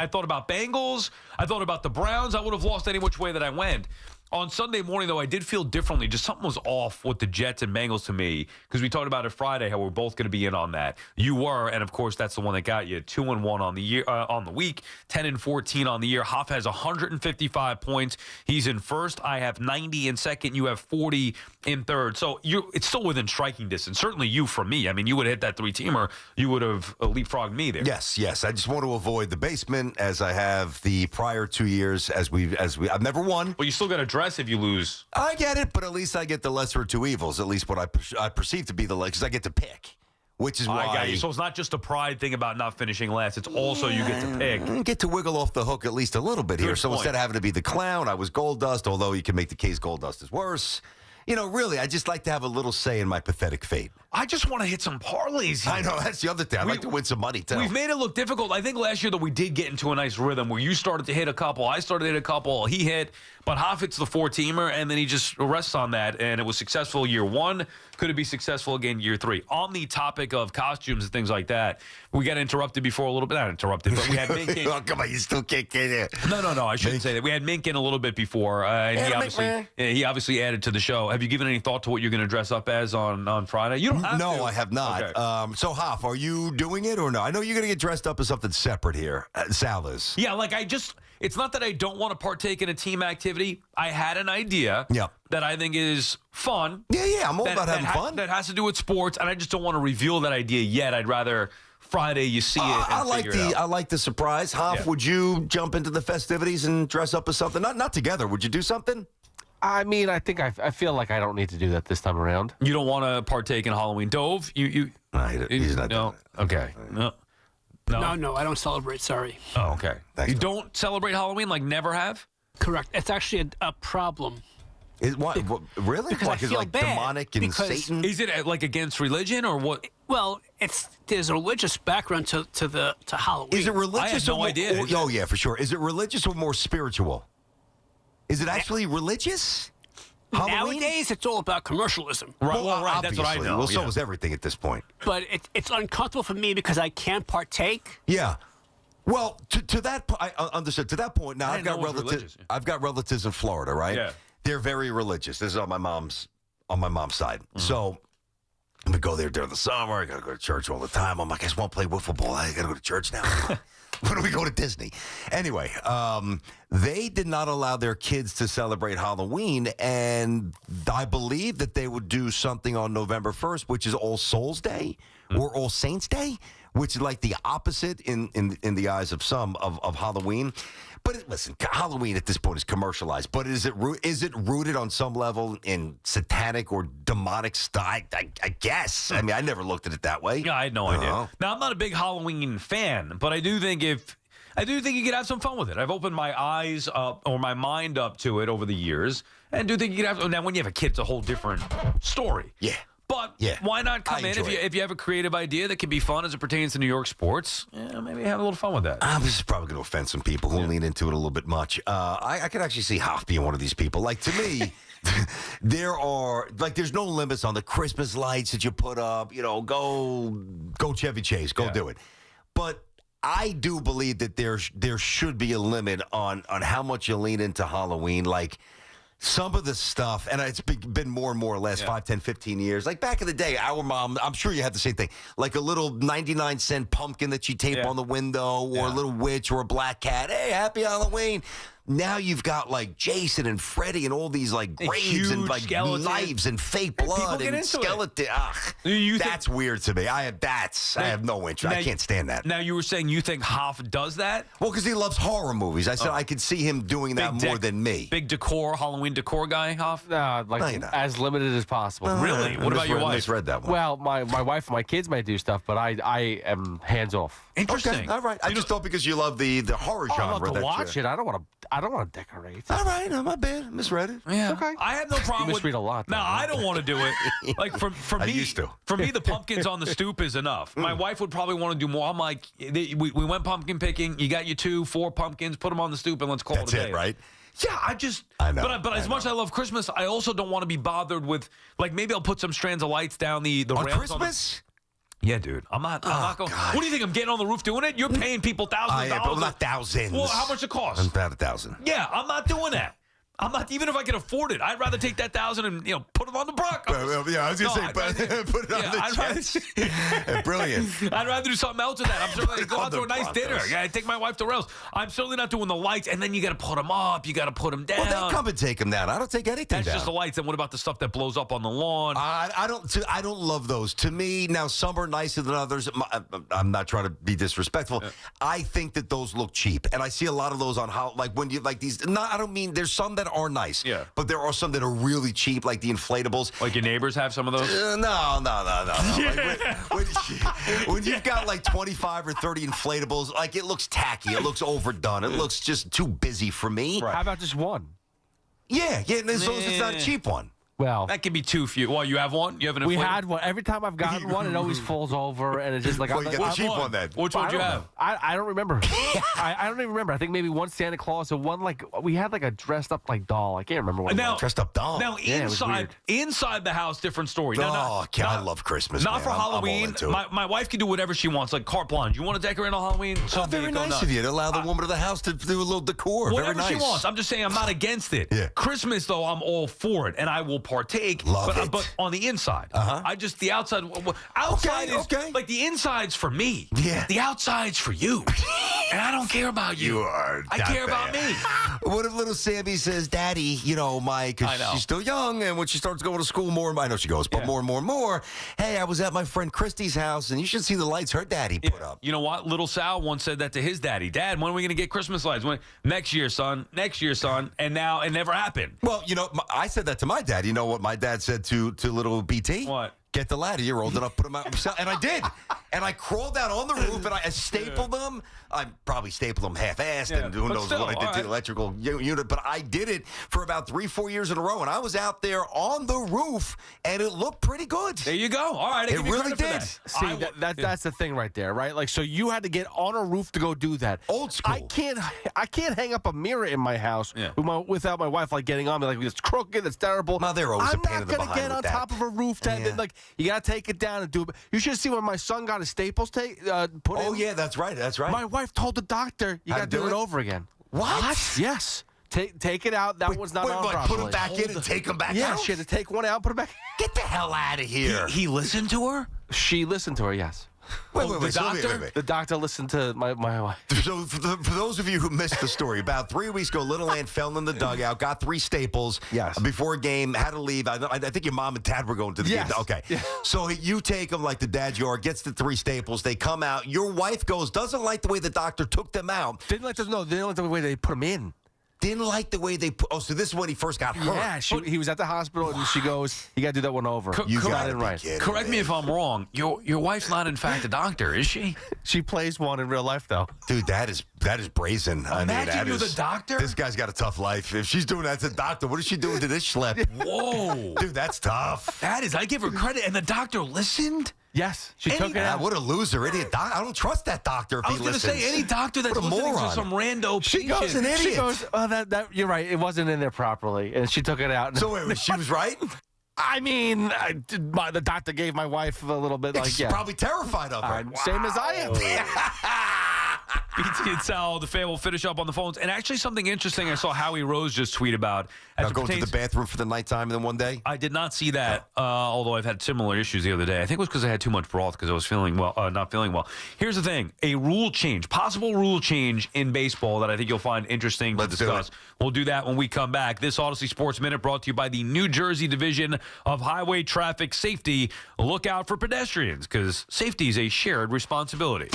thought about Bengals. I thought about the Browns. I would have lost any which way that I went. On Sunday morning, though, I did feel differently. Just something was off with the Jets and Bengals to me because we talked about it Friday how we're both going to be in on that. You were, and of course, that's the one that got you 2-1 on the year, on the week, 10-14 on the year. Hoff has 155 points. He's in first. I have 90 in second. You have 40 in third. So it's still within striking distance. Certainly you from me. I mean, you would have hit that 3-teamer. You would have leapfrogged me there. Yes. I just want to avoid the basement as I have the prior 2 years I've never won. Well, you still got to dress if you lose. I get it, but at least I get the lesser of two evils. At least what I perceive to be the because I get to pick, which is why. I got you. So it's not just a pride thing about not finishing last. It's also you get to pick. Get to wiggle off the hook at least a little bit here. Good So point. instead of having to be the clown, I was gold dust. Although you can make the case gold dust is worse. Really, I just like to have a little say in my pathetic fate. I just want to hit some parlays here. I know, that's the other thing. I'd like to win some money, too. We've made it look difficult. I think last year, though, we did get into a nice rhythm where you started to hit a couple, I started to hit a couple, he hit, but Hoff hits the 4-teamer, and then he just rests on that, and it was successful year 1. Could it be successful again year 3? On the topic of costumes and things like that, we got interrupted before a little bit. Not interrupted, but we had Mink in. Oh, come on, you still can't get it. No, I shouldn't say that. We had Mink in a little bit before, and he obviously added to the show. Have you given any thought to what you're going to dress up as on Friday? You don't have to. No, I have not. Okay. So, Hoff, are you doing it or no? I know you're going to get dressed up as something separate here. Sal is. Yeah, it's not that I don't want to partake in a team activity festivity. I had an idea that I think is fun. Yeah, I'm all about having fun. That has to do with sports, and I just don't want to reveal that idea yet. I'd rather Friday you see it. I like the surprise. Hoff, would you jump into the festivities and dress up as something? Not together. Would you do something? I mean, I think I feel like I don't need to do that this time around. You don't want to partake in Halloween. Dove, he's not. No. Okay. No, I don't celebrate. Sorry. Oh, okay. You don't celebrate Halloween, like never have? Correct. It's actually a problem. Really? Because I feel like bad demonic and Satan? Is it like against religion or what? Well, there's a religious background to Halloween. Is it religious? I had no idea. Oh, yeah, for sure. Is it religious or more spiritual? Is it actually religious? Halloween? Nowadays, it's all about commercialism. Right. That's what I know. Well, so is everything at this point. But it's uncomfortable for me because I can't partake. Yeah. Well, to that point, I understood. To that point, now I've got relatives in Florida, right? Yeah. They're very religious. This is on my mom's side. So I'm gonna go there during the summer. I gotta go to church all the time. I'm like, I just want to play wiffle ball. I gotta go to church now. When do we go to Disney? Anyway, they did not allow their kids to celebrate Halloween, and I believe that they would do something on November 1st, which is All Souls Day or All Saints Day, which is like the opposite in the eyes of some of Halloween. But listen, Halloween at this point is commercialized. But is it rooted on some level in satanic or demonic style? I guess. I mean, I never looked at it that way. Yeah, I had no idea. Now, I'm not a big Halloween fan, but I do think you could have some fun with it. I've opened my eyes up or my mind up to it over the years, and do think you could have. Now, when you have a kid, it's a whole different story. Yeah. But why not come in if you have a creative idea that can be fun as it pertains to New York sports? Yeah, maybe have a little fun with that. This is probably going to offend some people who lean into it a little bit much. I could actually see Hoff being one of these people. Like, to me, there's no limits on the Christmas lights that you put up. You know, go Chevy Chase, go do it. But I do believe that there should be a limit on how much you lean into Halloween. Like, some of the stuff, and it's been more and more the last 5, 10, 15 years. Like back in the day, our mom, I'm sure you had the same thing, like a little 99-cent pumpkin that you tape on the window, or a little witch or a black cat. Hey, happy Halloween. Now you've got like Jason and Freddy and all these like graves and like knives and fake blood and skeleton. That's weird to me. I have no interest. I can't stand that. Now you were saying you think Hoff does that? Well, because he loves horror movies. I said I could see him doing that more than me. Big Halloween decor guy, Hoff? As limited as possible. Really? What about your wife? I just read that one. Well, my wife and my kids might do stuff, but I am hands off. Interesting. Okay, all right. I just thought because you love the horror genre. I love to watch it. I don't want to decorate. All right, my bad. Misread it. Yeah. It's okay. I have no problem you with misread a lot. No, I don't want to do it. Like for me, I used to. For me, the pumpkins on the stoop is enough. My wife would probably want to do more. I'm like, we went pumpkin picking. You got your 2, 4 pumpkins. Put them on the stoop and let's call it a day. That's it, right? Yeah, I know. But as much as I love Christmas, I also don't want to be bothered with, like, maybe I'll put some strands of lights down the on rails. Christmas? Yeah, dude. I'm not going. God. What do you think? I'm getting on the roof doing it? You're paying people thousands of dollars. But not thousands. Well, how much it costs? About 1,000. Yeah, I'm not doing that. I'm not, even if I could afford it, I'd rather take that 1,000 and put it on the Brock. I was going to say, put it on the Jets. Brilliant. I'd rather do something else with that. I'm certainly go out to a nice dinner. Yeah, take my wife to Rails. I'm certainly not doing the lights, and then you got to put them up. You got to put them down. Well, they come and take them down. I don't take anything down. That's just the lights. And what about the stuff that blows up on the lawn? I don't love those. To me, now some are nicer than others. I'm not trying to be disrespectful. Yeah. I think that those look cheap, and I see a lot of those on how, like when you like these. No, I don't mean there's some that are nice. Yeah. But there are some that are really cheap, like the inflatables. Like your neighbors have some of those? No. Like when you've got like 25 or 30 inflatables, like it looks tacky. It looks overdone. It looks just too busy for me. Right. How about just one? Yeah. As long as it's not a cheap one. Well, that could be too few. Well, you have one? You have an inflatable? We had one. Every time I've gotten one, it always falls over, and it's just like... Well, you got the cheap one then. Which one do you have? I don't remember. I don't even remember. I think maybe one Santa Claus and one, like... We had, like, a dressed-up, like, doll. I can't remember what it was. Dressed-up doll? Now, inside the house, different story. I love Christmas, Not for Halloween. My wife can do whatever she wants, like carte blanche. You want to decorate on Halloween? Oh, very nice of you to allow the woman of the house to do a little decor. Whatever very nice. she wants. I'm just saying I'm not against it. Yeah. Christmas, though, I'm all for it, and I will partake. But on the inside, the outside is like the inside's for me. Yeah, the outside's for you, and I don't care about you. I care about me. What if little Sammy says, Daddy, because she's still young, and when she starts going to school more, I know she goes, but more and more and more, hey, I was at my friend Christy's house, and you should see the lights her daddy put up. You know what? Little Sal once said that to his daddy. Dad, when are we going to get Christmas lights? Next year, son. Next year, son. And now it never happened. Well, I said that to my dad. You know what my dad said to little BT? What? Get the ladder. You're old enough. Put them out yourself. And I did. And I crawled out on the roof and I stapled them. I probably stapled them half-assed and who knows what I did to the electrical unit. But I did it for about 3-4 years in a row. And I was out there on the roof and it looked pretty good. There you go. All right. It really did. See, that's the thing right there, right? Like, so you had to get on a roof to go do that. Old school. I can't hang up a mirror in my house without my wife getting on me like it's crooked, it's terrible. No, they're always a pain in the behind. I'm not gonna get on top of a roof. You gotta take it down and do it. You should see when my son got his staples put in. Oh yeah, that's right. That's right. My wife told the doctor you gotta do it over again. What? Yes. Take it out. That one's not on properly. Put them back in and take them back out? Yeah, she had to take one out, put it back. Get the hell out of here. He listened to her? She listened to her, yes. Wait, The doctor listened to my wife. So for those of you who missed the story, about 3 weeks ago, little Ann fell in the dugout, got 3 staples before a game, had to leave. I think your mom and dad were going to the game. Okay. Yeah. So you take them like the dad's yard, gets the 3 staples. They come out. Your wife doesn't like the way the doctor took them out. Didn't like the way they put them in. Didn't like the way they put. Oh, so this is when he first got hurt. Yeah, he was at the hospital, and she goes, "You got to do that one over." You got it right. Correct me if I'm wrong. Your wife's not, in fact, a doctor, is she? She plays one in real life, though. Dude, that is brazen. Imagine you're the doctor. This guy's got a tough life. If she's doing that to the doctor, what is she doing to this schlep? Whoa, dude, that's tough. That is. I give her credit, and the doctor listened. Yes, she took it out. What a loser, idiot. I don't trust that doctor if he listens. I was going to say, any doctor that's listening to some rando She goes, an idiot. She goes, that you're right. It wasn't in there properly. And she took it out. So wait, she was right? I mean, the doctor gave my wife a little bit She's probably terrified of her. Same as I am. BT and Sal, the fan will finish up on the phones. And actually something interesting I saw Howie Rose just tweet about. Going to the bathroom for the nighttime in one day? I did not see that, although I've had similar issues the other day. I think it was because I had too much broth because I was not feeling well. Here's the thing. A rule change, possible rule change in baseball that I think you'll find interesting to discuss. We'll do that when we come back. This Odyssey Sports Minute brought to you by the New Jersey Division of Highway Traffic Safety. Look out for pedestrians because safety is a shared responsibility.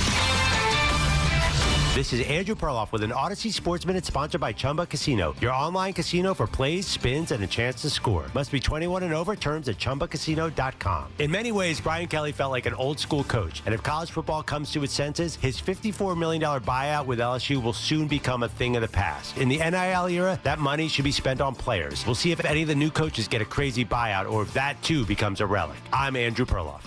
This is Andrew Perloff with an Odyssey Sports Minute sponsored by Chumba Casino, your online casino for plays, spins, and a chance to score. Must be 21 and over. Terms at ChumbaCasino.com. In many ways, Brian Kelly felt like an old school coach. And if college football comes to its senses, his $54 million buyout with LSU will soon become a thing of the past. In the NIL era, that money should be spent on players. We'll see if any of the new coaches get a crazy buyout or if that too becomes a relic. I'm Andrew Perloff.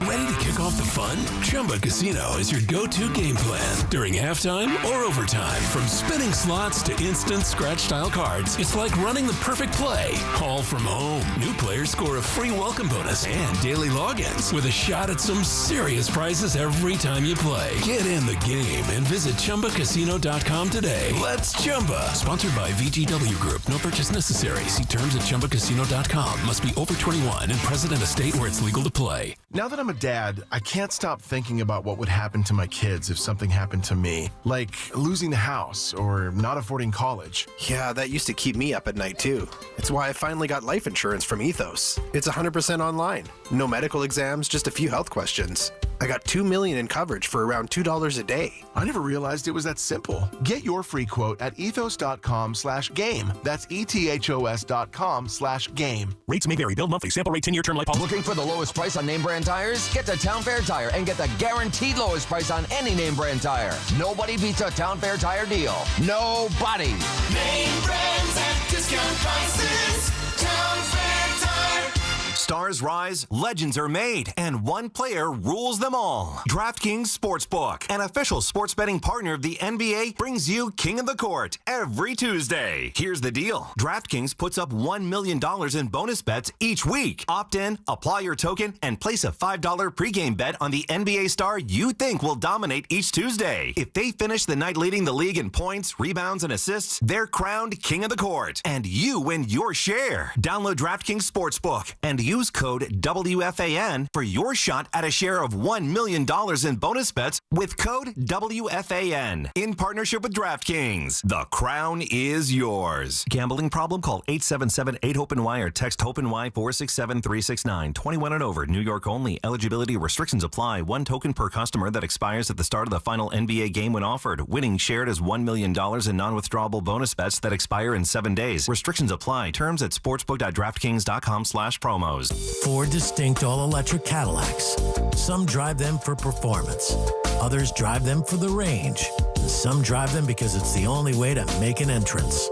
Ready to kick off the fun? Chumba Casino is your go-to game plan during halftime or overtime. From spinning slots to instant scratch-style cards, it's like running the perfect play, all from home. New players score a free welcome bonus and daily logins with a shot at some serious prizes every time you play. Get in the game and visit ChumbaCasino.com today. Let's Chumba. Sponsored by VGW Group. No purchase necessary. See terms at ChumbaCasino.com. Must be over 21 and present in a state where it's legal to play. Now that I'm a dad, I can't stop thinking about what would happen to my kids if something happened to me, like losing the house or not affording college. Yeah, that used to keep me up at night too. It's why I finally got life insurance from Ethos. It's 100% online. No medical exams, just a few health questions. I got $2 million in coverage for around $2 a day. I never realized it was that simple. Get your free quote at ethos.com/game. That's ethos.com/game. Rates may vary. Bill monthly. Sample rate 10-year term life policy. Looking for the lowest price on name brand tires? Get to Town Fair Tire and get the guaranteed lowest price on any name brand tire. Nobody beats a Town Fair Tire deal. Nobody. Name brands at discount prices. Town Fair Tire. Stars rise, legends are made, and one player rules them all. DraftKings Sportsbook, an official sports betting partner of the NBA, brings you King of the Court every Tuesday. Here's the deal. DraftKings puts up $1 million in bonus bets each week. Opt in, apply your token, and place a $5 pregame bet on the NBA star you think will dominate each Tuesday. If they finish the night leading the league in points, rebounds, and assists, they're crowned King of the Court, and you win your share. Download DraftKings Sportsbook and use Use code WFAN for your shot at a share of $1 million in bonus bets with code WFAN. In partnership with DraftKings, the crown is yours. Gambling problem? Call 877-8-HOPE-NY or text HOPE-NY 467-369. 21 and over. New York only. Eligibility restrictions apply. One token per customer that expires at the start of the final NBA game when offered. Winning shared as $1 million in non-withdrawable bonus bets that expire in 7 days. Restrictions apply. Terms at sportsbook.draftkings.com/promos. 4 distinct all-electric Cadillacs. Some drive them for performance. Others drive them for the range. And some drive them because it's the only way to make an entrance.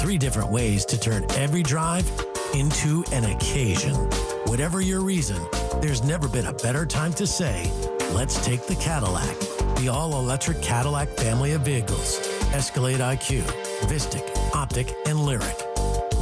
3 different ways to turn every drive into an occasion. Whatever your reason, there's never been a better time to say, let's take the Cadillac. The all-electric Cadillac family of vehicles. Escalade IQ, Vistic, Optic, and Lyric.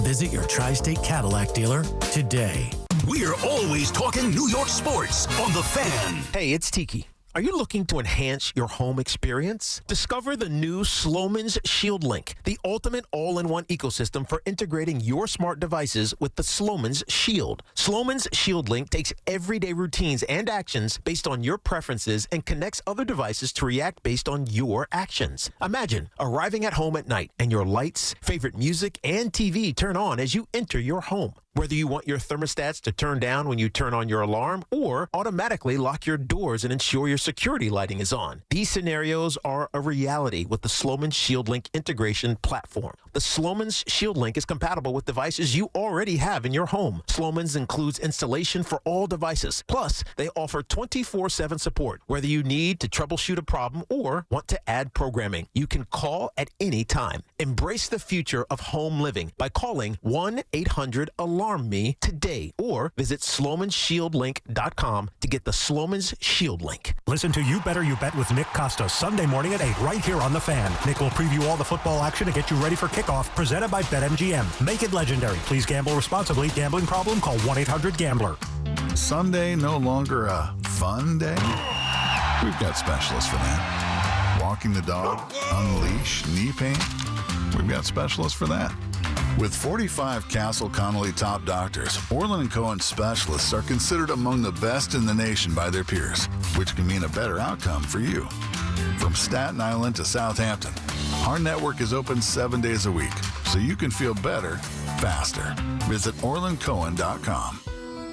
Visit your Tri-State Cadillac dealer today. We're always talking New York sports on The Fan. Hey, it's Tiki. Are you looking to enhance your home experience? Discover the new Sloman's Shield Link, the ultimate all-in-one ecosystem for integrating your smart devices with the Sloman's Shield. Sloman's Shield Link takes everyday routines and actions based on your preferences and connects other devices to react based on your actions. Imagine arriving at home at night and your lights, favorite music, and TV turn on as you enter your home. Whether you want your thermostats to turn down when you turn on your alarm or automatically lock your doors and ensure your security lighting is on. These scenarios are a reality with the Sloman's Shield Link integration platform. The Sloman's Shield Link is compatible with devices you already have in your home. Sloman's includes installation for all devices. Plus, they offer 24/7 support. Whether you need to troubleshoot a problem or want to add programming, you can call at any time. Embrace the future of home living by calling 1-800-ALARM-ME today or visit SlomanShieldLink.com to get the Sloman's Shield Link. Listen to You Better You Bet with Nick Costa Sunday morning at 8 right here on The Fan. Nick will preview all the football action to get you ready for kickoff, presented by BetMGM. Make it legendary. Please gamble responsibly. Gambling problem? Call 1-800-GAMBLER. Sunday no longer a fun day? We've got specialists for that. Walking the dog, unleash, knee pain? We've got specialists for that. With 45 Castle Connolly top doctors, Orland & Cohen specialists are considered among the best in the nation by their peers, which can mean a better outcome for you. From Staten Island to Southampton, our network is open 7 days a week, so you can feel better, faster. Visit OrlandCohen.com.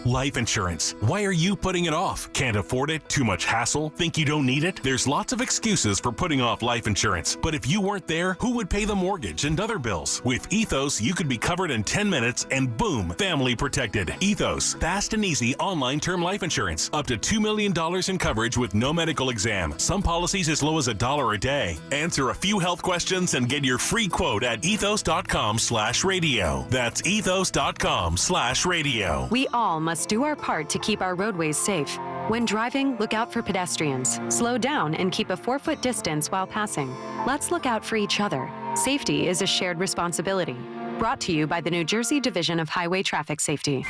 Life insurance. Why are you putting it off? Can't afford it? Too much hassle? Think you don't need it? There's lots of excuses for putting off life insurance. But if you weren't there, who would pay the mortgage and other bills? With Ethos, you could be covered in 10 minutes and boom, family protected. Ethos, fast and easy online term life insurance. Up to $2 million in coverage with no medical exam. Some policies as low as $1 a day. Answer a few health questions and get your free quote at ethos.com/radio. That's ethos.com/radio. We all must do our part to keep our roadways safe. When driving, look out for pedestrians. Slow down and keep a 4-foot distance while passing. Let's look out for each other. Safety is a shared responsibility. Brought to you by the New Jersey Division of Highway Traffic Safety.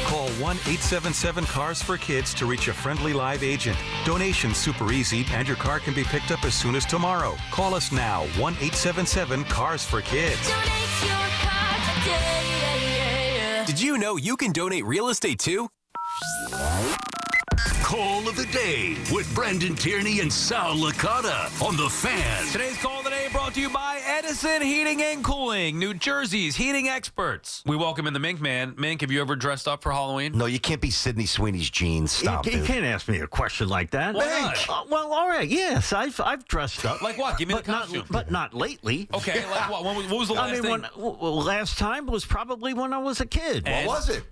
Call 1-877-CARS-FOR-KIDS to reach a friendly live agent. Donation's super easy, and your car can be picked up as soon as tomorrow. Call us now, 1-877-CARS-FOR-KIDS. Did you know you can donate real estate too? Call of the Day with Brendan Tierney and Sal Licata on The Fan. Today's Call of the Day brought to you by Edison Heating and Cooling, New Jersey's heating experts. We welcome in the Mink Man. Mink, have you ever dressed up for Halloween? No, you can't be Sydney Sweeney's jeans. Stop, You dude. can't ask me a question like that. Why not? Well, all right, yes, I've dressed up. Like what? Give me the costume. But not lately. Okay, like what? What was the last thing? Last time was probably when I was a kid. What was it?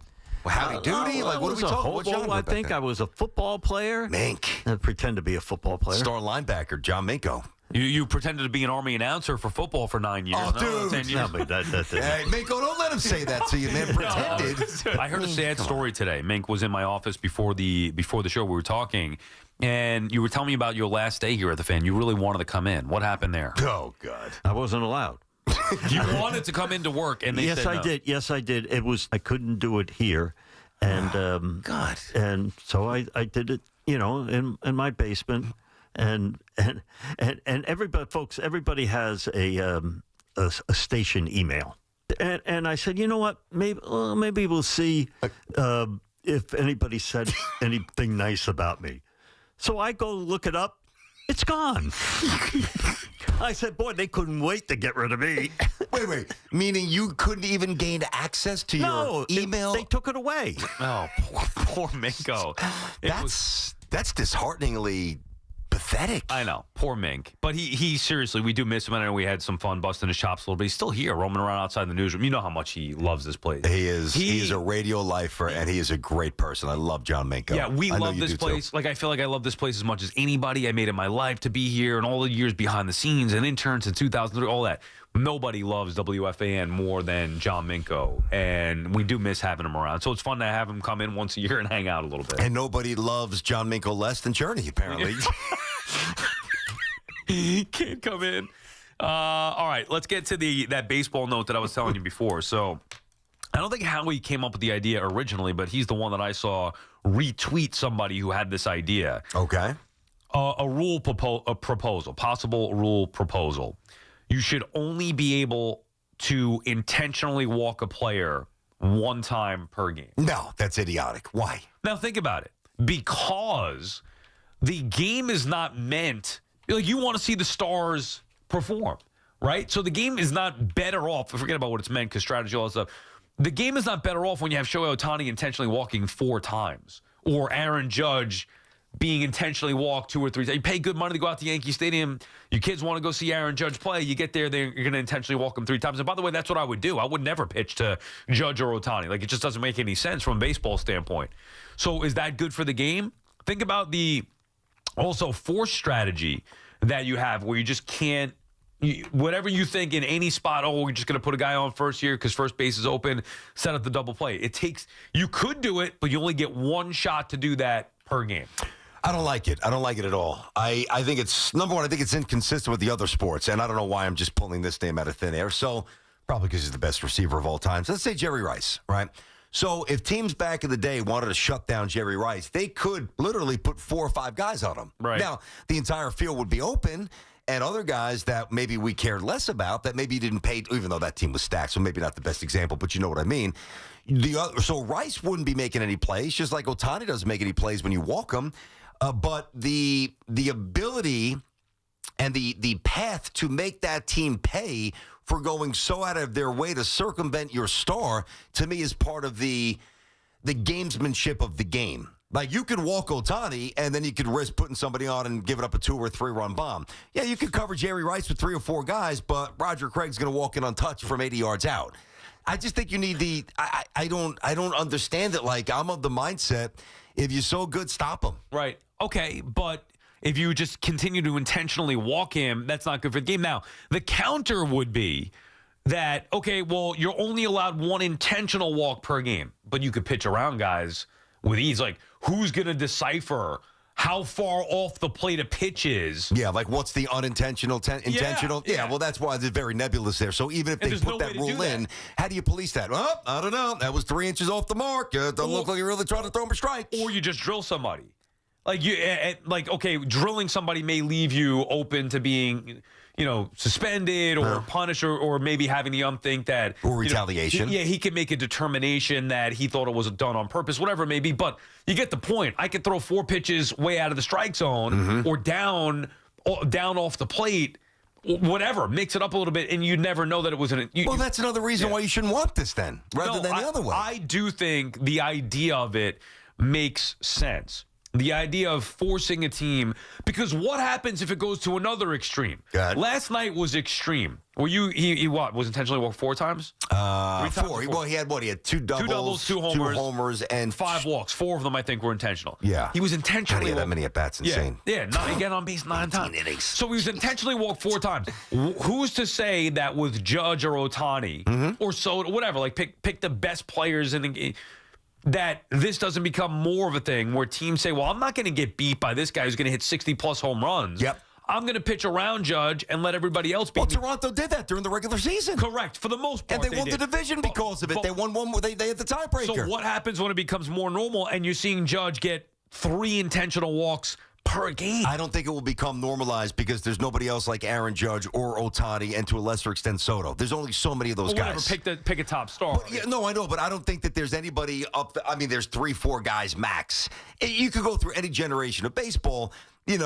Howdy doody? Like, what are we talking? What genre, I think Rebecca? I was a football player. Mink. I pretend to be a football player. Star linebacker, John Minko. You pretended to be an Army announcer for football for 9 years. Oh, dude. 10 years. No, but that's it. Hey, Minko, don't let him say that to you, man. Pretended. I heard a sad story today. Mink was in my office before the show. We were talking, and you were telling me about your last day here at the Fan. You really wanted to come in. What happened there? Oh, God. I wasn't allowed. You wanted to come into work, and they yes, said I no. did. Yes, I did. I couldn't do it here. And God. And so I did it, in my basement, and everybody, folks, everybody has a station email, and I said, you know what, maybe we'll see if anybody said anything nice about me. So I go look it up. It's gone. I said, boy, they couldn't wait to get rid of me. Wait. Meaning you couldn't even gain access to your email? They took it away. Oh, poor Minko. That's dishearteningly pathetic. I know. Poor Mink. But he seriously, we do miss him. I know we had some fun busting his chops a little bit. He's still here, roaming around outside the newsroom. You know how much he loves this place. He is a radio lifer, and he is a great person. I love John Minko. Yeah, we love this place. Like, I feel like I love this place as much as anybody. I made it my life to be here, and all the years behind the scenes and interns in 2003, all that. Nobody loves WFAN more than John Minko, and we do miss having him around. So it's fun to have him come in once a year and hang out a little bit. And nobody loves John Minko less than Journey, apparently. He can't come in. All right, let's get to that baseball note that I was telling you before. So I don't think Howie came up with the idea originally, but he's the one that I saw retweet somebody who had this idea. Okay. A proposal, possible rule proposal. You should only be able to intentionally walk a player one time per game. No, that's idiotic. Why? Now think about it. Because the game is not meant, like, you want to see the stars perform, right? So the game is not better off. Forget about what it's meant, because strategy, all that stuff. The game is not better off when you have Shohei Ohtani intentionally walking 4 times, or Aaron Judge being intentionally walked 2 or 3 times. You pay good money to go out to Yankee Stadium. Your kids want to go see Aaron Judge play. You get there, you're going to intentionally walk him 3 times. And by the way, that's what I would do. I would never pitch to Judge or Ohtani. Like, it just doesn't make any sense from a baseball standpoint. So is that good for the game? Think about the also force strategy that you have, where you just can't, whatever you think in any spot, we're just going to put a guy on first here because first base is open, set up the double play. You could do it, but you only get 1 shot to do that per game. I don't like it. I don't like it at all. I think it's, number one, I think it's inconsistent with the other sports, and I don't know why I'm just pulling this name out of thin air. So probably because he's the best receiver of all time. So let's say Jerry Rice, right? So if teams back in the day wanted to shut down Jerry Rice, they could literally put 4 or 5 guys on him. Right. Now, the entire field would be open, and other guys that maybe we cared less about, that maybe didn't pay, even though that team was stacked, so maybe not the best example, but you know what I mean. So Rice wouldn't be making any plays, just like Ohtani doesn't make any plays when you walk him. But the ability and the path to make that team pay for going so out of their way to circumvent your star, to me, is part of the gamesmanship of the game. Like, you could walk Ohtani, and then you could risk putting somebody on and giving up a 2 or 3 run bomb. Yeah, you could cover Jerry Rice with 3 or 4 guys, but Roger Craig's going to walk in untouched from 80 yards out. I just think you need I don't understand it. Like, I'm of the mindset, if you're so good, stop him. Right. Okay, but if you just continue to intentionally walk him, that's not good for the game. Now, the counter would be that, okay, well, you're only allowed 1 intentional walk per game, but you could pitch around guys with ease. Like, who's going to decipher how far off the plate a pitch is? Yeah, like, what's the unintentional, intentional? Yeah, well, that's why it's very nebulous there. So even if they put that rule in, how do you police that? Well, I don't know. That was 3 inches off the mark. It doesn't look like you're really trying to throw him a strike. Or you just drill somebody. Like, okay, drilling somebody may leave you open to being, suspended or punished, or maybe having the think that, or retaliation. He can make a determination that he thought it was done on purpose, whatever it may be. But you get the point. I could throw 4 pitches way out of the strike zone or down off the plate, whatever, mix it up a little bit, and you'd never know that it was well, that's another reason why you shouldn't want this then, rather than the other way. I do think the idea of it makes sense. The idea of forcing a team, because what happens if it goes to another extreme? Last night was extreme. Were he was intentionally walked 4 times? 4. Well, he had 2 doubles, 2 homers, and 5 walks. 4 of them, I think, were intentional. Yeah, he was intentionally. That many at bats, insane. Yeah, he got on base 9 times. Innings. So he was intentionally walked 4 times. Who's to say that with Judge or Ohtani or Soto, whatever, like pick the best players in the game, that this doesn't become more of a thing where teams say, well, I'm not going to get beat by this guy who's going to hit 60-plus home runs. Yep. I'm going to pitch around Judge and let everybody else beat me. Toronto did that during the regular season. Correct, for the most part. And they won the division because of it. They won one. They had the tiebreaker. So what happens when it becomes more normal and you're seeing Judge get 3 intentional walks per game? I don't think it will become normalized because there's nobody else like Aaron Judge or Ohtani, and to a lesser extent Soto. There's only so many of those guys. Pick a top star. No, I know, but I don't think that there's anybody up. There's 3-4 guys max. You could go through any generation of baseball. It's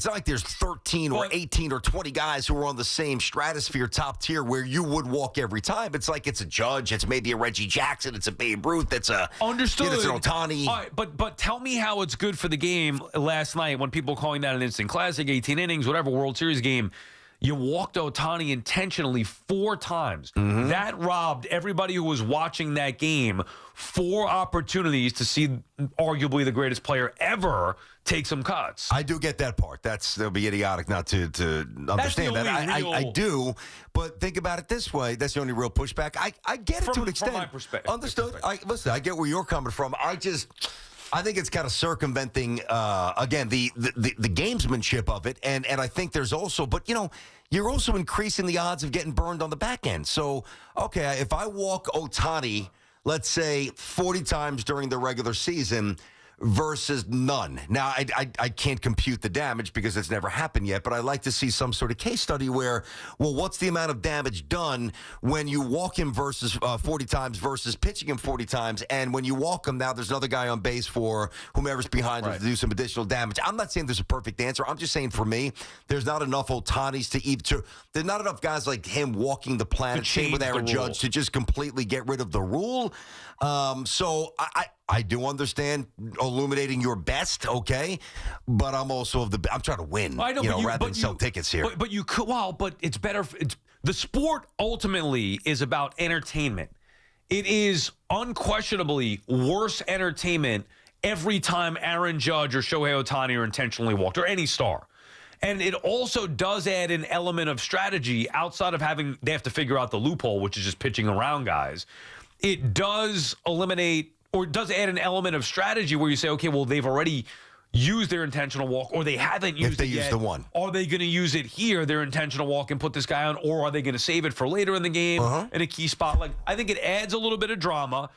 not like there's 13 or 18 or 20 guys who are on the same stratosphere top tier where you would walk every time. It's like it's a Judge, it's maybe a Reggie Jackson, it's a Babe Ruth, it's a Understood. It's an Ohtani. All right, but tell me how it's good for the game last night when people calling that an instant classic, 18 innings, whatever, World Series game. You walked Ohtani intentionally 4 times. Mm-hmm. That robbed everybody who was watching that game 4 opportunities to see arguably the greatest player ever take some cuts. I do get that part. That'll be idiotic not to understand that. I do, but think about it this way. That's the only real pushback. I get it to an extent. From my perspective. Understood. Listen, I get where you're coming from. I think it's kind of circumventing, again, the gamesmanship of it. And I think there's also, but, you're also increasing the odds of getting burned on the back end. So, okay, if I walk Ohtani, let's say 40 times during the regular season versus none. Now, I can't compute the damage because it's never happened yet, but I'd like to see some sort of case study where, well, what's the amount of damage done when you walk him versus 40 times versus pitching him 40 times, and when you walk him, now there's another guy on base for whomever's behind him to do some additional damage. I'm not saying there's a perfect answer. I'm just saying for me, there's not enough Ohtanis there's not enough guys like him walking the planet, same with Aaron Judge, to just completely get rid of the rule. So I do understand illuminating your best, okay, but I'm also I'm trying to win, rather than sell tickets here. But you could, but it's better. The sport ultimately is about entertainment. It is unquestionably worse entertainment every time Aaron Judge or Shohei Ohtani are intentionally walked, or any star. And it also does add an element of strategy outside of they have to figure out the loophole, which is just pitching around guys. It does eliminate, or does add an element of strategy where you say, okay, well, they've already used their intentional walk, or they haven't used it yet. If they use the one. Are they going to use it here, their intentional walk, and put this guy on, or are they going to save it for later in the game in a key spot? I think it adds a little bit of drama,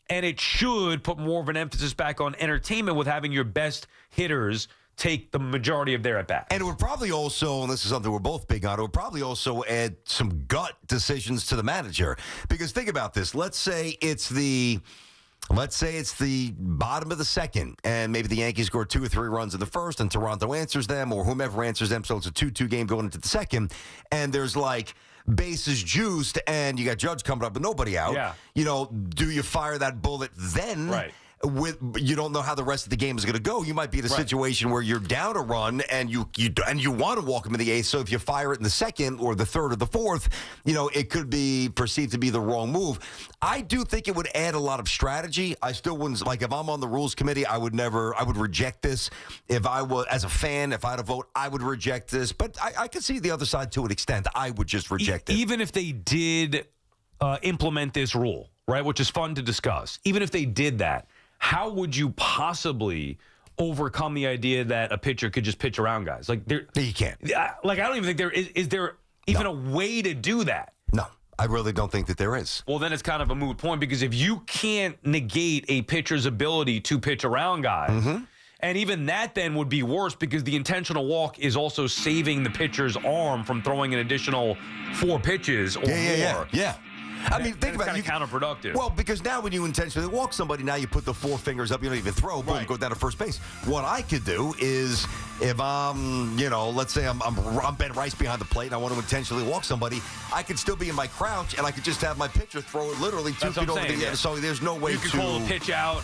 and it should put more of an emphasis back on entertainment with having your best hitters take the majority of their at-bats. And it would probably also, and this is something we're both big on, it would probably also add some gut decisions to the manager. Because think about this. Let's say it's the bottom of the second, and maybe the Yankees score 2 or 3 runs in the first, and Toronto answers them, or whomever answers them, so it's a 2-2 game going into the second, and there's bases juiced, and you got Judge coming up with nobody out. Yeah. Do you fire that bullet then? Right. You don't know how the rest of the game is going to go. You might be in a situation where you're down a run and you want to walk him in the 8th. So if you fire it in the 2nd or the 3rd or the 4th, it could be perceived to be the wrong move. I do think it would add a lot of strategy. I still wouldn't, if I'm on the rules committee, I would reject this. If I was, as a fan, if I had a vote, I would reject this. But I could see the other side to an extent. I would just reject it. Even if they did implement this rule, right, which is fun to discuss, even if they did that, how would you possibly overcome the idea that a pitcher could just pitch around guys? You can't. I don't even think there is there even a way to do that? No, I really don't think that there is. Well, then it's kind of a moot point, because if you can't negate a pitcher's ability to pitch around guys, and even that then would be worse, because the intentional walk is also saving the pitcher's arm from throwing an additional 4 pitches or more. Yeah. Think about it. It's kind of counterproductive. Well, because now when you intentionally walk somebody, now you put the 4 fingers up, you don't even throw, boom, go down to first base. What I could do is, if I'm, let's say I'm Ben Rice behind the plate and I want to intentionally walk somebody, I could still be in my crouch and I could just have my pitcher throw it literally 2 feet over the air. So there's no way you could call a pitch out